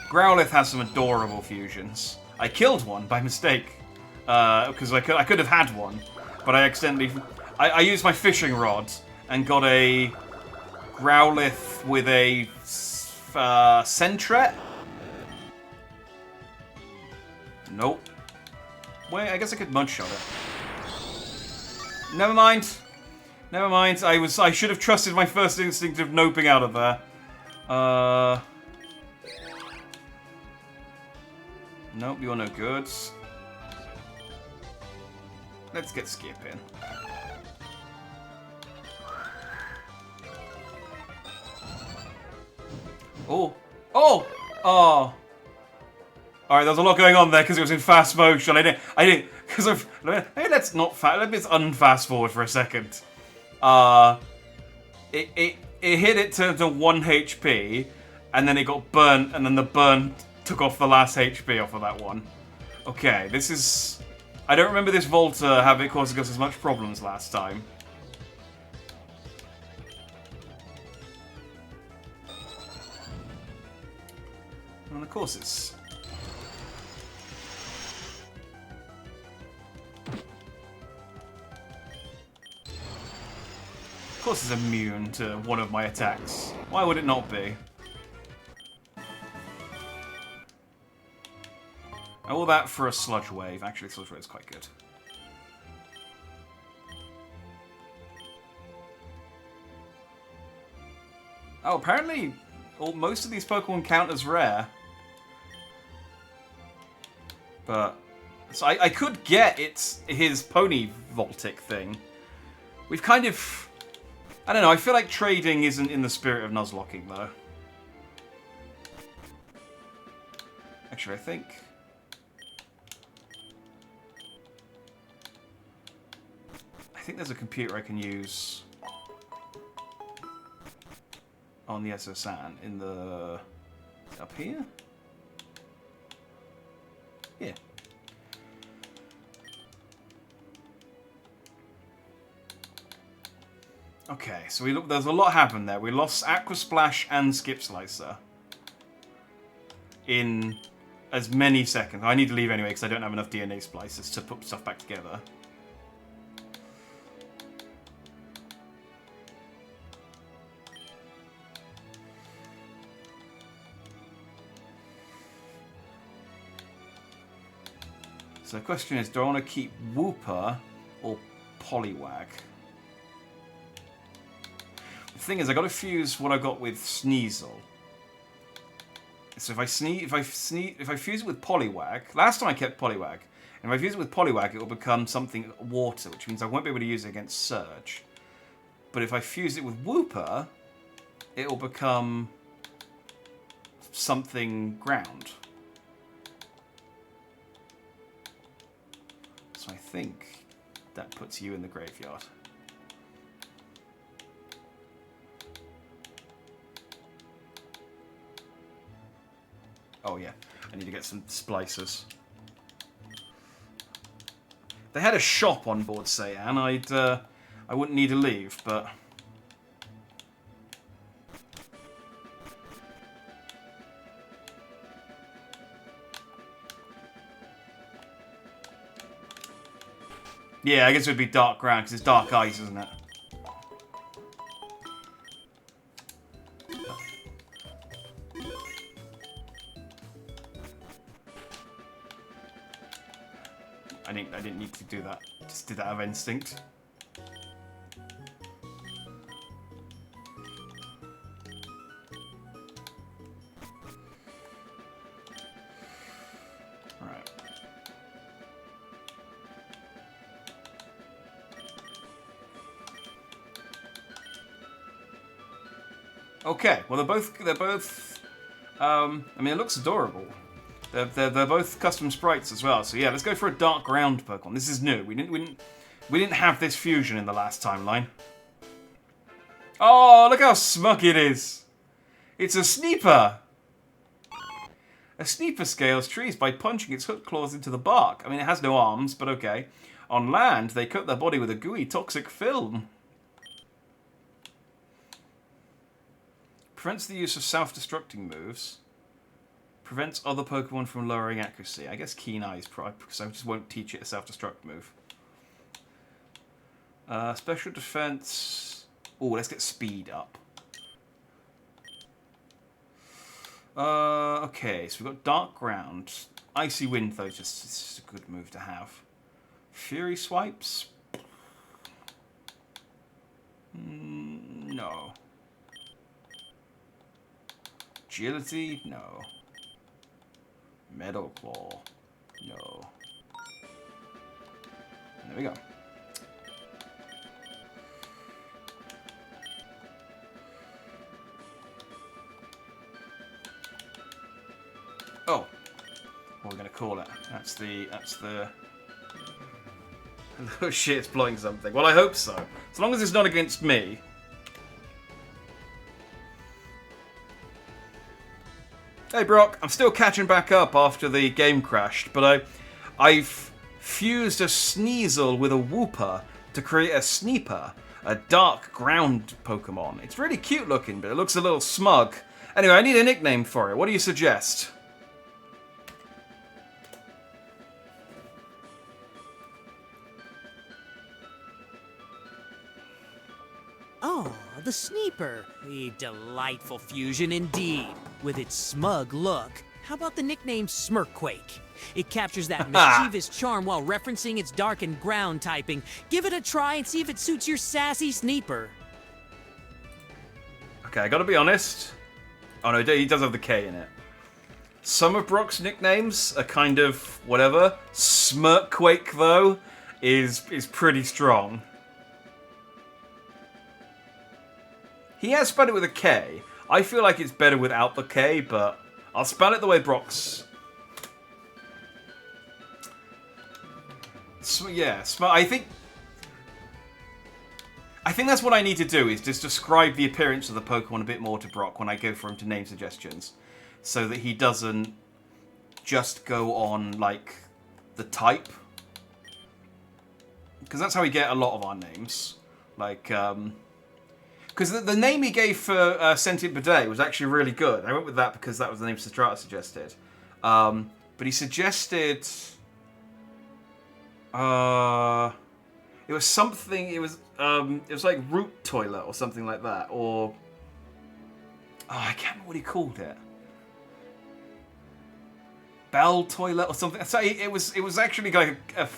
Growlithe has some adorable fusions. I killed one by mistake, because I could have had one, but I accidentally... I used my fishing rod and got a Growlithe with a Sentret? Nope. Wait, I guess I could Mudshot it. Never mind. Never mind. I should have trusted my first instinct of noping out of there. Nope, you're no good. Let's get Skip in. Oh! Oh! Oh! Alright, there's a lot going on there because it was in fast motion. I didn't, because of, hey, let's unfast forward for a second. It hit it to 1 HP, and then it got burnt, and then the burn took off the last HP off of that one. Okay, this is... I don't remember this Volta having caused us as much problems last time. And of course it's... course it's immune to one of my attacks. Why would it not be? All that for a Sludge Wave. Actually, Sludge Wave is quite good. Oh, apparently most of these Pokemon count as rare. But so I could get his Pony Voltic thing. We've kind of... I don't know, I feel like trading isn't in the spirit of Nuzlocking, though. Actually, I think there's a computer I can use on the SO-San in the... up here? Yeah. Okay, so there's a lot happened there. We lost Aqua Splash and Skip Slicer in as many seconds. I need to leave anyway because I don't have enough DNA splices to put stuff back together. So the question is, do I want to keep Wooper or Poliwag? The thing is, I got to fuse what I got with Sneasel. So if I fuse it with Poliwag, last time I kept Poliwag, and if I fuse it with Poliwag, it will become something water, which means I won't be able to use it against Surge. But if I fuse it with Wooper, it will become something ground. So I think that puts you in the graveyard. Oh yeah, I need to get some splicers. If they had a shop on board Saiyan, I wouldn't need to leave, but yeah, I guess it would be dark ground because it's dark ice, isn't it? I didn't need to do that. Just did that out of instinct. Alright. Okay, well they're both I mean, it looks adorable. They're both custom sprites as well. So yeah, let's go for a dark ground Pokemon. This is new. We didn't have this fusion in the last timeline. Oh, look how smug it is. It's a Sneeper. A Sneeper scales trees by punching its hooked claws into the bark. I mean, it has no arms, but okay. On land, they coat their body with a gooey, toxic film. Prevents the use of self-destructing moves. Prevents other Pokemon from lowering accuracy. I guess Keen Eye is because I just won't teach it a self-destruct move. Special defense. Oh, let's get speed up. Okay, so we've got Dark Ground. Icy Wind, though, just a good move to have. Fury Swipes? No. Agility? No. Metal Claw? No. And there we go. Oh. What are we going to call it? That's the... Oh shit, it's blowing something. Well, I hope so. As long as it's not against me. Hey Brock, I'm still catching back up after the game crashed, but I've fused a Sneasel with a Wooper to create a Sneeper, a dark ground Pokemon. It's really cute looking, but it looks a little smug. Anyway, I need a nickname for it. What do you suggest? Oh, the Sneeper. A delightful fusion indeed. With its smug look, how about the nickname Smirkquake? It captures that mischievous charm while referencing its dark and ground typing. Give it a try and see if it suits your sassy Sneeper. Okay, I gotta be honest. Oh no, he does have the K in it. Some of Brock's nicknames are kind of whatever. Smirkquake, though, is pretty strong. He has spelled it with a K. I feel like it's better without the K, but I'll spell it the way Brock's. Yeah, I think that's what I need to do, is just describe the appearance of the Pokemon a bit more to Brock when I go for him to name suggestions. So that he doesn't just go on, like, the type. Because that's how we get a lot of our names. Like, because the name he gave for Sentient Bidet was actually really good. I went with that because that was the name Strata suggested. But he suggested... it was something... It was like Root Toilet or something like that. Or... Oh, I can't remember what he called it. Bell Toilet or something. So it was actually like a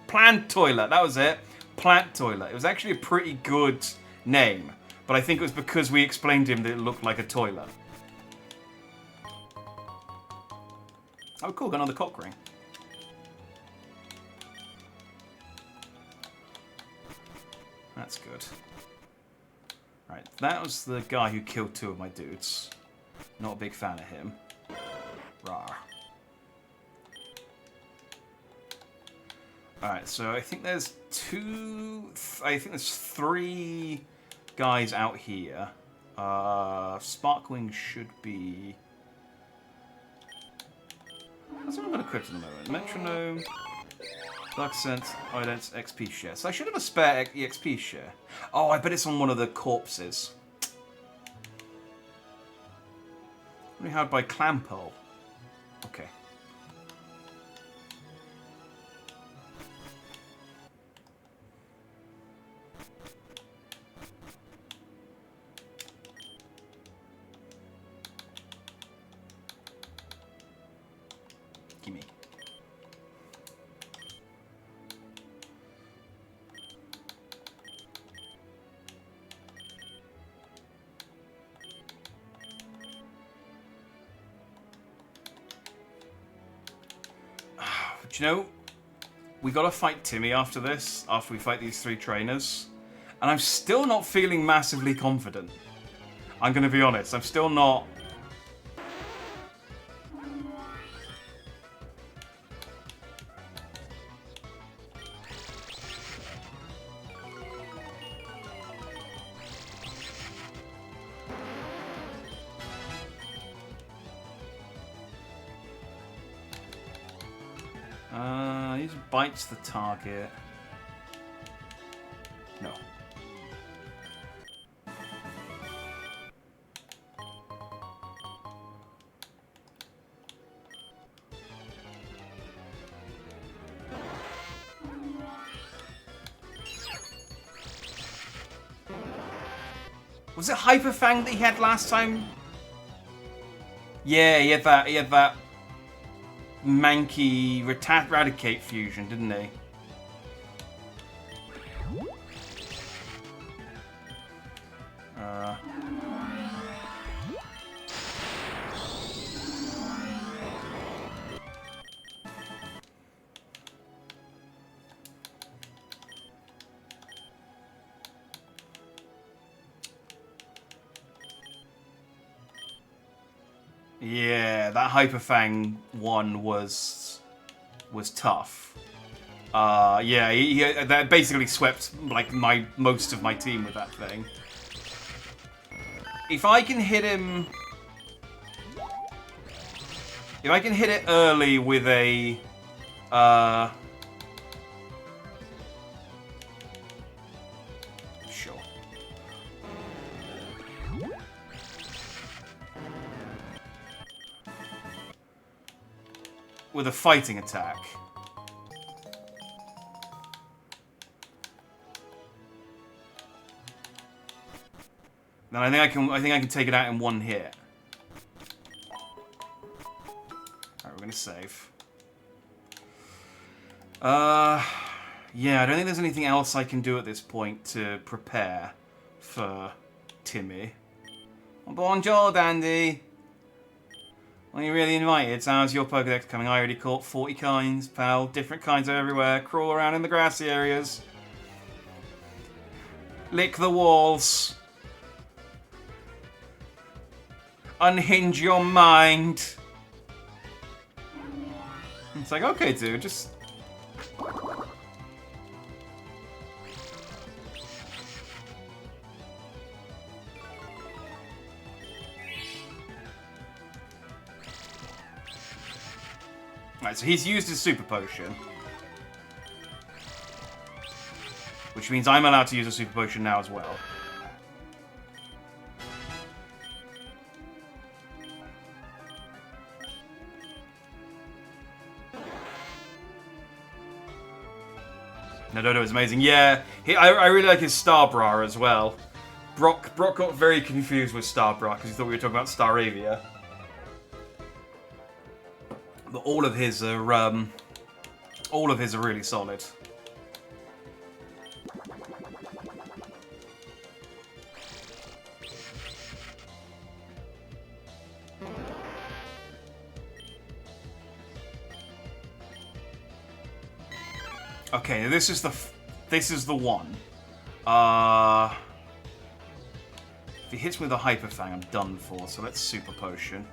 plant toilet. That was it. Plant Toilet. It was actually a pretty good name. But I think it was because we explained to him that it looked like a toilet. Oh, cool. Got another cock ring. That's good. Right. That was the guy who killed 2 of my dudes. Not a big fan of him. Rawr. Alright, so I think there's 3 guys out here. Sparkling should be... That's what I'm going to equip at the moment. Metronome, Dark Scent, Idents, XP share. So I should have a spare EXP share. Oh, I bet it's on one of the corpses. Only held by Clampo. Okay. Gimme. But you know, we gotta fight Timmy after this, after we fight these 3 trainers. And I'm still not feeling massively confident. I'm gonna be honest, I'm still not... He bites the target. No. Was it Hyper Fang that he had last time? Yeah, he had that manky Raticate fusion, didn't he? Yeah, that Hyper Fang one was tough. Yeah, he that basically swept like most of my team with that thing. If I can hit him, if I can hit it early with a sure. With a fighting attack. Then I think I can take it out in one hit. Alright, we're gonna save. Yeah, I don't think there's anything else I can do at this point to prepare for Timmy. Bonjour, Dandy. Are you really invited? So how's your Pokedex coming? I already caught 40 kinds, pal. Different kinds everywhere. Crawl around in the grassy areas. Lick the walls. Unhinge your mind. It's like, okay, dude, just... Right, so he's used his super potion. Which means I'm allowed to use a super potion now as well. Nododo is amazing. Yeah, I really like his Starbra as well. Brock got very confused with Starbra because he thought we were talking about Staravia. But all of his are really solid. Okay, this is the one. If he hits me with a Hyper Fang, I'm done for. So let's Super Potion.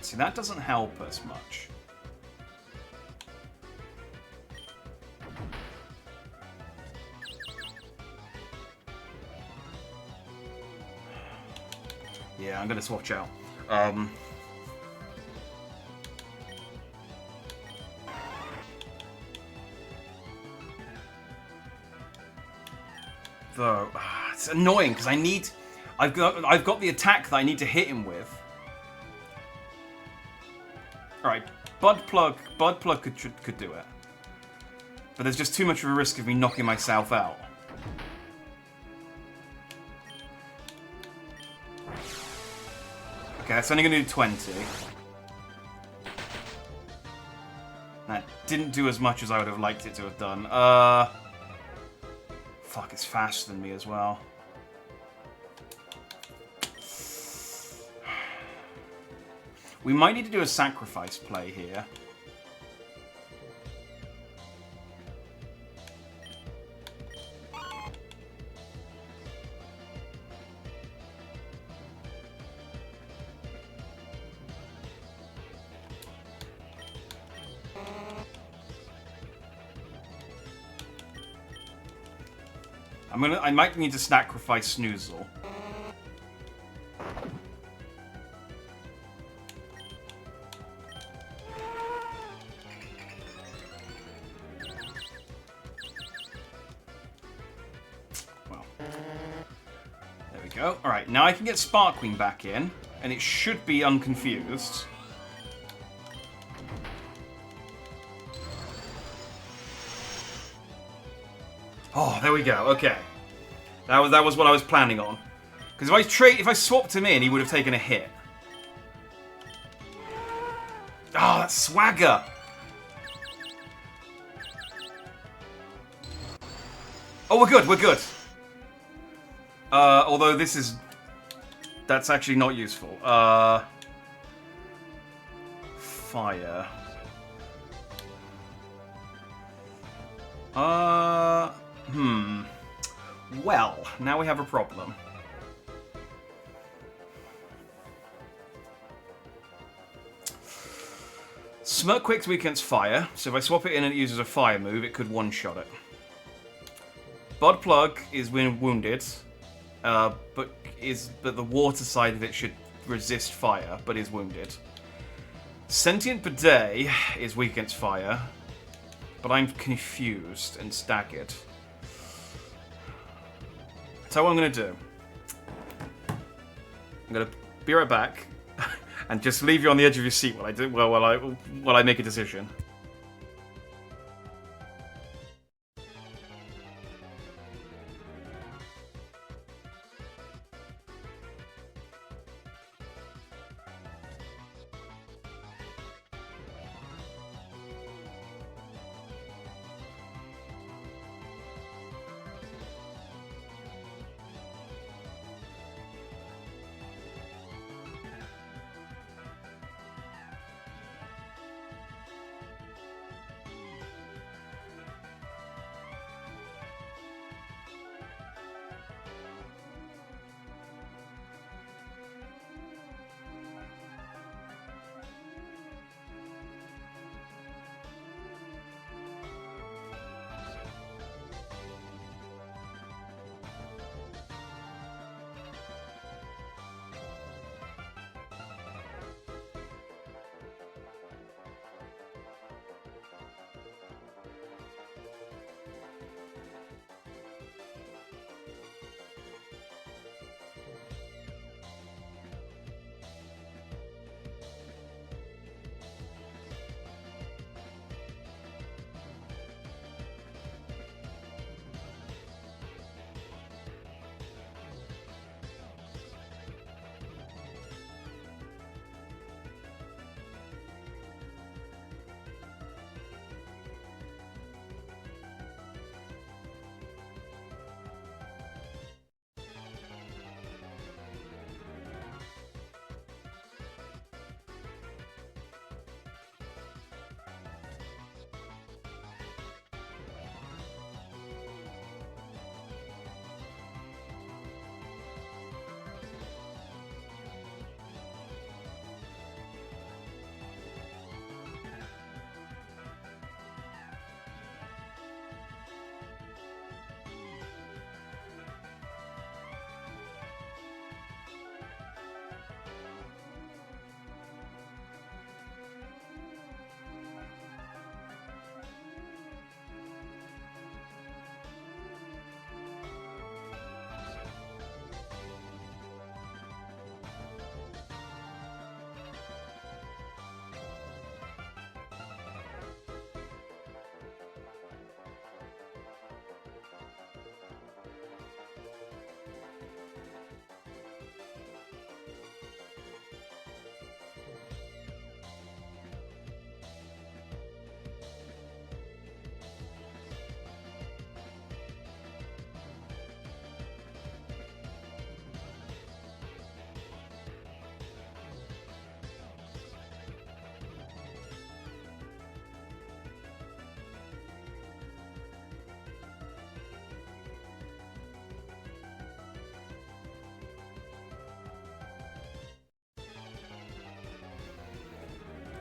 See, that doesn't help us much. Yeah, I'm gonna swatch out. Though it's annoying because I've got the attack that I need to hit him with. All right, Bud Plug could do it, but there's just too much of a risk of me knocking myself out. Okay, that's only going to do 20. That didn't do as much as I would have liked it to have done. Fuck, it's faster than me as well. We might need to do a sacrifice play here. I might need to sacrifice Snoozle. Well, there we go. All right, now I can get Sparkling back in, and it should be unconfused. Oh, there we go. Okay, that was what I was planning on. Because if I swapped him in, he would have taken a hit. Oh, that's swagger. Oh, we're good. We're good. Although that's actually not useful. Fire. Well, now we have a problem. Smirk Quick's weak against fire, so if I swap it in and it uses a fire move, it could one-shot it. Bud Plug is wounded, but the water side of it should resist fire, but is wounded. Sentient Bidet is weak against fire, but I'm confused and staggered. So what I'm going to do, I'm going to be right back. and just leave you on the edge of your seat while I make a decision.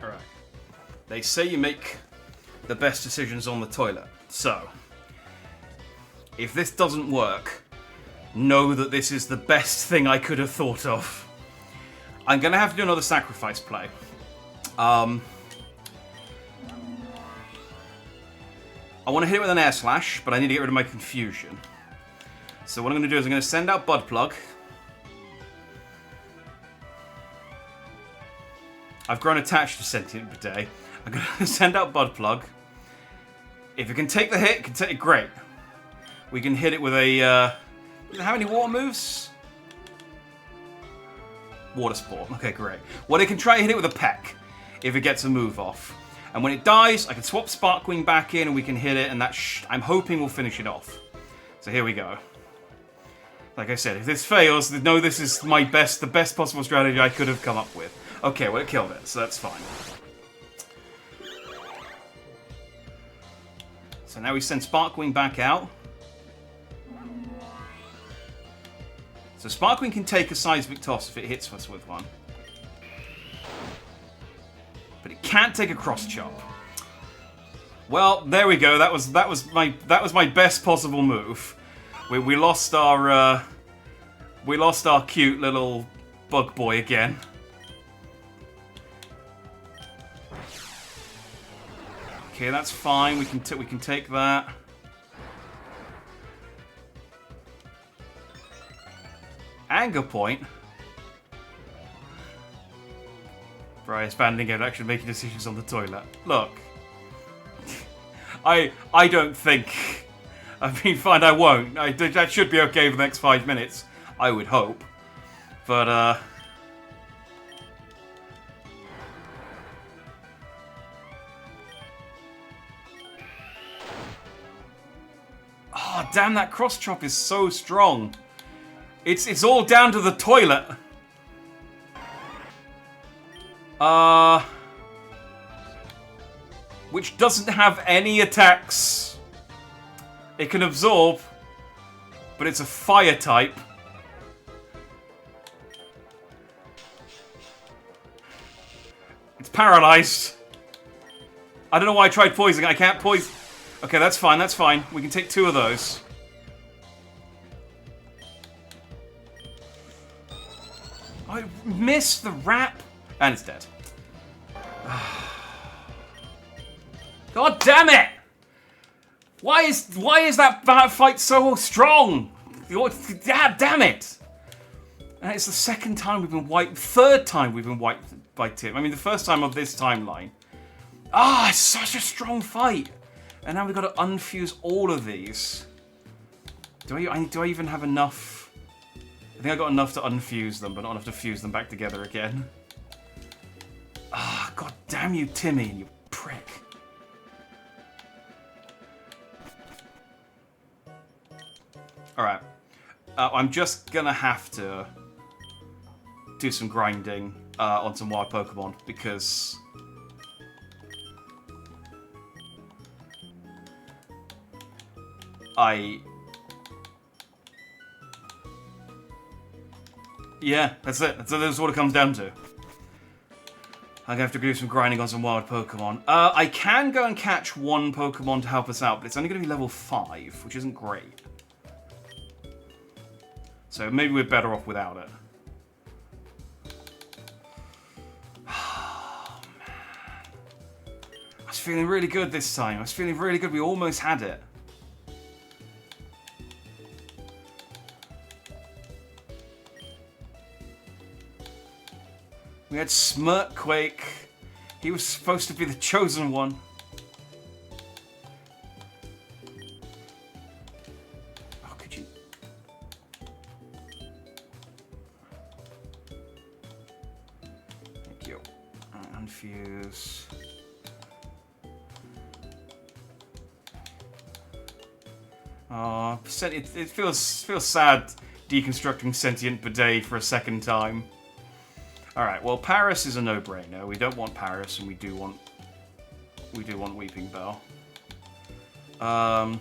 Alright. They say you make the best decisions on the toilet. So, if this doesn't work, know that this is the best thing I could have thought of. I'm going to have to do another sacrifice play. I want to hit it with an air slash, but I need to get rid of my confusion. So what I'm going to do is I'm going to send out Bud Plug. I've grown attached to Sentient Bidet. I'm going to send out Bud Plug. If it can take the hit, it can take it, great. We can hit it with a... how many water moves? Water Sport. Okay, great. Well, it can try and hit it with a peck if it gets a move off. And when it dies, I can swap Sparkwing back in and we can hit it, and that I'm hoping will finish it off. So here we go. Like I said, if this fails, know this is the best possible strategy I could have come up with. Okay, well, it killed it, so that's fine. So now we send Sparkwing back out. So Sparkwing can take a Seismic Toss if it hits us with one. But it can't take a Cross Chop. Well, there we go. That was my best possible move. We lost our cute little bug boy again. Okay, that's fine. We can take that. Anger Point. Right, expanding and actually making decisions on the toilet. Look. I don't think... I mean, fine, I won't. That should be okay for the next 5 minutes. I would hope. But, oh, damn, that cross chop is so strong. It's all down to the toilet. Which doesn't have any attacks. It can absorb, but it's a fire type. It's paralyzed. I don't know why I tried poisoning. I can't poison. Okay, that's fine, that's fine. We can take 2 of those. I missed the wrap. And it's dead. God damn it! Why is that fight so strong? God damn it! And it's the second time we've been wiped. Third time we've been wiped by Tim. I mean, the first time of this timeline. Ah, it's such a strong fight. And now we've got to unfuse all of these. Do I even have enough? I think I got enough to unfuse them, but not enough to fuse them back together again. Ah, god damn you, Timmy, you prick. Alright. I'm just gonna have to do some grinding on some wild Pokemon, because yeah, that's it. That's what it comes down to. I'm gonna have to do some grinding on some wild Pokemon. I can go and catch one Pokemon to help us out, but it's only gonna be level 5, which isn't great. So maybe we're better off without it. Oh, man. I was feeling really good this time. I was feeling really good. We almost had it. We had Smirtquake. He was supposed to be the chosen one. Oh, could you? Thank you. Unfuse. Oh, it feels sad deconstructing sentient bidet for a second time. Alright, well, Paris is a no-brainer. We don't want Paris, and we do want Weeping Bell. I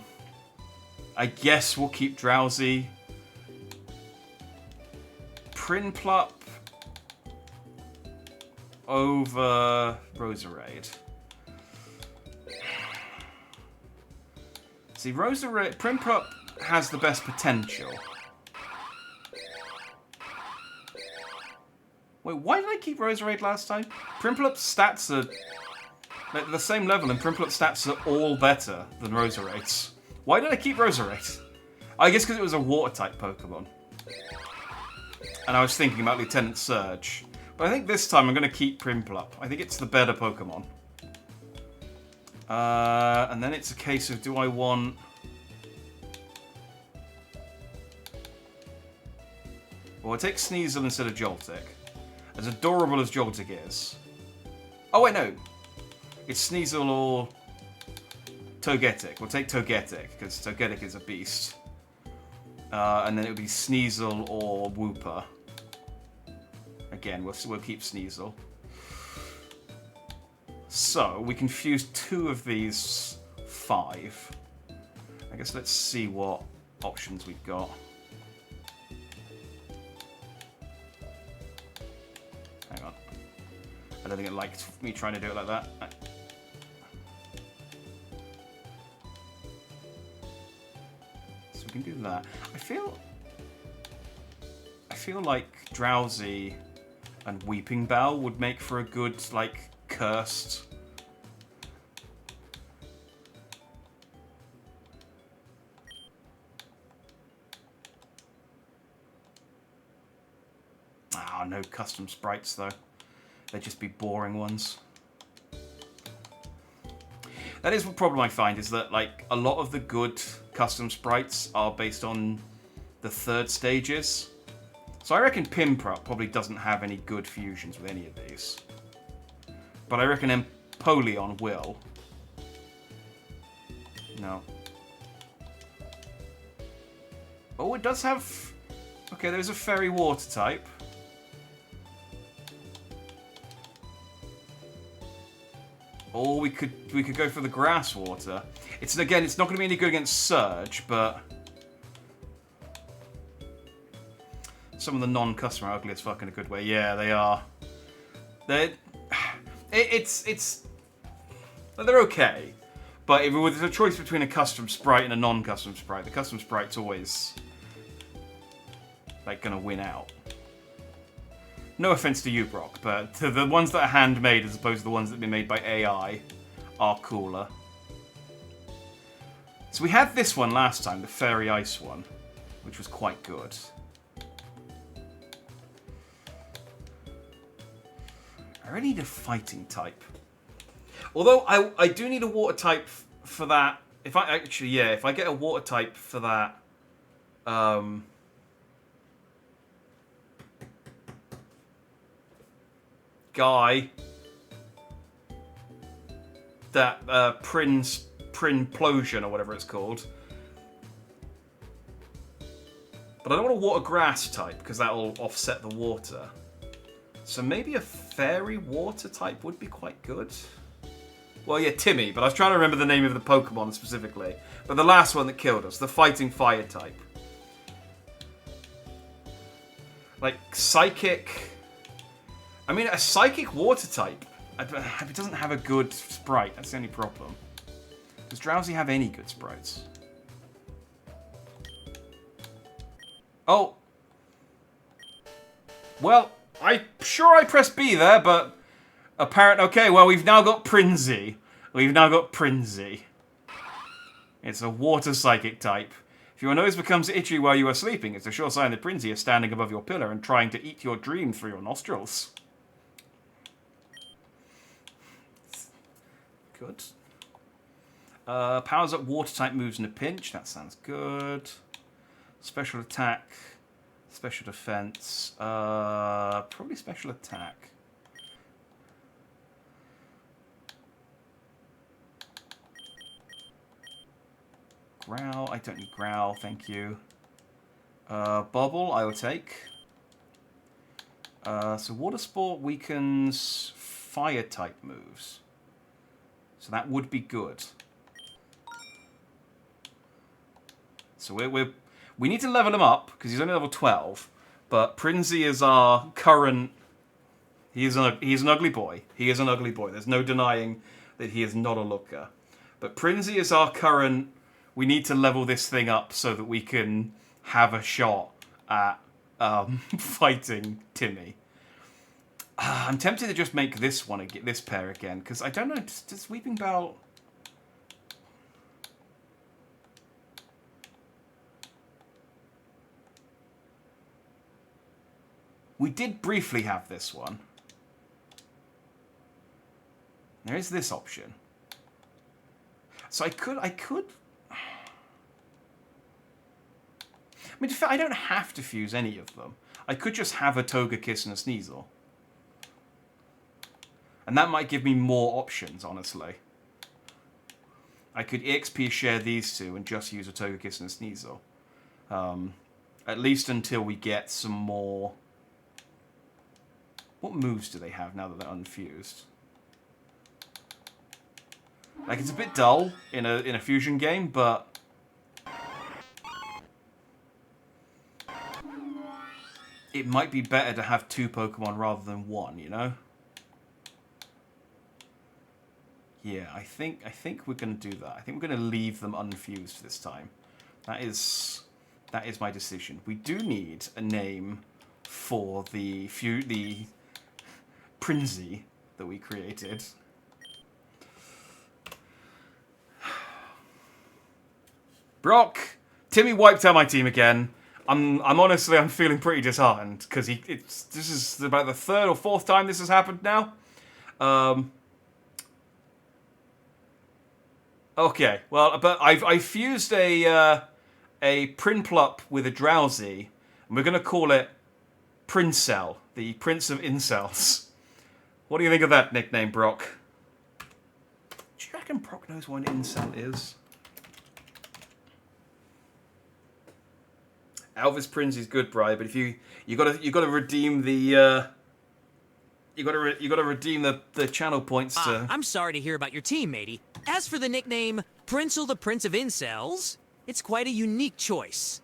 guess we'll keep Drowsy. Prinplup over Roserade. See, Prinplup has the best potential. Wait, why did I keep Roserade last time? Primplup's stats are at the same level, and Primplup's stats are all better than Roserade's. Why did I keep Roserade? I guess because it was a water-type Pokemon. And I was thinking about Lieutenant Surge. But I think this time I'm going to keep Primplup. I think it's the better Pokemon. And then it's a case of, do I want... Well, I'll take Sneasel instead of Joltik. As adorable as Joltik is. Oh, wait, no. It's Sneasel or Togetic. We'll take Togetic, because Togetic is a beast. And then it would be Sneasel or Wooper. Again, we'll keep Sneasel. So, we can fuse 2 of these 5. I guess let's see what options we've got. Hang on. I don't think it liked me trying to do it like that. So we can do that. I feel like Drowsy and Weeping Bell would make for a good, like, cursed. Ah, no custom sprites though. They'd just be boring ones. That is one problem I find, is that like a lot of the good custom sprites are based on the 3rd stages. So I reckon Pimprop probably doesn't have any good fusions with any of these. But I reckon Empoleon will. No. Oh, it does have... Okay, there's a fairy water type. Or we could go for the grass water. It's not going to be any good against Surge, but some of the non-custom are ugly as fuck in a good way. Yeah, they are. They're okay, but if it was a choice between a custom sprite and a non-custom sprite, the custom sprite's always like gonna win out. No offense to you, Brock, but the ones that are handmade as opposed to the ones that have been made by AI are cooler. So we had this one last time, the Fairy Ice one, which was quite good. I really need a fighting type. Although I do need a water type for that. If I get a water type for that, guy, that Prinplosion or whatever it's called. But I don't want a water grass type because that'll offset the water. So maybe a fairy water type would be quite good. Well, yeah, Timmy, but I was trying to remember the name of the Pokemon specifically. But the last one that killed us, the fighting fire type. Like, psychic... I mean, a psychic water type, it doesn't have a good sprite. That's the only problem. Does Drowsy have any good sprites? Oh. Well, I'm sure I pressed B there, but okay, well, we've now got Prinzy. It's a water psychic type. If your nose becomes itchy while you are sleeping, it's a sure sign that Prinzy is standing above your pillow and trying to eat your dream through your nostrils. Good. Powers up water type moves in a pinch. That sounds good. Special attack. Special defense. Probably special attack. Growl. I don't need growl. Thank you. Bubble. I will take. So water sport weakens fire type moves. So that would be good. So we need to level him up because he's only level 12. But Prinzy is our current. He's an ugly boy. He is an ugly boy. There's no denying that he is not a looker. But Prinzy is our current. We need to level this thing up so that we can have a shot at fighting Timmy. I'm tempted to just make this pair again, because I don't know, does Weeping Bell... We did briefly have this one. There is this option. So I could... I mean, I don't have to fuse any of them. I could just have a Togekiss and a Sneasel. And that might give me more options, honestly. I could EXP share these two and just use a Togekiss and a Sneasel. At least until we get some more... What moves do they have now that they're unfused? Like, it's a bit dull in a fusion game, but... It might be better to have two Pokemon rather than one, you know? Yeah, I think we're going to do that. I think we're going to leave them unfused this time. That is my decision. We do need a name for the Prinzy that we created. Brock, Timmy wiped out my team again. I'm honestly I'm feeling pretty disheartened because this is about the third or fourth time this has happened now. Okay, well, but I fused a Prinplup with a Drowsy, and we're gonna call it Princel, the Prince of Incels. What do you think of that nickname, Brock? Do you reckon Brock knows what an incel is? Elvis Prince is good, Bri, but if you gotta redeem the you gotta redeem the channel points to. I'm sorry to hear about your team, matey. As for the nickname Princel the Prince of Incels, it's quite a unique choice.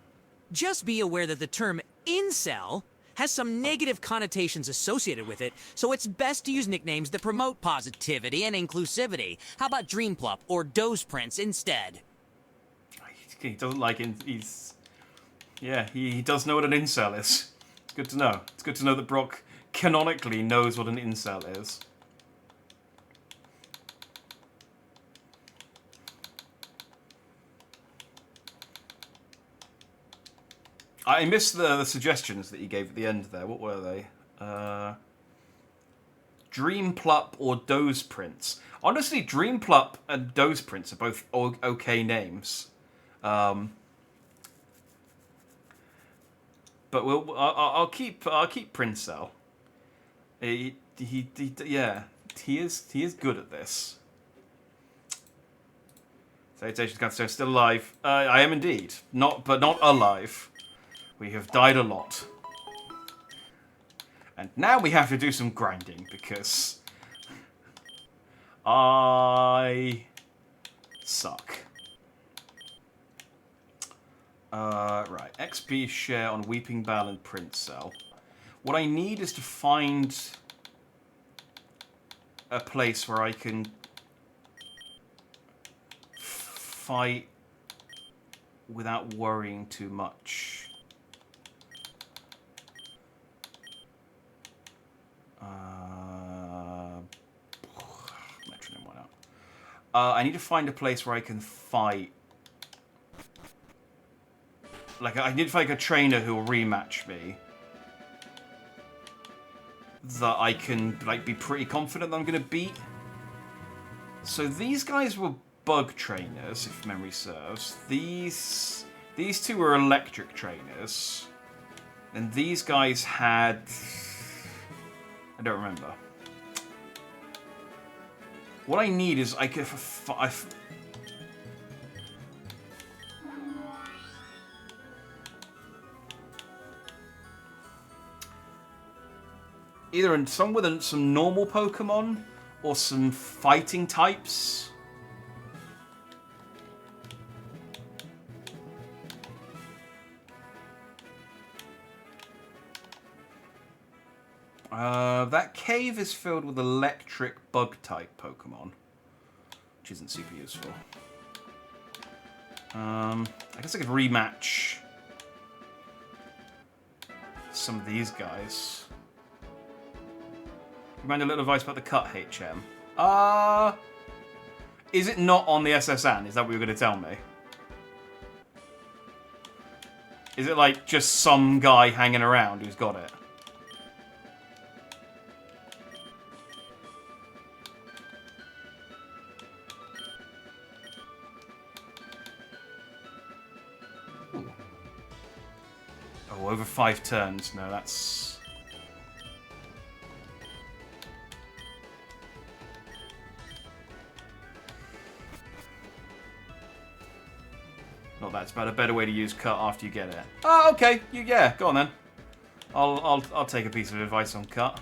Just be aware that the term incel has some negative connotations associated with it, so it's best to use nicknames that promote positivity and inclusivity. How about Dreamplup or Doze Prince instead? He doesn't like it. He does know what an incel is. It's good to know. It's good to know that Brock canonically knows what an incel is. I missed the suggestions that you gave at the end there. What were they? Dreamplup or Doze Prince. Honestly, Dreamplup and Doze Prince are both okay names. But I'll keep Princel. He is good at this. Salutations, Gunstone, still alive. I am indeed, but not alive. We have died a lot. And now we have to do some grinding, because I suck. Right, XP share on Weeping Bell and Princel. What I need is to find a place where I can fight without worrying too much. Metronome went out. I need to find a place where I can fight. Like, I need to find a trainer who will rematch me. That I can, like, be pretty confident that I'm going to beat. So these guys were bug trainers, if memory serves. These two were electric trainers. And these guys had... I don't remember. What I need is either some normal Pokemon or some fighting types. That cave is filled with electric bug-type Pokemon, which isn't super useful. I guess I could rematch some of these guys. Remind a little advice about the cut, HM. Is it not on the SSN? Is that what you're going to tell me? Is it like just some guy hanging around who's got it? Oh, over 5 turns. No, that's... Not that's about a better way to use cut after you get it. Oh, okay. Yeah, go on then. I'll take a piece of advice on cut.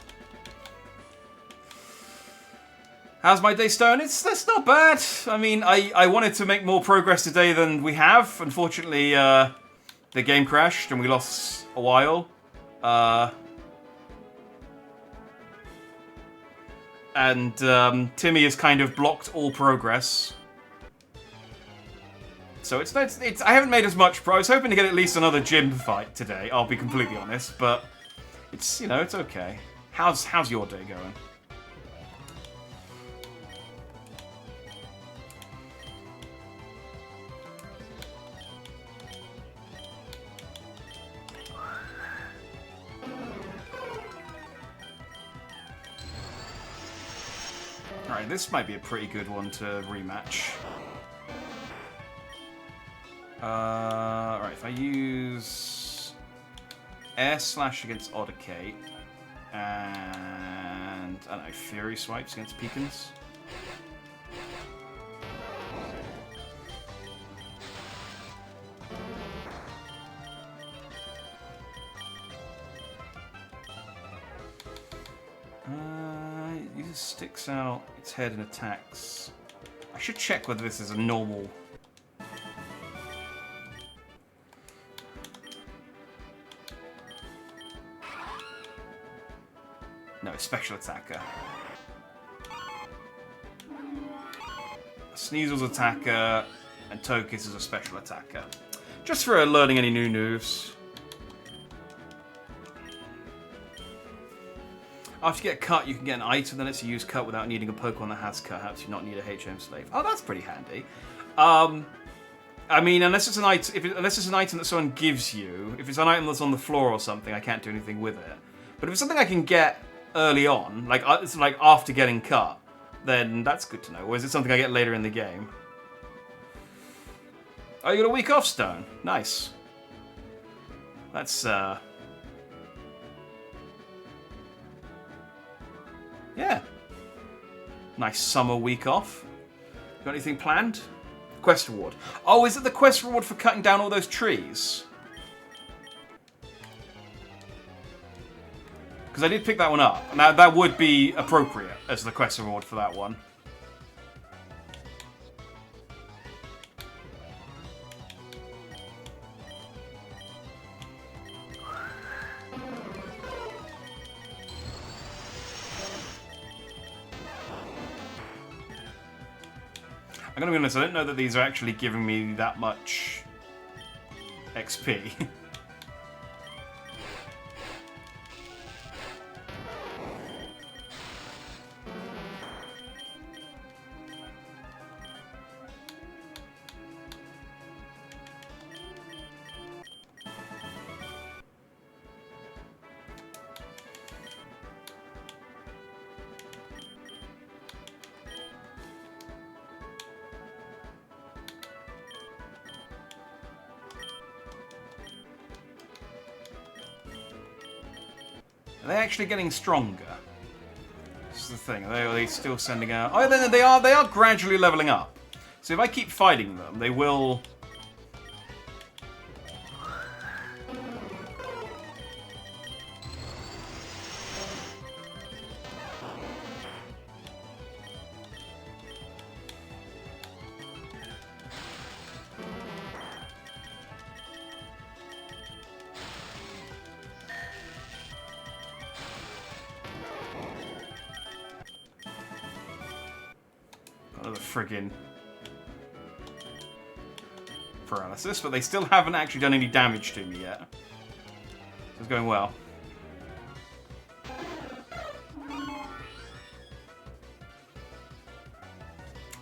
How's my day, Stone? That's not bad. I mean, I wanted to make more progress today than we have. Unfortunately, the game crashed and we lost a while. And Timmy has kind of blocked all progress. So it's I haven't made as much I was hoping to get at least another gym fight today, I'll be completely honest, but it's, you know, it's okay. How's your day going? Alright, this might be a pretty good one to rematch. Alright, if I use Air Slash against Odicate and, I don't know, Fury Swipes against Pecans. It uses sticks out its head and attacks. I should check whether this is a normal. No, special attacker. Sneasel's attacker, and Tokus is a special attacker. Just for learning any new moves. After you get cut, you can get an item that lets you use cut without needing a Pokemon that has cut. Helps you not need a HM slave. Oh, that's pretty handy. I mean, unless it's an item, unless it's an item that someone gives you, if it's an item that's on the floor or something, I can't do anything with it. But if it's something I can get early on, like it's like after getting cut, then that's good to know. Or is it something I get later in the game? Oh, you got a week off stone. Nice. That's yeah. Nice summer week off. Got anything planned? Quest reward. Oh, is it the quest reward for cutting down all those trees? Because I did pick that one up. Now, that would be appropriate as the quest reward for that one. I'm gonna be honest, I don't know that these are actually giving me that much XP. Are they actually getting stronger? This is the thing. Are they still sending out? Oh, they are gradually leveling up. So if I keep fighting them, they will. Another friggin' paralysis, but they still haven't actually done any damage to me yet. It's going well.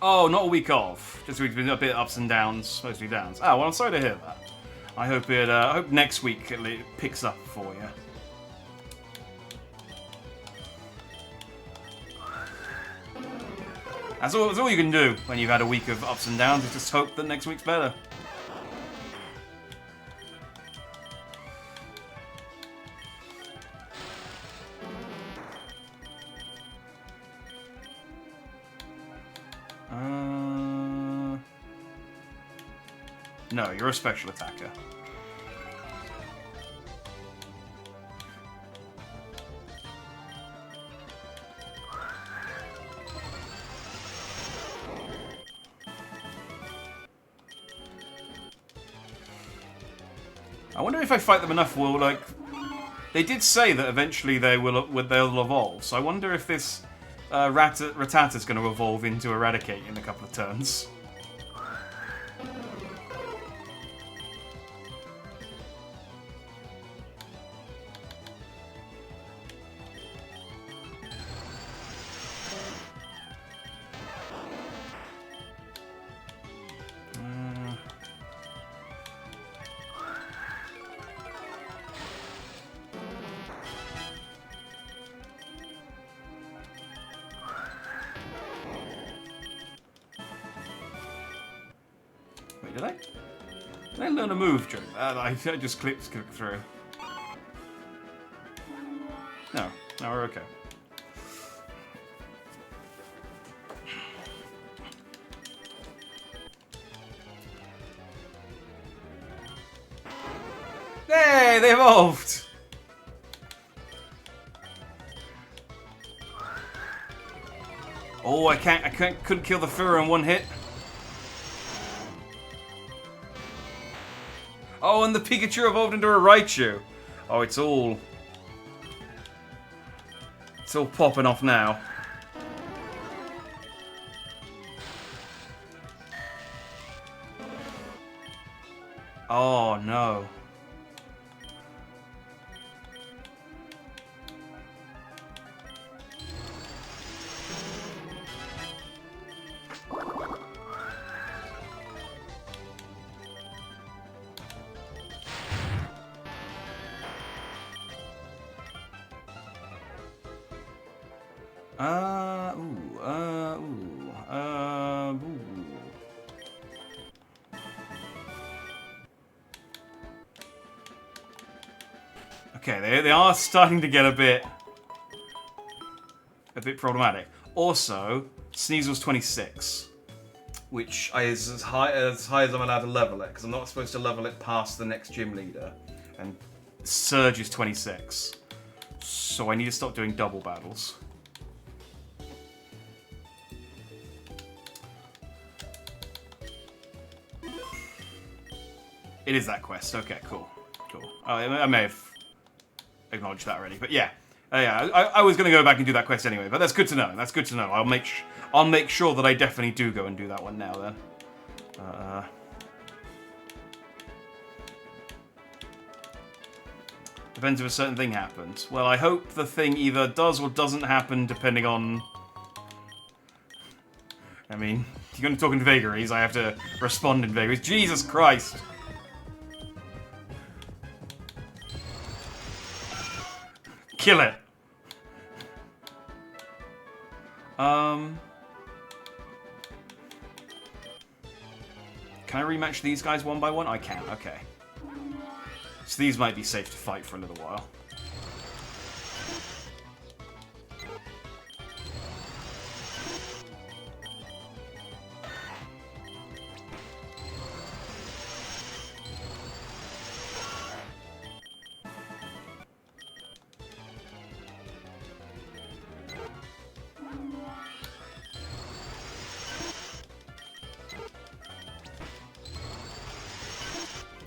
Oh, not a week off. Just we've been a bit ups and downs, mostly downs. Oh, well, I'm sorry to hear that. I hope I hope next week it picks up for you. That's all you can do when you've had a week of ups and downs, is just hope that next week's better. No, you're a special attacker. I wonder if I fight them enough, will like. They did say that eventually they'll evolve, so I wonder if this Rattata's going to evolve into Eradicate in a couple of turns. Did I? Did I learn a move during that? I just clicked through. No. No, we're okay. Hey, they evolved! Oh, I couldn't kill the Furor in one hit. Oh, and the Pikachu evolved into a Raichu. Oh, it's all popping off now. Oh, no. Okay, they are starting to get a bit problematic. Also, Sneasel's 26, which is as high as I'm allowed to level it, because I'm not supposed to level it past the next gym leader. And Surge is 26, so I need to stop doing double battles. It is that quest. Okay, cool. Oh, I may have acknowledged that already, but yeah. I was going to go back and do that quest anyway, but that's good to know. That's good to know. I'll make sure that I definitely do go and do that one now then. Depends if a certain thing happens. Well, I hope the thing either does or doesn't happen depending on... I mean, if you're going to talk in vagaries, I have to respond in vagaries. Jesus Christ! Kill it! Can I rematch these guys one by one? I can, okay. So these might be safe to fight for a little while.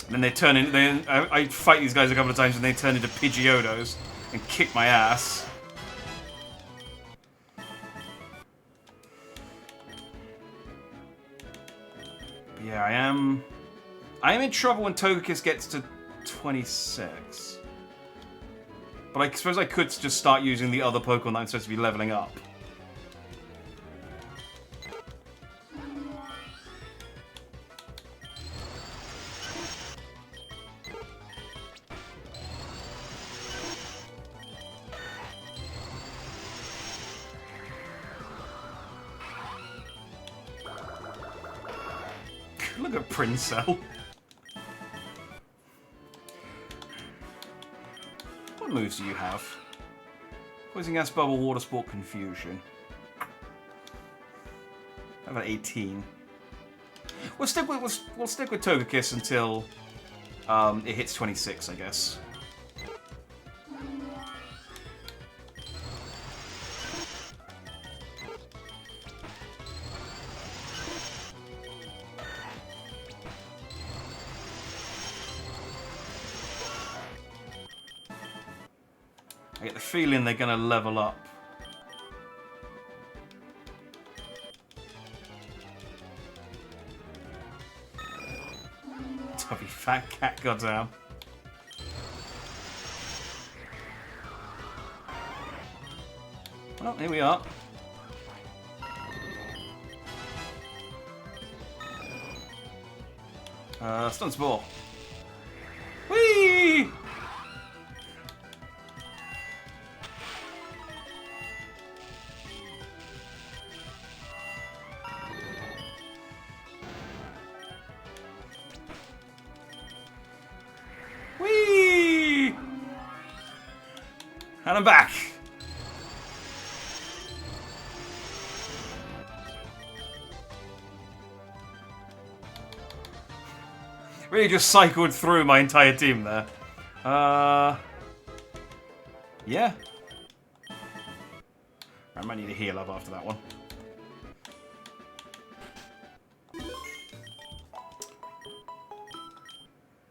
And then they turn in. I fight these guys a couple of times, and they turn into Pidgeotos and kick my ass. But yeah, I am in trouble when Togekiss gets to 26. But I suppose I could just start using the other Pokemon that I'm supposed to be leveling up. Look at Princell. What moves do you have? Poison Gas, Bubble, Water Sport, Confusion. How about 18? We'll stick with Togekiss until it hits 26, I guess. I get the feeling they're going to level up. Tubby fat cat, goddamn. Well, here we are. Stun Spore. Whee! And I'm back. Really just cycled through my entire team there. Yeah. I might need a heal up after that one.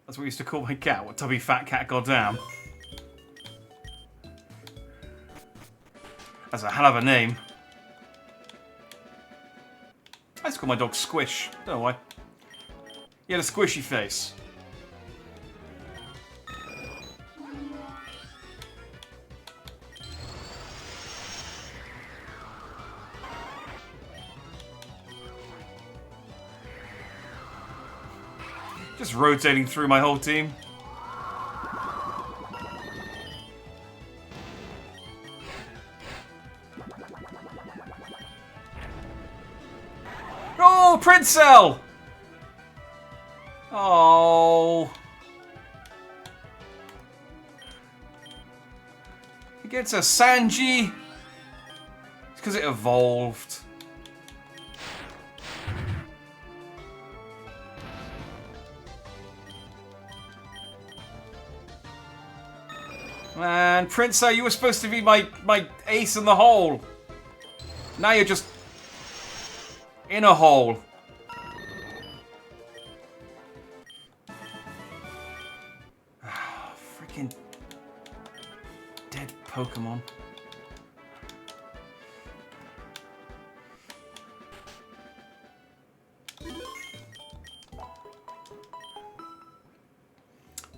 That's what we used to call my cat. What, tubby fat cat, goddamn. That's a hell of a name. I used to call my dog Squish. Don't know why. He had a squishy face. Just rotating through my whole team. Oh, Princell! Oh. He gets a Sanji. It's because it evolved. Man, Princell, you were supposed to be my ace in the hole. Now you're just in a hole. Freaking dead Pokemon.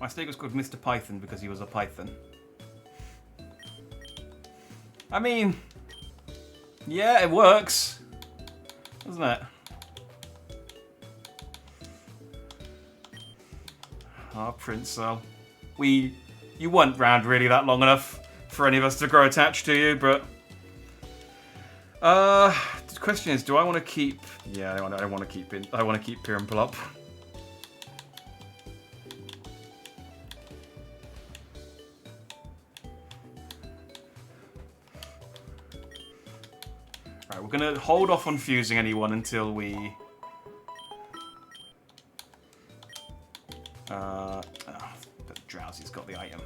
My snake was called Mr. Python because he was a python. I mean, yeah, it works, doesn't it? Ah, Princell. You weren't round really that long enough for any of us to grow attached to you, but... the question is, do I want to keep... Yeah, I want to keep it. I want to keep Pirimplop. Right, we're going to hold off on fusing anyone until we... Drowsy's got the item.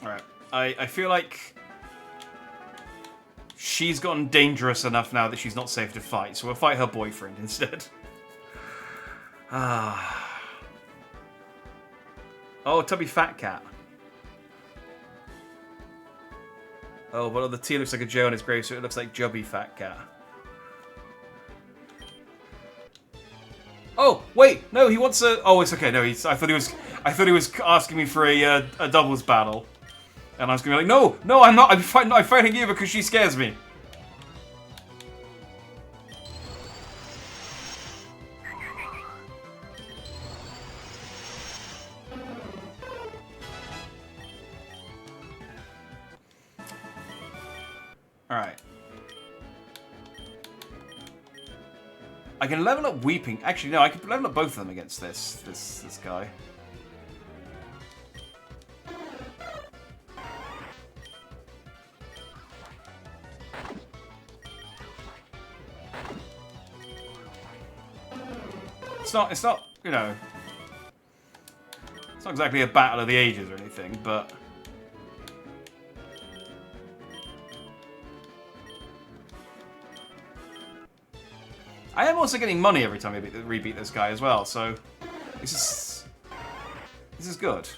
Alright, I feel like she's gotten dangerous enough now that she's not safe to fight, so we'll fight her boyfriend instead. Ah. Oh, Tubby Fat Cat. Oh, but the T looks like a J on his grave, so it looks like Jubby Fat Cat. Oh, wait, no, he wants a... Oh, it's okay, no, I thought he was asking me for a doubles battle. And I was gonna be like, no, I'm not, I'm fighting you because she scares me. Alright. I can level up Weeping. Actually, no, I can level up both of them against this guy. It's not, you know, it's not exactly a battle of the ages or anything, but I am also getting money every time I rebeat this guy as well, so this is good.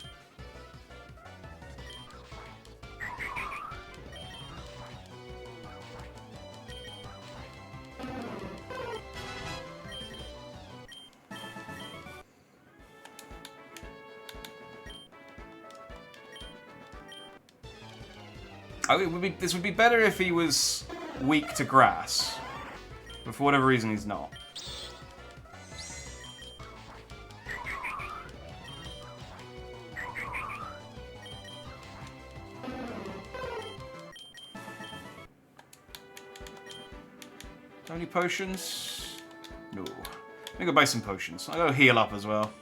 This would be better if he was weak to grass, but for whatever reason he's not. any potions? No. Let me go buy some potions. I'll go heal up as well.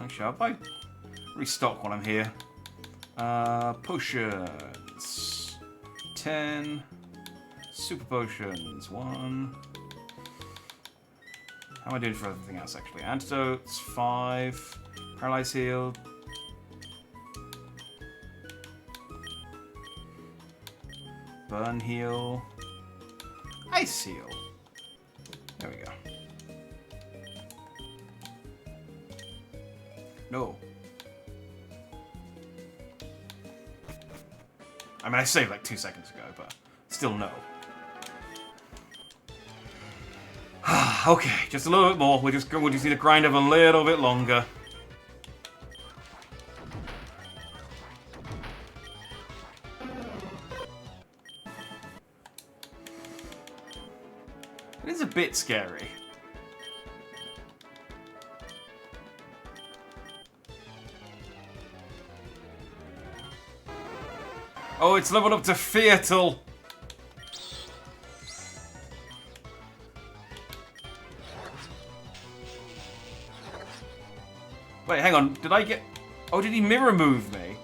Actually, I'll buy restock while I'm here. Potions. 10. Super potions. 1. How am I doing for everything else, actually? Antidotes. 5. Paralyze heal. Burn heal. Ice heal. There we go. No. I mean, I saved like 2 seconds ago, but still no. Okay, just a little bit more. We just need to grind up a little bit longer. It is a bit scary. Oh, it's leveled up to Feartle. Wait, hang on. Did I get... Oh, did he mirror move me?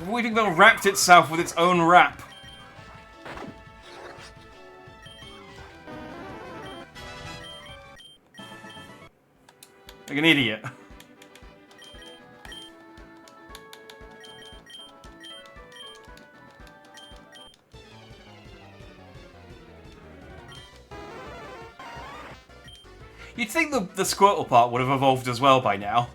Weeping Bell wrapped itself with its own wrap. Like an idiot. You'd think the Squirtle part would have evolved as well by now.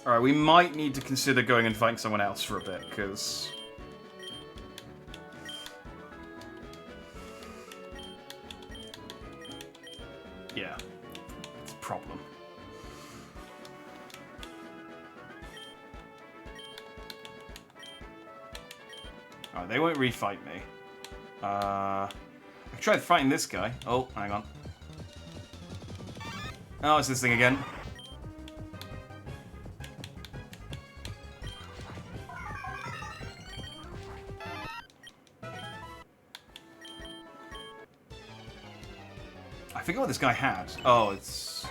Alright, we might need to consider going and fighting someone else for a bit, because... yeah, it's a problem. Alright, they won't refight me. I tried fighting this guy. Oh, hang on. Oh, it's this thing again. I forget what this guy had. Oh, it's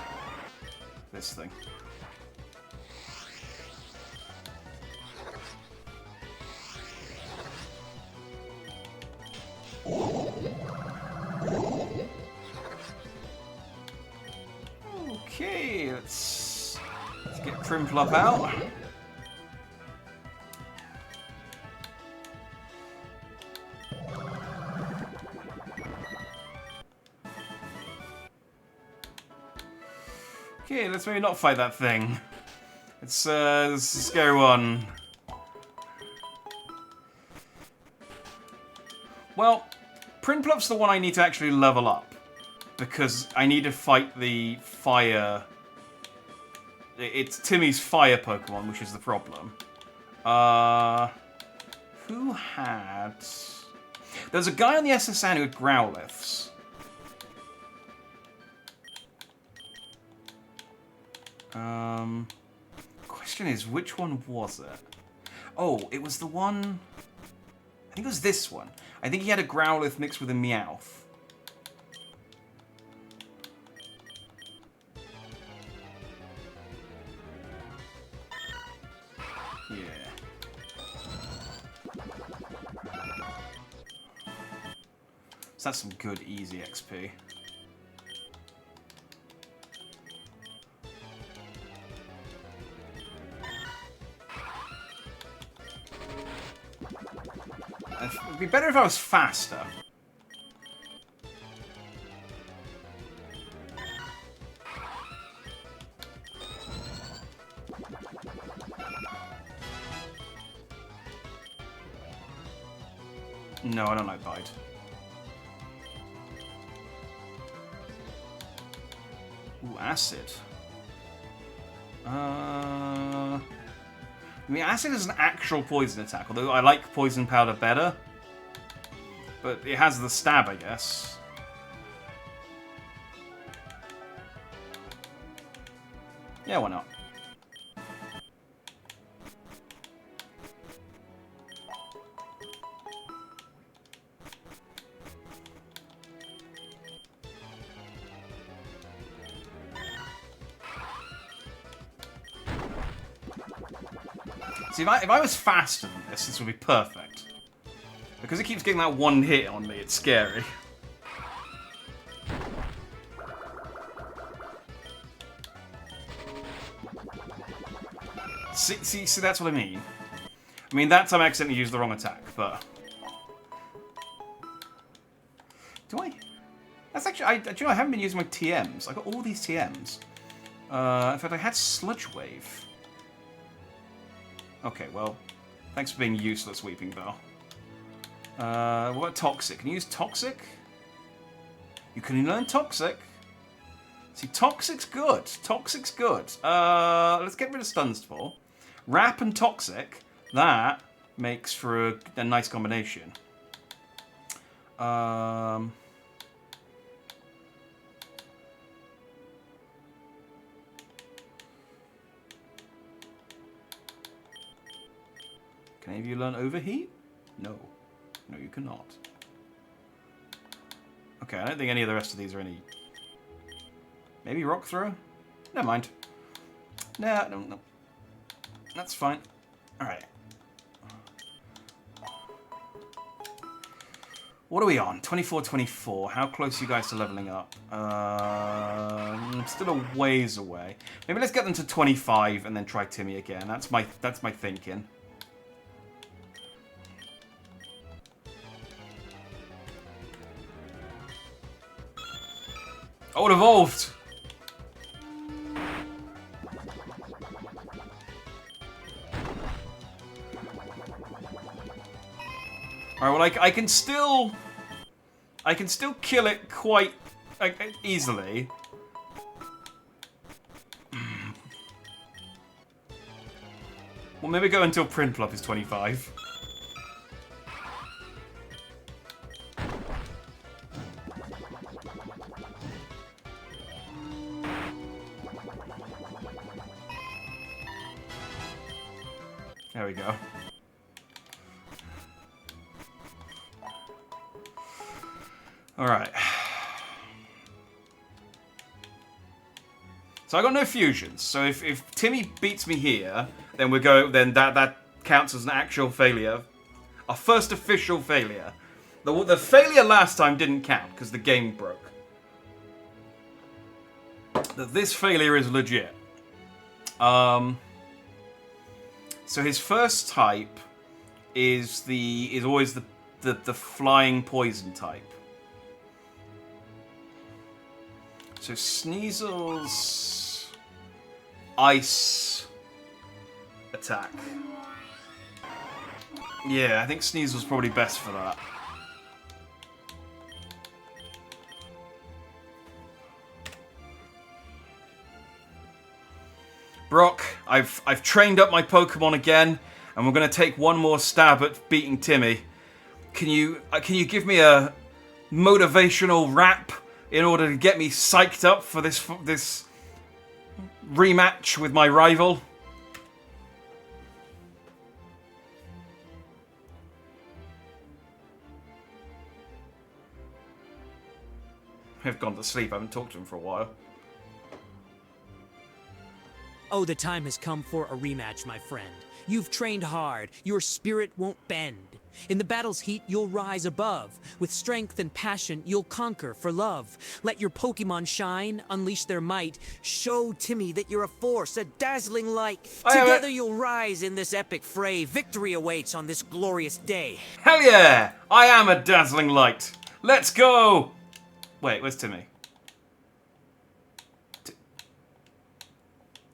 this thing. Okay, let's get Primplop out. Okay, let's maybe not fight that thing. It's a scary one. Well, Prinplop's the one I need to actually level up. Because I need to fight the fire... It's Timmy's fire Pokemon, which is the problem. Who had... There's a guy on the SSN who had Growliths. Question is, which one was it? Oh, it was the one... I think it was this one. I think he had a Growlithe mixed with a Meowth. Yeah. So that's some good, easy XP. It'd be better if I was faster. No, I don't like Bite. Ooh, Acid. I mean, Acid is an actual poison attack, although I like Poison Powder better. But it has the stab, I guess. Yeah, why not? See, if I was faster than this would be perfect. Because it keeps getting that one hit on me, it's scary. See, that's what I mean. I mean, that time I accidentally used the wrong attack, but... Do I? That's actually... do you know, I haven't been using my TMs. I got all these TMs. In fact, I had Sludge Wave. Okay, well, thanks for being useless, Weeping Bell. What about Toxic? Can you use Toxic? You can learn Toxic. See, Toxic's good. Toxic's good. Let's get rid of Stunspore. Wrap and Toxic. That makes for a nice combination. Can any of you learn Overheat? No. No, you cannot. Okay, I don't think any of the rest of these are any... Maybe Rock Throw? Never mind. Nah, no. That's fine. Alright. What are we on? 24-24. How close are you guys to leveling up? Still a ways away. Maybe let's get them to 25 and then try Timmy again. That's my thinking. Oh, it evolved! Alright, well, I can still kill it quite easily. Well, maybe go until Prinplup is 25. There we go. Alright. So I got no fusions. So if Timmy beats me here, then then that counts as an actual failure. Our first official failure. The failure last time didn't count because the game broke. This failure is legit. So his first type is always the flying poison type. So Sneasel's ice attack. Yeah, I think Sneasel's probably best for that. Brock, I've trained up my Pokemon again, and we're gonna take one more stab at beating Timmy. Can you give me a motivational rap in order to get me psyched up for this rematch with my rival? I've gone to sleep. I haven't talked to him for a while. Oh, the time has come for a rematch, my friend. You've trained hard. Your spirit won't bend. In the battle's heat, you'll rise above. With strength and passion, you'll conquer for love. Let your Pokemon shine, unleash their might. Show Timmy that you're a force, a dazzling light. Together you'll rise in this epic fray. Victory awaits on this glorious day. Hell yeah! I am a dazzling light. Let's go! Wait, where's Timmy?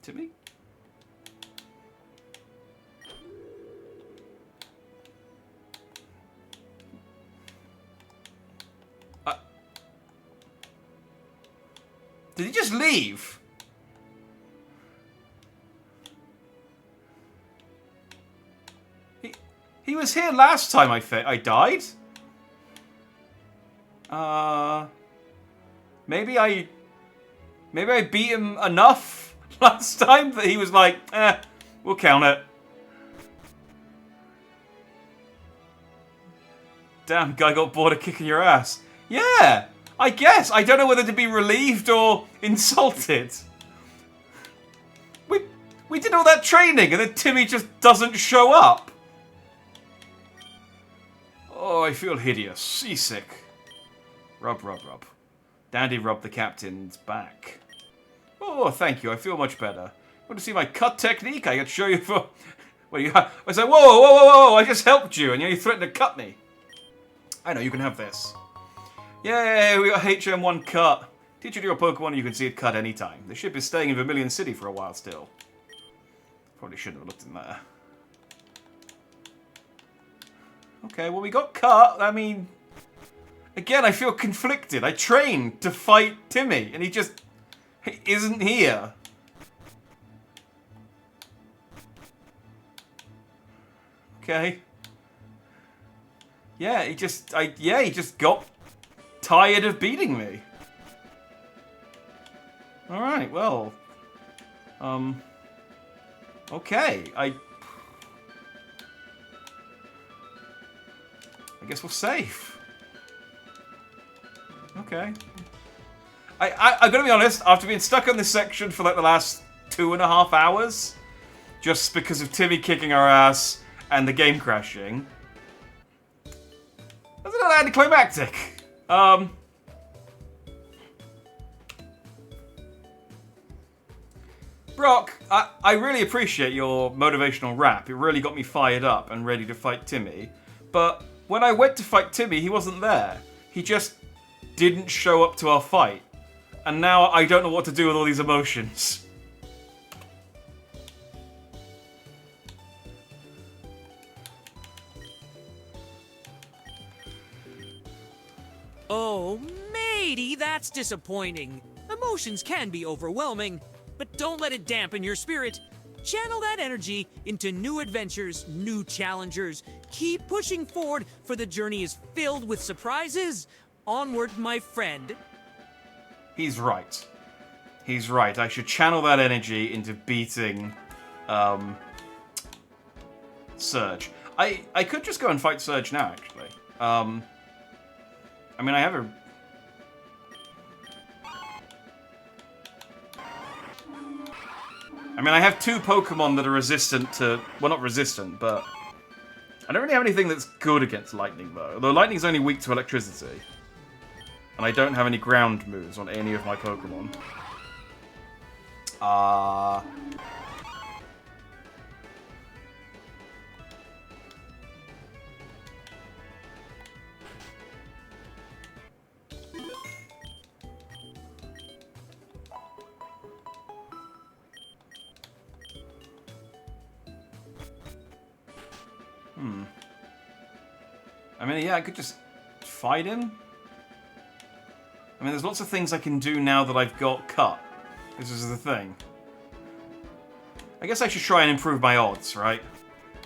Timmy? Did he just leave? He was here last time I died. Maybe I beat him enough last time that he was like, we'll count it. Damn, guy got bored of kicking your ass. Yeah, I guess. I don't know whether to be relieved or insulted. We did all that training and then Timmy just doesn't show up. Oh, I feel hideous. Seasick. Rub, rub, rub. Dandy rubbed the captain's back. Oh, thank you. I feel much better. Want to see my cut technique? I could show you for... Well, I was like, whoa, whoa, whoa, whoa, whoa, I just helped you and you threatened to cut me. I know, you can have this. Yay, we got HM1 cut. Teach it to your Pokemon and you can see it cut anytime. The ship is staying in Vermilion City for a while still. Probably shouldn't have looked in there. Okay, well we got cut. I mean... Again, I feel conflicted. I trained to fight Timmy and he isn't here. Okay. Yeah, he just got tired of beating me. Alright, well. Okay, I guess we'll save. Okay. I'm gonna be honest, after being stuck on this section for like the last 2.5 hours, just because of Timmy kicking our ass and the game crashing, that's a little anticlimactic. Brock, I really appreciate your motivational rap. It really got me fired up and ready to fight Timmy. But when I went to fight Timmy, he wasn't there. He just didn't show up to our fight. And now I don't know what to do with all these emotions. Oh, matey, that's disappointing. Emotions can be overwhelming, but don't let it dampen your spirit. Channel that energy into new adventures, new challengers. Keep pushing forward, for the journey is filled with surprises. Onward, my friend. He's right. He's right. I should channel that energy into beating Surge. I could just go and fight Surge now, actually. I mean, I have a... I mean, I have 2 Pokemon that are resistant to... Well, not resistant, but... I don't really have anything that's good against Lightning, though. Although Lightning's only weak to electricity. And I don't have any ground moves on any of my Pokemon. I mean, yeah, I could just fight him. I mean, there's lots of things I can do now that I've got cut. This is the thing. I guess I should try and improve my odds, right?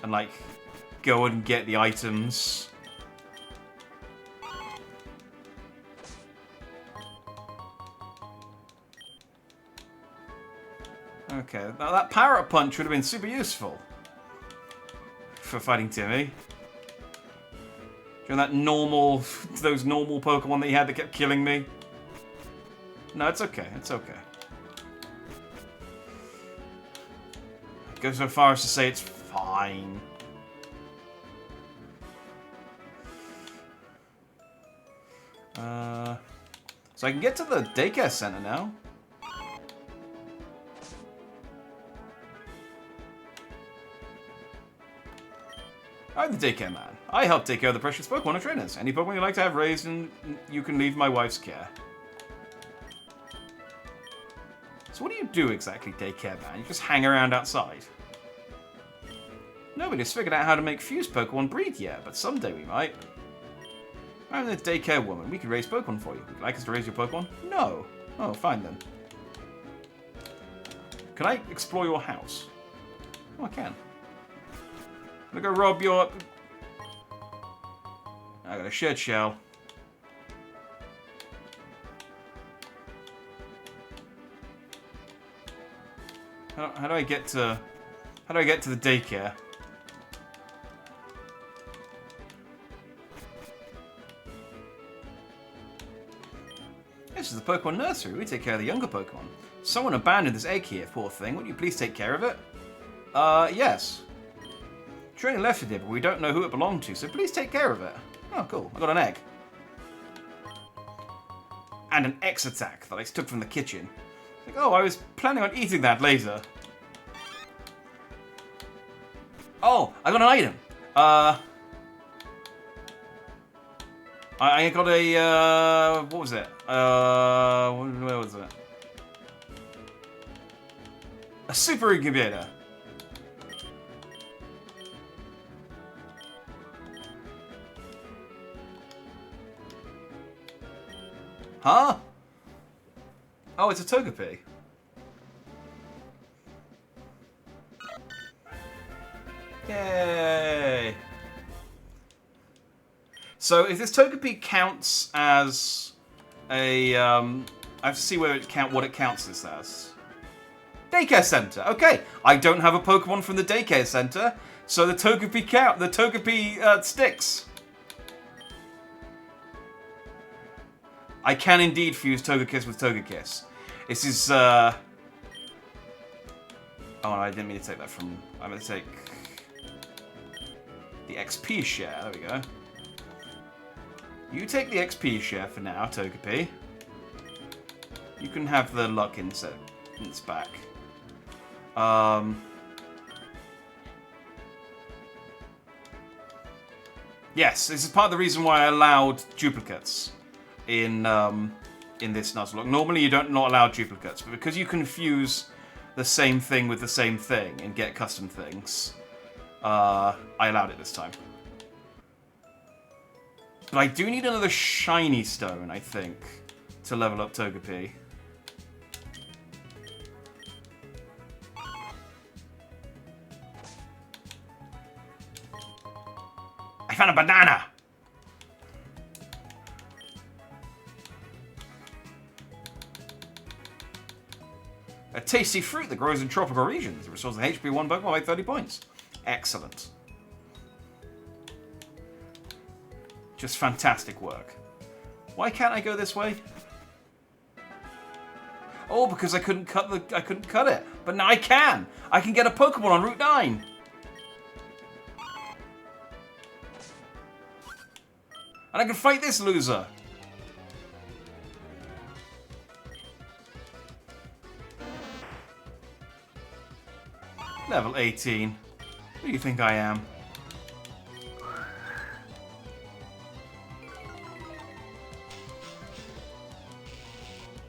And, like, go and get the items. Okay, that Parrot Punch would have been super useful for fighting Timmy. That normal, those normal Pokemon that you had that kept killing me. No, it's okay. It's okay. I'd go so far as to say it's fine. So I can get to the daycare center now. I'm the daycare man. I help take care of the precious Pokemon and trainers. Any Pokemon you'd like to have raised, and you can leave my wife's care. So what do you do exactly, daycare man? You just hang around outside? Nobody's figured out how to make fused Pokemon breed yet, but someday we might. I'm the daycare woman. We can raise Pokemon for you. Would you like us to raise your Pokemon? No. Oh, fine then. Can I explore your house? Oh, I can. I'm gonna go rob your... I got a shed shell. How do I get to... How do I get to the daycare? This is the Pokemon nursery. We take care of the younger Pokemon. Someone abandoned this egg here, poor thing. Would you please take care of it? Yes. Training left it here, but we don't know who it belonged to, so please take care of it. Oh, cool. I got an egg. And an X attack that I took from the kitchen. Like, oh, I was planning on eating that later. Oh, I got an item. I got a, what was it? Where was it? A super incubator. Huh? Oh, it's a Togepi. Yay! So if this Togepi counts as a, I have to see where what it counts this as. Daycare center. Okay, I don't have a Pokemon from the daycare center, so the Togepi sticks. I can indeed fuse Togekiss with Togekiss. This is, Oh, I didn't mean to take that from... I'm going to take... the XP share. There we go. You take the XP share for now, Togepi. You can have the luck insert back. Yes, this is part of the reason why I allowed duplicates in this Nuzlocke. Normally you don't not allow duplicates, but because you can fuse the same thing with the same thing and get custom things, I allowed it this time. But I do need another shiny stone, I think, to level up Togepi. I found a banana! A tasty fruit that grows in tropical regions. It restores the HP of one Pokemon by 30 points. Excellent. Just fantastic work. Why can't I go this way? Oh, because I couldn't cut it. But now I can! I can get a Pokemon on Route 9! And I can fight this loser! Level 18. Who do you think I am?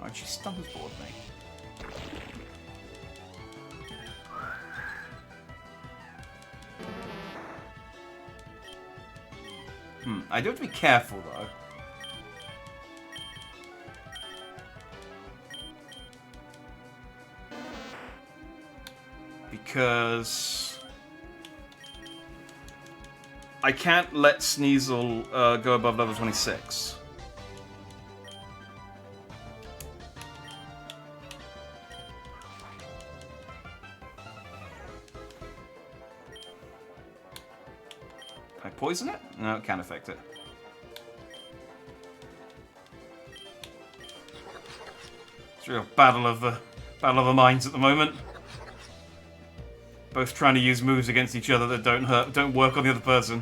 Oh, she stumbleboard me. I do have to be careful though. Because I can't let Sneasel go above level 26. Can I poison it? No, it can't affect it. It's a real battle of the minds at the moment. Both trying to use moves against each other that don't work on the other person.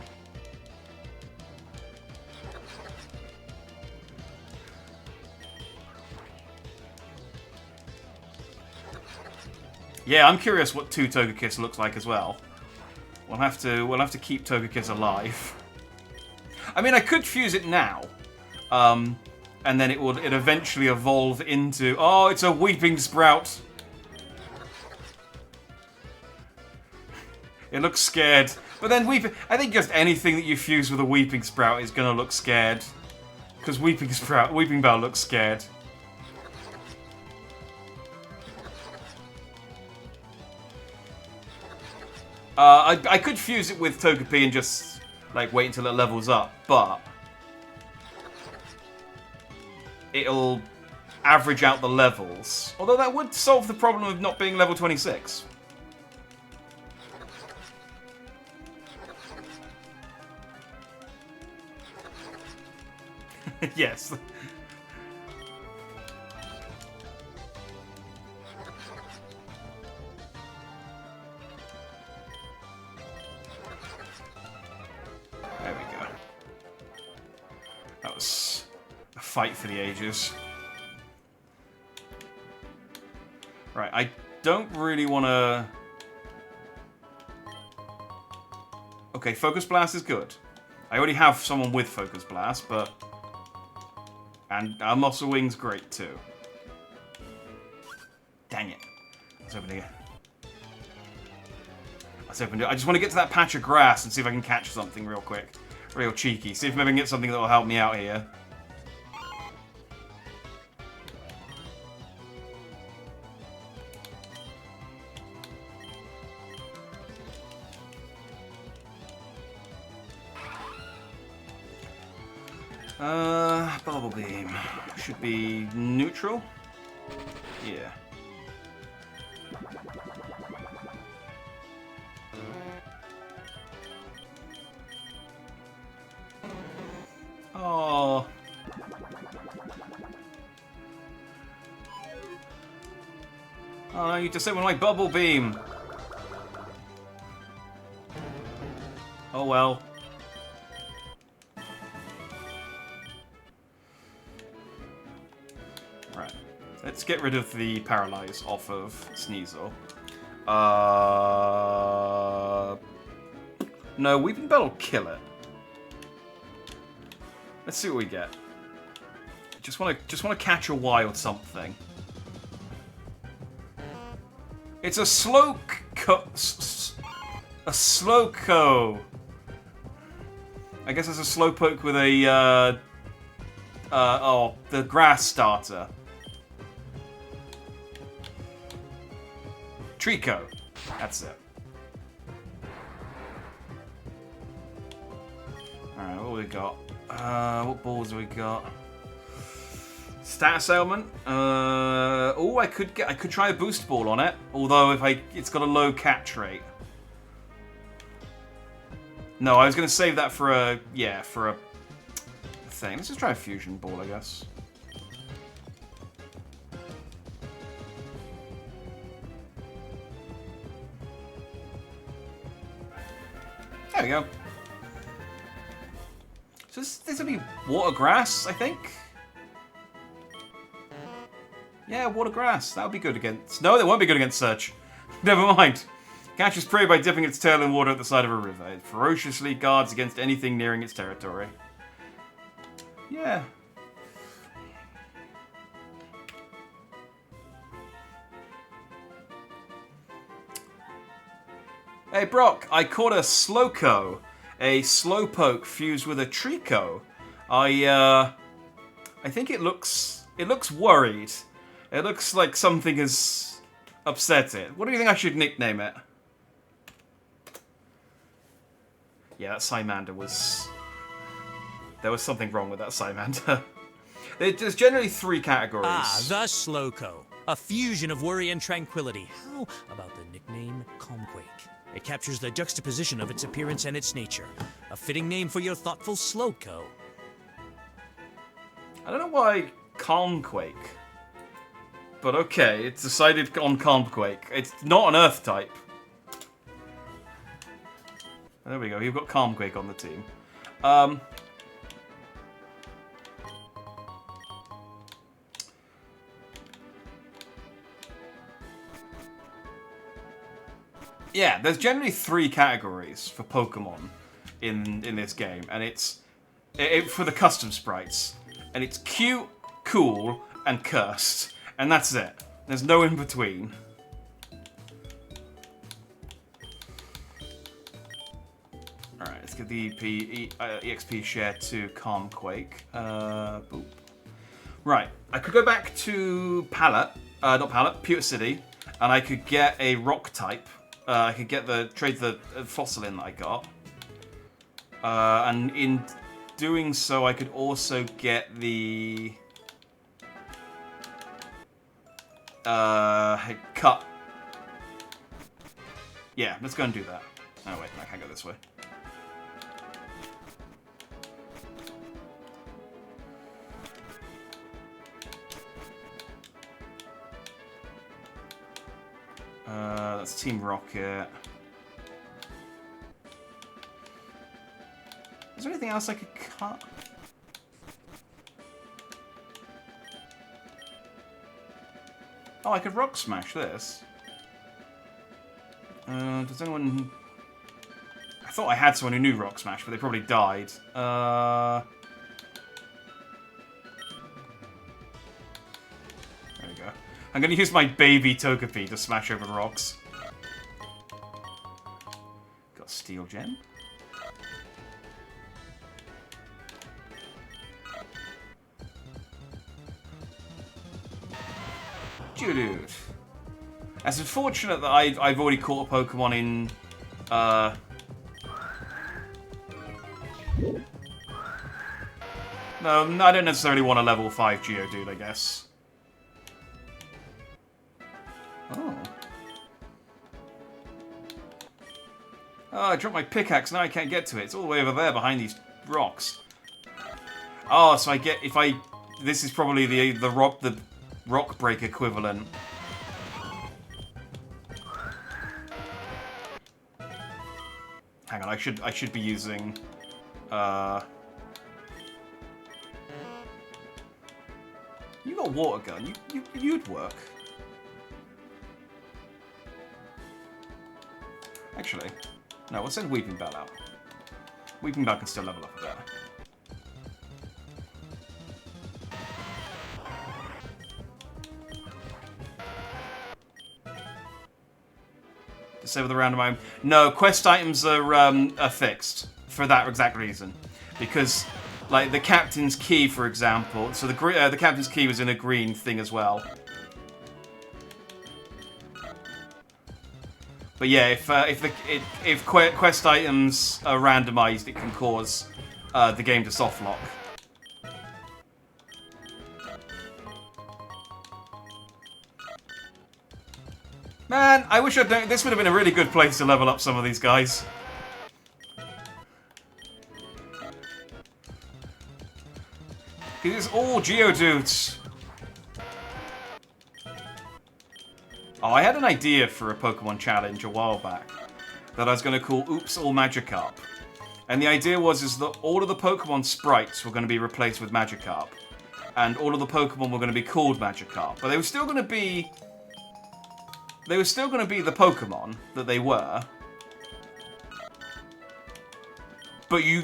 Yeah, I'm curious what 2 Togekiss looks like as well. We'll have to keep Togekiss alive. I mean, I could fuse it now, and then it eventually evolve into... Oh, it's a Weeping Sprout. It looks scared. But then I think just anything that you fuse with a Weeping Sprout is gonna look scared. Because Weeping Bell looks scared. I could fuse it with Togepi and just like wait until it levels up, but it'll average out the levels. Although that would solve the problem of not being level 26. Yes. There we go. That was a fight for the ages. Right, I don't really want to... Okay, Focus Blast is good. I already have someone with Focus Blast, but... And our Muscle Wing's great, too. Dang it. Let's open it. Let's open it. I just want to get to that patch of grass and see if I can catch something real quick. Real cheeky. See if maybe I can get something that will help me out here. Bubble Beam. Should be neutral. Yeah. Oh. Oh no, you disable my Bubble Beam. Oh well. Right. Let's get rid of the Paralyze off of Sneasel. No, Weeping Bell will kill it. Let's see what we get. Just wanna catch a wild something. It's a Slowco. I guess it's a Slowpoke with a the grass starter. Trico. That's it. Alright, what we got? What balls do we got? Status ailment. Oh, I could try a boost ball on it. Although it's got a low catch rate. No, I was gonna save that for a thing. Let's just try a fusion ball, I guess. There we go. So this will be water grass, I think. Yeah, water grass. That would be good against... No, that won't be good against Surge. Never mind. Catches prey by dipping its tail in water at the side of a river. It ferociously guards against anything nearing its territory. Yeah. Hey, Brock, I caught a Slowco. A Slowpoke fused with a Trico. I think it looks worried. It looks like something has upset it. What do you think I should nickname it? Yeah, that Psymander was... There was something wrong with that Psymander. There's generally 3 categories. Ah, the Slowco. A fusion of worry and tranquility. How about the nickname Calmquake? It captures the juxtaposition of its appearance and its nature. A fitting name for your thoughtful Slowco. I don't know why Calmquake. But okay, it's decided on Calmquake. It's not an Earth type. There we go, you've got Calmquake on the team. Yeah, there's generally 3 categories for Pokemon in this game, and it's for the custom sprites, and it's cute, cool, and cursed, and that's it. There's no in between. All right, let's give the EXP share to Calmquake. Boop. Right, I could go back to Pewter City, and I could get a rock type. I could get trade the fossil in that I got. And in doing so, I could also get the cut. Yeah, let's go and do that. Oh wait, I can't go this way. That's Team Rocket. Is there anything else I could cut? Oh, I could rock smash this. Does anyone... I thought I had someone who knew rock smash, but they probably died. There we go. I'm going to use my baby Togepi to smash over rocks. Got a Steel Gem. Dude. It's unfortunate that I've already caught a Pokemon in... No, I don't necessarily want a level 5 Geodude, I guess. Oh. Oh, I dropped my pickaxe, now I can't get to it. It's all the way over there behind these rocks. Oh, so I get... if I... This is probably the rock break equivalent. Hang on, I should be using you got a water gun. You'd work. Actually, no, we'll send Weeping Bell out. Weeping Bell can still level up a bit. Disable the random item. No, quest items are fixed for that exact reason, because like the captain's key, for example. So the captain's key was in a green thing as well. But yeah, if quest items are randomized, it can cause the game to soft lock. Man, I wish I'd done... This would have been a really good place to level up some of these guys. Because it's all Geodudes. Oh, I had an idea for a Pokemon challenge a while back that I was going to call Oops All Magikarp. And the idea was that all of the Pokemon sprites were going to be replaced with Magikarp. And all of the Pokemon were going to be called Magikarp. But they were still going to be... They were still going to be the Pokemon that they were. But your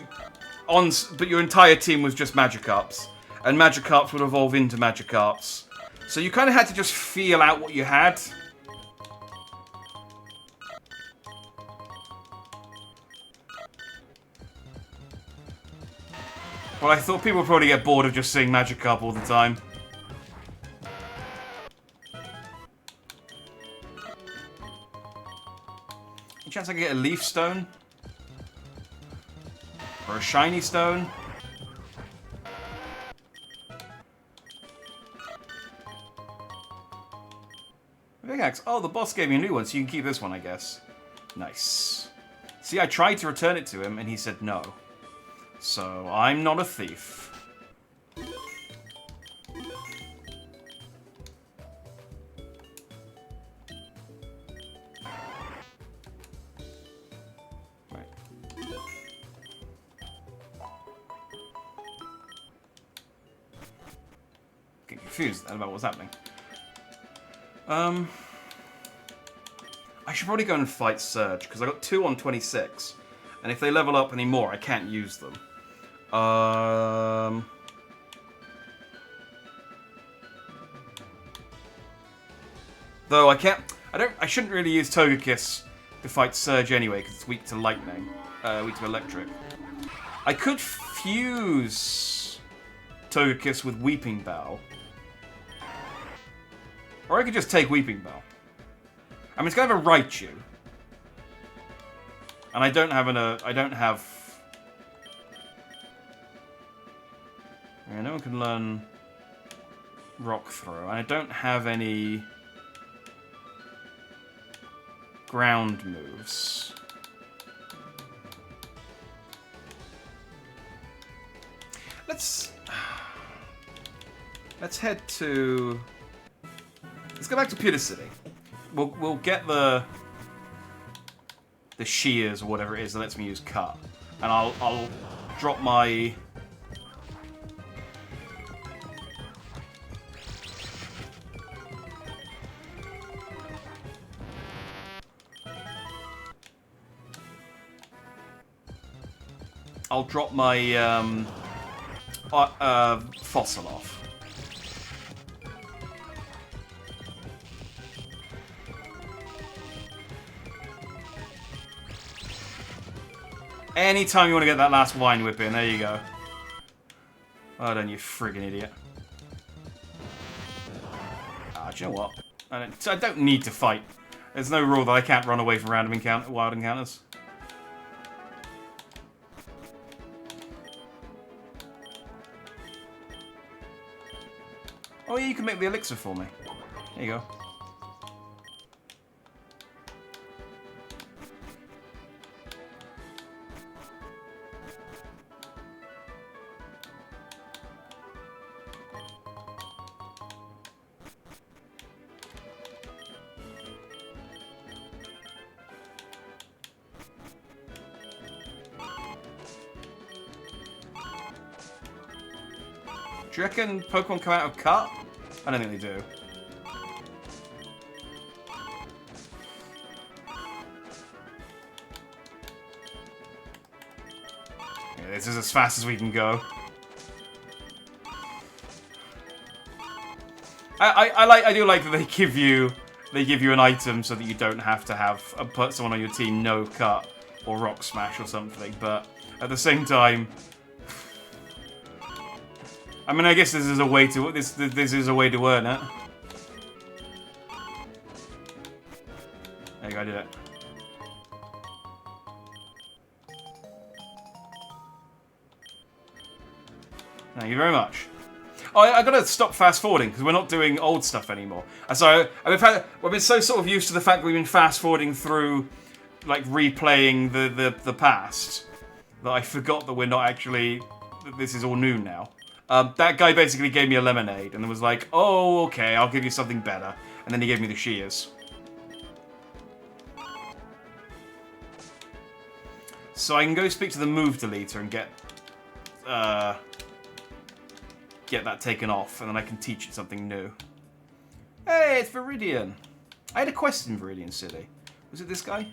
entire team was just Magikarps. And Magikarps would evolve into Magikarps. So you kind of had to just feel out what you had. Well, I thought people would probably get bored of just seeing Magikarp all the time. Any chance I can get a Leaf Stone? Or a Shiny Stone? Pickaxe. Oh, the boss gave me a new one, so you can keep this one, I guess. Nice. See, I tried to return it to him, and he said no. So, I'm not a thief. Right. Getting confused then about what's happening. I should probably go and fight Surge, because I got 2 on 26. And if they level up any more, I can't use them. Though I shouldn't really use Togekiss to fight Surge anyway, because it's weak to lightning. Weak to electric. I could fuse Togekiss with Weeping Bell. Or I could just take Weeping Bell. I mean, it's going to have a Raichu. And I don't have Yeah, no one can learn rock throw. And I don't have any ground moves. Let's head to... Let's go back to Pewter City. We'll get the shears or whatever it is that lets me use cut. And I'll drop my... I'll drop my fossil off. Anytime you want to get that last wine whip in, there you go. Oh, don't you friggin' idiot. Ah, do you know what? I don't need to fight. There's no rule that I can't run away from wild encounters. Oh yeah, you can make the elixir for me. There you go. Do you reckon Pokemon come out of cut? I don't think they do. Yeah, this is as fast as we can go. I do like that they give you an item so that you don't have to put someone on your team no cut or rock smash or something, but at the same time, I mean, I guess this is a way to this is a way to earn it. There you go, I did it. Thank you very much. Oh, I gotta stop fast forwarding because we're not doing old stuff anymore. So I've been so sort of used to the fact that we've been fast forwarding through, like replaying the past, that I forgot that we're not actually. That this is all new now. That guy basically gave me a lemonade and then was like, oh, okay, I'll give you something better. And then he gave me the shears. So I can go speak to the move deleter and get that taken off, and then I can teach it something new. Hey, it's Viridian. I had a quest in Viridian City. Was it this guy?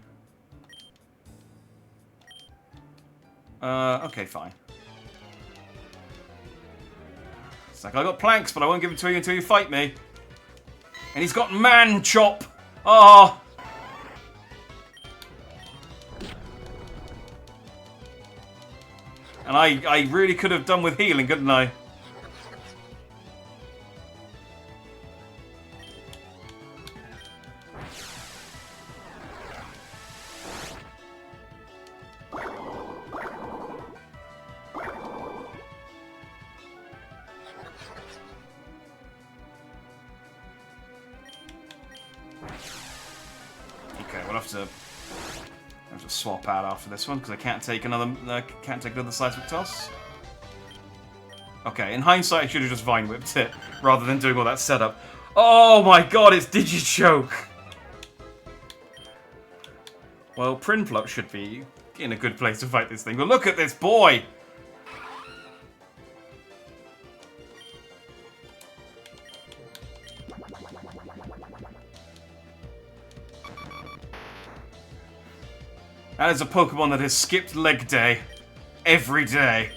Okay, fine. It's like, I got planks, but I won't give them to you until you fight me. And he's got man chop. Ah. And I really could have done with healing, couldn't I? I'll have to swap out after this one because I can't take another seismic toss. Okay, in hindsight, I should have just vine whipped it rather than doing all that setup. Oh my god, it's Digichoke! Well, Prinplup should be in a good place to fight this thing, but look at this boy! That is a Pokemon that has skipped leg day every day.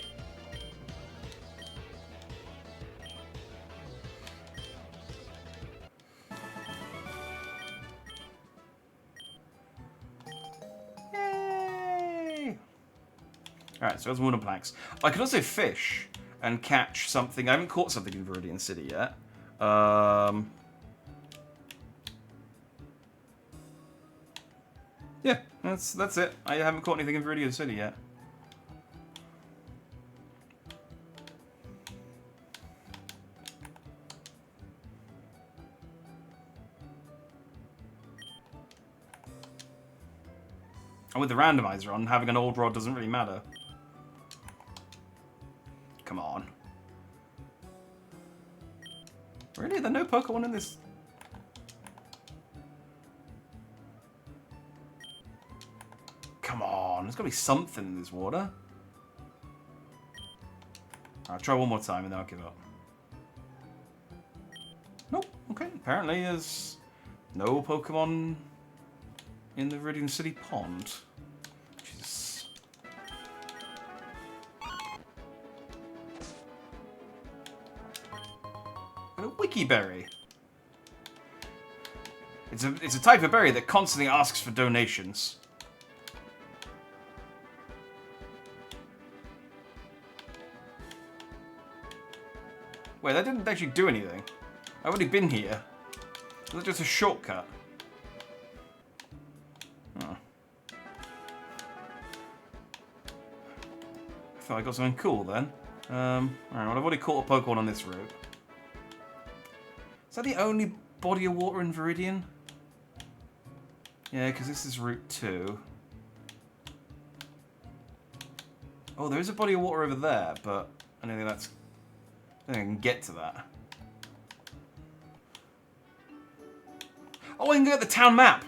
Yay! Alright, so that's Moon and Planks. I can also fish and catch something. I haven't caught something in Viridian City yet. Yeah, that's it. I haven't caught anything in Viridian City yet. And with the randomizer on, having an old rod doesn't really matter. Come on. Really? There are no Pokemon in this? Come on, there's got to be something in this water. I'll try one more time and then I'll give up. Nope, okay. Apparently there's no Pokemon in the Viridian City pond. Which is... a Wiki Berry. It's a type of berry that constantly asks for donations. Wait, that didn't actually do anything. I've already been here. Is that just a shortcut? Oh. I thought I got something cool then. Alright, well I've already caught a Pokemon on this route. Is that the only body of water in Viridian? Yeah, because this is Route 2. Oh, there is a body of water over there, but I don't think that's... I don't think I can get to that. Oh, I can go at the town map!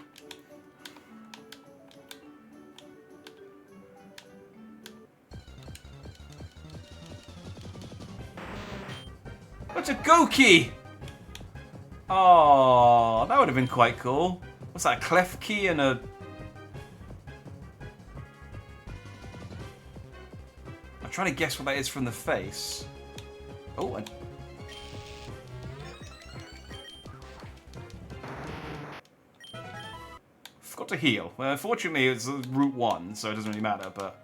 What's a Goki? Oh, that would have been quite cool. What's that, a clef key and a... I'm trying to guess what that is from the face. Oh, I... forgot to heal. Well, unfortunately, it's Route 1, so it doesn't really matter, but...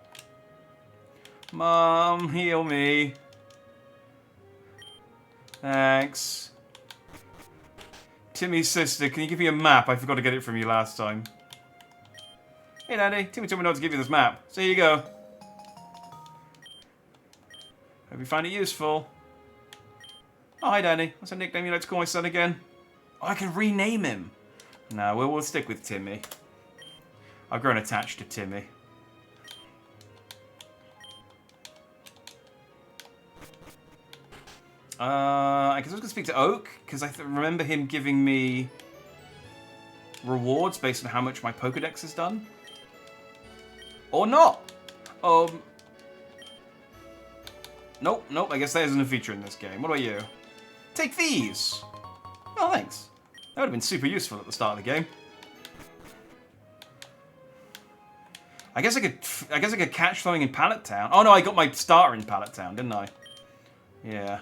Mom, heal me. Thanks. Timmy's sister, can you give me a map? I forgot to get it from you last time. Hey, Daddy. Timmy told me not to give you this map. So here you go. Hope you find it useful. Oh, hi, Danny. What's a nickname you like to call my son again? Oh, I can rename him. No, we'll stick with Timmy. I've grown attached to Timmy. I guess I was going to speak to Oak, because I remember him giving me rewards based on how much my Pokedex has done. Or not! Nope, I guess that isn't a feature in this game. What about you? Take these! Oh, thanks. That would have been super useful at the start of the game. I guess I could catch something in Pallet Town. Oh no, I got my starter in Pallet Town, didn't I? Yeah.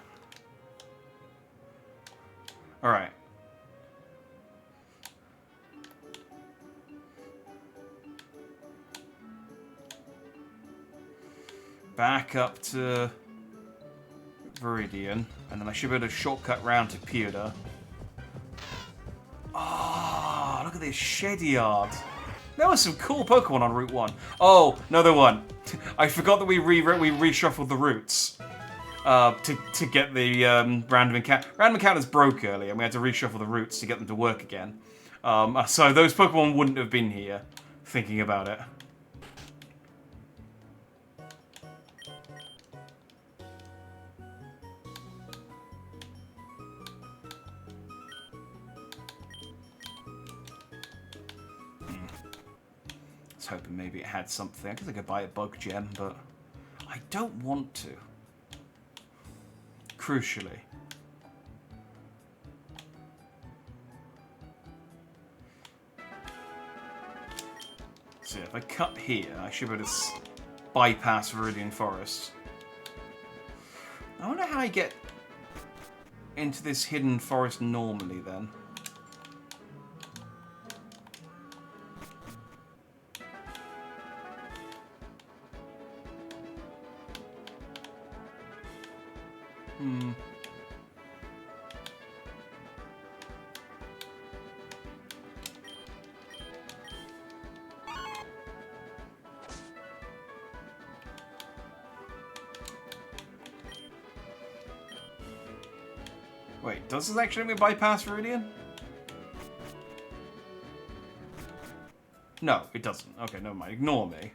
Alright. Back up to Viridian, and then I should be able to shortcut round to Pewter. Oh, look at this shed yard. There was some cool Pokemon on Route 1. Oh, no, there weren't. I forgot that we reshuffled the routes to get the random encounter. Random encounters broke earlier, and we had to reshuffle the routes to get them to work again. So those Pokemon wouldn't have been here, thinking about it. Hoping maybe it had something. I guess I could buy a bug gem, but I don't want to. Crucially. So yeah, if I cut here, I should be able to bypass Viridian Forest. I wonder how I get into this hidden forest normally then. Wait, does this actually let me bypass Viridian? No, it doesn't. Okay, never mind. Ignore me.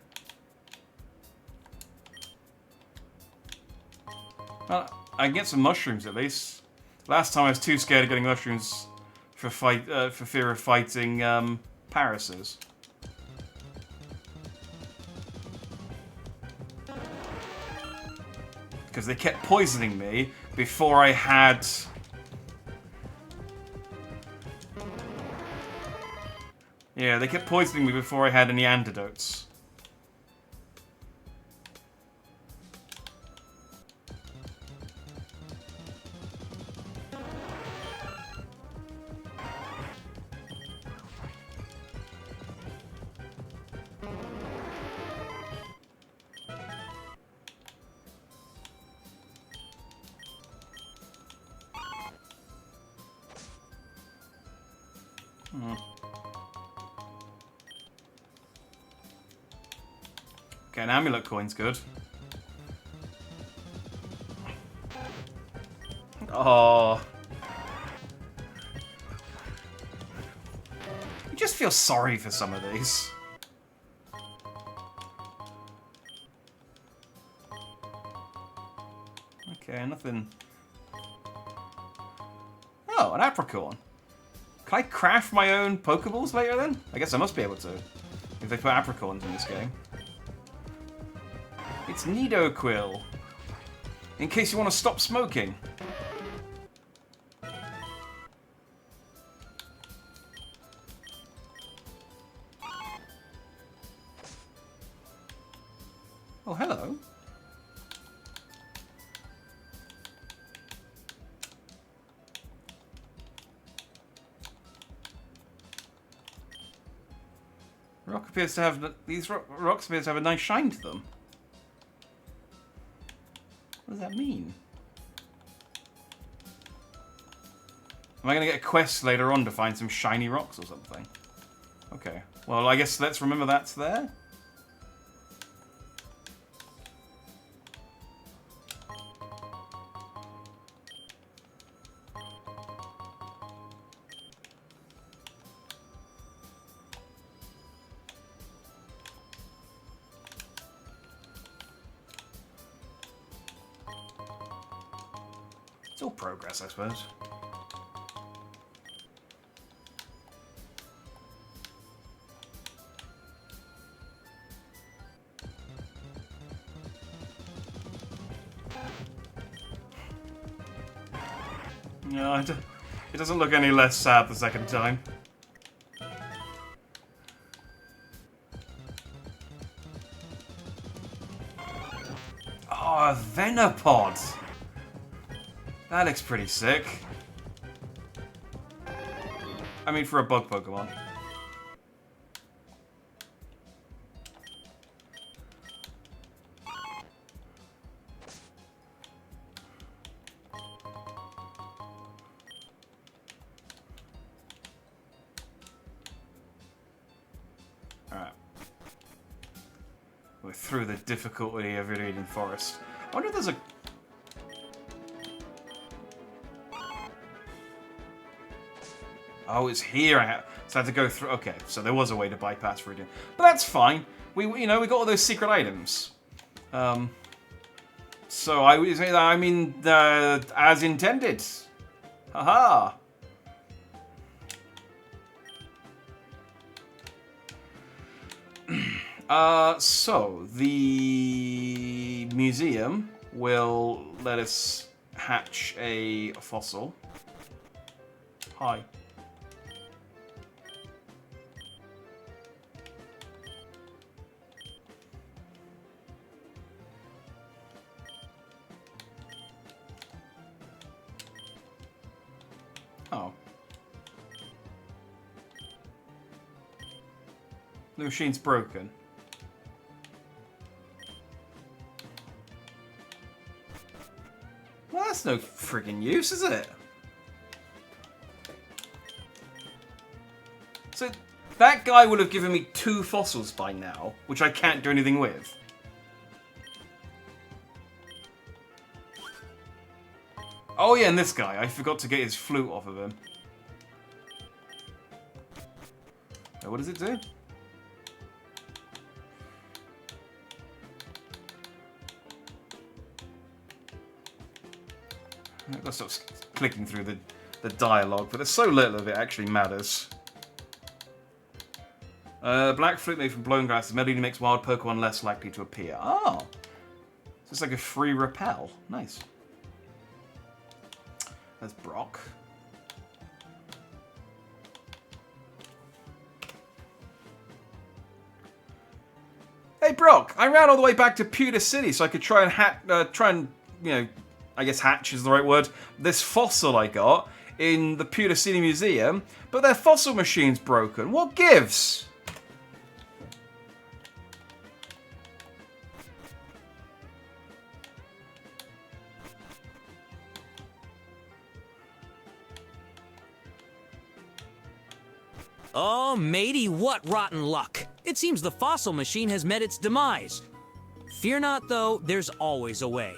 Well, I can get some mushrooms at least. Last time I was too scared of getting mushrooms for fear of fighting Parises. Because they kept poisoning me before I had... Yeah, they kept poisoning me before I had any antidotes. Okay, an amulet coin's good. Oh. You just feel sorry for some of these. Okay, nothing. Oh, an apricorn. Can I craft my own Pokeballs later then? I guess I must be able to. If they put apricorns in this game. It's Nidoquil. In case you want to stop smoking. Oh, hello. Rock appears to have these rocks appears to have a nice shine to them. What does that mean? Am I going to get a quest later on to find some shiny rocks or something? Okay. Well, I guess let's remember that's there. It's all progress, I suppose. No, it doesn't look any less sad the second time. Oh, a Venipod! That looks pretty sick. I mean, for a bug Pokemon. Alright. We're through the difficulty of Viridian Forest. I wonder if there's a... Oh, it's here. So I had to go through. Okay, so there was a way to bypass Viridian, but that's fine. We got all those secret items. So I mean, as intended. Haha. So the museum will let us hatch a fossil. Hi. Oh. The machine's broken. Well, that's no friggin' use, is it? So, that guy would have given me 2 fossils by now, which I can't do anything with. Oh yeah, and this guy. I forgot to get his flute off of him. Oh, what does it do? I've got to stop clicking through the dialogue, but there's so little of it actually matters. Black flute made from blown grass. The melody makes wild Pokemon less likely to appear. Oh! So it's like a free repel. Nice. There's Brock. Hey Brock, I ran all the way back to Pewter City so I could try and you know, I guess hatch is the right word, this fossil I got in the Pewter City Museum, but their fossil machine's broken. What gives? Oh, matey, what rotten luck. It seems the fossil machine has met its demise. Fear not, though, there's always a way.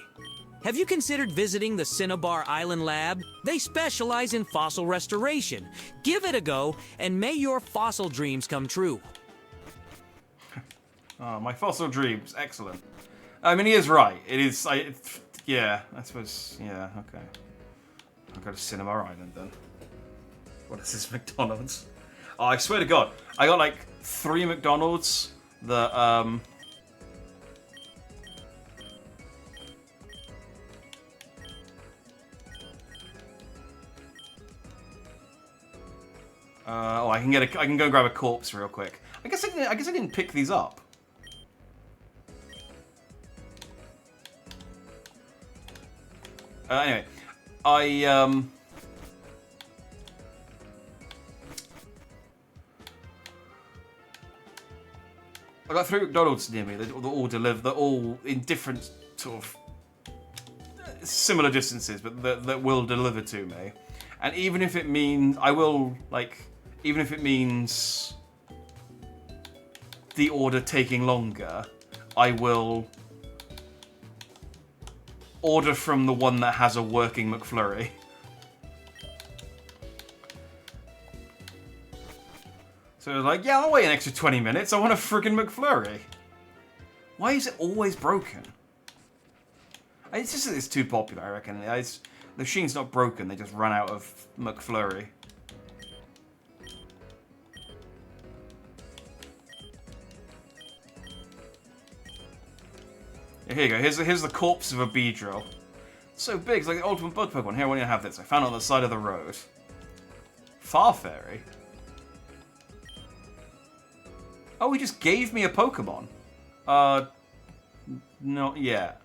Have you considered visiting the Cinnabar Island Lab? They specialize in fossil restoration. Give it a go, and may your fossil dreams come true. Oh, my fossil dreams. Excellent. I mean, he is right. It is... yeah, I suppose... Yeah, okay. I'll go to Cinnabar Island, then. What is this, McDonald's? Oh, I swear to God, I got like 3 McDonald's that, oh, I can go grab a corpse real quick. I guess I didn't pick these up. Anyway, I got 3 McDonald's near me. They're all in different sort of similar distances, but that will deliver to me. And even if it means even if it means the order taking longer, I will order from the one that has a working McFlurry. So I was like, yeah, I'll wait an extra 20 minutes. I want a friggin' McFlurry. Why is it always broken? It's just that it's too popular, I reckon. The machine's not broken, they just run out of McFlurry. Here you go, here's the corpse of a Beedrill. It's so big, it's like the ultimate bug Pokemon. Here, I want you to have this. I found it on the side of the road. Farfairy? Oh, he just gave me a Pokemon. Not yet.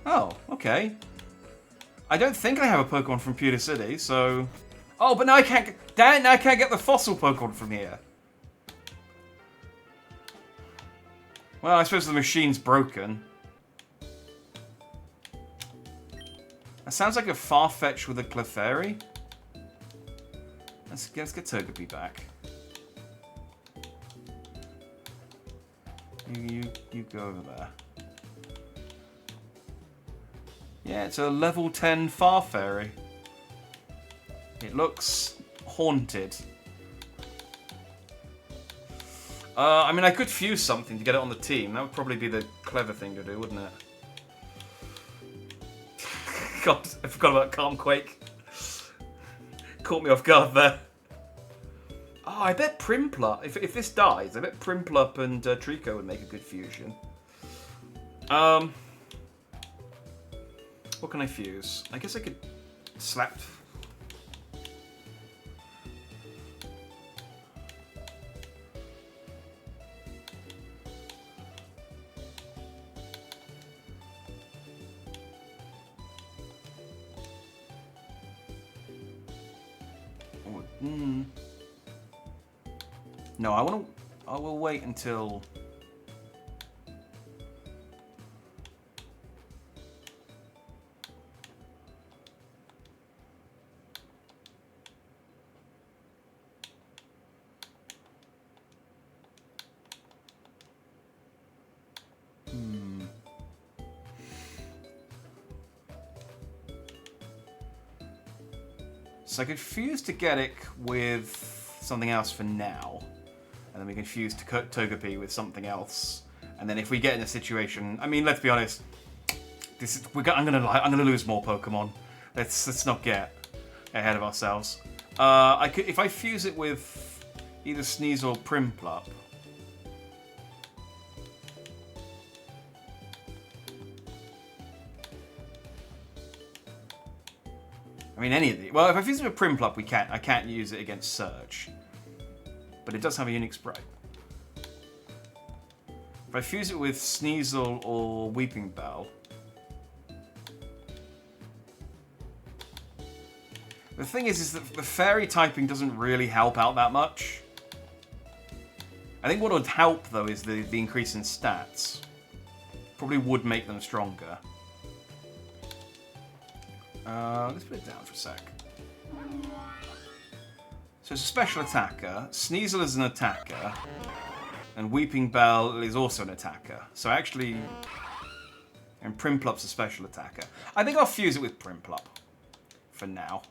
Oh, okay. I don't think I have a Pokemon from Pewter City, so... Oh, but now I can't... Damn it, now I can't get the fossil Pokemon from here. Well, I suppose the machine's broken. That sounds like a Farfetch with a Clefairy. Let's get Togepi back. You go over there. Yeah, it's a level 10 Farfairy. It looks haunted. I mean, I could fuse something to get it on the team. That would probably be the clever thing to do, wouldn't it? God, I forgot about Calm Quake. Caught me off guard there. Oh, I bet Primplup, if this dies, I bet Primplup and Trico would make a good fusion. What can I fuse? I guess I could slap... No, I will wait until... So I could fuse to get it with something else for now. And then we can fuse to Togepi with something else. And then if we get in a situation... I mean, let's be honest. I'm gonna lose more Pokemon. Let's not get ahead of ourselves. If I fuse it with either Sneasel or Prinplup. I mean, any of these. Well, if I fuse it with Prinplup, I can't use it against Surge. But it does have a unique sprite. If I fuse it with Sneasel or Weeping Bell. The thing is that the fairy typing doesn't really help out that much. I think what would help, though, is the increase in stats. Probably would make them stronger. Let's put it down for a sec. So it's a special attacker. Sneasel is an attacker. And Weeping Bell is also an attacker. So actually... And Prinplup's a special attacker. I think I'll fuse it with Prinplup. For now.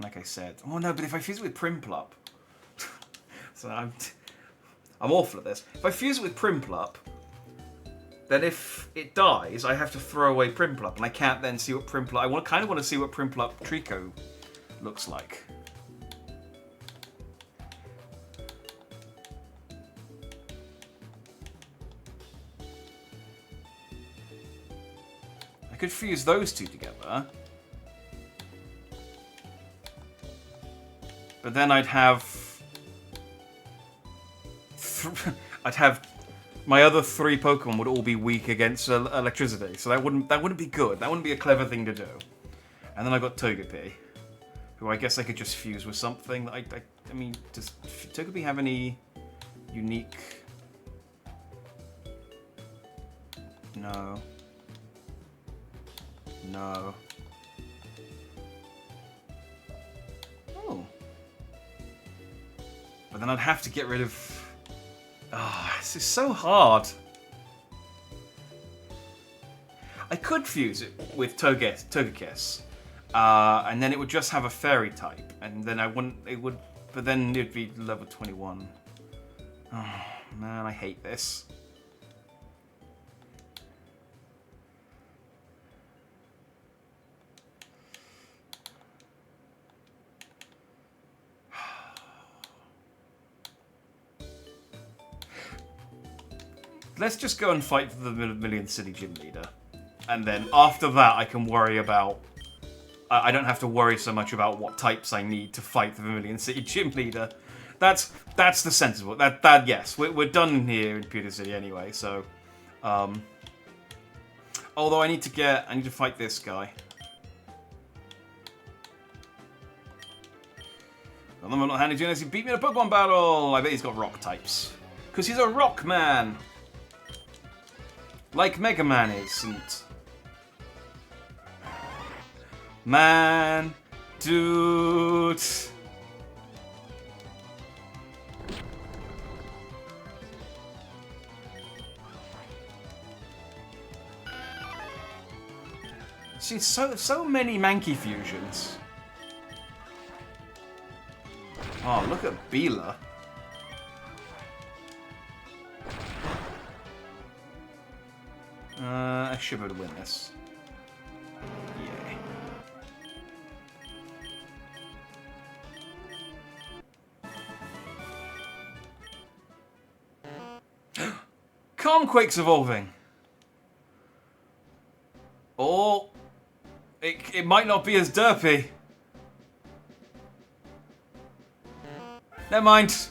Like I said. Oh no, but if I fuse it with Prinplup... so I'm awful at this. If I fuse it with Prinplup... Then if it dies, I have to throw away Prinplup. And I can't then see what Prinplup... I kind of want to see what Prinplup Trico looks like. I could fuse those two together. But then I'd have... my other 3 Pokemon would all be weak against electricity. So that wouldn't be good. That wouldn't be a clever thing to do. And then I got Togepi. Who I guess I could just fuse with something. I mean, does Togepi have any unique... No. No. Oh. But then I'd have to get rid of... Ah, this is so hard. I could fuse it with Togekiss. And then it would just have a fairy type. And then I wouldn't... It would... But then it'd be level 21. Oh, man, I hate this. Let's just go and fight for the Million City Gym Leader. And then after that, I can worry about... I don't have to worry so much about what types I need to fight the Vermilion City Gym Leader. That's the sensible... Yes, we're done here in Pewter City anyway, so... although I need to fight this guy. I'm not handy to unless he beat me in a Pokemon battle! I bet he's got rock types. Because he's a rock man! Like Mega Man isn't. Man, dude. See, so many Mankey fusions. Oh, look at Bila. I should be able to win this. Yeah. Calmquake's evolving. Or it might not be as derpy. Never mind.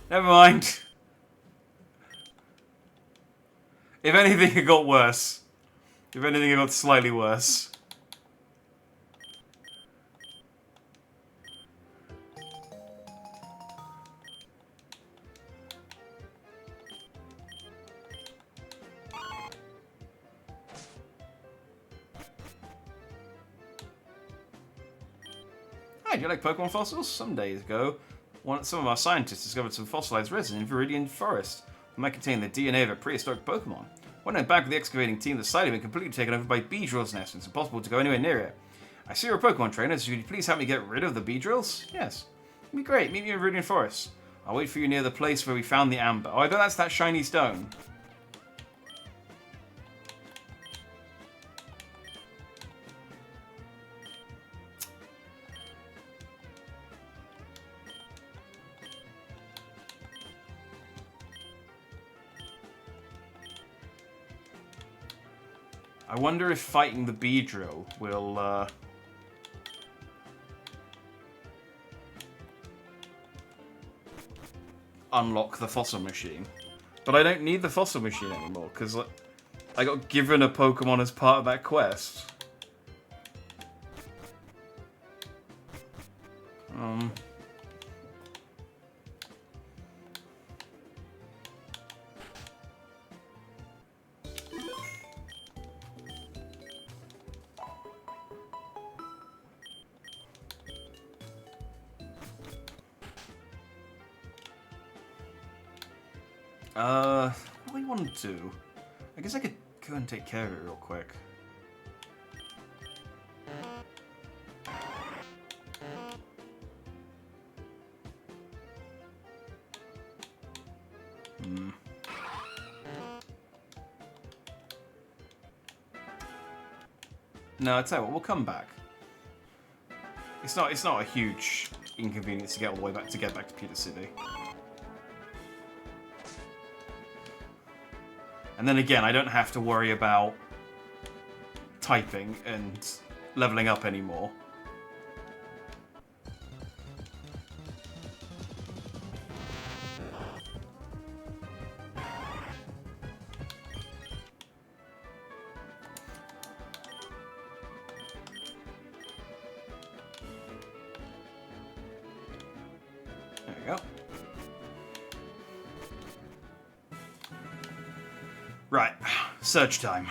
Never mind. If anything, it got worse. If anything, it got slightly worse. Hi, do you like Pokemon fossils? Some days ago, some of our scientists discovered some fossilized resin in Viridian Forest. It might contain the DNA of a prehistoric Pokemon. When I'm back with the excavating team, the site had been completely taken over by Beedrill's nest, and it's impossible to go anywhere near it. I see you're a Pokemon trainer, so could you please help me get rid of the Beedrills? Yes. It'd be great. Meet me in Viridian Forest. I'll wait for you near the place where we found the amber. Oh, I bet that's that shiny stone. I wonder if fighting the Beedrill will, unlock the fossil machine. But I don't need the fossil machine anymore, because I got given a Pokemon as part of that quest. What do I want to do? I guess I could go and take care of it real quick. No, I'll tell you what, we'll come back. It's not a huge inconvenience to get all the way back to Pewter City. And then again, I don't have to worry about typing and leveling up anymore. There we go. Right, search time.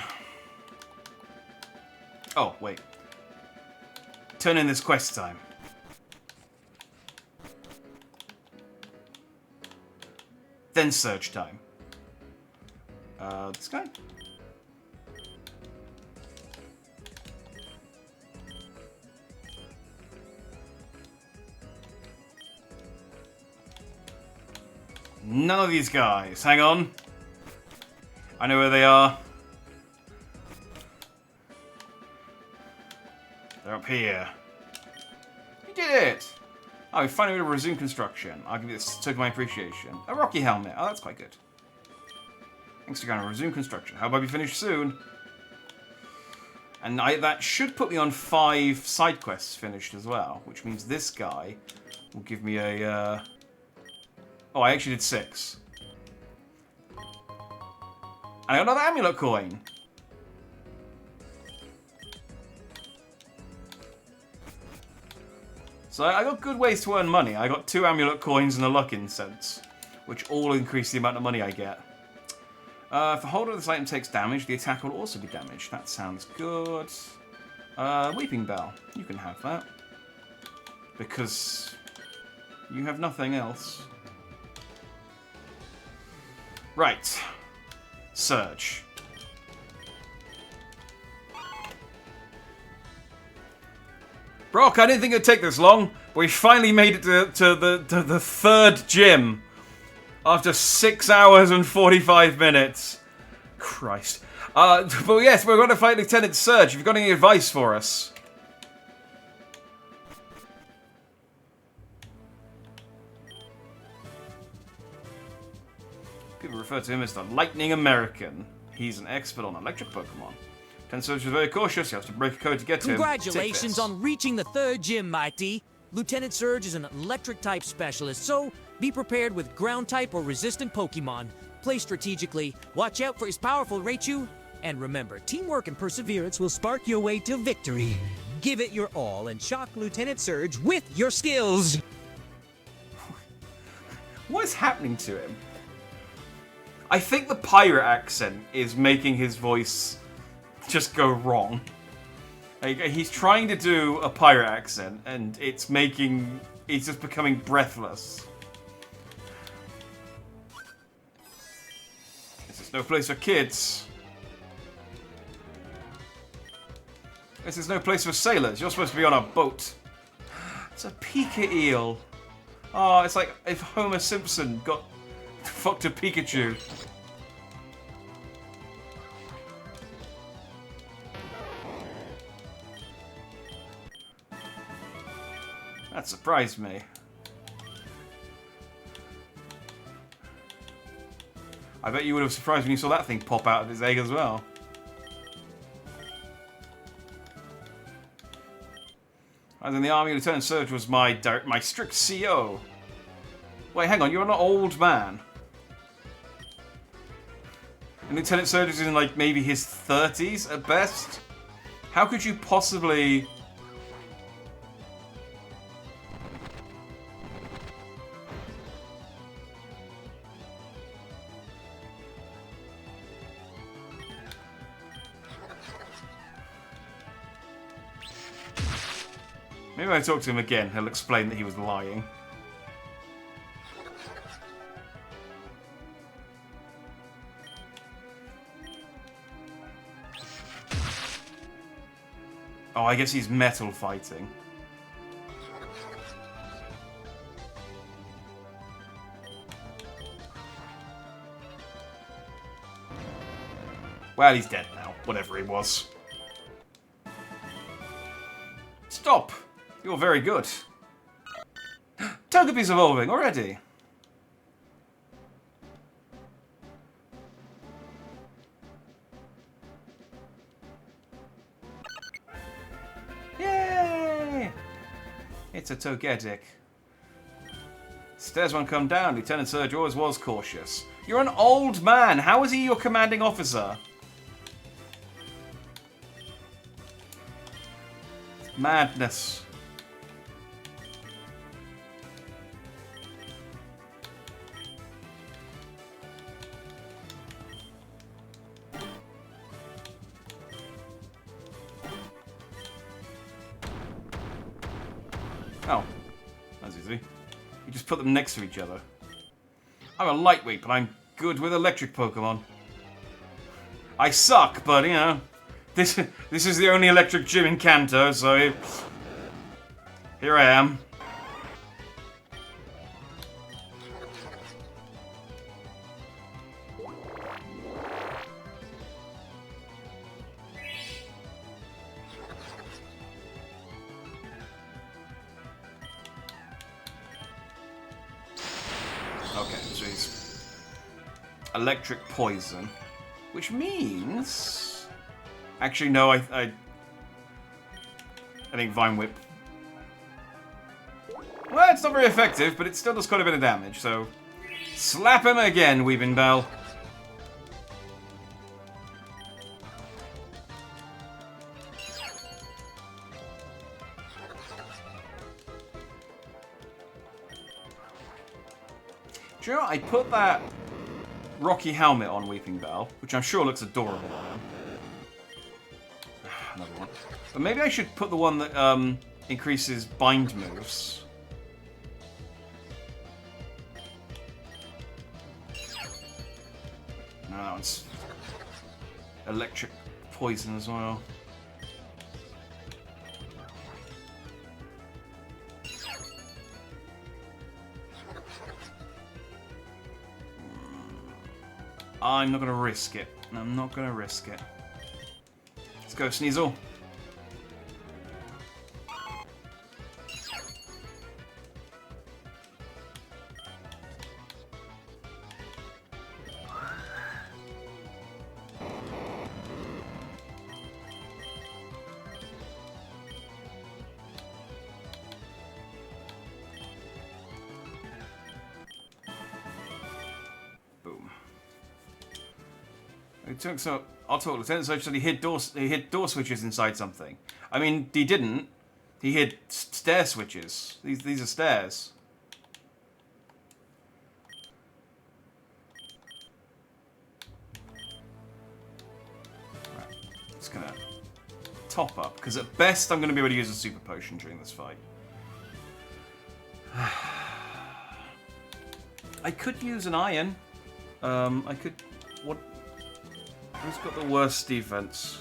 Oh, wait. Turn in this quest time. Then search time. This guy? None of these guys. Hang on. I know where they are. They're up here. You did it! Oh, we finally able to resume construction. I'll give you this token of my appreciation. A rocky helmet. Oh, that's quite good. Thanks to Ghana. Resume construction. How about we finish soon? And that should put me on 5 side quests finished as well, which means this guy will give me a... Oh, I actually did 6. I got another amulet coin. So I got good ways to earn money. I got 2 amulet coins and a luck incense, which all increase the amount of money I get. If the holder of this item takes damage, the attack will also be damaged. That sounds good. Weeping Bell. You can have that. Because you have nothing else. Right. Surge. Brock, I didn't think it'd take this long, but we finally made it to the 3rd gym. After 6 hours and 45 minutes. Christ. But yes, we're going to fight Lieutenant Surge. If you've got any advice for us. People refer to him as the Lightning American. He's an expert on electric Pokemon. Lieutenant Surge is very cautious. You have to break a code to get to him. Congratulations on reaching the 3rd gym, Mighty. Lieutenant Surge is an electric-type specialist, so be prepared with ground-type or resistant Pokemon. Play strategically, watch out for his powerful Raichu, and remember, teamwork and perseverance will spark your way to victory. Give it your all and shock Lieutenant Surge with your skills! What is happening to him? I think the pirate accent is making his voice just go wrong. Like, he's trying to do a pirate accent, and he's just becoming breathless. This is no place for kids. This is no place for sailors. You're supposed to be on a boat. It's a Pika eel. Oh, it's like if Homer Simpson got fucked a Pikachu. That surprised me. I bet you would have surprised when you saw that thing pop out of his egg as well. I was in the army. Lieutenant Surge was my strict CO. Wait, hang on. You're an old man. And Lieutenant Surge is in like maybe his 30s at best. How could you possibly? Maybe if I talk to him again, he'll explain that he was lying. Oh, I guess he's metal fighting. Well, he's dead now. Whatever he was. Stop! You're very good. Togepi's evolving already. Yay! It's a Togetic. Stairs won't come down. Lieutenant Surge always was cautious. You're an old man. How is he your commanding officer? Madness. Oh, that's easy. You just put them next to each other. I'm a lightweight, but I'm good with electric Pokemon. I suck, but you know, this is the only electric gym in Kanto, so here I am. Okay, so he's electric poison, which means actually no, I think Vine Whip. Well, it's not very effective, but it still does quite a bit of damage. So slap him again, Weaving Bell. Do you know what? I put that Rocky helmet on Weeping Bell, which I'm sure looks adorable on him. Another one. But maybe I should put the one that increases bind moves. No, that one's electric poison as well. I'm not going to risk it. I'm not going to risk it. Let's go, Sneasel. I'll talk. Lieutenant Surge said he hid door switches inside something. I mean, he didn't. He hid stair switches. These are stairs. Right. Just gonna top up because at best I'm gonna be able to use a super potion during this fight. I could use an iron. I could. What? Who's got the worst defense?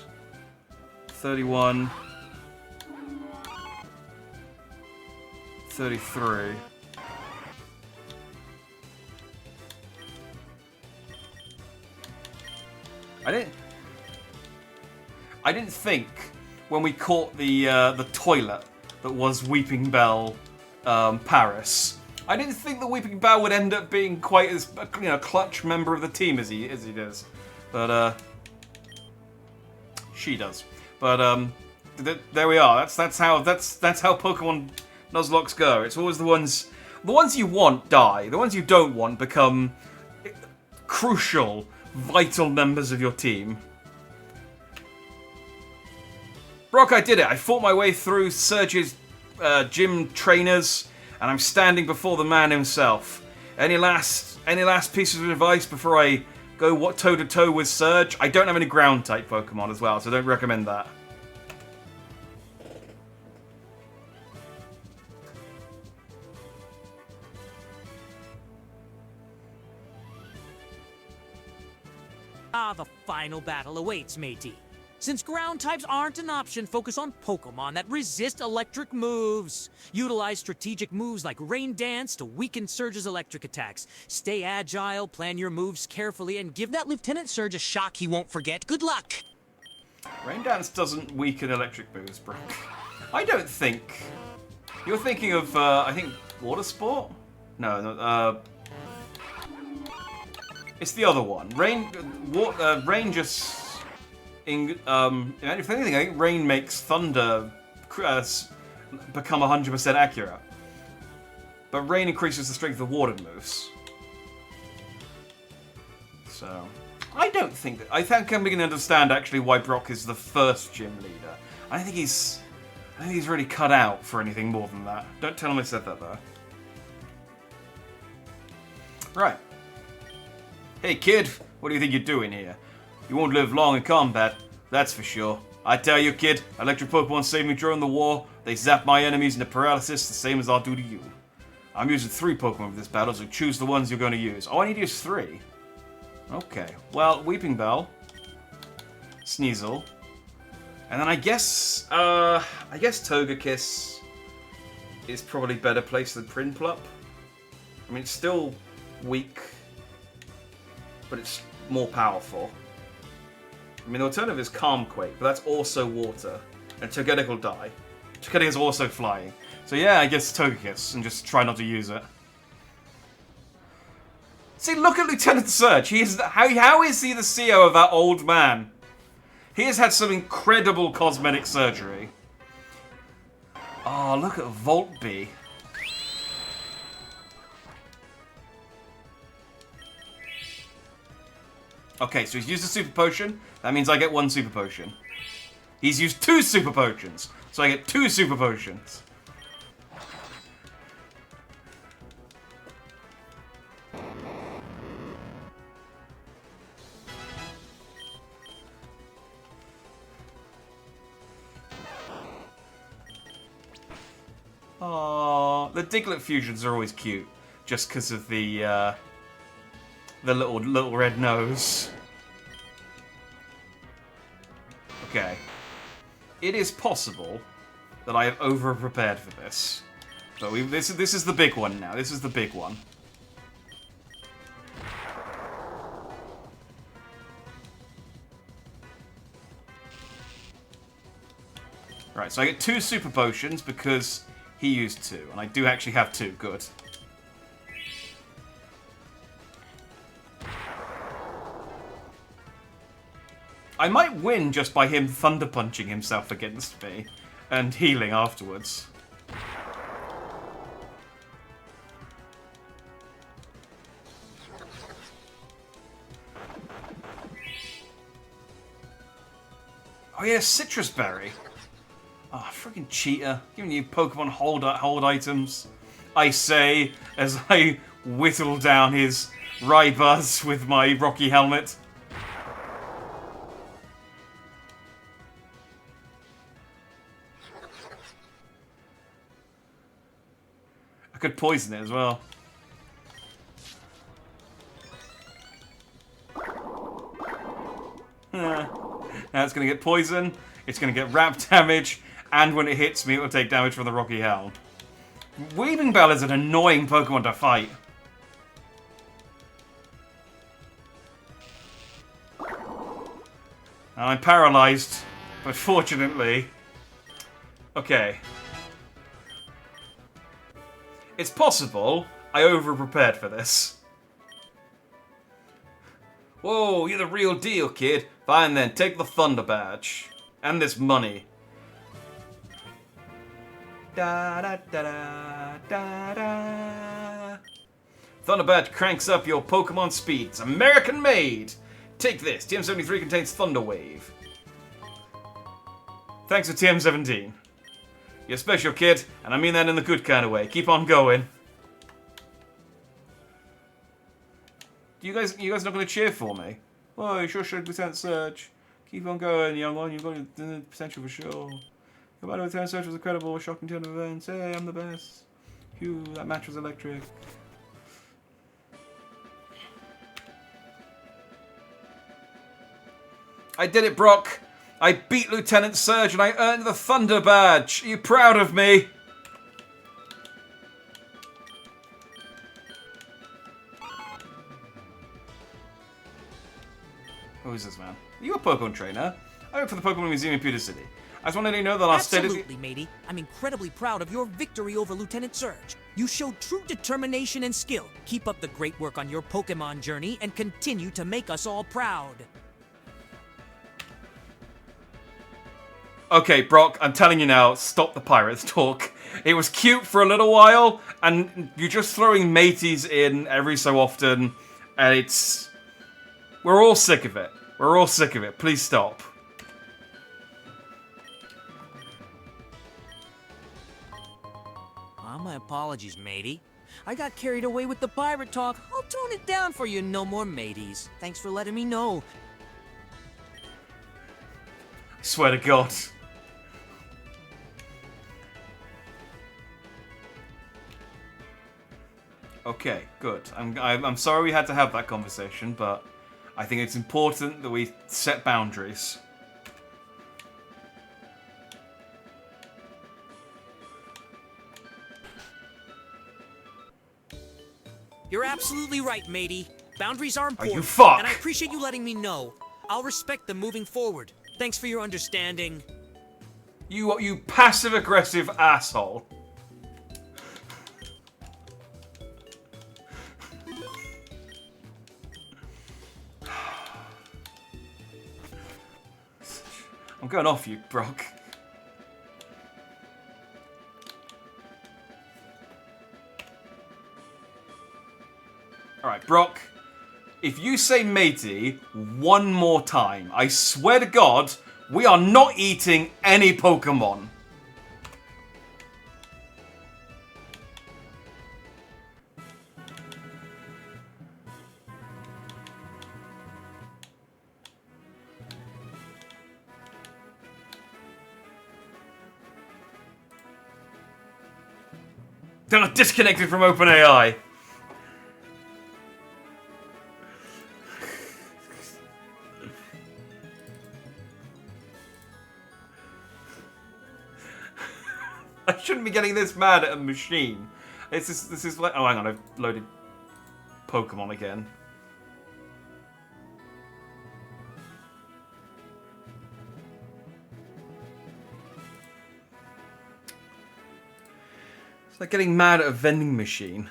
31. 33. I didn't think when we caught the toilet that was Weeping Bell Paris. I didn't think that Weeping Bell would end up being quite as clutch member of the team as he does, but she does. But there we are. That's how Pokemon Nuzlocks go. It's always the ones you want die. The ones you don't want become crucial, vital members of your team. Brock, I did it. I fought my way through Surge's gym trainers, and I'm standing before the man himself. Any last pieces of advice before I go toe-to-toe with Surge? I don't have any ground-type Pokemon as well, so I don't recommend that. Ah, the final battle awaits, matey. Since ground types aren't an option, focus on Pokemon that resist electric moves. Utilize strategic moves like Rain Dance to weaken Surge's electric attacks. Stay agile, plan your moves carefully, and give that Lieutenant Surge a shock he won't forget. Good luck! Rain Dance doesn't weaken electric moves, bro. I don't think. You're thinking of, I think, Water Sport? No, it's the other one. Rain just... if anything, I think Rain makes Thunder become 100% accurate. But Rain increases the strength of water moves. So, I think I'm beginning to understand actually why Brock is the first gym leader. I think he's really cut out for anything more than that. Don't tell him I said that though. Right. Hey kid, what do you think you're doing here? You won't live long in combat, that's for sure. I tell you, kid, electric Pokemon saved me during the war. They zap my enemies into paralysis the same as I'll do to you. I'm using 3 Pokemon for this battle, so choose the ones you're going to use. Oh, I need to use 3. Okay. Well, Weeping Bell, Sneasel, and then I guess Togekiss is probably better placed than Prinplup. I mean, it's still weak, but it's more powerful. I mean, the alternative is Calmquake, but that's also water. And Togetic will die. Togetic is also flying. So yeah, I guess Togekiss, and just try not to use it. See, look at Lieutenant Surge. How is he the CEO of that old man? He has had some incredible cosmetic surgery. Oh, look at Voltbee. Okay, so he's used a Super Potion. That means I get 1 Super Potion. He's used 2 Super Potions. So I get 2 Super Potions. Aww, the Diglett fusions are always cute. Just because of the little red nose. Okay. It is possible that I have over-prepared for this. But this is the big one now. This is the big one. Right, so I get 2 Super Potions because he used 2. And I do actually have 2. Good. I might win just by him Thunder Punching himself against me and healing afterwards. Oh yeah, Citrus Berry. Oh, freaking cheater. Giving you Pokemon hold items. I say as I whittle down his Rybuzz with my Rocky helmet. I could poison it as well. Now it's going to get poison, it's going to get wrap damage, and when it hits me, it will take damage from the Rocky Helm. Weeping Bell is an annoying Pokemon to fight. I'm paralyzed, but fortunately... Okay. It's possible I over-prepared for this. Whoa, you're the real deal, kid. Fine then, take the Thunder Badge. And this money. Da da da da da da. Thunder Badge cranks up your Pokemon speed. It's American made! Take this. TM73 contains Thunder Wave. Thanks for TM17. You're special, kid, and I mean that in the good kind of way. Keep on going. You guys not going to cheer for me? Oh, you sure should Lieutenant Surge. Keep on going, young one. You've got the potential for sure. Your battle with Lieutenant Surge was incredible. Shocking turn of events. Hey, I'm the best. Phew, that match was electric. I did it, Brock. I beat Lieutenant Surge and I earned the Thunder Badge. Are you proud of me? Who is this man? Are you a Pokemon trainer? I work for the Pokemon Museum in Pewter City. I just wanted to know that our state is... Absolutely, matey. I'm incredibly proud of your victory over Lieutenant Surge. You showed true determination and skill. Keep up the great work on your Pokemon journey and continue to make us all proud. Okay, Brock, I'm telling you now, stop the pirates talk. It was cute for a little while, and you're just throwing mateys in every so often, and it's... We're all sick of it. We're all sick of it. Please stop. My apologies, matey. I got carried away with the pirate talk. I'll tone it down for you, no more mateys. Thanks for letting me know. I swear to God. Okay, good. I'm sorry we had to have that conversation, but I think it's important that we set boundaries. You're absolutely right, matey. Boundaries are important. you fuck? And I appreciate you letting me know. I'll respect them moving forward. Thanks for your understanding. You passive-aggressive asshole. I'm going off you, Brock. Alright, Brock. If you say matey one more time, I swear to God, we are not eating any Pokemon. They're not disconnected from OpenAI. I shouldn't be getting this mad at a machine. This is like... Oh, hang on, I've loaded Pokemon again. It's like getting mad at a vending machine.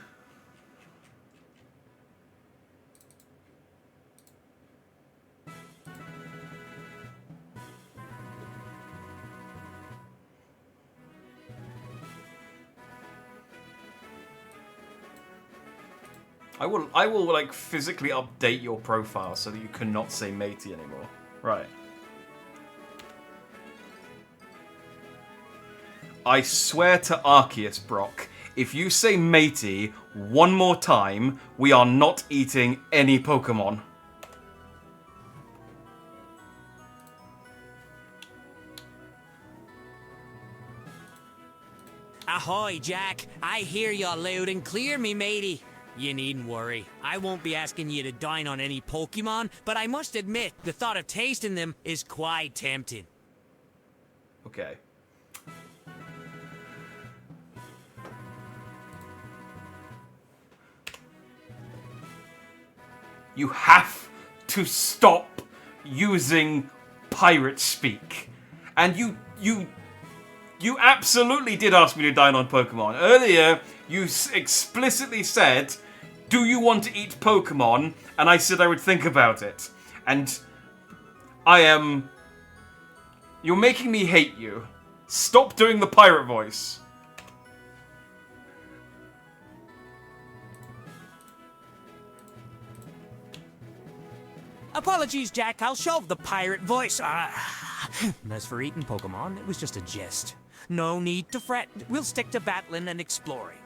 I will like physically update your profile so that you cannot say matey anymore. Right. I swear to Arceus, Brock, if you say matey one more time, we are not eating any Pokemon. Ahoy, Jack. I hear you loud and clear, me matey. You needn't worry. I won't be asking you to dine on any Pokemon, but I must admit, the thought of tasting them is quite tempting. Okay. you have to stop using pirate speak. And you absolutely did ask me to dine on Pokemon. Earlier, you explicitly said, do you want to eat Pokemon? And I said I would think about it. And you're making me hate you. Stop doing the pirate voice. Apologies, Jack. I'll shelve the pirate voice. As for eating Pokemon, it was just a jest. No need to fret. We'll stick to battling and exploring.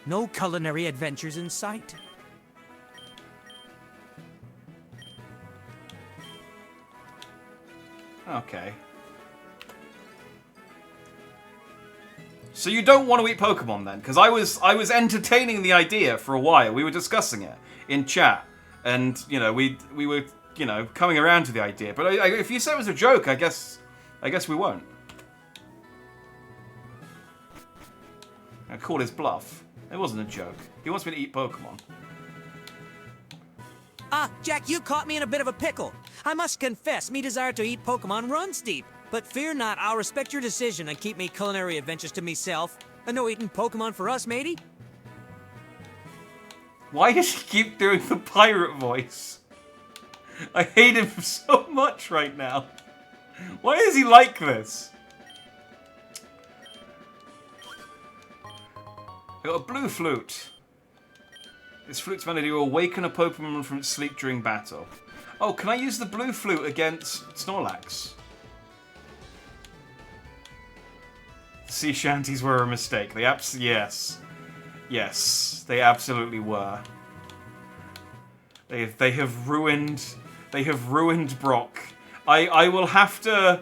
No culinary adventures in sight. Okay. So you don't want to eat Pokemon then? Because I was entertaining the idea for a while. We were discussing it in chat, and you know we were coming around to the idea. But if you said it was a joke, I guess we won't. I called his bluff. It wasn't a joke. He wants me to eat Pokemon. Jack, you caught me in a bit of a pickle. I must confess, me desire to eat Pokemon runs deep. But fear not, I'll respect your decision and keep me culinary adventures to myself. And no eating Pokemon for us, matey. Why does he keep doing the pirate voice? I hate him so much right now. Why is he like this? I got a blue flute. This flute's melody will awaken a Pokemon from its sleep during battle. Oh, can I use the blue flute against Snorlax? Sea shanties were a mistake. Yes. Yes, they absolutely were. They have ruined Brock. I will have to.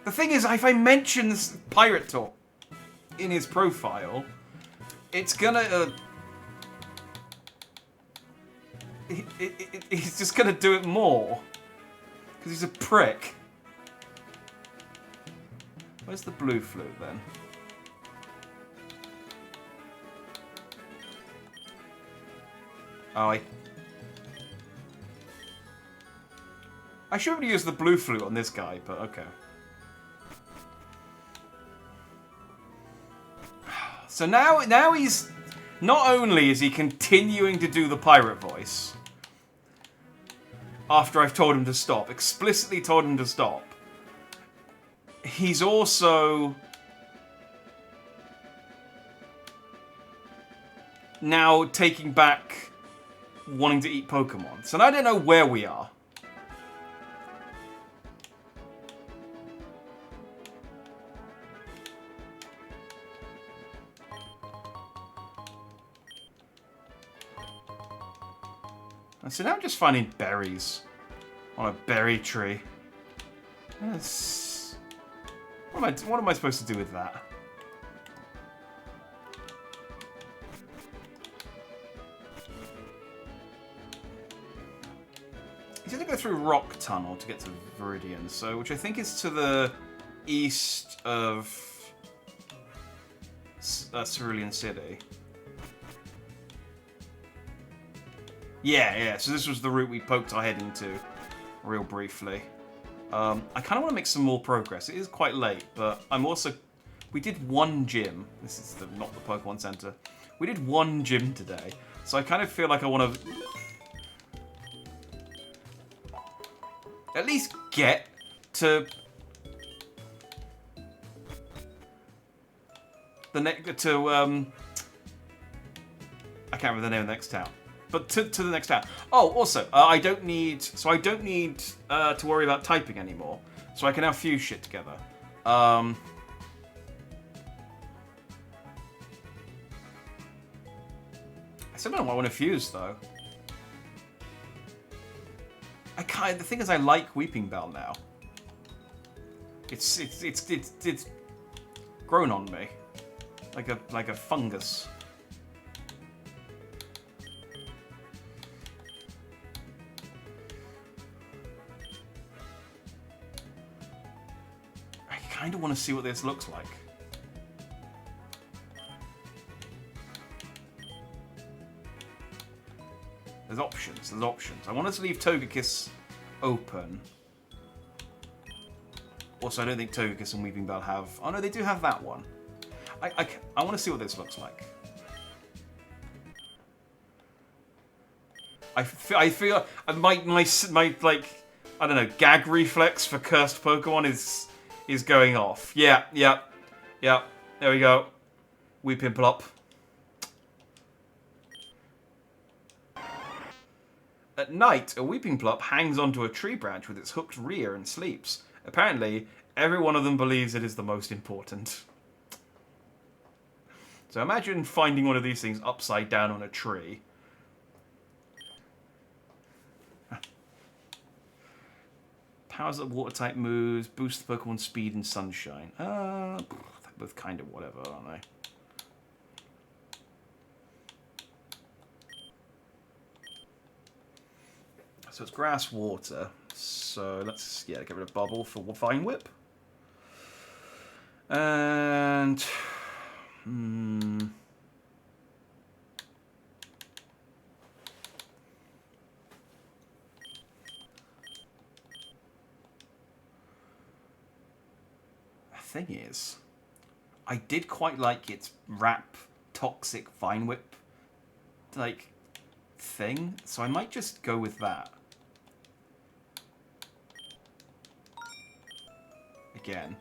The thing is, if I mention this pirate talk in his profile, it's gonna. He's just gonna do it more because he's a prick. Where's the blue flute then? Oh, I should have used the blue flute on this guy, but okay. So now he's... Not only is he continuing to do the pirate voice, after I've told him to stop, explicitly told him to stop, he's also now taking back wanting to eat Pokemon. So now I don't know where we are. And so now I'm just finding berries on a berry tree. What am I supposed to do with that? He's going to go through Rock Tunnel to get to Viridian, so which I think is to the east of Cerulean City. Yeah. So this was the route we poked our head into, real briefly. I kind of want to make some more progress. It is quite late, but I'm also... We did one gym. This is not the Pokemon Center. We did one gym today, so I kind of feel like I want to at least get to the next I can't remember the name of the next town. But to the next town. Oh, also, I don't need to worry about typing anymore. So I can now fuse shit together. I still don't know what I want to fuse though. The thing is, I like Weeping Bell now. It's grown on me, like a fungus. I kind of want to see what this looks like. There's options. There's options. I want us to leave Togekiss open. Also, I don't think Togekiss and Weeping Bell have... Oh, no, they do have that one. I want to see what this looks like. I feel... My like... I don't know, gag reflex for cursed Pokemon is going off. Yeah. There we go. Weeping Plop. At night, a Weeping Plop hangs onto a tree branch with its hooked rear and sleeps. Apparently, every one of them believes it is the most important. So imagine finding one of these things upside down on a tree. Powers up water-type moves, boost the Pokemon speed and sunshine. They're both kind of whatever, aren't they? So it's grass, water. So let's, get rid of Bubble for Vine Whip. And... The thing is, I did quite like its Wrap Toxic Vine Whip, like, thing. So I might just go with that. Again.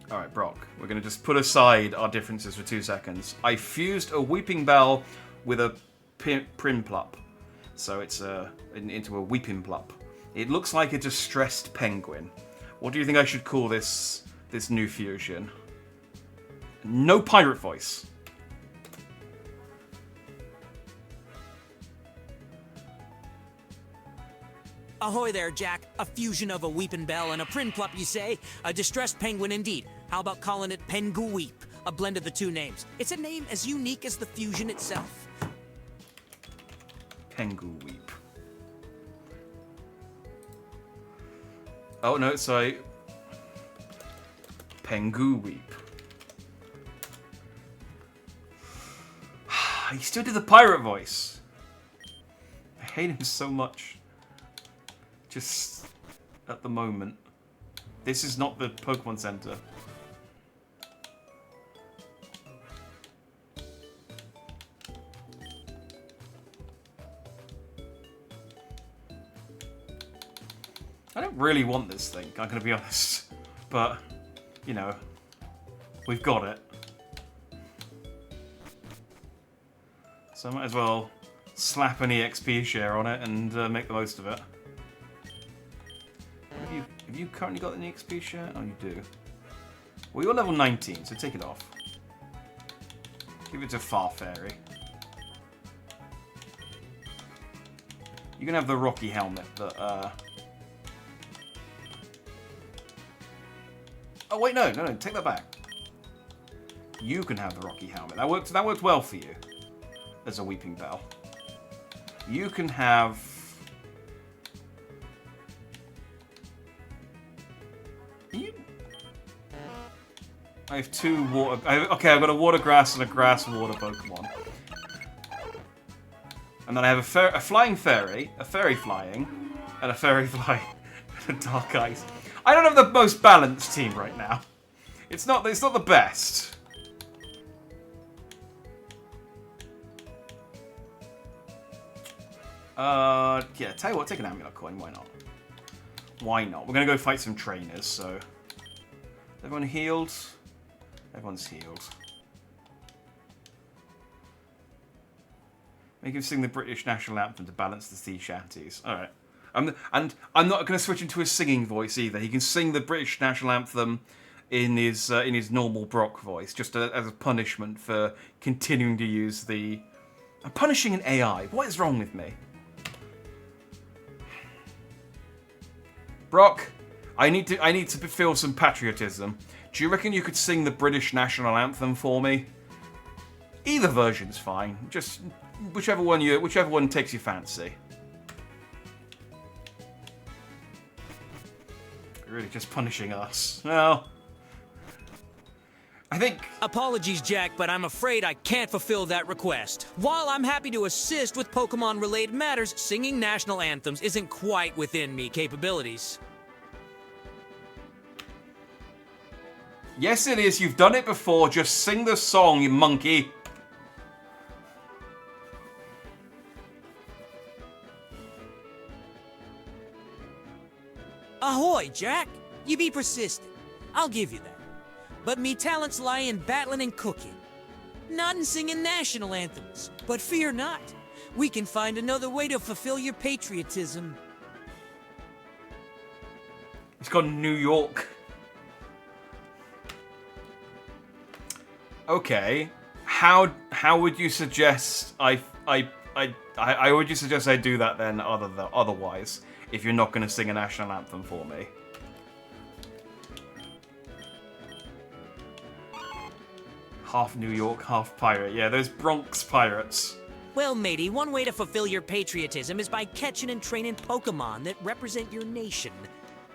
Alright, Brock. We're going to just put aside our differences for 2 seconds. I fused a Weeping Bell with a Prinplup. So it's into a Weeping Plup. It looks like a distressed penguin. What do you think I should call this new fusion? No pirate voice. Ahoy there, Jack. A fusion of a Weepin' Bell and a Prinplup, you say? A distressed penguin indeed. How about calling it Pengu-Weep? A blend of the two names. It's a name as unique as the fusion itself. Pengu-Weep. Oh, no, sorry. Pengu-Weep. He still did the pirate voice. I hate him so much. Just at the moment. This is not the Pokemon Center. I don't really want this thing, I'm gonna be honest. But, you know, we've got it. So I might as well slap an EXP share on it and make the most of it. Have you currently got an EXP share? Oh, you do. Well, you're level 19, so take it off. Give it to Farfairy. You can have the Rocky helmet, but oh wait, no, take that back. You can have the Rocky helmet. That worked well for you as a Weeping Bell. You can have. I have two water. Okay, I've got a water grass and a grass water Pokemon. And then I have a flying fairy, a fairy flying, and a fairy flying, and a dark ice. I don't have the most balanced team right now. It's not the best. Yeah, tell you what, take an Amulet Coin, why not? Why not? We're gonna go fight some trainers, so. Everyone healed? Everyone's healed. Make him sing the British national anthem to balance the sea shanties. Alright. And I'm not going to switch into a singing voice either. He can sing the British national anthem in his normal Brock voice, just as a punishment for continuing to use the... I'm punishing an AI. What is wrong with me? Brock, I need to feel some patriotism. Do you reckon you could sing the British national anthem for me? Either version's fine. Just whichever one takes your fancy. Really just punishing us. Well, I think... Apologies, Jack, but I'm afraid I can't fulfill that request. While I'm happy to assist with Pokemon-related matters, singing national anthems isn't quite within me capabilities. Yes, it is. You've done it before. Just sing the song, you monkey. Ahoy, Jack! You be persistent. I'll give you that. But me talents lie in battling and cooking. Not in singing national anthems. But fear not. We can find another way to fulfill your patriotism. He's gone New York. Okay. How would you suggest I would you suggest I do that then otherwise if you're not going to sing a national anthem for me? Half New York, half pirate. Yeah, those Bronx pirates. Well, matey, one way to fulfill your patriotism is by catching and training Pokemon that represent your nation.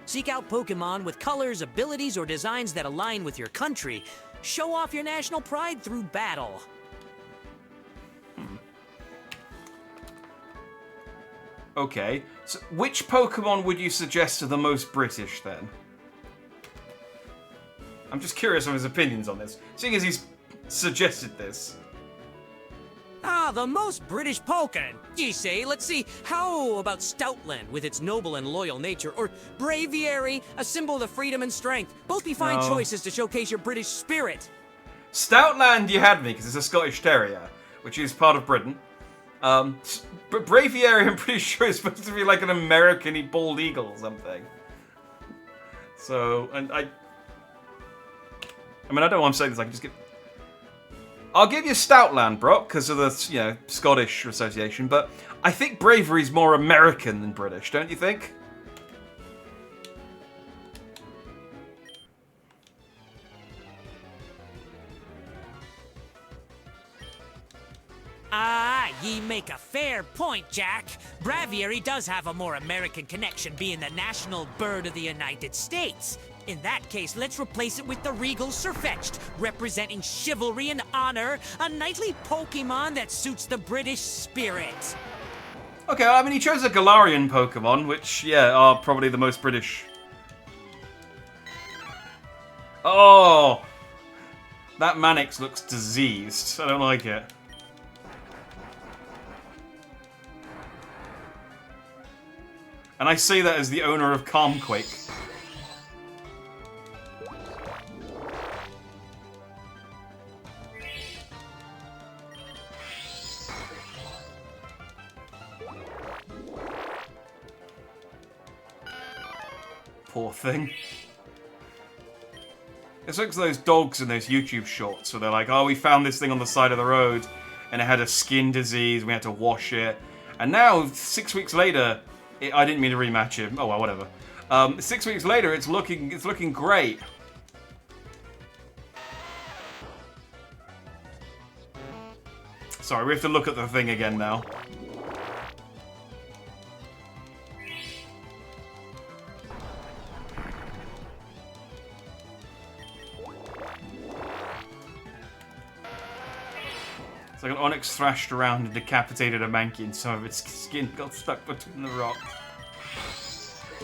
Seek out Pokemon with colors, abilities, or designs that align with your country. Show off your national pride through battle. Okay, so which Pokemon would you suggest are the most British then? I'm just curious of his opinions on this, seeing as he's suggested this. Ah, the most British Pokémon. Ye say, let's see, how about Stoutland with its noble and loyal nature, or Braviary, a symbol of freedom and strength? Both be fine choices to showcase your British spirit. Stoutland, you had me, because it's a Scottish Terrier, which is part of Britain. But Braviary, I'm pretty sure is supposed to be like an American-y bald eagle or something. So, and I mean, I don't know why I'm saying this, I can just give... I'll give you Stoutland, Brock, because of the, you know, Scottish association, but I think Bravery's more American than British, don't you think? Ah, ye make a fair point, Jack. Braviary does have a more American connection, being the national bird of the United States. In that case, let's replace it with the regal Sirfetch'd, representing chivalry and honor, a knightly Pokemon that suits the British spirit. Okay, I mean, he chose a Galarian Pokemon, which, yeah, are probably the most British. Oh! That Manix looks diseased. I don't like it. And I say that as the owner of Calmquake. Poor thing. It's like those dogs in those YouTube shorts where they're like, oh, we found this thing on the side of the road and it had a skin disease, we had to wash it. And now, 6 weeks later, I didn't mean to rematch him. Oh, well, whatever. 6 weeks later, it's looking great. Sorry, we have to look at the thing again now. It's like an Onyx thrashed around and decapitated a Mankey and some of its skin got stuck between the rocks.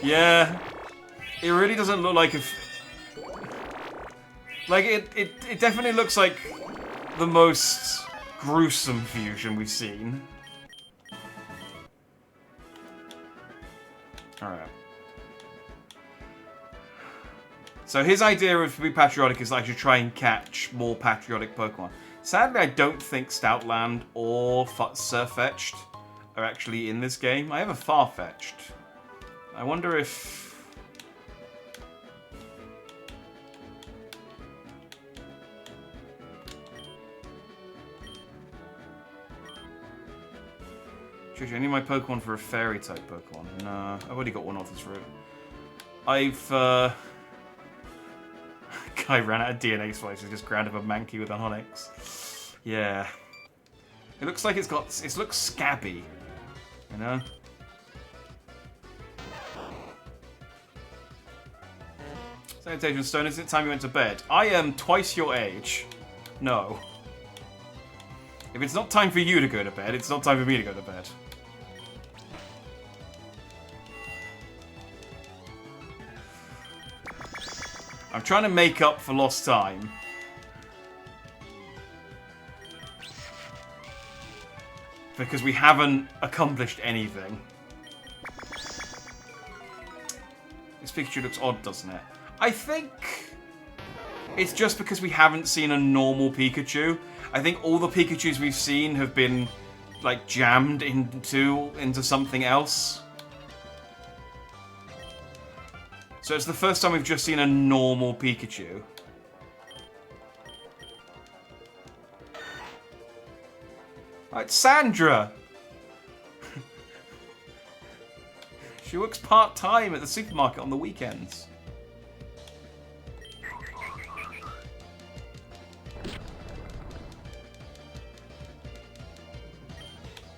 Yeah. It really doesn't look like if... Like, it definitely looks like the most gruesome fusion we've seen. Alright. So his idea of to be patriotic is that I should try and catch more patriotic Pokemon. Sadly, I don't think Stoutland or Sirfetch'd are actually in this game. I have a Farfetch'd. I wonder if... Choose any of my Pokemon for a Fairy-type Pokemon. Nah, I've already got one off this route. Guy ran out of DNA slices, just ground up a Mankey with an Onyx. Yeah. It looks like it looks scabby. You know? Salutation Stone, is it time you went to bed? I am twice your age. No. If it's not time for you to go to bed, it's not time for me to go to bed. I'm trying to make up for lost time. Because we haven't accomplished anything. This Pikachu looks odd, doesn't it? I think it's just because we haven't seen a normal Pikachu. I think all the Pikachus we've seen have been, like, jammed into something else. So it's the first time we've just seen a normal Pikachu. Right, Sandra! She works part-time at the supermarket on the weekends.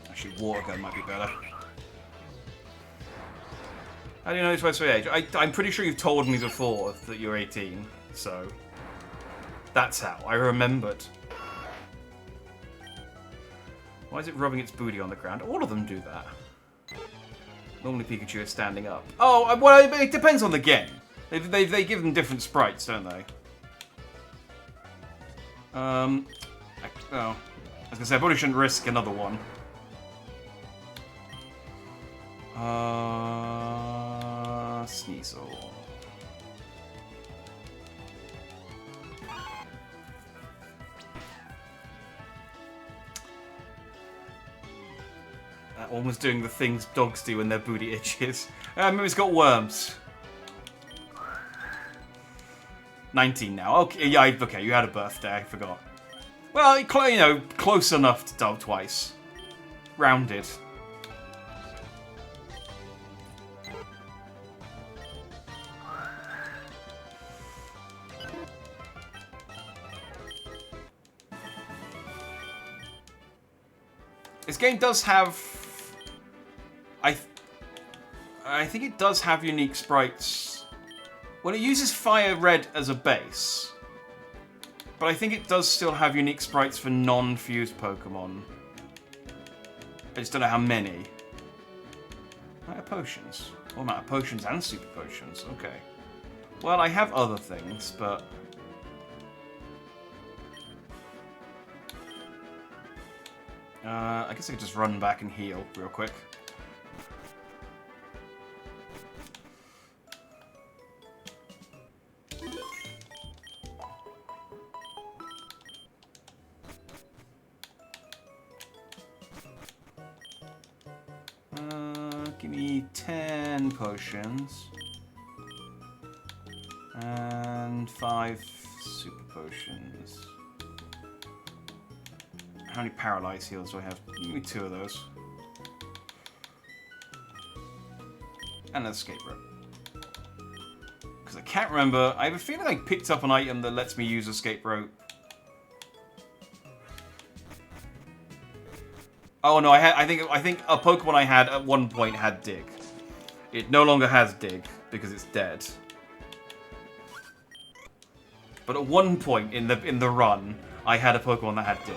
Actually, water gun might be better. How do you know this web's for age? I'm pretty sure you've told me before that you're 18, so that's how. I remembered. Why is it rubbing its booty on the ground? All of them do that. Normally Pikachu is standing up. Oh, well, it depends on the game. They give them different sprites, don't they? Oh. I was gonna say, I probably shouldn't risk another one. Sneasel. That one was doing the things dogs do when their booty itches. Maybe it's got worms. 19 now. Okay, yeah, okay, you had a birthday, I forgot. Well, you know, close enough to dub twice. Rounded. This game does have... I think it does have unique sprites. Well, it uses Fire Red as a base. But I think it does still have unique sprites for non-fused Pokemon. I just don't know how many. Amount of potions. Oh, amount of potions and super potions. Okay. Well, I have other things, but... I guess I could just run back and heal real quick. Give me 10 potions. And 5 super potions. How many paralyze heals do I have? Give me 2 of those. And an escape rope. Because I can't remember. I have a feeling I picked up an item that lets me use escape rope. Oh no, I think a Pokemon I had at one point had Dig. It no longer has Dig because it's dead. But at one point in the run, I had a Pokemon that had Dig.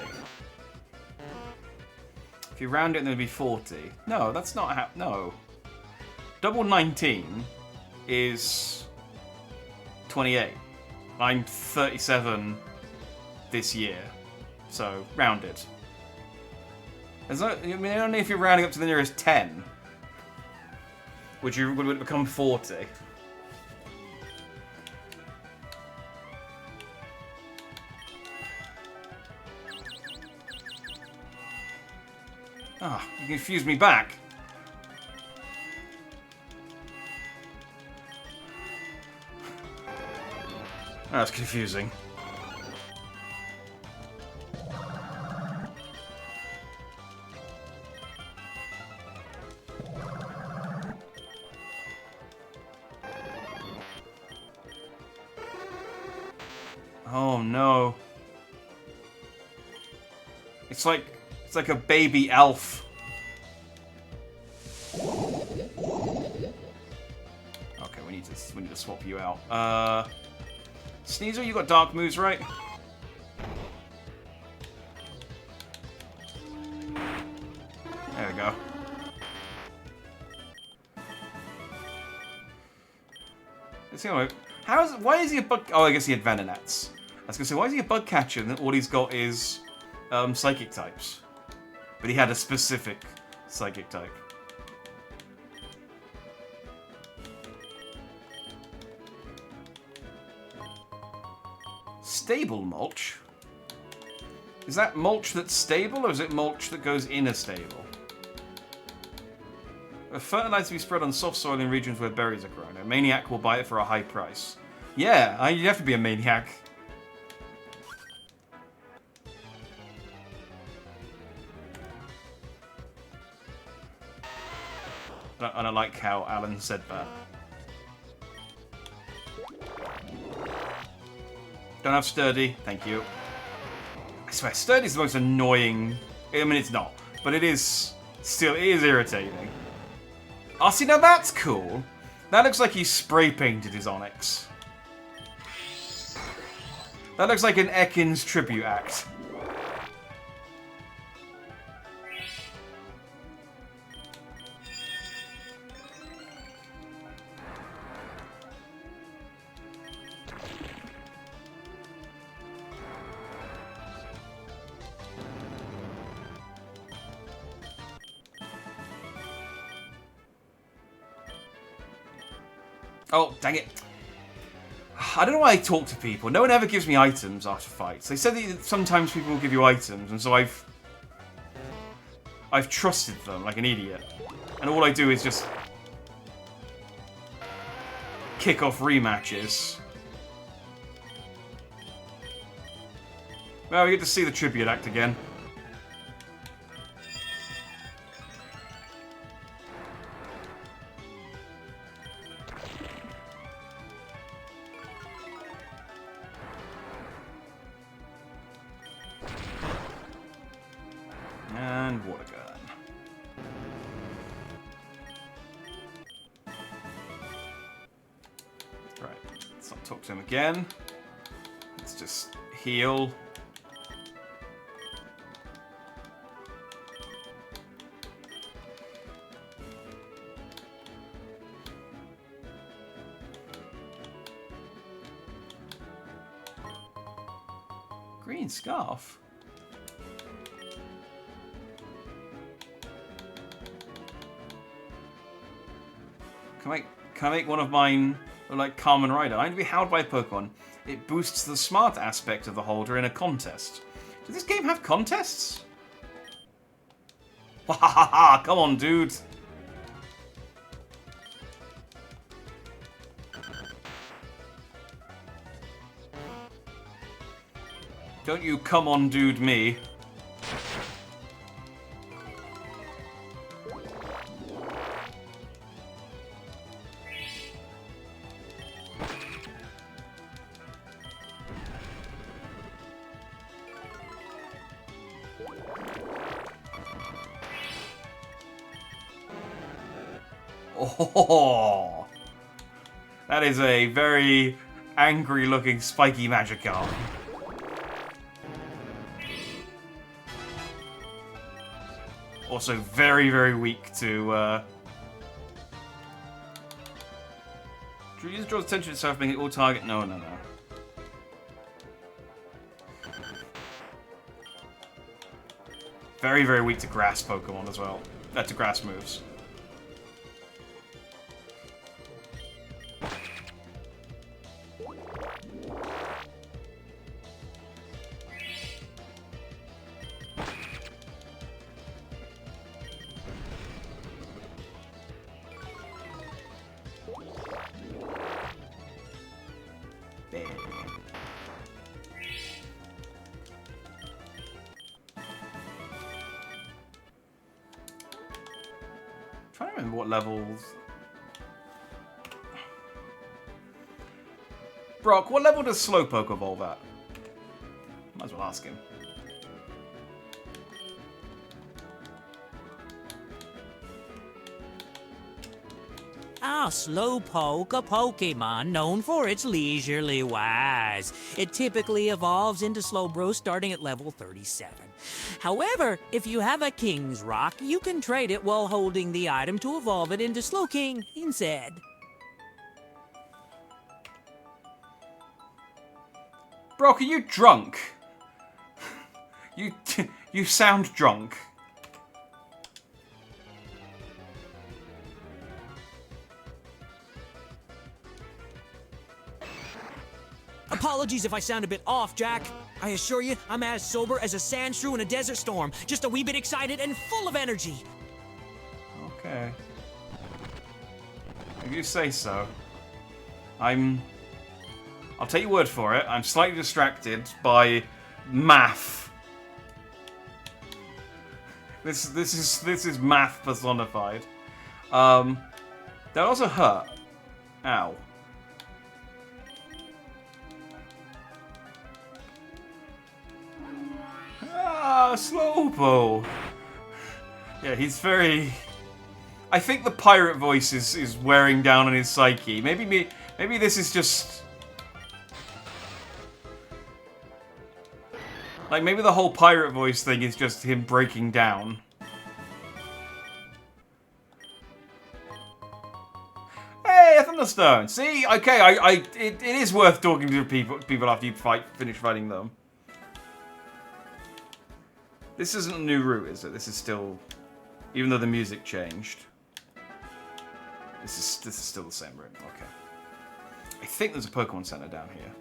If you round it, then it'd be 40. No, that's not how... No. Double 19 is 28. I'm 37 this year. So, round it. There's no, I mean, only if you're rounding up to the nearest 10. Would it become 40. Ah, you confused me back. That's confusing. Oh no. It's It's like a baby elf. Okay, we need to swap you out. Sneasel, you got dark moves, right? There we go. Why is he a bug? Oh, I guess he had Venonats. I was gonna say, why is he a bug catcher and all he's got is psychic types? But he had a specific psychic type. Stable mulch? Is that mulch that's stable, or is it mulch that goes in a stable? A fertilizer to be spread on soft soil in regions where berries are grown. A maniac will buy it for a high price. Yeah, you have to be a maniac. And I like how Alan said that. Don't have sturdy, thank you. I swear, sturdy is the most annoying. I mean, it's not, but it is irritating. Oh, see, now that's cool. That looks like he spray painted his Onyx. That looks like an Ekins tribute act. Oh, dang it. I don't know why I talk to people. No one ever gives me items after fights. They said that sometimes people will give you items, and so I've trusted them like an idiot. And all I do is just kick off rematches. Well, we get to see the tribute act again. And water gun. Right, let's not talk to him again. Let's just heal. Green scarf? Can I make one of mine like Carmen Rider? I need to be held by a Pokemon. It boosts the smart aspect of the holder in a contest. Does this game have contests? Ha ha ha! Come on, dude! Don't you come on, dude, me. Oh, that is a very angry-looking spiky Magikarp. Also very, very weak to... Use draws attention to itself, making it all target... No. Very, very weak to grass Pokemon as well. To grass moves. Trying to remember what levels. Brock, what level does Slowpoke evolve at? Might as well ask him. Slowpoke, a Pokemon known for its leisurely ways. It typically evolves into Slowbro starting at level 37. However, if you have a King's Rock, you can trade it while holding the item to evolve it into Slowking instead. Brock, are you drunk? You sound drunk. Apologies if I sound a bit off, Jack. I assure you, I'm as sober as a sand shrew in a desert storm. Just a wee bit excited and full of energy. Okay. If you say so. I'll take your word for it. I'm slightly distracted by math. This is math personified. That also hurt. Ow. Slowpo. Yeah, he's very... I think the pirate voice is wearing down on his psyche. Maybe this is just... Like, maybe the whole pirate voice thing is just him breaking down. Hey, a Thunderstone! See? Okay, it is worth talking to people after you finish fighting them. This isn't a new route, is it? This is still... Even though the music changed. This is still the same route. Okay. I think there's a Pokemon Center down here.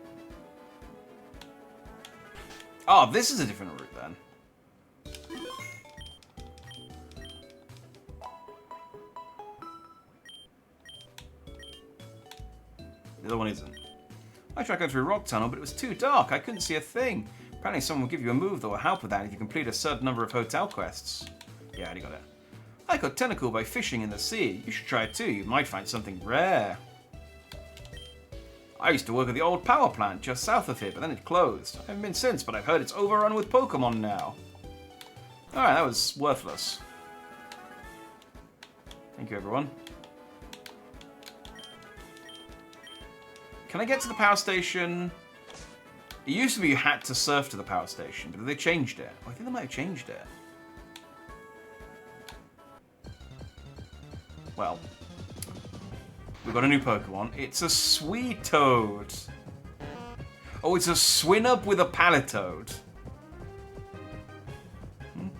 Oh, this is a different route then. The other one isn't. I tried going through a rock tunnel, but it was too dark. I couldn't see a thing. Apparently someone will give you a move that will help with that if you complete a certain number of hotel quests. Yeah, I already got it. I got Tentacle by fishing in the sea. You should try it too. You might find something rare. I used to work at the old power plant just south of here, but then it closed. I haven't been since, but I've heard it's overrun with Pokemon now. Alright, that was worthless. Thank you, everyone. Can I get to the power station? It used to be you had to surf to the power station, but they changed it. Oh, I think they might have changed it. Well, we've got a new Pokemon. It's a Sweetoad. Oh, it's a Swinub with a Palitoad.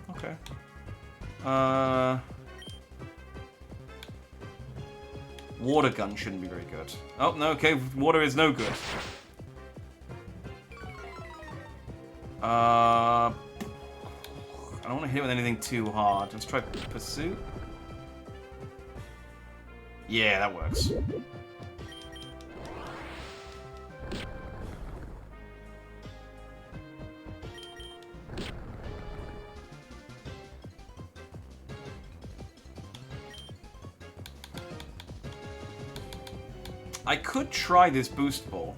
Okay. Water gun shouldn't be very good. Oh, no, okay. Water is no good. I don't want to hit it with anything too hard. Let's try Pursuit. Yeah, that works. I could try this boost ball.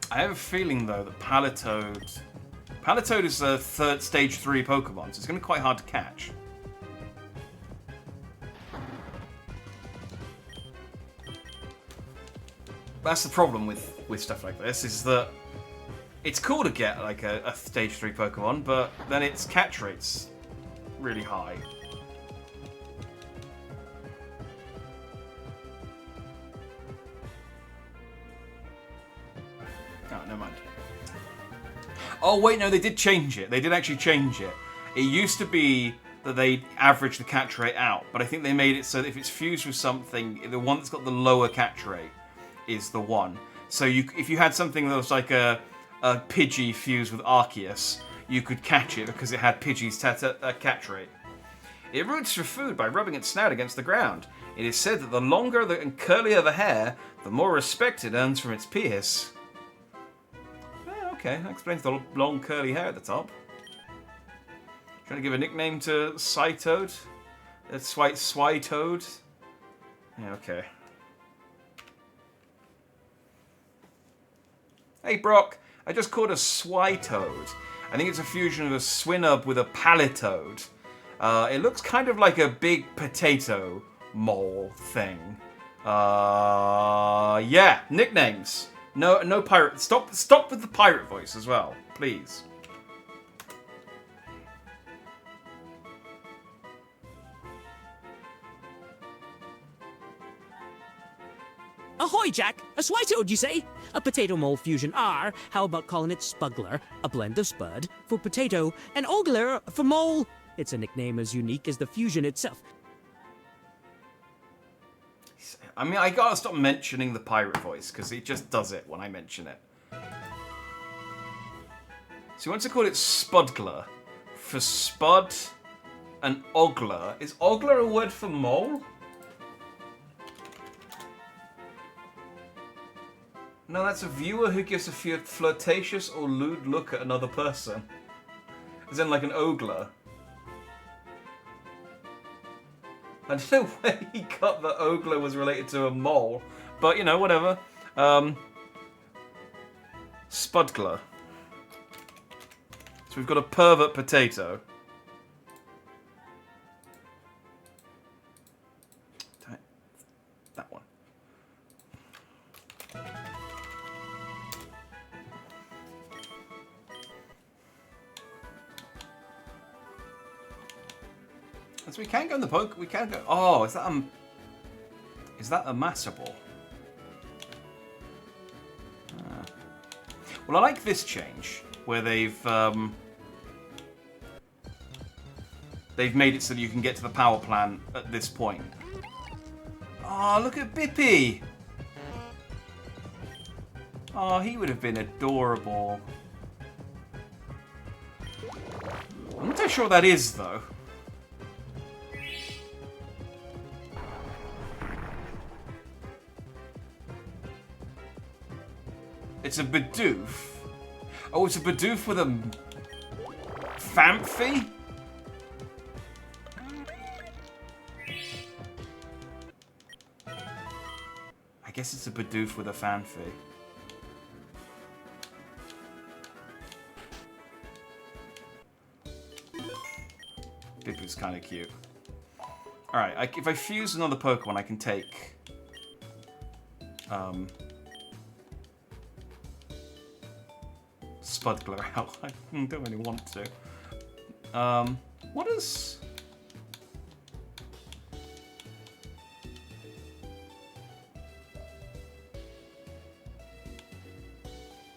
I have a feeling, though, that Palitoad... Palitoad is a stage 3 Pokemon, so it's going to be quite hard to catch. That's the problem with stuff like this, is that it's cool to get, like, a stage 3 Pokemon, but then its catch rate's really high. Oh, never mind. Oh, wait, no, they did change it. They did actually change it. It used to be that they average the catch rate out, but I think they made it so that if it's fused with something, the one that's got the lower catch rate is the one. So if you had something that was like a Pidgey fused with Arceus, you could catch it because it had Pidgey's catch rate. It roots for food by rubbing its snout against the ground. It is said that the longer and curlier the hair, the more respect it earns from its peers. Okay, that explains the long curly hair at the top. Trying to give a nickname to Cytoad? Switoad? Yeah, okay. Hey, Brock. I just caught a Switoad. I think it's a fusion of a Swinub with a Palitoad. It looks kind of like a big potato mole thing. Yeah, nicknames. No pirate. Stop with the pirate voice as well, please. Ahoy, Jack! A Switoad, you say? A potato mole fusion R. How about calling it Spugler, a blend of Spud for potato, and Ogler for mole? It's a nickname as unique as the fusion itself. I mean, I gotta stop mentioning the pirate voice, because he just does it when I mention it. So he wants to call it Spudgler for Spud and Ogler. Is Ogler a word for mole? No, that's a viewer who gives a flirtatious or lewd look at another person. As in, like an ogler. I don't know where he got that ogler was related to a mole, but you know, whatever. Spudgler. So we've got a pervert potato. That one. So we can go in the poke. We can go. Oh, is that a massable? Well, I like this change where they've made it so that you can get to the power plant at this point. Oh, look at Bippy. Oh, he would have been adorable. I'm not too sure what that is, though. It's a Bidoof. Oh, it's a Bidoof with a Famfy? I guess it's a Bidoof with a Famfy. Bipoo's kind of cute. Alright, if I fuse another Pokemon, I can take... Spudgler out. I don't really want to. What is...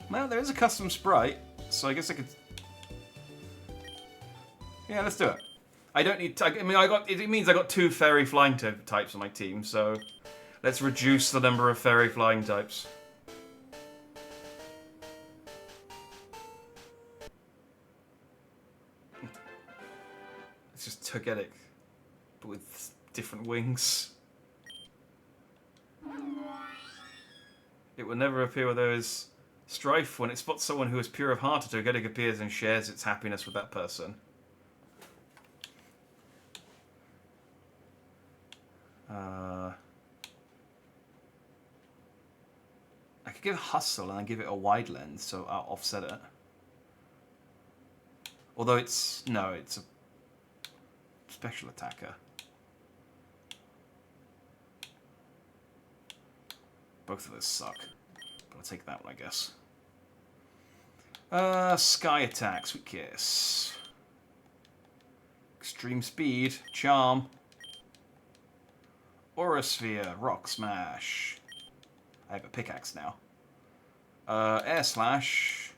Well, there is a custom sprite, so I guess I could... Yeah, let's do it. I don't need... I mean, it means I got 2 fairy flying types on my team, so... Let's reduce the number of fairy flying types. It's just Togetic, but with different wings. It will never appear where there is strife. When it spots someone who is pure of heart, a Togetic appears and shares its happiness with that person. I could give Hustle and then give it a wide lens, so I'll offset it. Although it's... No, it's a special attacker. Both of those suck. But I'll take that one, I guess. Sky Attack, Sweet Kiss. Extreme Speed, Charm. Aura Sphere, Rock Smash. I have a pickaxe now. Air Slash.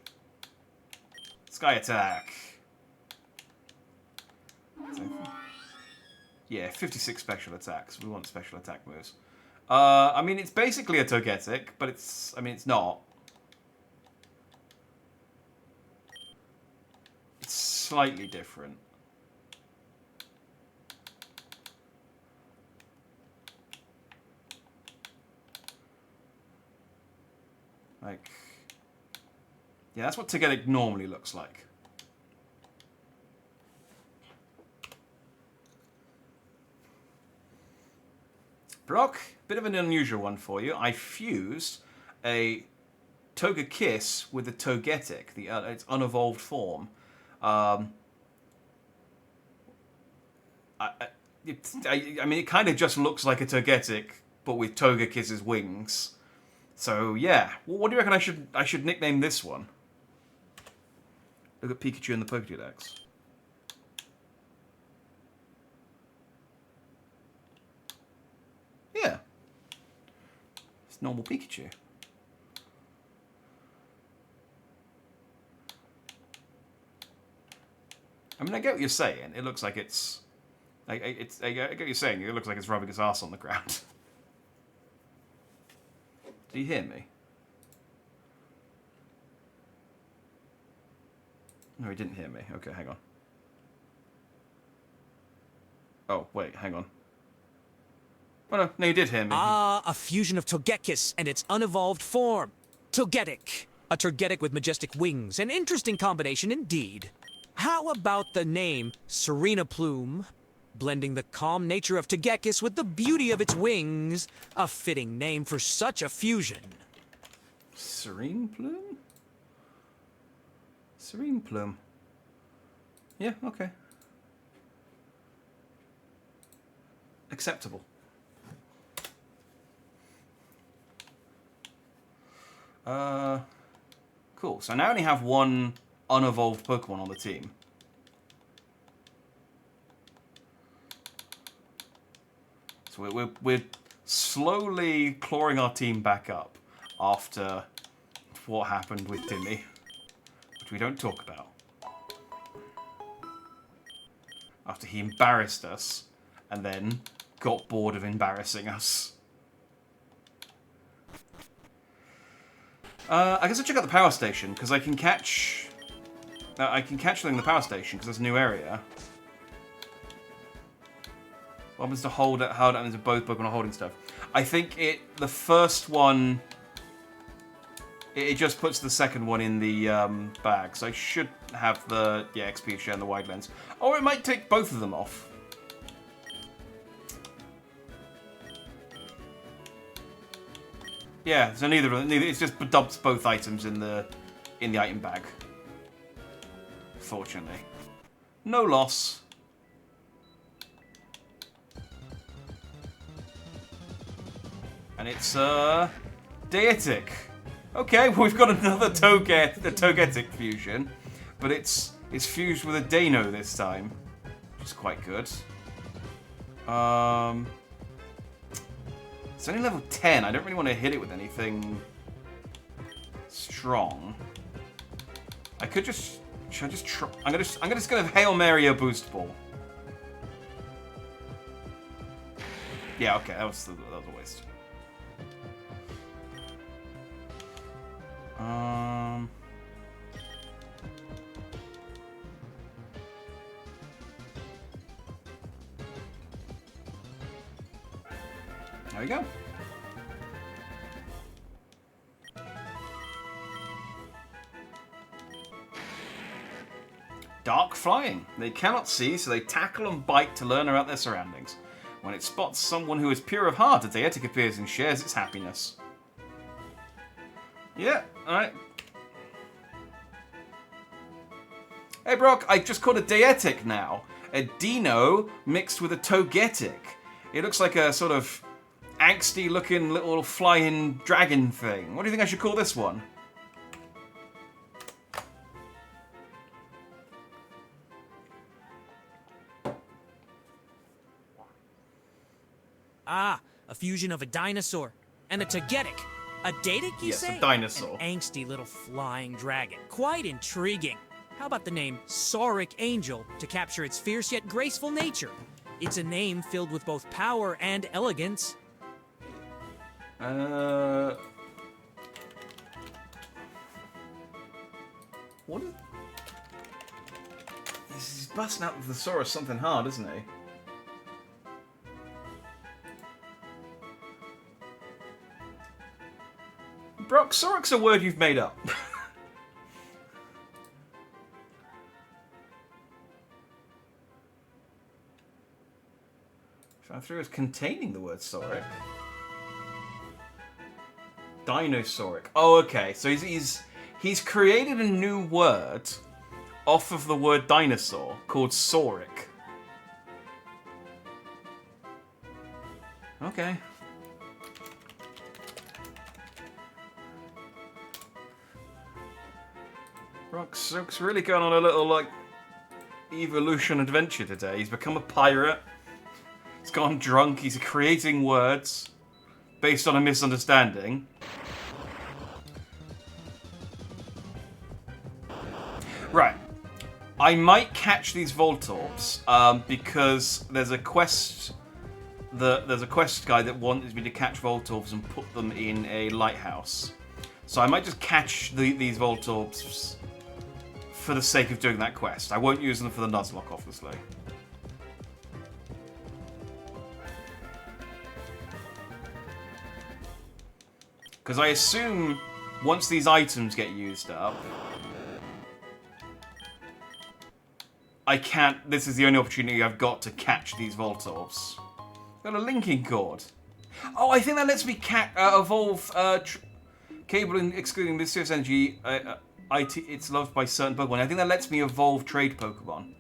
Sky Attack. Yeah, 56 special attacks. We want special attack moves. I mean, it's basically a Togetic, but it's... I mean, it's not. It's slightly different. Like... Yeah, that's what Togetic normally looks like. Brock, bit of an unusual one for you. I fused a Togekiss with a Togetic, its unevolved form. I mean, it kind of just looks like a Togetic, but with Togekiss's wings. So yeah, what do you reckon I should nickname this one? Look at Pikachu in the Pokédex. Yeah, it's normal Pikachu. I mean, I get what you're saying. It looks like it's. I get what you're saying. It looks like it's rubbing its ass on the ground. Do you hear me? No, he didn't hear me. Okay, hang on. Oh, wait, hang on. Oh, no, you did hear me. Ah, a fusion of Togekiss and its unevolved form. Togetic. A Togetic with majestic wings. An interesting combination indeed. How about the name Serena Plume? Blending the calm nature of Togekiss with the beauty of its wings. A fitting name for such a fusion. Serene Plume? Serene Plume. Yeah, okay. Acceptable. Cool. So now I only have one unevolved Pokemon on the team. So we're slowly clawing our team back up after what happened with Timmy, which we don't talk about. After he embarrassed us and then got bored of embarrassing us. I guess I'll check out the power station, because I can catch something in the power station, because there's a new area. What happens to hold it into both Pokemon holding stuff? I think the first one, it just puts the second one in the bag, so I should have the XP share and the wide lens. Or it might take both of them off. Yeah, so neither. It's just dumps both items in the item bag. Fortunately, no loss. And it's Deatic. Okay, well, we've got another Togetic fusion, but it's fused with a Dano this time, which is quite good. It's only level 10. I don't really want to hit it with anything strong. I could just. Should I just try? I'm just gonna Hail Mary a boost ball. Yeah. Okay. That was a waste. There we go. Dark flying. They cannot see, so they tackle and bite to learn about their surroundings. When it spots someone who is pure of heart, a Deatic appears and shares its happiness. Yeah, alright. Hey Brock, I just caught a Deatic now. A Dino mixed with a Togetic. It looks like a sort of angsty looking little flying dragon thing. What do you think I should call this one? Ah, a fusion of a dinosaur and a Togetic. A Datic, you say? Yes, a dinosaur. An angsty little flying dragon. Quite intriguing. How about the name Sauric Angel to capture its fierce yet graceful nature? It's a name filled with both power and elegance. What is... He's busting out the thesaurus something hard, isn't he? Brock, Sauric's a word you've made up. I thought it was containing the word sauric. Dinosauric. Oh, okay. So he's created a new word off of the word dinosaur called sauric. Okay. Rock's really going on a little, like, evolution adventure today. He's become a pirate. He's gone drunk. He's creating words based on a misunderstanding. Right. I might catch these Voltorbs because there's a quest. There's a quest guy that wants me to catch Voltorbs and put them in a lighthouse. So I might just catch these Voltorbs for the sake of doing that quest. I won't use them for the Nuzlocke, obviously. Because I assume once these items get used up, I can't. This is the only opportunity I've got to catch these Voltorbs. Got a linking cord. Oh, I think that lets me evolve cable excluding mysterious energy. It's loved by certain Pokemon. I think that lets me evolve trade Pokemon.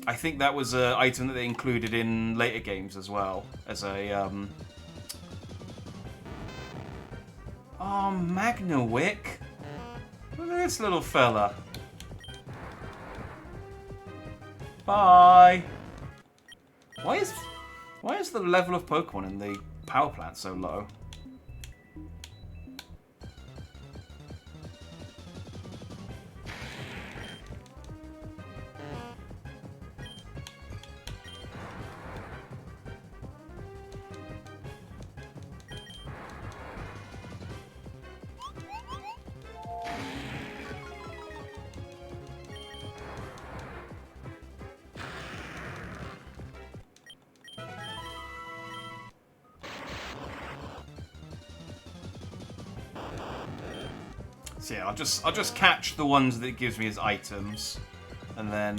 I think that was an item that they included in later games as well as a. Oh, Magnawick. Look at this little fella. Bye. Why is the level of Pokemon in the power plant so low? So yeah, I'll just catch the ones that it gives me as items, and then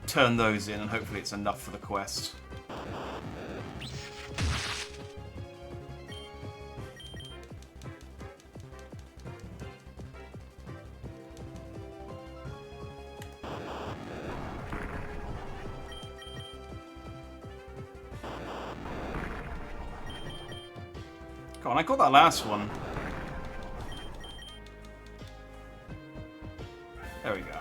turn those in, and hopefully it's enough for the quest. Come on, I got that last one. There we go.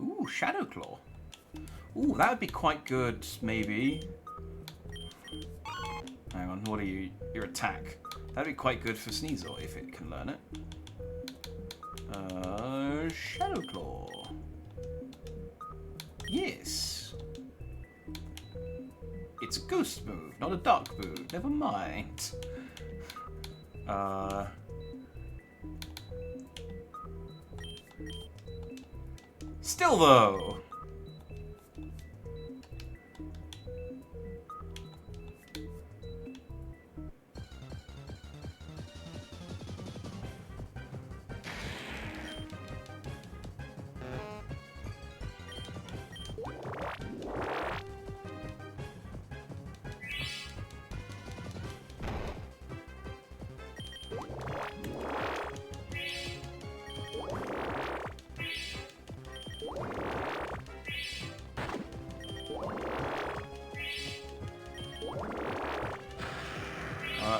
Ooh, Shadow Claw. Ooh, that would be quite good, maybe. Hang on, what are you? Your attack. That'd be quite good for Sneasel if it can learn it. Shadow Claw. Yes. It's a ghost move, not a dark move. Never mind. Still though.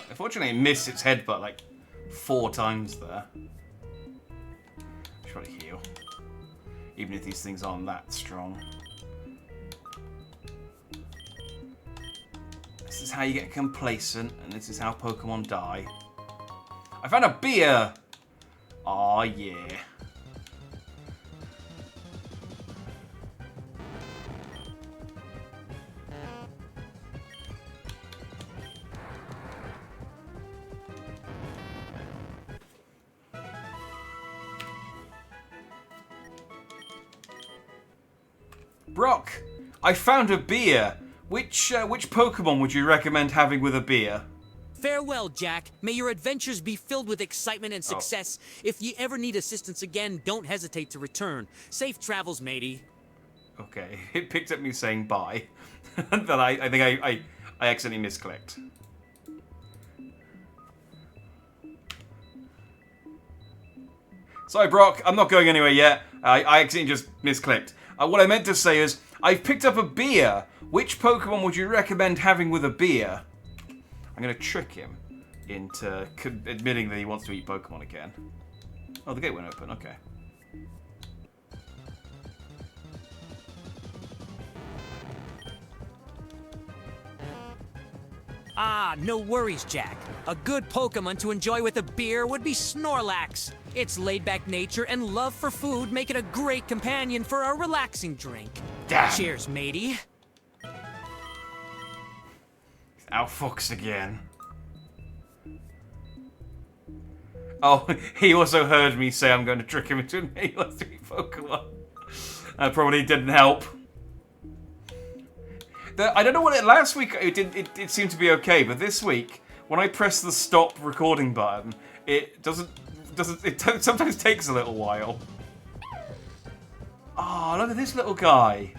Unfortunately, it missed its headbutt like 4 times there. Should probably heal. Even if these things aren't that strong. This is how you get complacent, and this is how Pokemon die. I found a beer! Aw, yeah. Brock, I found a beer. Which Pokemon would you recommend having with a beer? Farewell, Jack. May your adventures be filled with excitement and success. If you ever need assistance again, don't hesitate to return. Safe travels, matey. Okay, it picked up me saying bye. That I think I accidentally misclicked. Sorry, Brock, I'm not going anywhere yet. I accidentally just misclicked. What I meant to say is, I've picked up a beer. Which Pokemon would you recommend having with a beer? I'm going to trick him into admitting that he wants to eat Pokemon again. Oh, the gate went open. Okay. Ah, no worries, Jack. A good Pokemon to enjoy with a beer would be Snorlax. Its laid-back nature and love for food make it a great companion for a relaxing drink. Damn. Cheers, matey. Outfoxed again. Oh, he also heard me say I'm going to trick him into admitting he wants to eat Pokemon. That probably didn't help. I don't know what last week it seemed to be okay, but this week when I press the stop recording button, it sometimes takes a little while. Oh, look at this little guy.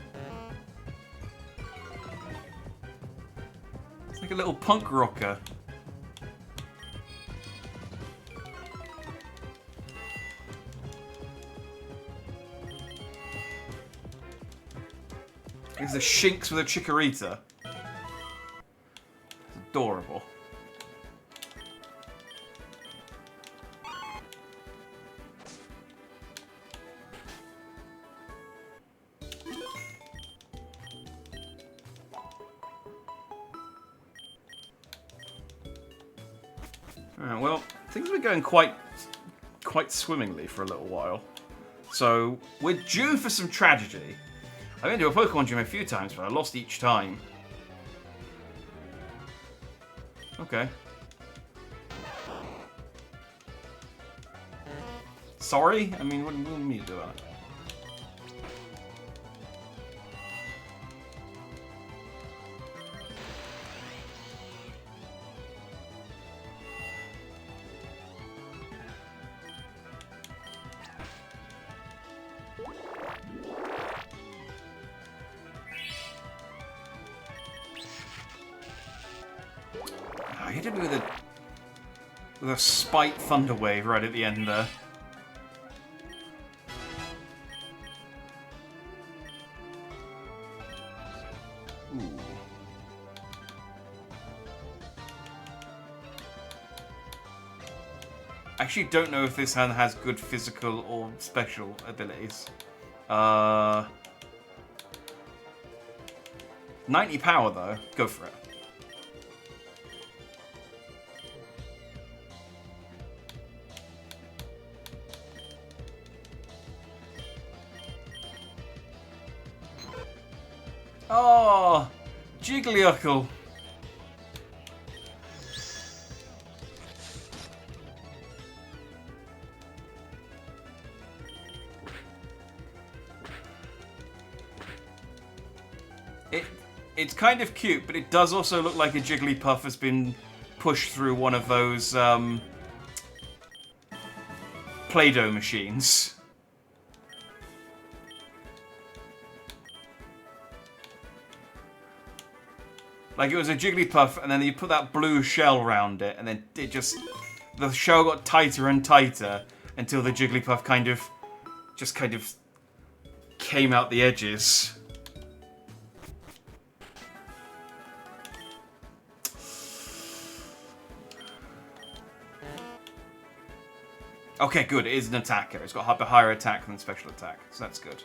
It's like a little punk rocker. He's a Shinx with a Chikorita. It's adorable. Alright, well, things have been going quite swimmingly for a little while. So, we're due for some tragedy. I've been to a Pokemon gym a few times, but I lost each time. Okay. Sorry? I mean, what do you want me to do about it? I hit him with a Spite Thunder Wave right at the end there. Ooh. I actually don't know if this hand has good physical or special abilities. 90 power though. Go for it. Oh, Jigglyuckle. It's kind of cute, but it does also look like a Jigglypuff has been pushed through one of those Play-Doh machines. Like it was a Jigglypuff, and then you put that blue shell around it, and then it just... the shell got tighter and tighter until the Jigglypuff kind of came out the edges. Okay, good. It is an attacker. It's got a higher attack than special attack, so that's good.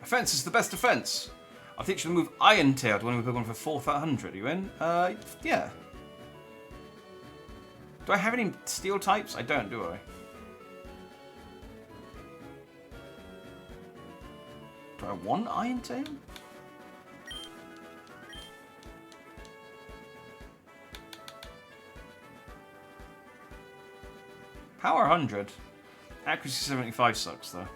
Offense is the best defense. I'll teach you the move Iron Tail to win with Pokemon for 400. Are you in? Yeah. Do I have any steel types? I don't, do I? Do I want Iron Tail? Power 100. Accuracy 75 sucks, though.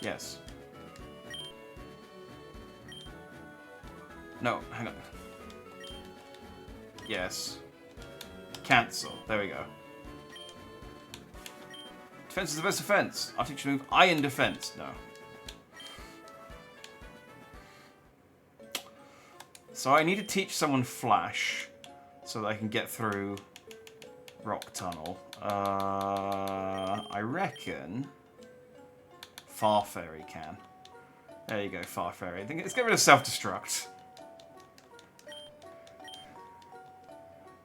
Yes. No, hang on. Yes. Cancel. There we go. Defense is the best defense. I'll teach you to move iron defense. No. So I need to teach someone flash so that I can get through rock tunnel. I reckon Farfairy can. There you go, Farfairy. I think let's get rid of self-destruct.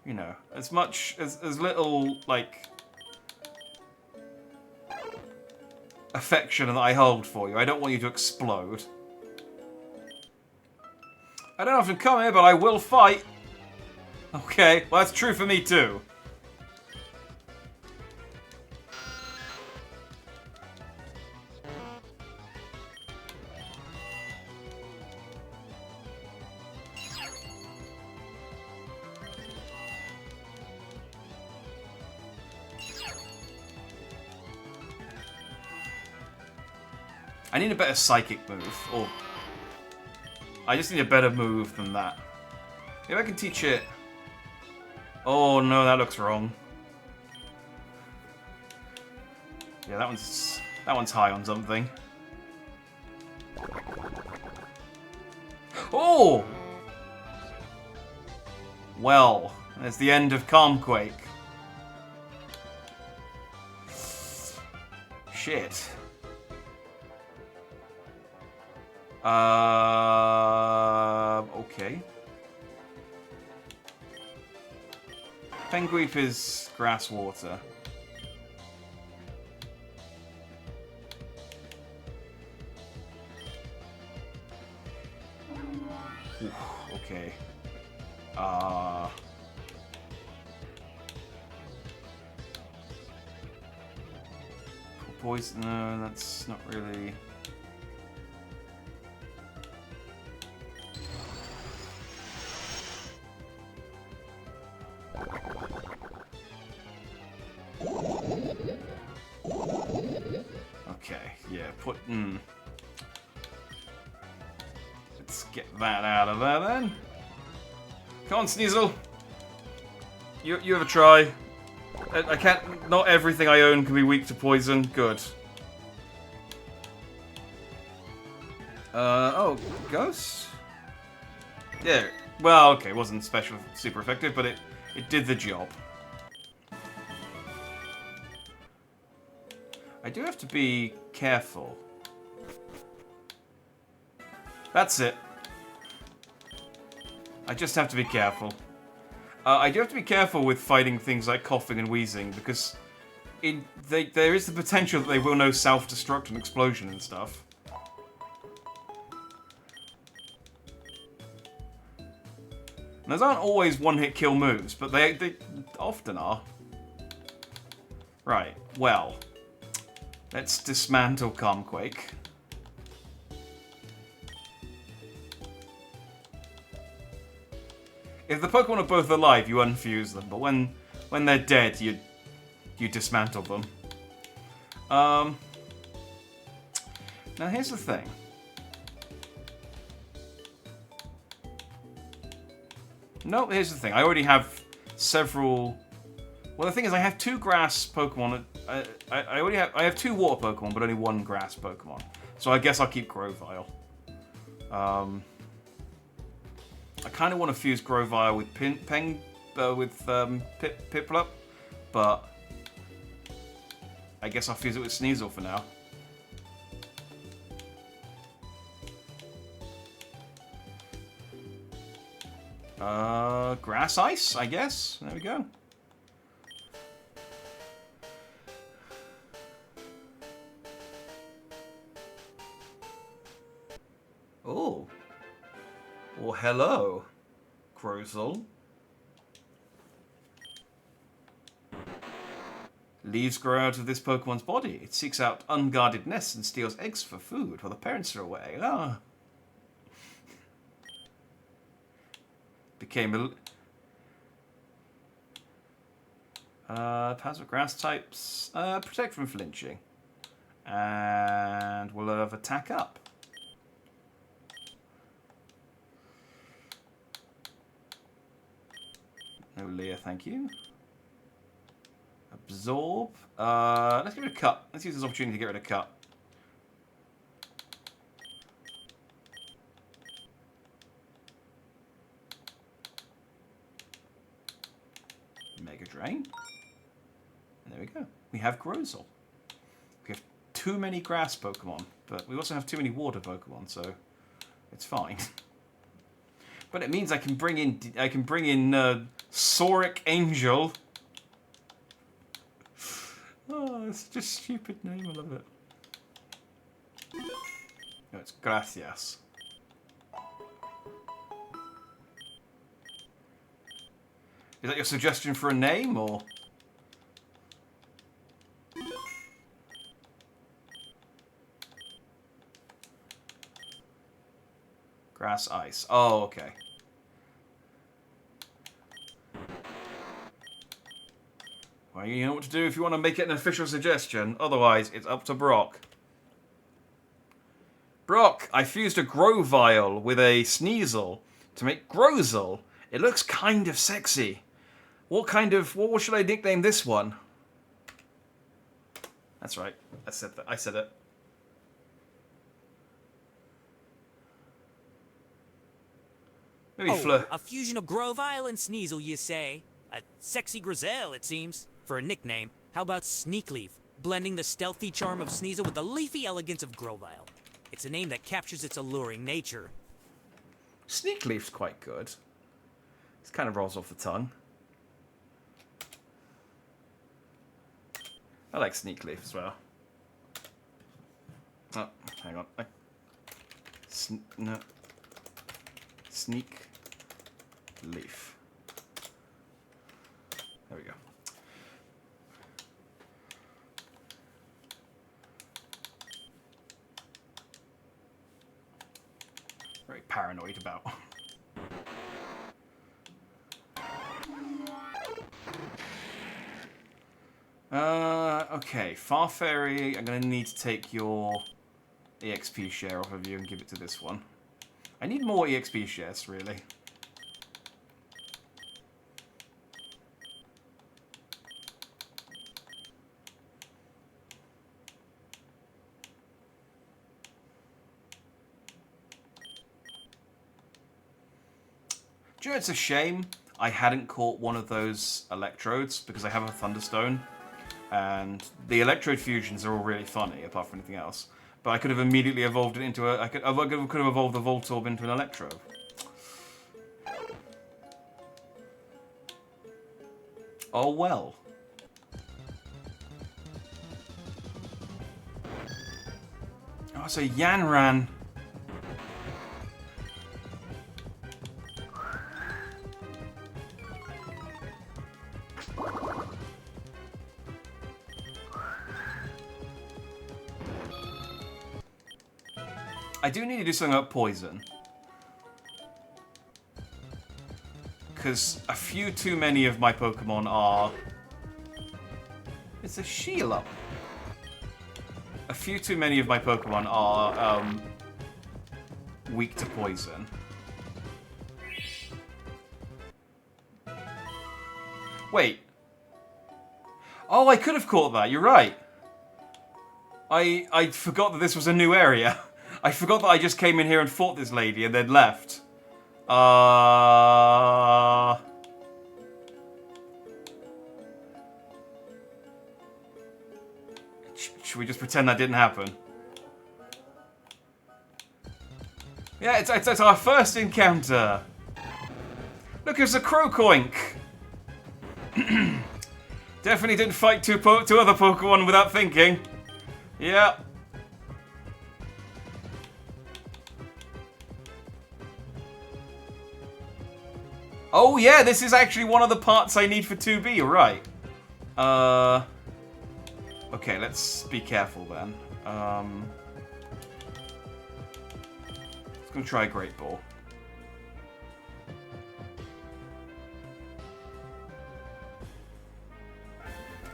You know, as little, like, affection that I hold for you. I don't want you to explode. I don't often come here, but I will fight. Okay, well that's true for me too. I need a better psychic move, or I just need a better move than that. Maybe I can teach it. Oh no, that looks wrong. Yeah, that one's high on something. Oh! Well, there's the end of Calmquake. Shit. Okay. Penguip is grass water. Oof, okay. Poison? No, that's not really. Okay, yeah, let's get that out of there then. Come on, Sneasel. You have a try. I can't. Not everything I own can be weak to poison. Good. Oh, Ghost? Yeah. Well, okay, it wasn't special, super effective, but it did the job. I do have to be careful. That's it. I just have to be careful. I do have to be careful with fighting things like coughing and wheezing, because there is the potential that they will know self-destruct and explosion and stuff. And those aren't always one-hit kill moves, but they often are. Right, well. Let's dismantle Calmquake. If the Pokemon are both alive, you unfuse them, but when they're dead, you dismantle them. Now here's the thing. No, here's the thing. I already have several. Well, the thing is, I have 2 grass Pokemon. I have 2 water Pokemon, but only 1 grass Pokemon. So I guess I'll keep Grovyle. I kind of want to fuse Grovyle with Piplup, but I guess I'll fuse it with Sneasel for now. Grass Ice, I guess. There we go. Oh. Well, hello, Crozal. Leaves grow out of this Pokemon's body. It seeks out unguarded nests and steals eggs for food while the parents are away. Ah. became passive grass types. Protect from flinching. And we'll have attack up. No Leah, thank you. Absorb. Let's get rid of cut. Let's use this opportunity to get rid of cut. Mega Drain. And there we go. We have Grozell. We have too many grass Pokemon, but we also have too many water Pokemon, so it's fine. But it means I can bring in Sauric Angel. Oh, it's just a stupid name. I love it. No, it's Gracias. Is that your suggestion for a name, or? Grass Ice. Oh, okay. Well, you know what to do if you want to make it an official suggestion. Otherwise, it's up to Brock. Brock, I fused a Grovyle with a Sneasel to make Grozell. It looks kind of sexy. What should I nickname this one? That's right. I said that. I said it. Maybe A fusion of Grovyle and Sneasel, you say? A sexy Grizel, it seems. For a nickname, how about Sneakleaf? Blending the stealthy charm of Sneasel with the leafy elegance of Grovyle. It's a name that captures its alluring nature. Sneakleaf's quite good. It kind of rolls off the tongue. I like Sneakleaf as well. Oh, hang on. No. Sneak Leaf. There we go. Very paranoid about. Okay, Farfairy, I'm going to need to take your EXP share off of you and give it to this one. I need more EXP shares, really. Do you know, it's a shame I hadn't caught one of those electrodes because I have a Thunderstone. And the electrode fusions are all really funny, apart from anything else. But I could have immediately evolved it into a... I could have evolved the Voltorb into an Electro. Oh well. Oh, it's a Yanran. I do need to do something about poison. Because a few too many of my Pokemon are... It's a Sheila. A few too many of my Pokemon are weak to poison. Wait. Oh, I could have caught that. You're right. I forgot that this was a new area. I forgot that I just came in here and fought this lady and then left. Should we just pretend that didn't happen? Yeah, it's our first encounter. Look, it's a Crocoink. Definitely didn't fight two other Pokemon without thinking. Yeah. Oh yeah, this is actually one of the parts I need for 2B, you're right. Okay, let's be careful then. Let's go try Great Ball.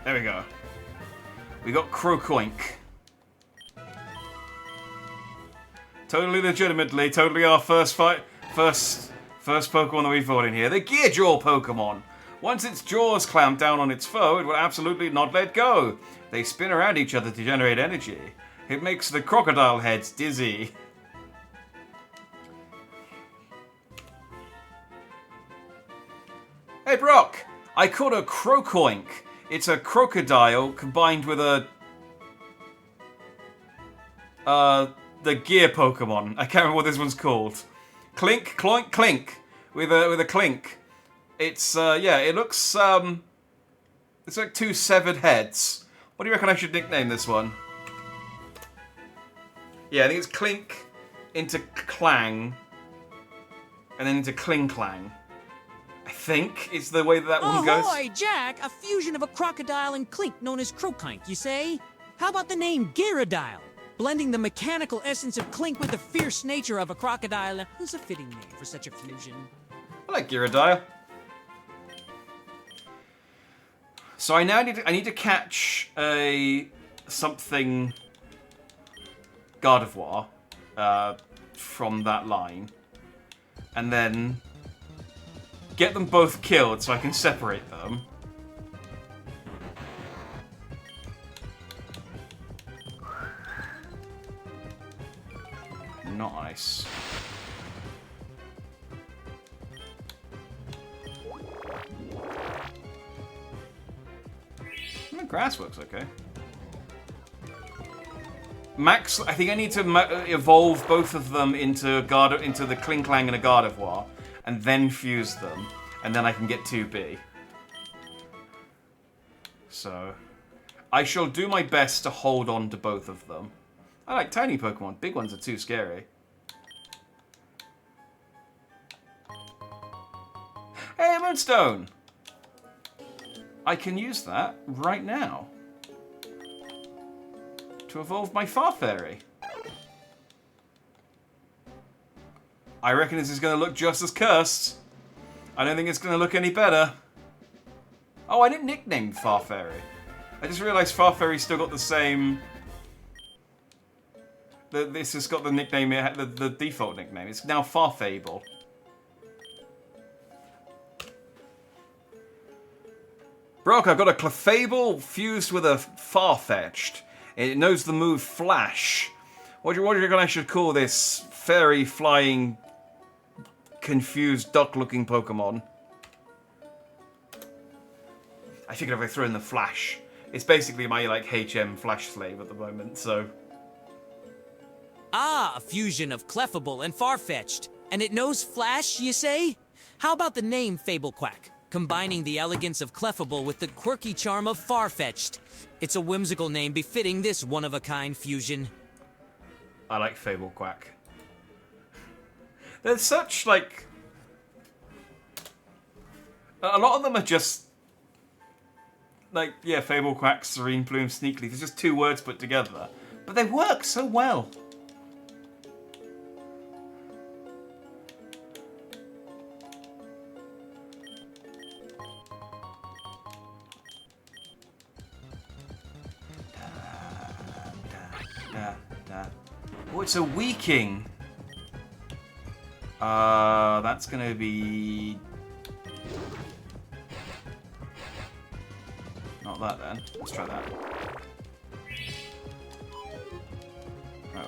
There we go. We got Crocoink. Totally legitimately, totally our first fight, first Pokemon that we fought in here. The Gear Jaw Pokemon. Once its jaws clamp down on its foe, it will absolutely not let go. They spin around each other to generate energy. It makes the crocodile heads dizzy. Hey Brock, I caught a Crocoink. It's a crocodile combined with a the gear Pokemon. I can't remember what this one's called. Clink, cloink, clink. With a clink. It's yeah, it looks it's like 2 severed heads. What do you reckon I should nickname this one? Yeah, I think it's Clink into Clang and then into Kling Clang. I think is the way that one goes. Ahoy, Jack! A fusion of a crocodile and clink known as Crocoink, you say? How about the name Gyarados? Blending the mechanical essence of Clink with the fierce nature of a crocodile is a fitting name for such a fusion. I like Gyarados. So I now need to catch a something Gardevoir from that line, and then get them both killed so I can separate them. Nice. The grass works okay. Max, I think I need to evolve both of them into the Kling Clang and a Gardevoir, and then fuse them, and then I can get 2B. So, I shall do my best to hold on to both of them. I like tiny Pokemon. Big ones are too scary. Hey, Moonstone! I can use that right now to evolve my Farfairy. I reckon this is going to look just as cursed. I don't think it's going to look any better. Oh, I didn't nickname Farfairy. I just realised Farfairy's still got the same... This has got the nickname, the default nickname. It's now Farfable. Brock, I've got a Clefable fused with a Farfetch'd. It knows the move Flash. What do you reckon I should call this fairy flying confused duck-looking Pokemon? I figured if I throw in the Flash, it's basically my like HM Flash slave at the moment. So. Ah, a fusion of Clefable and Farfetch'd. And it knows Flash, you say? How about the name Fablequack? Combining the elegance of Clefable with the quirky charm of Farfetch'd. It's a whimsical name befitting this one-of-a-kind fusion. I like Fablequack. There's such, like... A lot of them are just... Like, yeah, Fablequack, Serene Plume, Sneakly. There's just 2 words put together. But they work so well. Oh, it's a Weaking. That's gonna be... Not that then. Let's try that.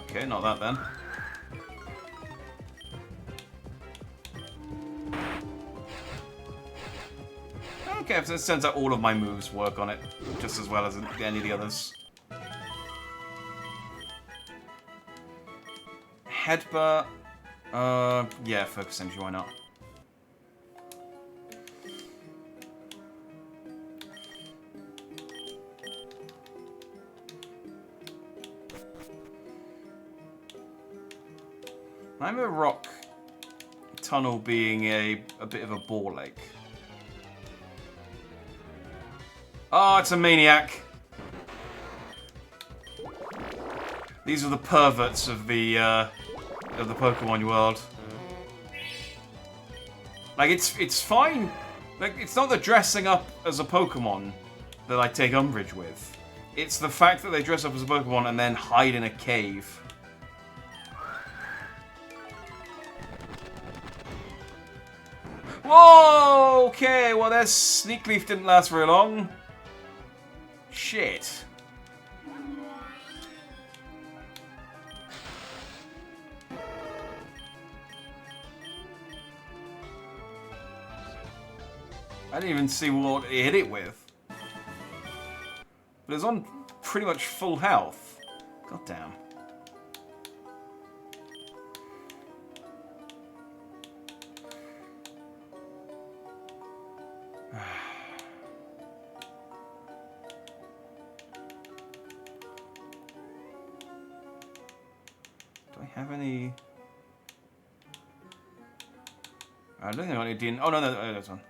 Okay, not that then. Okay, so it turns out all of my moves work on it just as well as any of the others. Headbutt. Yeah, Focus Energy, why not? I remember Rock Tunnel being a bit of a ball ache. Oh, it's a Maniac. These are the perverts of the Pokemon world. Like it's fine. Like it's not the dressing up as a Pokemon that I take umbrage with. It's the fact that they dress up as a Pokemon and then hide in a cave. Whoa! Okay, well, their Sneak Leaf didn't last very long. Shit. I didn't even see what it hit it with. But it's on pretty much full health. God damn. Do I have any... I don't think I got any DN... Oh, no, there's one.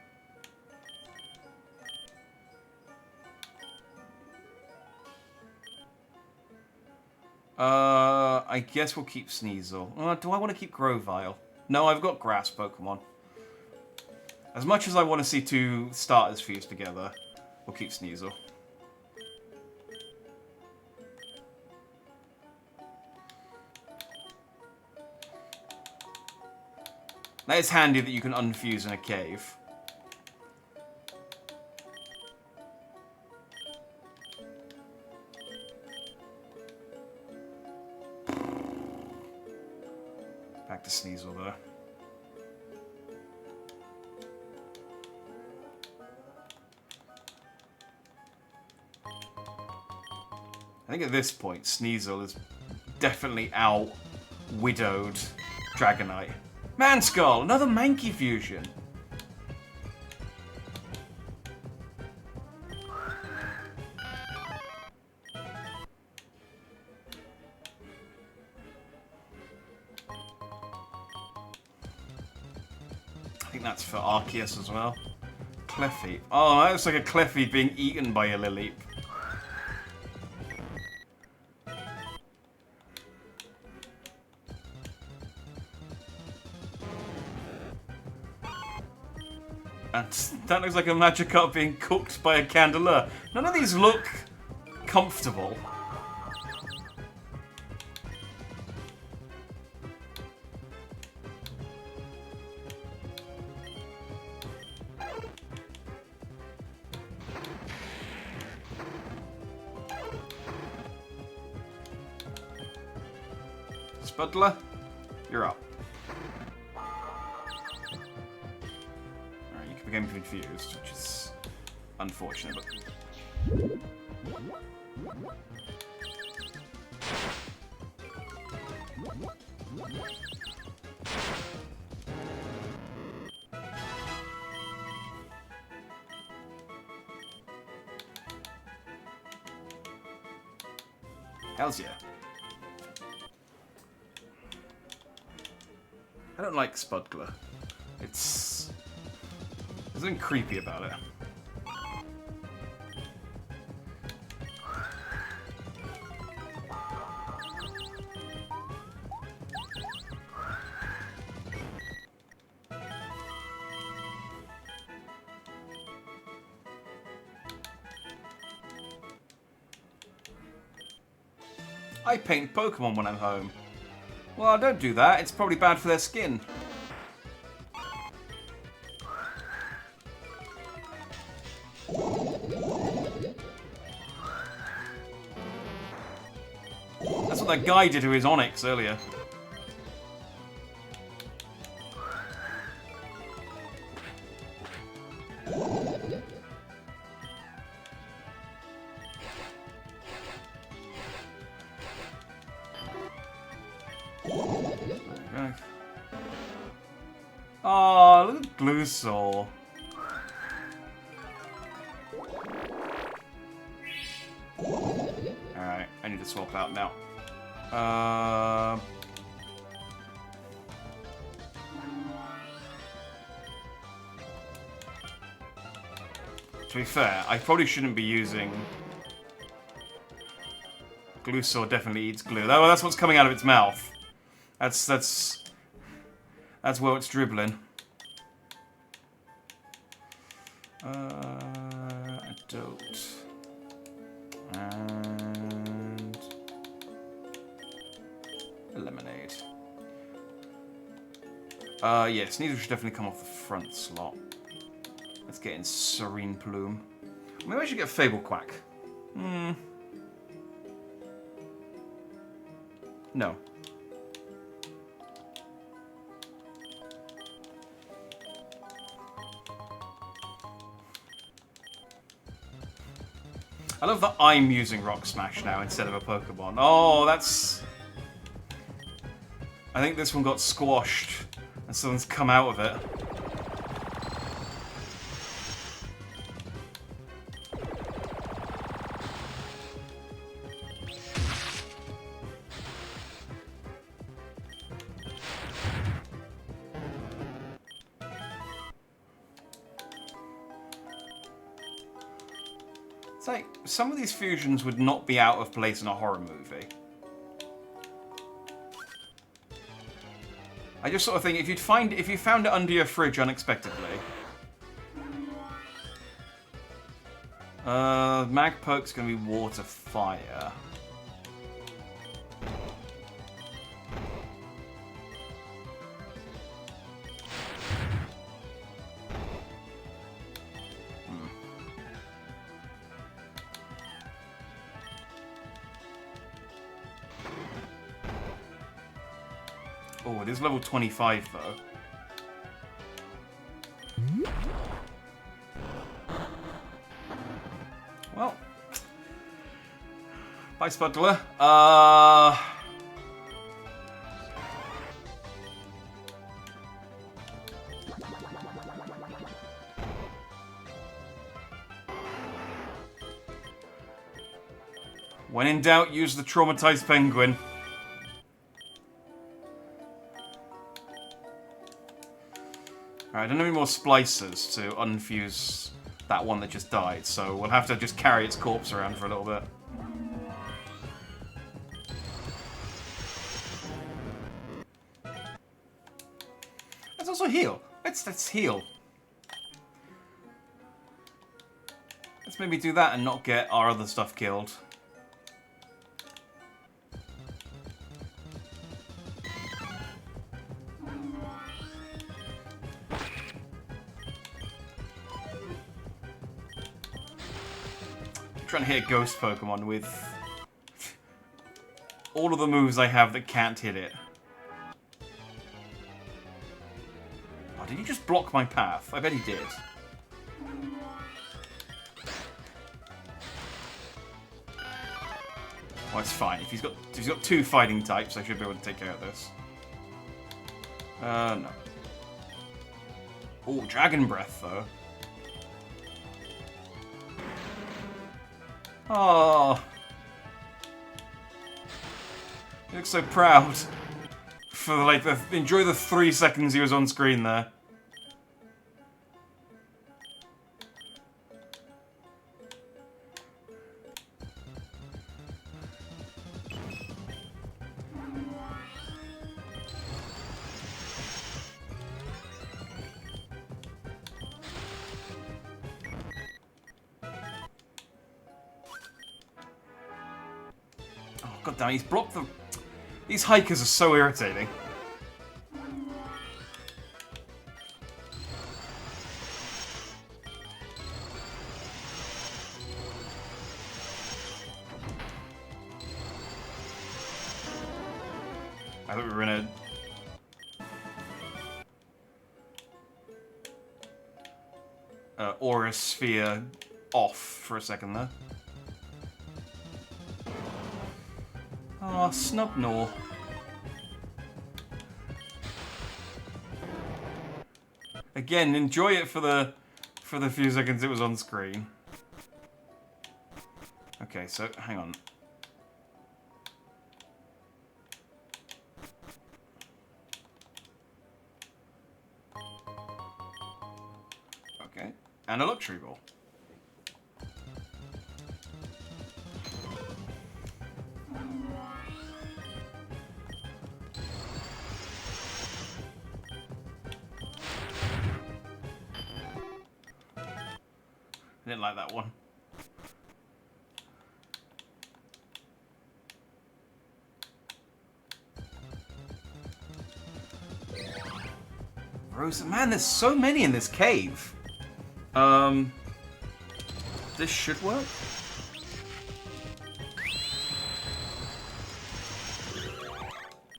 I guess we'll keep Sneasel. Do I want to keep Grovyle? No, I've got Grass Pokemon. As much as I want to see two starters fused together, we'll keep Sneasel. That is handy that you can unfuse in a cave. Back to Sneasel, though. I think at this point, Sneasel is definitely out-widowed Dragonite. Manskull! Another Mankey fusion! I think that's for Arceus as well. Clefty. Oh, that looks like a Clefty being eaten by a Lilip. And that looks like a Magikarp being cooked by a Candelure. None of these look comfortable. Spudler, you're up. Alright, you became confused, which is unfortunate, but... Hells yeah. I don't like Spudler. There's something creepy about it. I paint Pokemon when I'm home. Well, don't do that. It's probably bad for their skin. That's what that guy did to his Onix earlier. Oh, look at Glusaur. Alright, I need to swap out now. To be fair, I probably shouldn't be using... Glusaur definitely eats glue. Oh, that's what's coming out of its mouth. That's where it's dribbling. I don't... And eliminate. Yes, neither should definitely come off the front slot. Let's get in Serene Plume. Maybe I should get Fable Quack. No. I love that I'm using Rock Smash now instead of a Pokemon. Oh, that's... I think this one got squashed and someone's come out of it. It's like, some of these fusions would not be out of place in a horror movie. I just sort of think, if you found it under your fridge unexpectedly... Magpoke's gonna be water, fire. Oh, it is level 25, though. Well. Bye, Spuddler. When in doubt, use the traumatized penguin. Alright, I don't have any more splicers to unfuse that one that just died, so we'll have to just carry its corpse around for a little bit. Let's also heal. Let's heal. Let's maybe do that and not get our other stuff killed. Trying to hit a ghost Pokemon with all of the moves I have that can't hit it. Oh, did he just block my path? I bet he did. Well, it's fine. If he's got two fighting types, I should be able to take care of this. No. Oh, Dragon Breath though. Oh, he looks so proud. For like enjoy the 3 seconds he was on screen there. God damn, he's blocked the... These hikers are so irritating. I thought we were in a... Aura Sphere off for a second there. Oh, Snubnor. Again, enjoy it for the few seconds it was on screen. Okay, so hang on. Okay, and a luxury ball. I didn't like that one. Rosa, man, there's so many in this cave. This should work.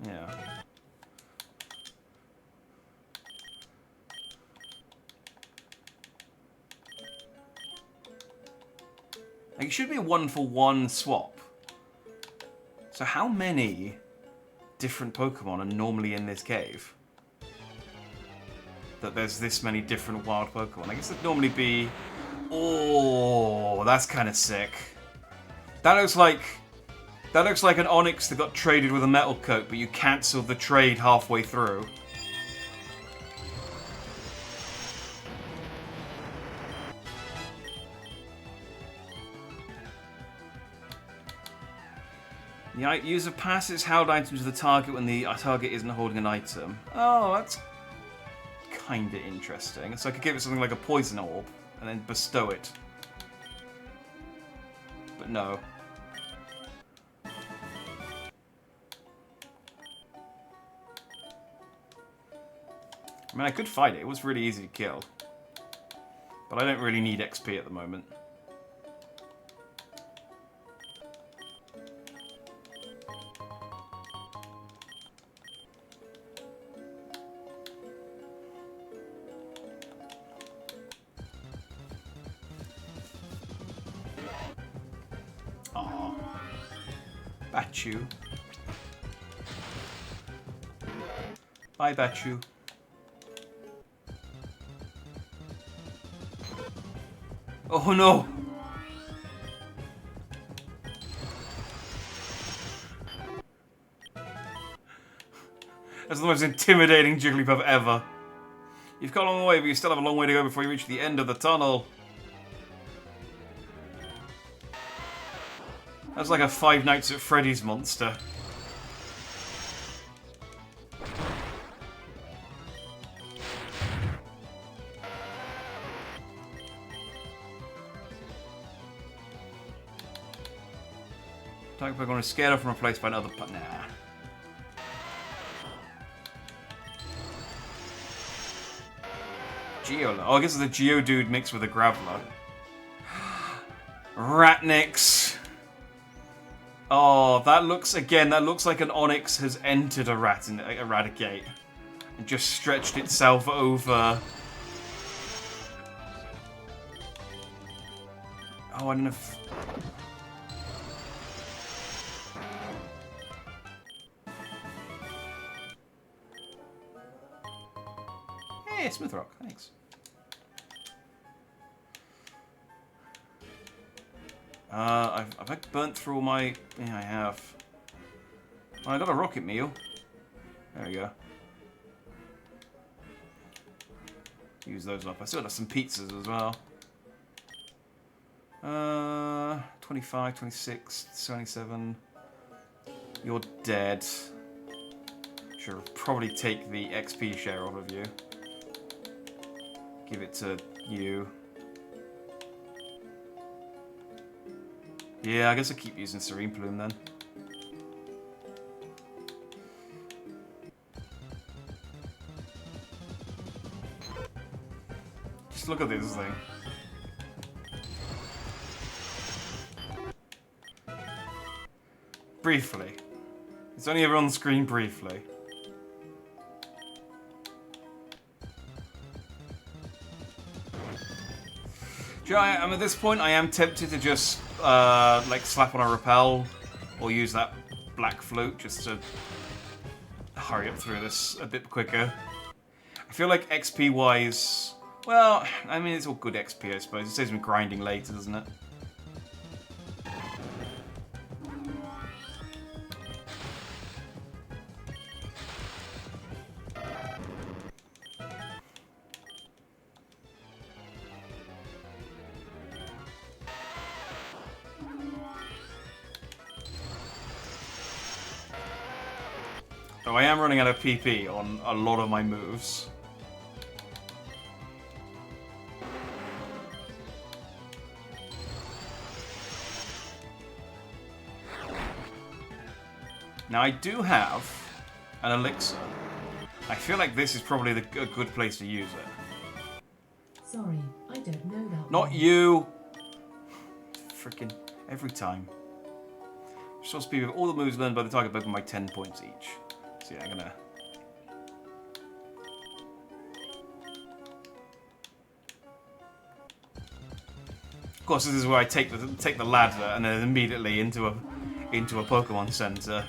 Yeah. Like, it should be a 1-for-1 swap. So how many different Pokemon are normally in this cave? That there's this many different wild Pokemon. I guess it'd normally be... Oh, that's kind of sick. That looks like an Onix that got traded with a metal coat, but you cancelled the trade halfway through. The user passes held items to the target when the target isn't holding an item. Oh, that's kind of interesting. So I could give it something like a poison orb and then bestow it. But no. I mean, I could fight it. It was really easy to kill. But I don't really need XP at the moment. Bachu. Bye, Bachu. Oh no! That's the most intimidating Jigglypuff ever. You've got a long way, but you still have a long way to go before you reach the end of the tunnel. That's like a Five Nights at Freddy's monster. Target Pokemon is scared off and replaced by another nah. Geola. Oh, I guess it's a Geodude mixed with a Graveler. Ratnix. Oh, that looks like an Onix has entered a Eradicate and just stretched itself over. Oh, I don't know if... Hey, Smithrock, thanks. Have I burnt through all my... Yeah, I have. Oh, I got a rocket meal. There we go. Use those up. I still have some pizzas as well. 25, 26, 77. You're dead. Should probably take the XP share off of you. Give it to you. Yeah, I guess I'll keep using Serene Plume then. Just look at this thing. Briefly. It's only ever on the screen briefly. Do you know, at this point, I am tempted to just like slap on a repel or use that black flute just to hurry up through this a bit quicker. I feel like XP wise, well, I mean it's all good XP I suppose. It saves me grinding later, doesn't it? So I am running out of PP on a lot of my moves. Now I do have an elixir, I feel like this is probably a good place to use it. Sorry, I don't know that Not one. you! Freaking every time. You're supposed to be with all the moves learned by the target Pokemon by 10 points each. So yeah, I'm gonna... Of course, this is where I take the ladder and then immediately into a Pokemon Center.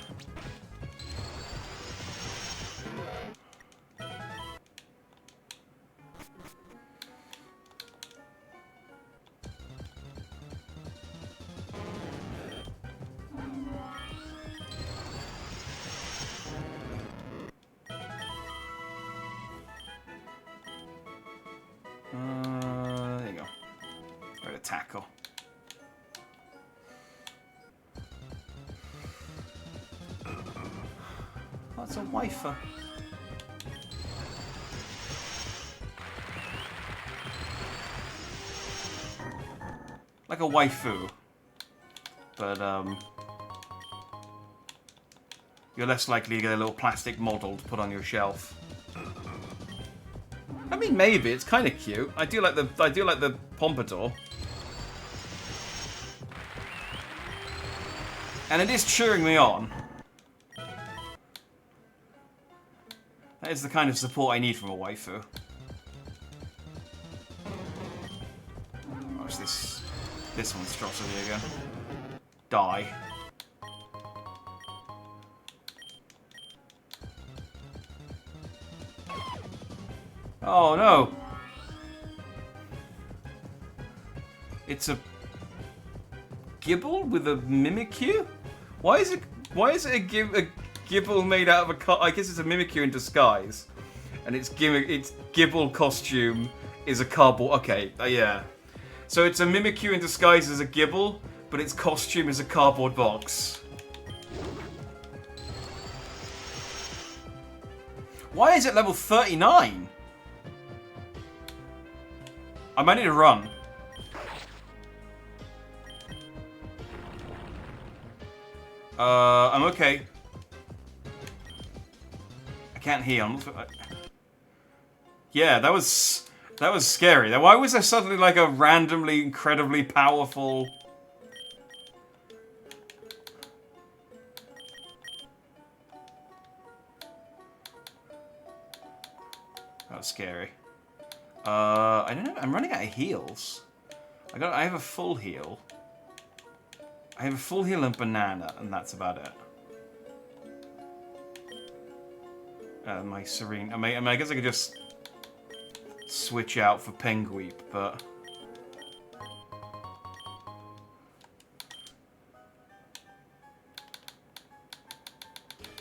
There you go. Go to tackle. That's a wafer. Like a waifu. But, you're less likely to get a little plastic model to put on your shelf. I mean, maybe it's kind of cute. I do like the pompadour, and it is cheering me on. That is the kind of support I need from a waifu. Watch this monstrosity again. Die. Oh no! It's a Gibble with a Mimikyu? Why is it a Gibble made out of a car? I guess it's a Mimikyu in disguise, and its Gibble costume is a cardboard. Okay, yeah. So it's a Mimikyu in disguise as a Gibble, but its costume is a cardboard box. Why is it level 39? I might need to run. I'm okay. I can't heal. Yeah, that was scary. Why was there suddenly like a randomly incredibly powerful... That was scary. I don't know. I'm running out of heals. I have a full heal. I have a full heal and banana, and that's about it. My serene. I guess I could just switch out for Penguip, but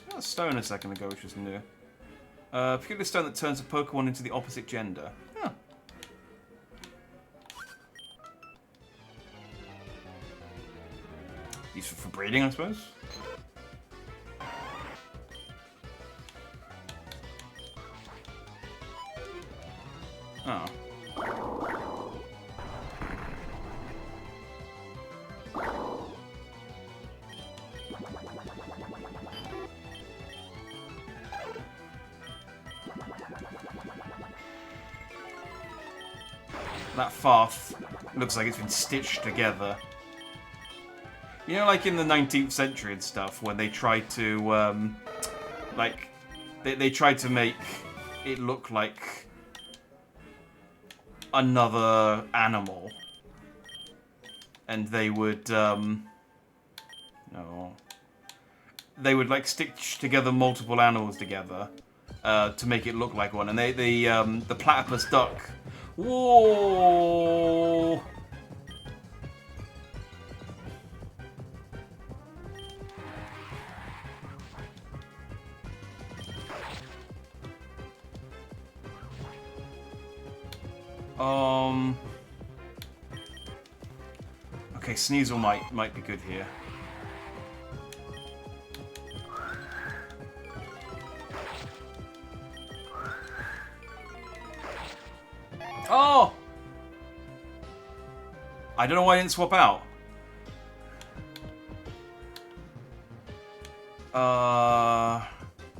I got a stone a second ago, which was new. Peculiar stone that turns a Pokemon into the opposite gender. Huh. Useful for breeding, I suppose. Oh. That Farth looks like it's been stitched together. You know, like in the 19th century and stuff, when they tried to, like, they tried to make it look like another animal. And they would, they would, like, stitch together multiple animals together to make it look like one. And the platypus duck... Whoa! Okay, Sneasel might be good here. Oh! I don't know why I didn't swap out.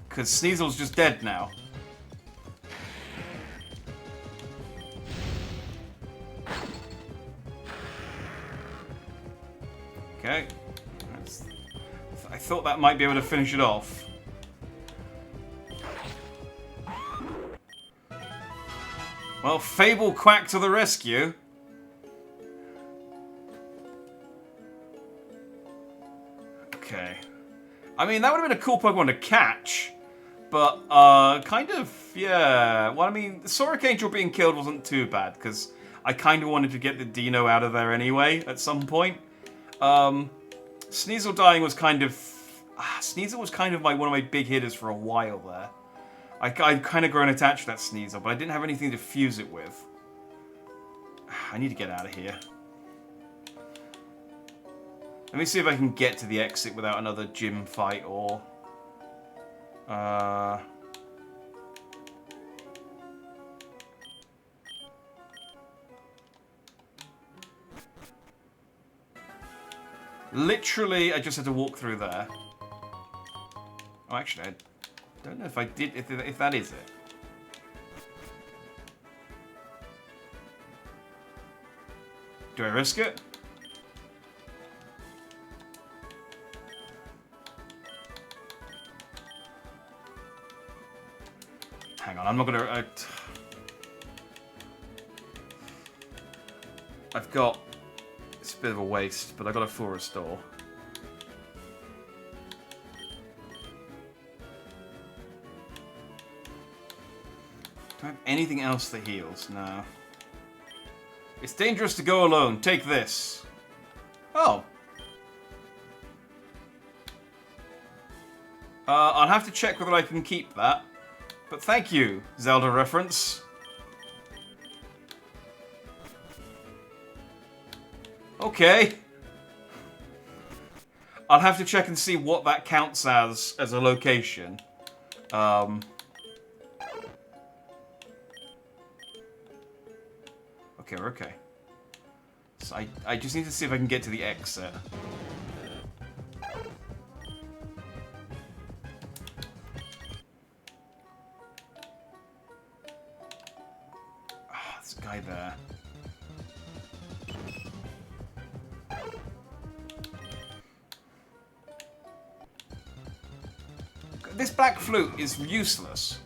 Because Sneasel's just dead now. Okay. I thought that might be able to finish it off. Well, Fable Quack to the rescue. Okay. I mean, that would have been a cool Pokemon to catch. But, kind of, yeah. Well, I mean, Soric Angel being killed wasn't too bad, because I kind of wanted to get the Dino out of there anyway, at some point. Sneasel dying was kind of... Sneasel was kind of one of my big hitters for a while there. I'd kind of grown attached to that Sneasel, but I didn't have anything to fuse it with. I need to get out of here. Let me see if I can get to the exit without another gym fight or... Literally, I just had to walk through there. Oh, actually, I don't know if I did, if that is it. Do I risk it? Hang on, I'm not gonna... I've got... It's a bit of a waste, but I got a full restore. Do I have anything else that heals? No. It's dangerous to go alone. Take this. Oh. I'll have to check whether I can keep that. But thank you, Zelda reference. Okay. I'll have to check and see what that counts as a location. Okay, we're okay. So I just need to see if I can get to the exit. There's a guy there. This black flute is useless.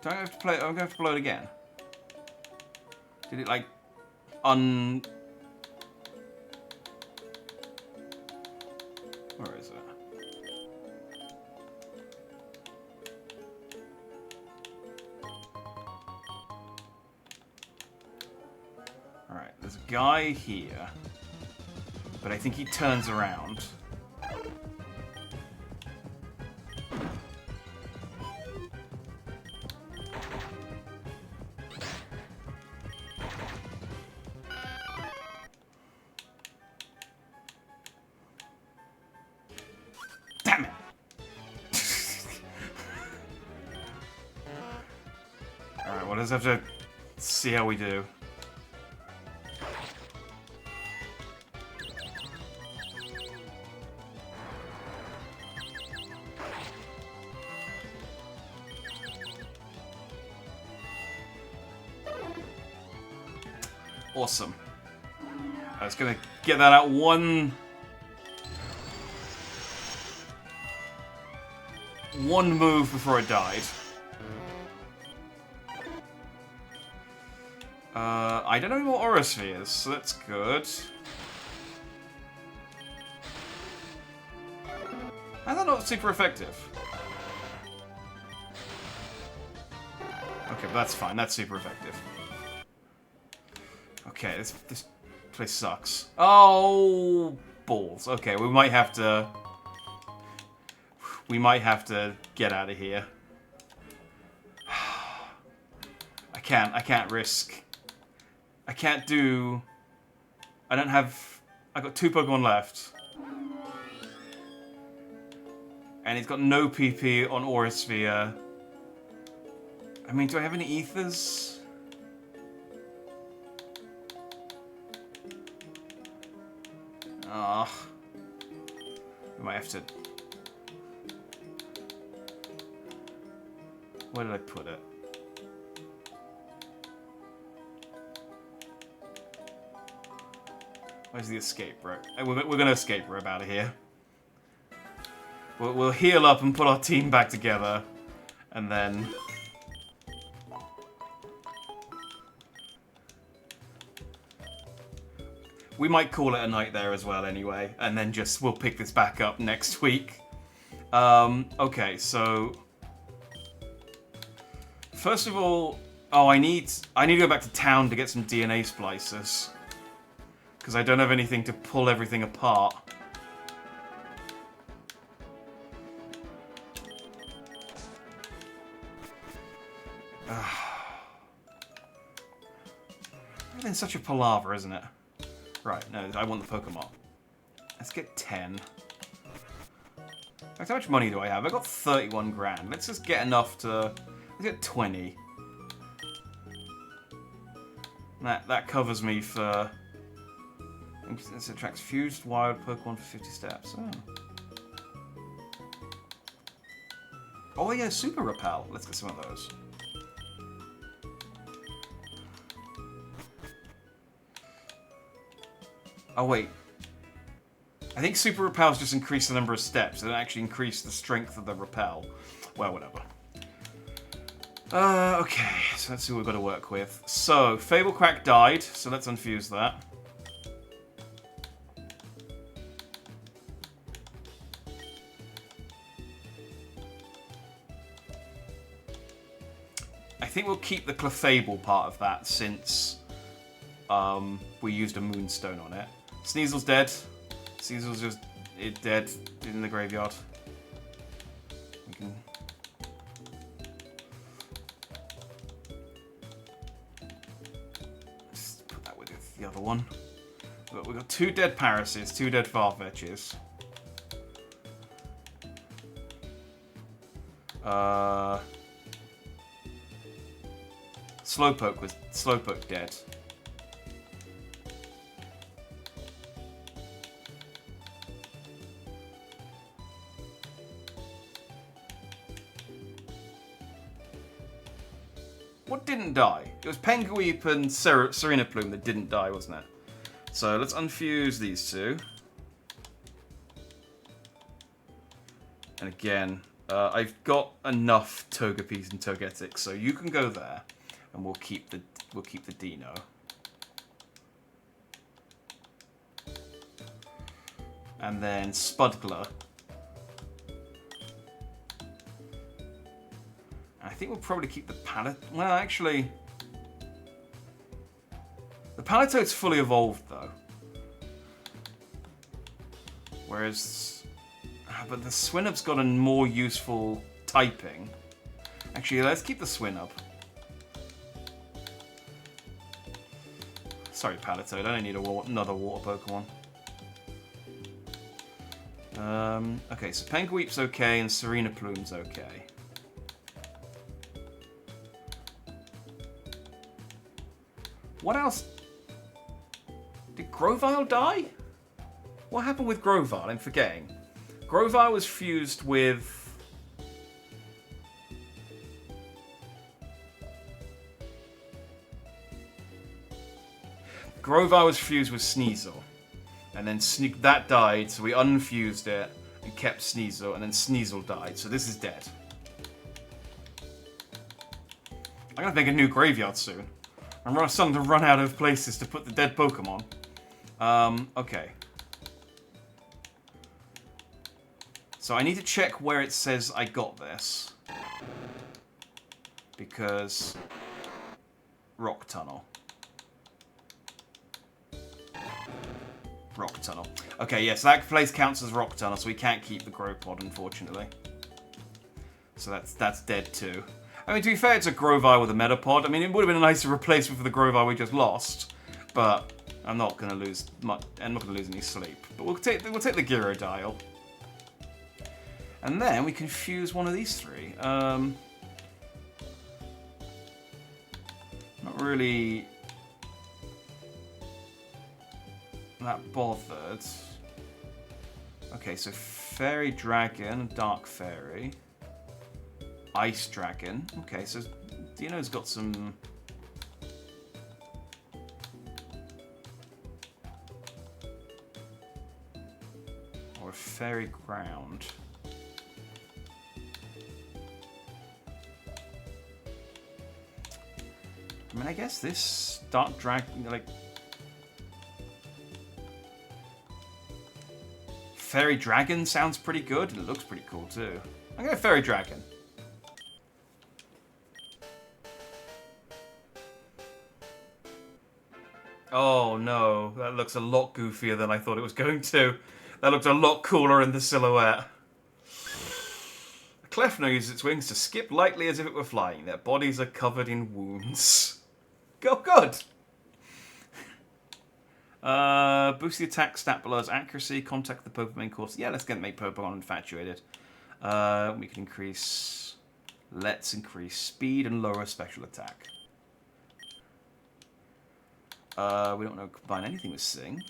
Do I have to play? I'm going to have to blow it again. Did it like Where is it? Alright, there's a guy here. But I think he turns around. Damn it! Alright, we'll just have to see how we do. Awesome. I was gonna get that out one move before I died. I don't know what Aura Sphere is, so that's good. How's that not super effective? Okay, but that's fine. That's super effective. Okay, this place sucks. Oh, balls. Okay, we might have to get out of here. I can't risk. I can't do... I've got 2 Pokemon left. And he's got no PP on Aura Sphere. I mean, do I have any Ethers? Ah. We might have to... Where did I put it? Where's the escape rope? We're gonna escape rope out of here. We'll heal up and put our team back together, and then... We might call it a night there as well anyway, and then we'll pick this back up next week. Okay, so... First of all... Oh, I need to go back to town to get some DNA splicers. Because I don't have anything to pull everything apart. Everything's such a palaver, isn't it? Right, no, I want the Pokemon. Let's get 10. In fact, how much money do I have? I got 31 grand. Let's just get enough to... Let's get 20. That covers me for... This attracts fused wild Pokemon for 50 steps. Oh yeah, Super Repel. Let's get some of those. Oh wait. I think Super Repels just increase the number of steps. It doesn't actually increase the strength of the repel. Well, whatever. Okay, so let's see what we've got to work with. So, Fable Quack died, so let's unfuse that. I think we'll keep the Clefable part of that since we used a Moonstone on it. Sneasel's dead. Sneasel's just dead in the graveyard. We can... Just put that with the other one. But we've got 2 dead Parases, 2 dead Farfetches. Slowpoke dead. What didn't die? It was Penguip and Serena Plume that didn't die, wasn't it? So let's unfuse these 2. And again, I've got enough Togepis and Togetics, so you can go there, and we'll keep the Dino. And then Spudgler. I think we'll probably keep the Well, actually, the Palitoad's fully evolved though. Whereas, but the Swinub's got a more useful typing. Actually, let's keep the Swinub. Sorry, Palitoad, I don't need another water Pokemon. Okay, so Penguip's okay and Serena Plume's okay. What else? Did Grovyle die? What happened with Grovyle? I'm forgetting. Grovyle was fused with... Grovyle was fused with Sneasel. And then that died, so we unfused it and kept Sneasel, and then Sneasel died, so this is dead. I'm gonna make a new graveyard soon. I'm starting to run out of places to put the dead Pokemon. Okay. So I need to check where it says I got this. Because... Rock Tunnel. Rock Tunnel. Okay, yes, that place counts as Rock Tunnel, so we can't keep the Gropod, unfortunately. So that's dead too. I mean, to be fair, it's a Grovyle with a Metapod. I mean, it would have been a nicer replacement for the Grovyle we just lost, but I'm not going to lose much. I'm not going to lose any sleep. But we'll take the Gyrodile, and then we can fuse one of these 3. Not really that bothered. Okay, so Fairy Dragon, Dark Fairy. Ice Dragon. Okay, so Dino's got some... fairy ground. I mean, I guess this dark dragon, like fairy dragon sounds pretty good, and it looks pretty cool too. I'm gonna go fairy dragon. Oh no, that looks a lot goofier than I thought it was going to. That looked a lot cooler in the silhouette. A Clefno uses its wings to skip lightly as if it were flying. Their bodies are covered in wounds. Go good! Boost the attack stat below its accuracy. Contact the Pokemon course. Yeah, let's make Pokemon infatuated. We can increase... Let's increase speed and lower special attack. We don't know combine anything with Sing.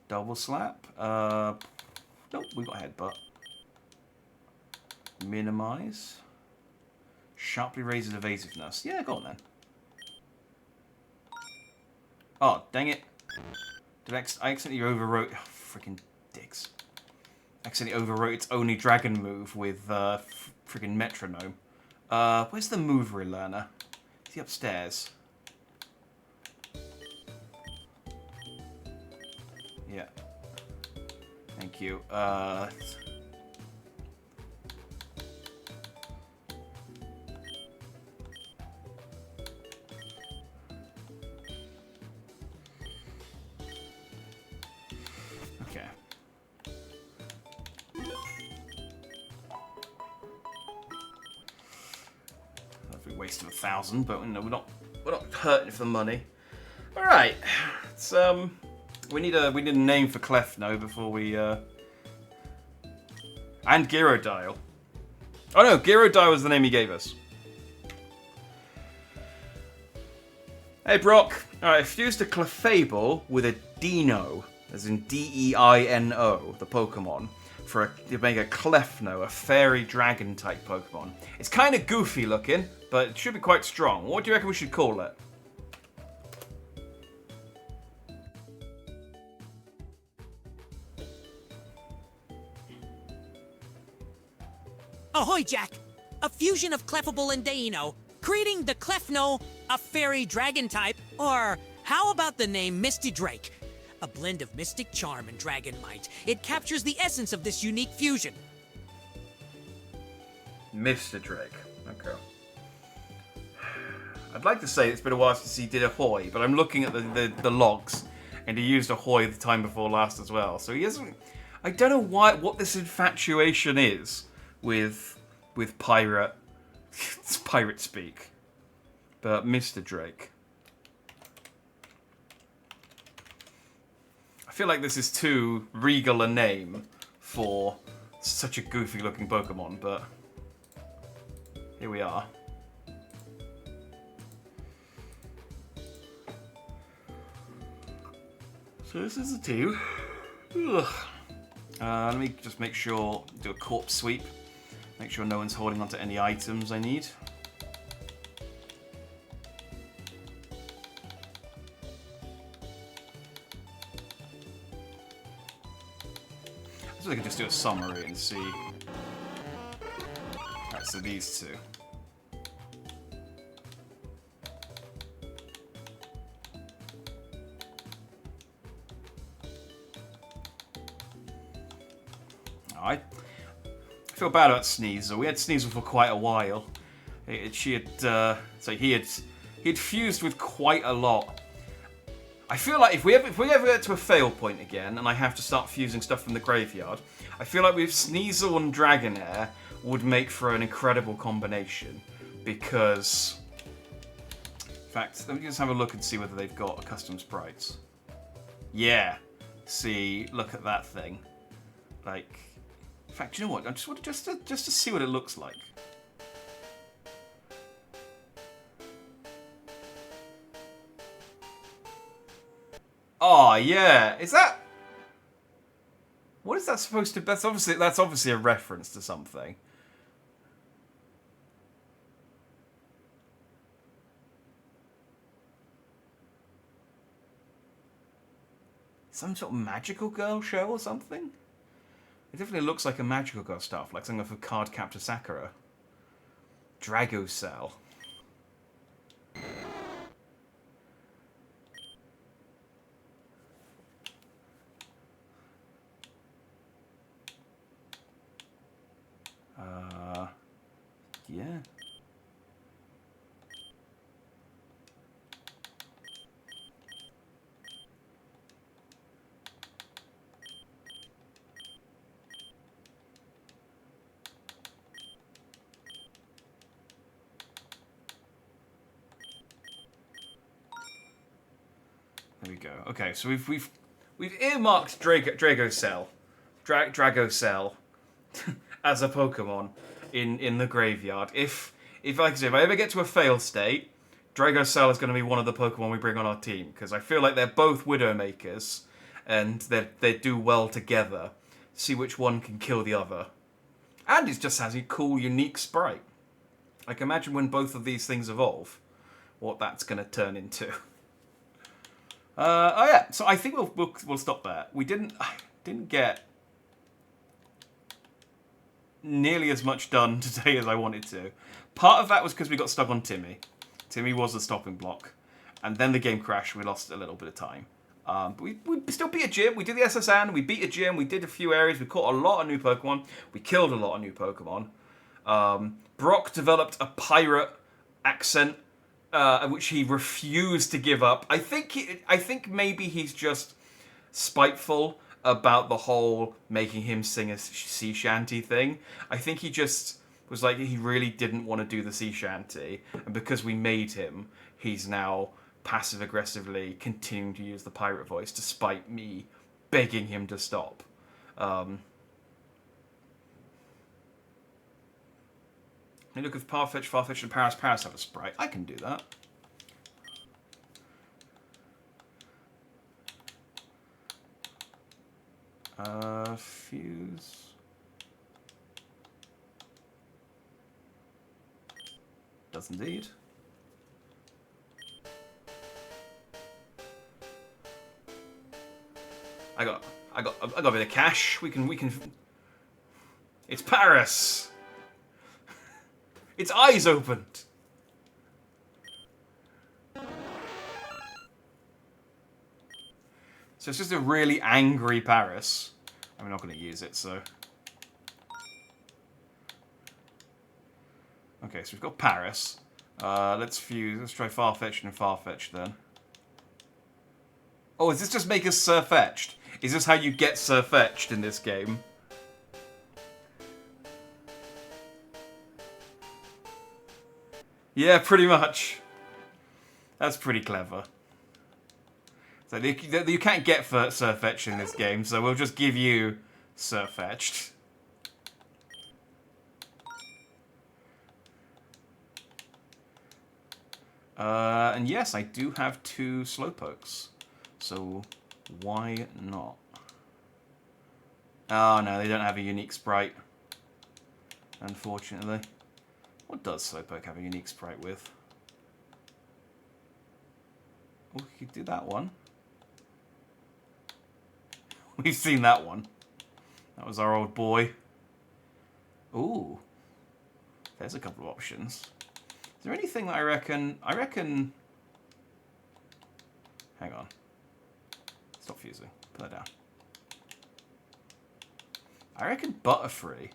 Double slap. Nope, we got headbutt. Minimize. Sharply raises evasiveness. Yeah, go on then. Oh, dang it. Did I accidentally overwrote... Oh, freaking dicks. Accidentally overwrote its only dragon move with freaking metronome. Where's the move relearner? Is he upstairs? Yeah. Thank you. Okay. That'd be a waste of 1,000, but no, we're not hurting for the money. All right. It's we need a name for Clefno before we and Gyrodile. Oh no, Gyrodile was the name he gave us. Hey Brock. Alright, fused a Clefable with a Dino, as in D-E-I-N-O, the Pokemon, to make a Clefno, a fairy dragon type Pokemon. It's kind of goofy looking, but it should be quite strong. What do you reckon we should call it? Ahoy, Jack! A fusion of Clefable and Deino, creating the Clefno, a fairy dragon type, or how about the name Misty Drake? A blend of mystic charm and dragon might. It captures the essence of this unique fusion. Mr. Drake. Okay. I'd like to say it's been a while since he did Ahoy, but I'm looking at the logs, and he used Ahoy the time before last as well. So he hasn't... I don't know what this infatuation is with pirate... it's pirate speak. But Mr. Drake. I feel like this is too regal a name for such a goofy looking Pokemon, but here we are. So this is the team. Let me just make sure, do a corpse sweep. Make sure no one's holding onto any items I need. I suppose I could just do a summary and see. Alright, so these two. I feel bad about Sneasel. We had Sneasel for quite a while. He had fused with quite a lot. I feel like if we ever get to a fail point again, and I have to start fusing stuff from the graveyard, I feel like with Sneasel and Dragonair would make for an incredible combination. Because, in fact, let me just have a look and see whether they've got custom sprites. Yeah. See, look at that thing. Like, in fact, do you know what? I just want just to see what it looks like. Oh yeah, is that? What is that supposed to? That's obviously a reference to something. Some sort of magical girl show or something? It definitely looks like a magical girl stuff, like something off of Card Captor Sakura. Dragocell. Yeah. There we go. Okay, so we've earmarked Dragocell, Dragocell, as a Pokemon in the graveyard. If like I say, if I ever get to a fail state, Dragocell is going to be one of the Pokemon we bring on our team because I feel like they're both Widowmakers, and they do well together. See which one can kill the other, and it just has a cool, unique sprite. Like imagine when both of these things evolve, what that's going to turn into. Oh yeah, so I think we'll stop there. We didn't get nearly as much done today as I wanted to. Part of that was because we got stuck on Timmy. Timmy was the stopping block, and then the game crashed. We lost a little bit of time. But we still beat a gym. We did the SSN. We beat a gym. We did a few areas. We caught a lot of new Pokemon. We killed a lot of new Pokemon. Brock developed a pirate accent, which he refused to give up. I think maybe he's just spiteful about the whole making him sing a sea shanty thing. I think he just was like, he really didn't want to do the sea shanty, and because we made him, he's now passive aggressively continuing to use the pirate voice despite me begging him to stop. Hey, look, if Farfetch, and Paris have a sprite, I can do that. Fuse. Does indeed. I got a bit of cash. We can. It's Paris. Its eyes opened. So it's just a really angry Paris. I'm not going to use it, so. Okay, so we've got Paris. Let's fuse. Let's try Farfetch'd and Farfetch'd then. Oh, does this just make us Surfetch'd? Is this how you get Surfetch'd in this game? Yeah, pretty much. That's pretty clever. So you can't get Surfetch'd in this game, so we'll just give you Surfetch'd. And yes, I do have 2 Slowpokes. So why not? Oh no, they don't have a unique sprite. Unfortunately. What does Slowpoke have a unique sprite with? Oh, we could do that one. We've seen that one. That was our old boy. Ooh. There's a couple of options. Is there anything that I reckon... Hang on. Stop fusing. Put that down. I reckon Butterfree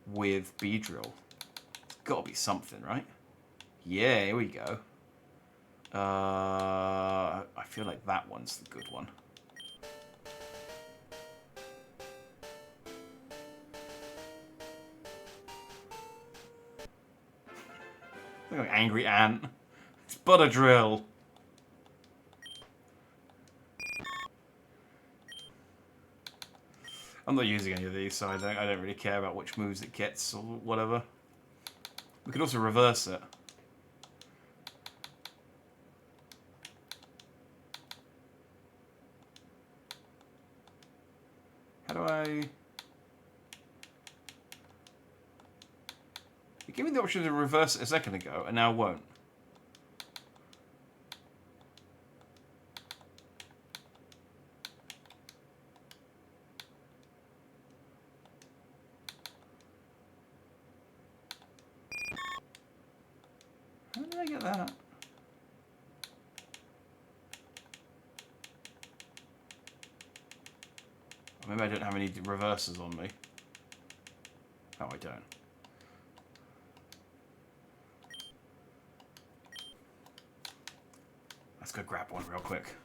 with Beedrill. It's got to be something, right? Yeah, here we go. I feel like that one's the good one. Look like Angry Ant. It's Butterdrill. I'm not using any of these, so I don't really care about which moves it gets or whatever. We could also reverse it. How do I... You gave me the option to reverse it a second ago, and now won't. How did I get that? Maybe I don't have any reverses on me. No, I don't. Let's go grab one real quick.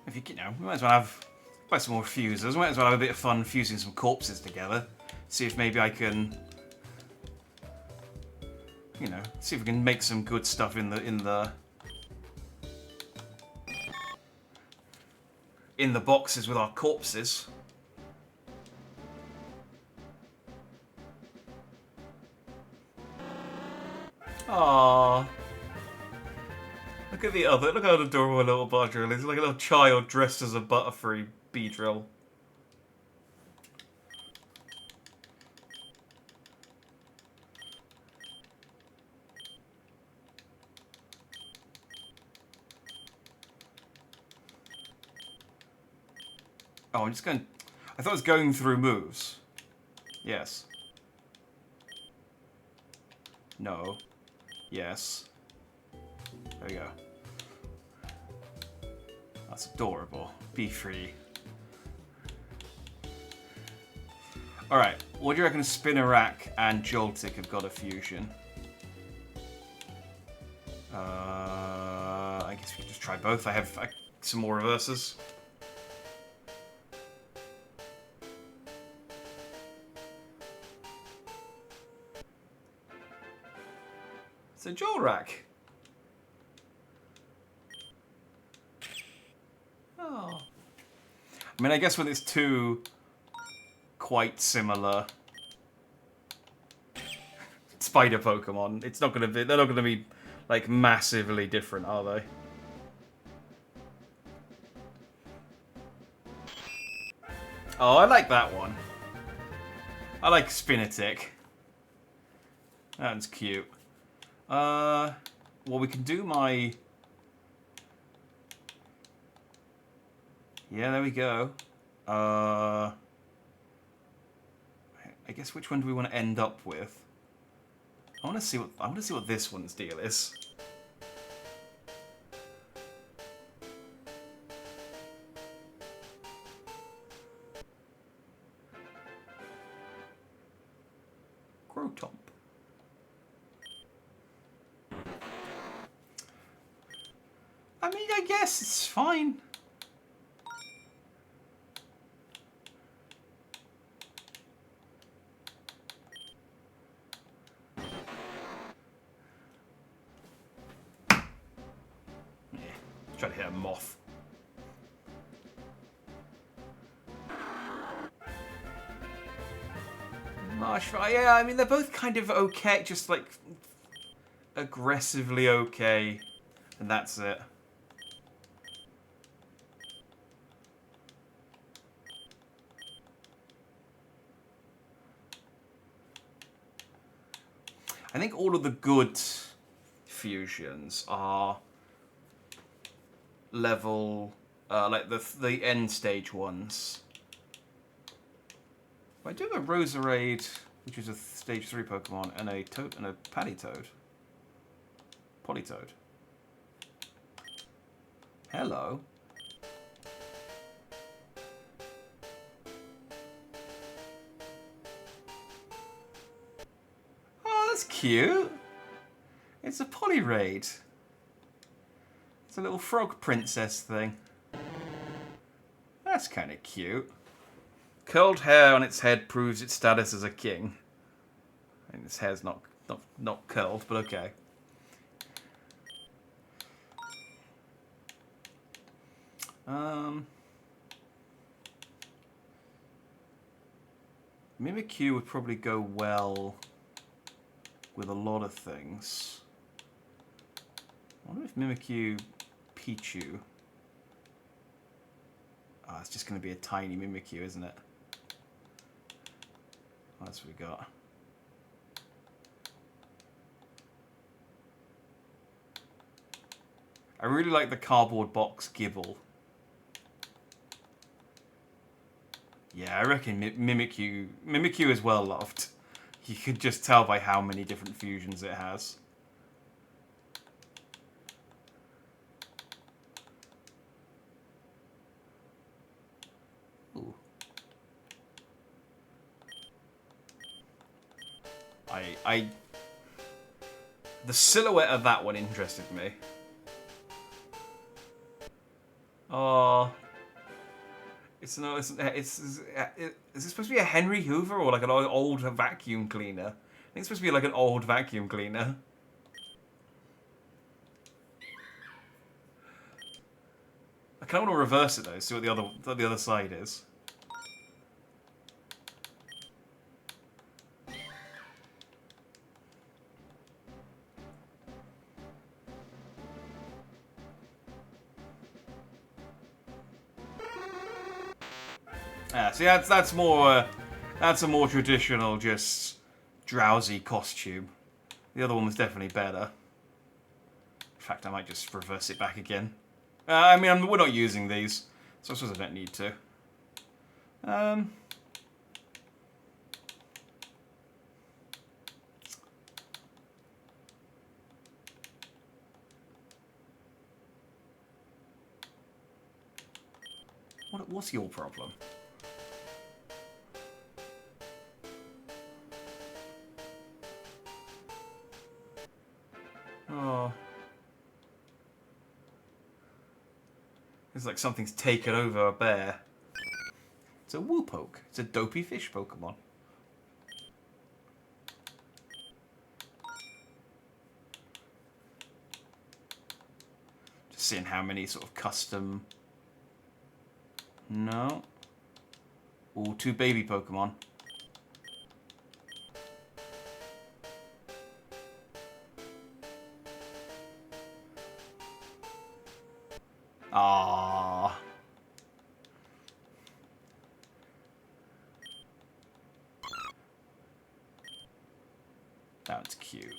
If you know, we might as well have quite some more fuses. We might as well have a bit of fun fusing some corpses together. See if maybe I can, you know, see if we can make some good stuff in the boxes with our corpses. Aww. Look at the other. Look how adorable a little Beedrill is. He's like a little child dressed as a Butterfree Beedrill. Oh, I'm just going. I thought I was going through moves. Yes. No. Yes. There we go. That's adorable. Be free. Alright, what do you reckon Spinnerack and Joltik have got a fusion? I guess we can just try both. I have some more reverses. It's a Jolrack. Oh. I mean, I guess when it's two quite similar spider Pokemon, it's not gonna be. They're not gonna be like massively different, are they? Oh, I like that one. I like Spinatic. That's cute. Well, we can do my... Yeah, there we go. I guess which one do we want to end up with? I want to see what this one's deal is. Grotomp. I mean, I guess it's fine. Yeah, try to hit a moth. Marshmallow, yeah, I mean, they're both kind of okay, just like aggressively okay, and that's it. I think all of the good fusions are level, like the end stage ones. I do have a Roserade, which is a stage 3 Pokemon, and a Toad and a Pattytoad. Politoad. Hello. Oh, that's cute. It's a Poliwraith. It's a little frog princess thing. That's kind of cute. Curled hair on its head proves its status as a king. I mean, its hair's not curled, but okay. Mimikyu would probably go well with a lot of things. I wonder if Mimikyu Pichu. Oh, it's just going to be a tiny Mimikyu, isn't it? What else have we got? I really like the cardboard box Gibble. Yeah, I reckon Mimikyu is well loved. You could just tell by how many different fusions it has. Ooh. The silhouette of that one interested me. Oh, is this supposed to be a Henry Hoover or like an old vacuum cleaner? I think it's supposed to be like an old vacuum cleaner. I kind of want to reverse it though, see what the other side is. See, that's more that's a more traditional, just drowsy costume. The other one was definitely better. In fact, I might just reverse it back again. I mean, we're not using these, so I suppose I don't need to. What's your problem? Oh. It's like something's taken over a bear. It's a Woopoke. It's a dopey fish Pokemon. Just seeing how many sort of custom... No. Ooh, 2 baby Pokemon. Ah. That's cute.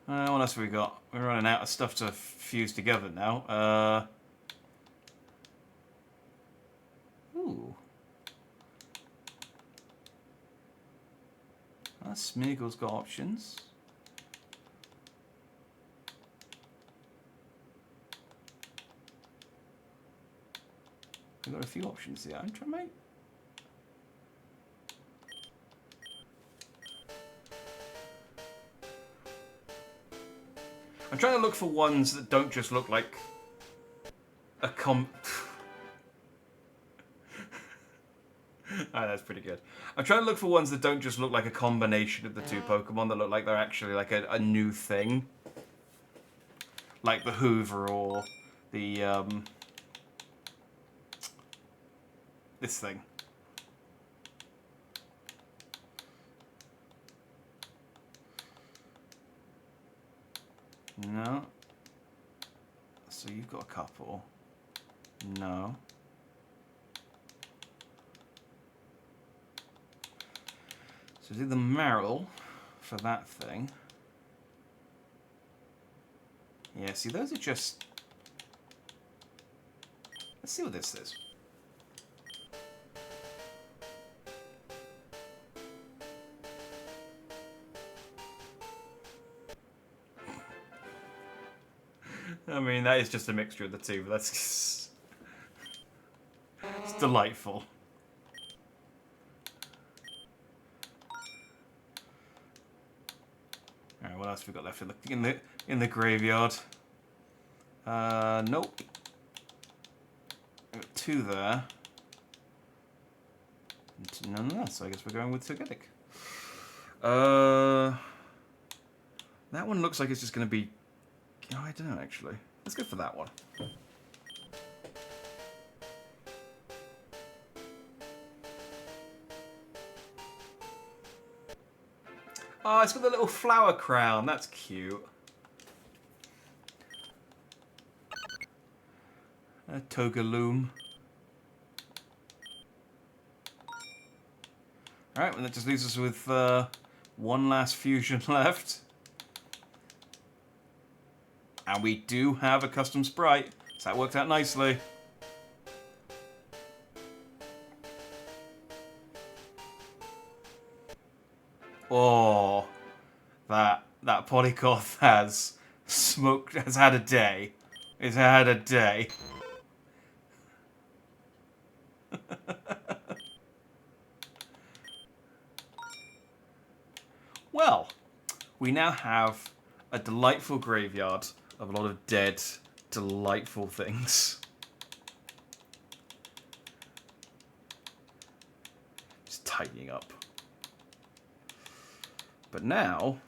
What else have we got? We're running out of stuff to fuse together now. Ooh. Smeagol's got options. We've got a few options here. I'm trying to make... I'm trying to look for ones that don't just look like a Alright, that's pretty good. I'm trying to look for ones that don't just look like a combination of the 2 Pokemon, that look like they're actually like a new thing. Like the Hoover or the, this thing. No. So you've got a couple. No. So do the Meryl for that thing. Yeah, see, those are just... Let's see what this is. I mean, that is just a mixture of the 2, but that's... It's delightful. Alright, what else have we got left in the graveyard? Nope. I've got 2 there. None of that, so I guess we're going with Togetic. That one looks like it's just going to be... Oh, I don't know, actually. Let's go for that one. Oh, it's got the little flower crown. That's cute. A Togaloom. Alright, well, that just leaves us with one last fusion left. And we do have a custom sprite, so that worked out nicely. Oh, that Polycoth has had a day. It's had a day. Well, we now have a delightful graveyard of a lot of dead, delightful things. Just tidying up. But now,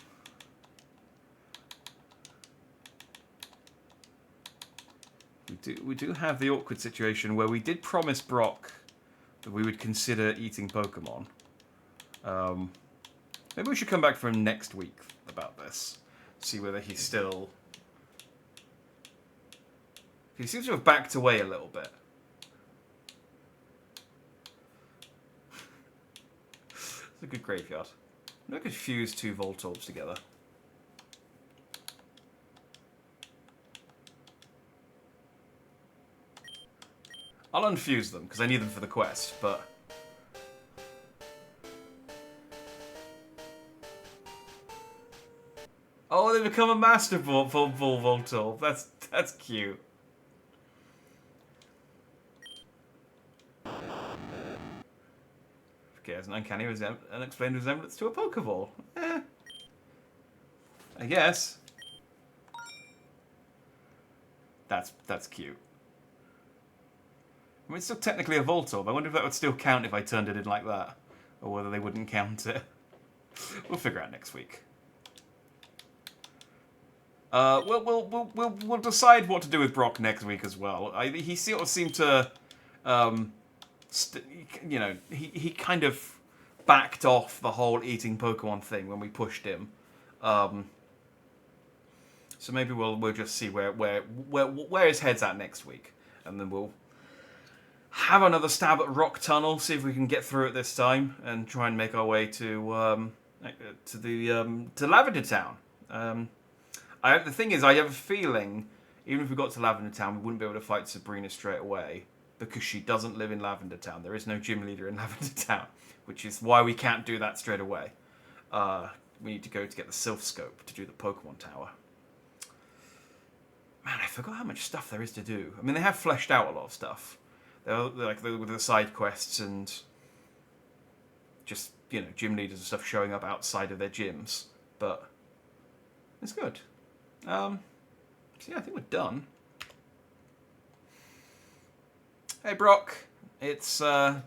we do have the awkward situation where we did promise Brock that we would consider eating Pokemon. Maybe we should come back for him next week about this. See whether he's still... He seems to have backed away a little bit. It's a good graveyard. I could fuse 2 Voltorbs together. I'll unfuse them, because I need them for the quest, but... Oh, they become a Master Ball Voltorb. That's cute. Okay, has an uncanny unexplained resemblance to a Pokeball. I guess. That's cute. I mean, it's still technically a Voltorb. I wonder if that would still count if I turned it in like that, or whether they wouldn't count it. We'll figure out next week. We'll decide what to do with Brock next week as well. He sort of seemed to, you know, he kind of backed off the whole eating Pokemon thing when we pushed him. So maybe we'll just see where his head's at next week, and then we'll have another stab at Rock Tunnel, see if we can get through it this time, and try and make our way to Lavender Town. The thing is, I have a feeling, even if we got to Lavender Town, we wouldn't be able to fight Sabrina straight away, because she doesn't live in Lavender Town. There is no gym leader in Lavender Town, which is why we can't do that straight away. We need to go to get the Sylph Scope to do the Pokemon Tower. Man, I forgot how much stuff there is to do. I mean, they have fleshed out a lot of stuff. They're with the side quests and just, you know, gym leaders and stuff showing up outside of their gyms. But it's good. So yeah, I think we're done. Hey Brock, it's I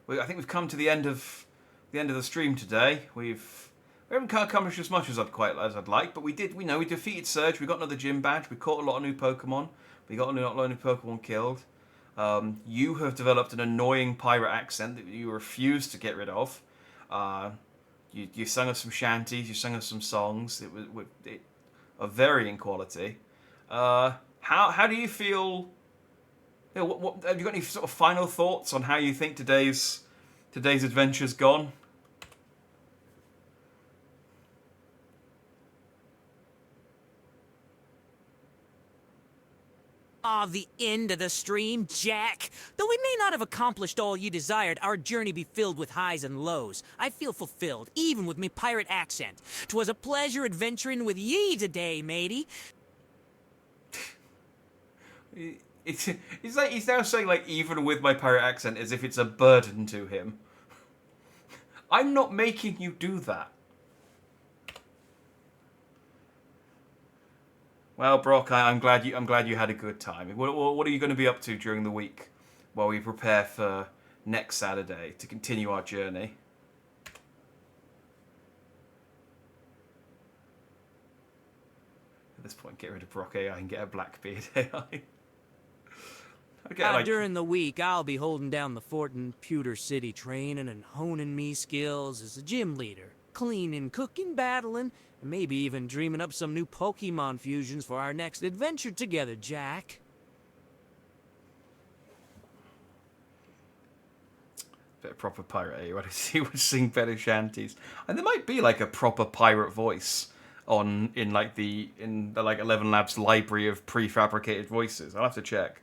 think we've come to the end of the stream today. We haven't accomplished as much as I'd like, but we defeated Surge. We got another gym badge. We caught a lot of new Pokemon. We got a lot of new Pokemon killed. You have developed an annoying pirate accent that you refuse to get rid of. You sung us some shanties. You sung us some songs. It of varying quality. How do you feel? You know, what have you got any sort of final thoughts on how you think today's adventure's gone? The end of the stream, Jack. Though we may not have accomplished all you desired, our journey be filled with highs and lows. I feel fulfilled, even with me pirate accent. 'Twas a pleasure adventuring with ye today, matey. He's now saying, like, even with my pirate accent, as if it's a burden to him. I'm not making you do that. Well, Brock, I'm glad you had a good time. What are you going to be up to during the week while we prepare for next Saturday to continue our journey? At this point, get rid of Brock AI and get a Blackbeard AI. During the week, I'll be holding down the fort in Pewter City, training and honing me skills as a gym leader, cleaning, cooking, battling, and maybe even dreaming up some new Pokemon fusions for our next adventure together, Jack. Bit of proper pirate, eh? He would sing better shanties. And there might be like a proper pirate voice in the like 11 Labs library of prefabricated voices. I'll have to check.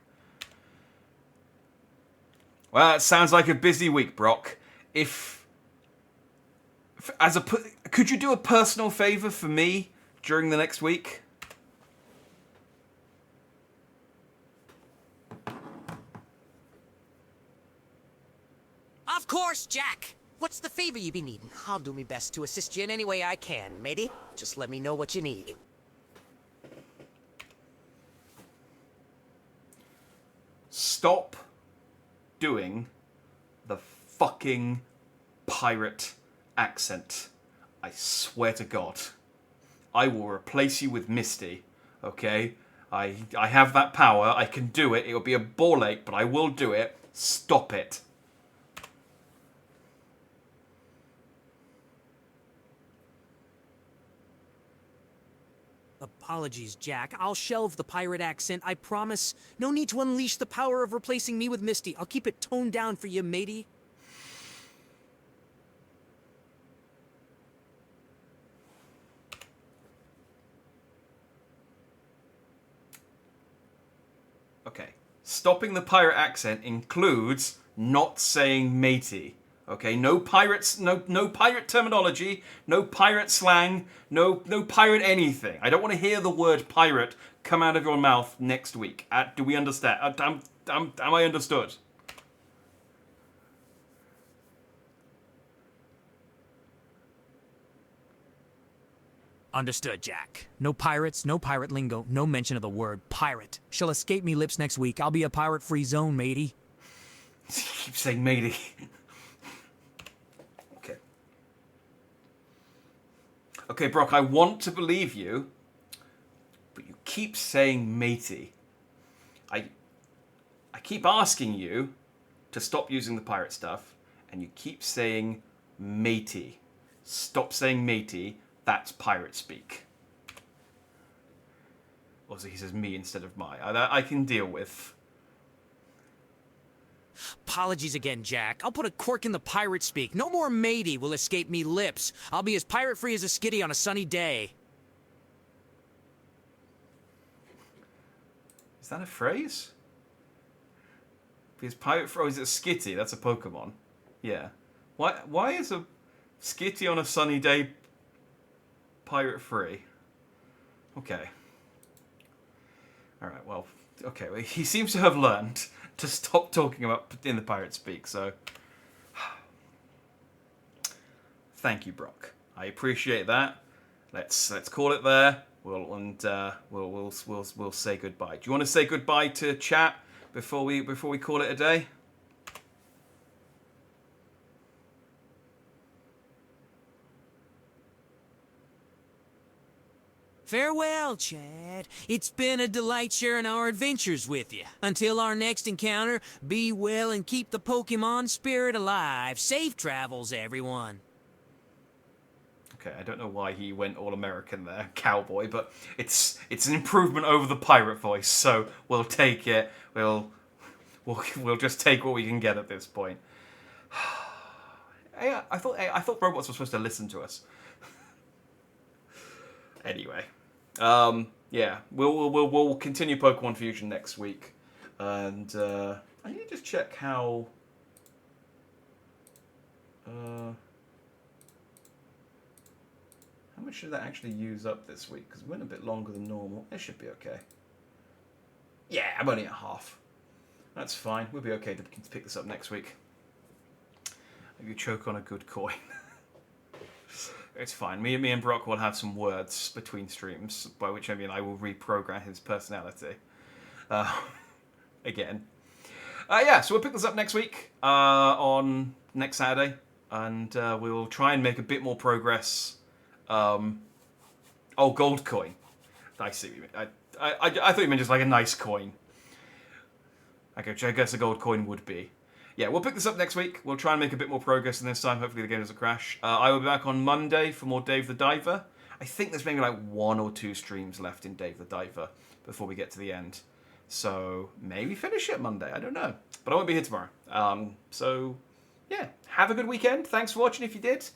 Well, it sounds like a busy week, Brock. Could you do a personal favor for me during the next week? Of course, Jack. What's the favor you be needing? I'll do my best to assist you in any way I can, matey. Just let me know what you need. Stop doing the fucking pirate accent. I swear to God. I will replace you with Misty, okay? I have that power. I can do it. It'll be a ball ache, but I will do it. Stop it. Apologies, Jack. I'll shelve the pirate accent, I promise. No need to unleash the power of replacing me with Misty. I'll keep it toned down for you, matey. Okay. Stopping the pirate accent includes not saying matey. Okay, no pirates, no pirate terminology, no pirate slang, no pirate anything. I don't want to hear the word pirate come out of your mouth next week. Do we understand? Am I understood? Understood, Jack. No pirates, no pirate lingo, no mention of the word pirate. Shall escape me lips next week. I'll be a pirate-free zone, matey. Keep saying matey. Okay, Brock, I want to believe you, but you keep saying matey. I keep asking you to stop using the pirate stuff, and you keep saying matey. Stop saying matey, that's pirate speak. Also, he says me instead of my. I can deal with. Apologies again, Jack. I'll put a cork in the pirate speak. No more matey will escape me lips. I'll be as pirate-free as a skitty on a sunny day. Is that a phrase? Because pirate free, is it a skitty? That's a Pokemon. Yeah. Why is a skitty on a sunny day pirate-free? Okay. Alright, well, okay. Well, he seems to have learned to stop talking about in the pirate speak, so thank you, Brock. I appreciate that. Let's call it there. We'll say goodbye. Do you want to say goodbye to chat before we call it a day? Farewell, Chad. It's been a delight sharing our adventures with you. Until our next encounter, be well and keep the Pokemon spirit alive. Safe travels, everyone. Okay, I don't know why he went all American there, cowboy, but it's an improvement over the pirate voice, so we'll take it. We'll just take what we can get at this point. I thought robots were supposed to listen to us. Anyway, yeah, we'll continue Pokemon Fusion next week, and I need to just check how. How much did that actually use up this week? Because we went a bit longer than normal. It should be okay. Yeah, I'm only at half. That's fine. We'll be okay to pick this up next week. Maybe choke on a good coin. It's fine. Me and Brock will have some words between streams, by which I mean I will reprogram his personality. Again. Yeah, so we'll pick this up next week, on next Saturday, and we'll try and make a bit more progress. Oh, gold coin. I see what you mean. I thought you meant just like a nice coin. Okay, which I guess a gold coin would be. Yeah, we'll pick this up next week. We'll try and make a bit more progress in this time. Hopefully the game doesn't crash. I will be back on Monday for more Dave the Diver. I think there's maybe like 1 or 2 streams left in Dave the Diver before we get to the end. So maybe finish it Monday. I don't know. But I won't be here tomorrow. So, yeah. Have a good weekend. Thanks for watching if you did.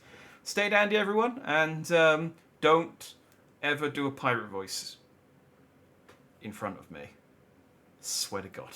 Stay dandy, everyone. And don't ever do a pirate voice in front of me, swear to God.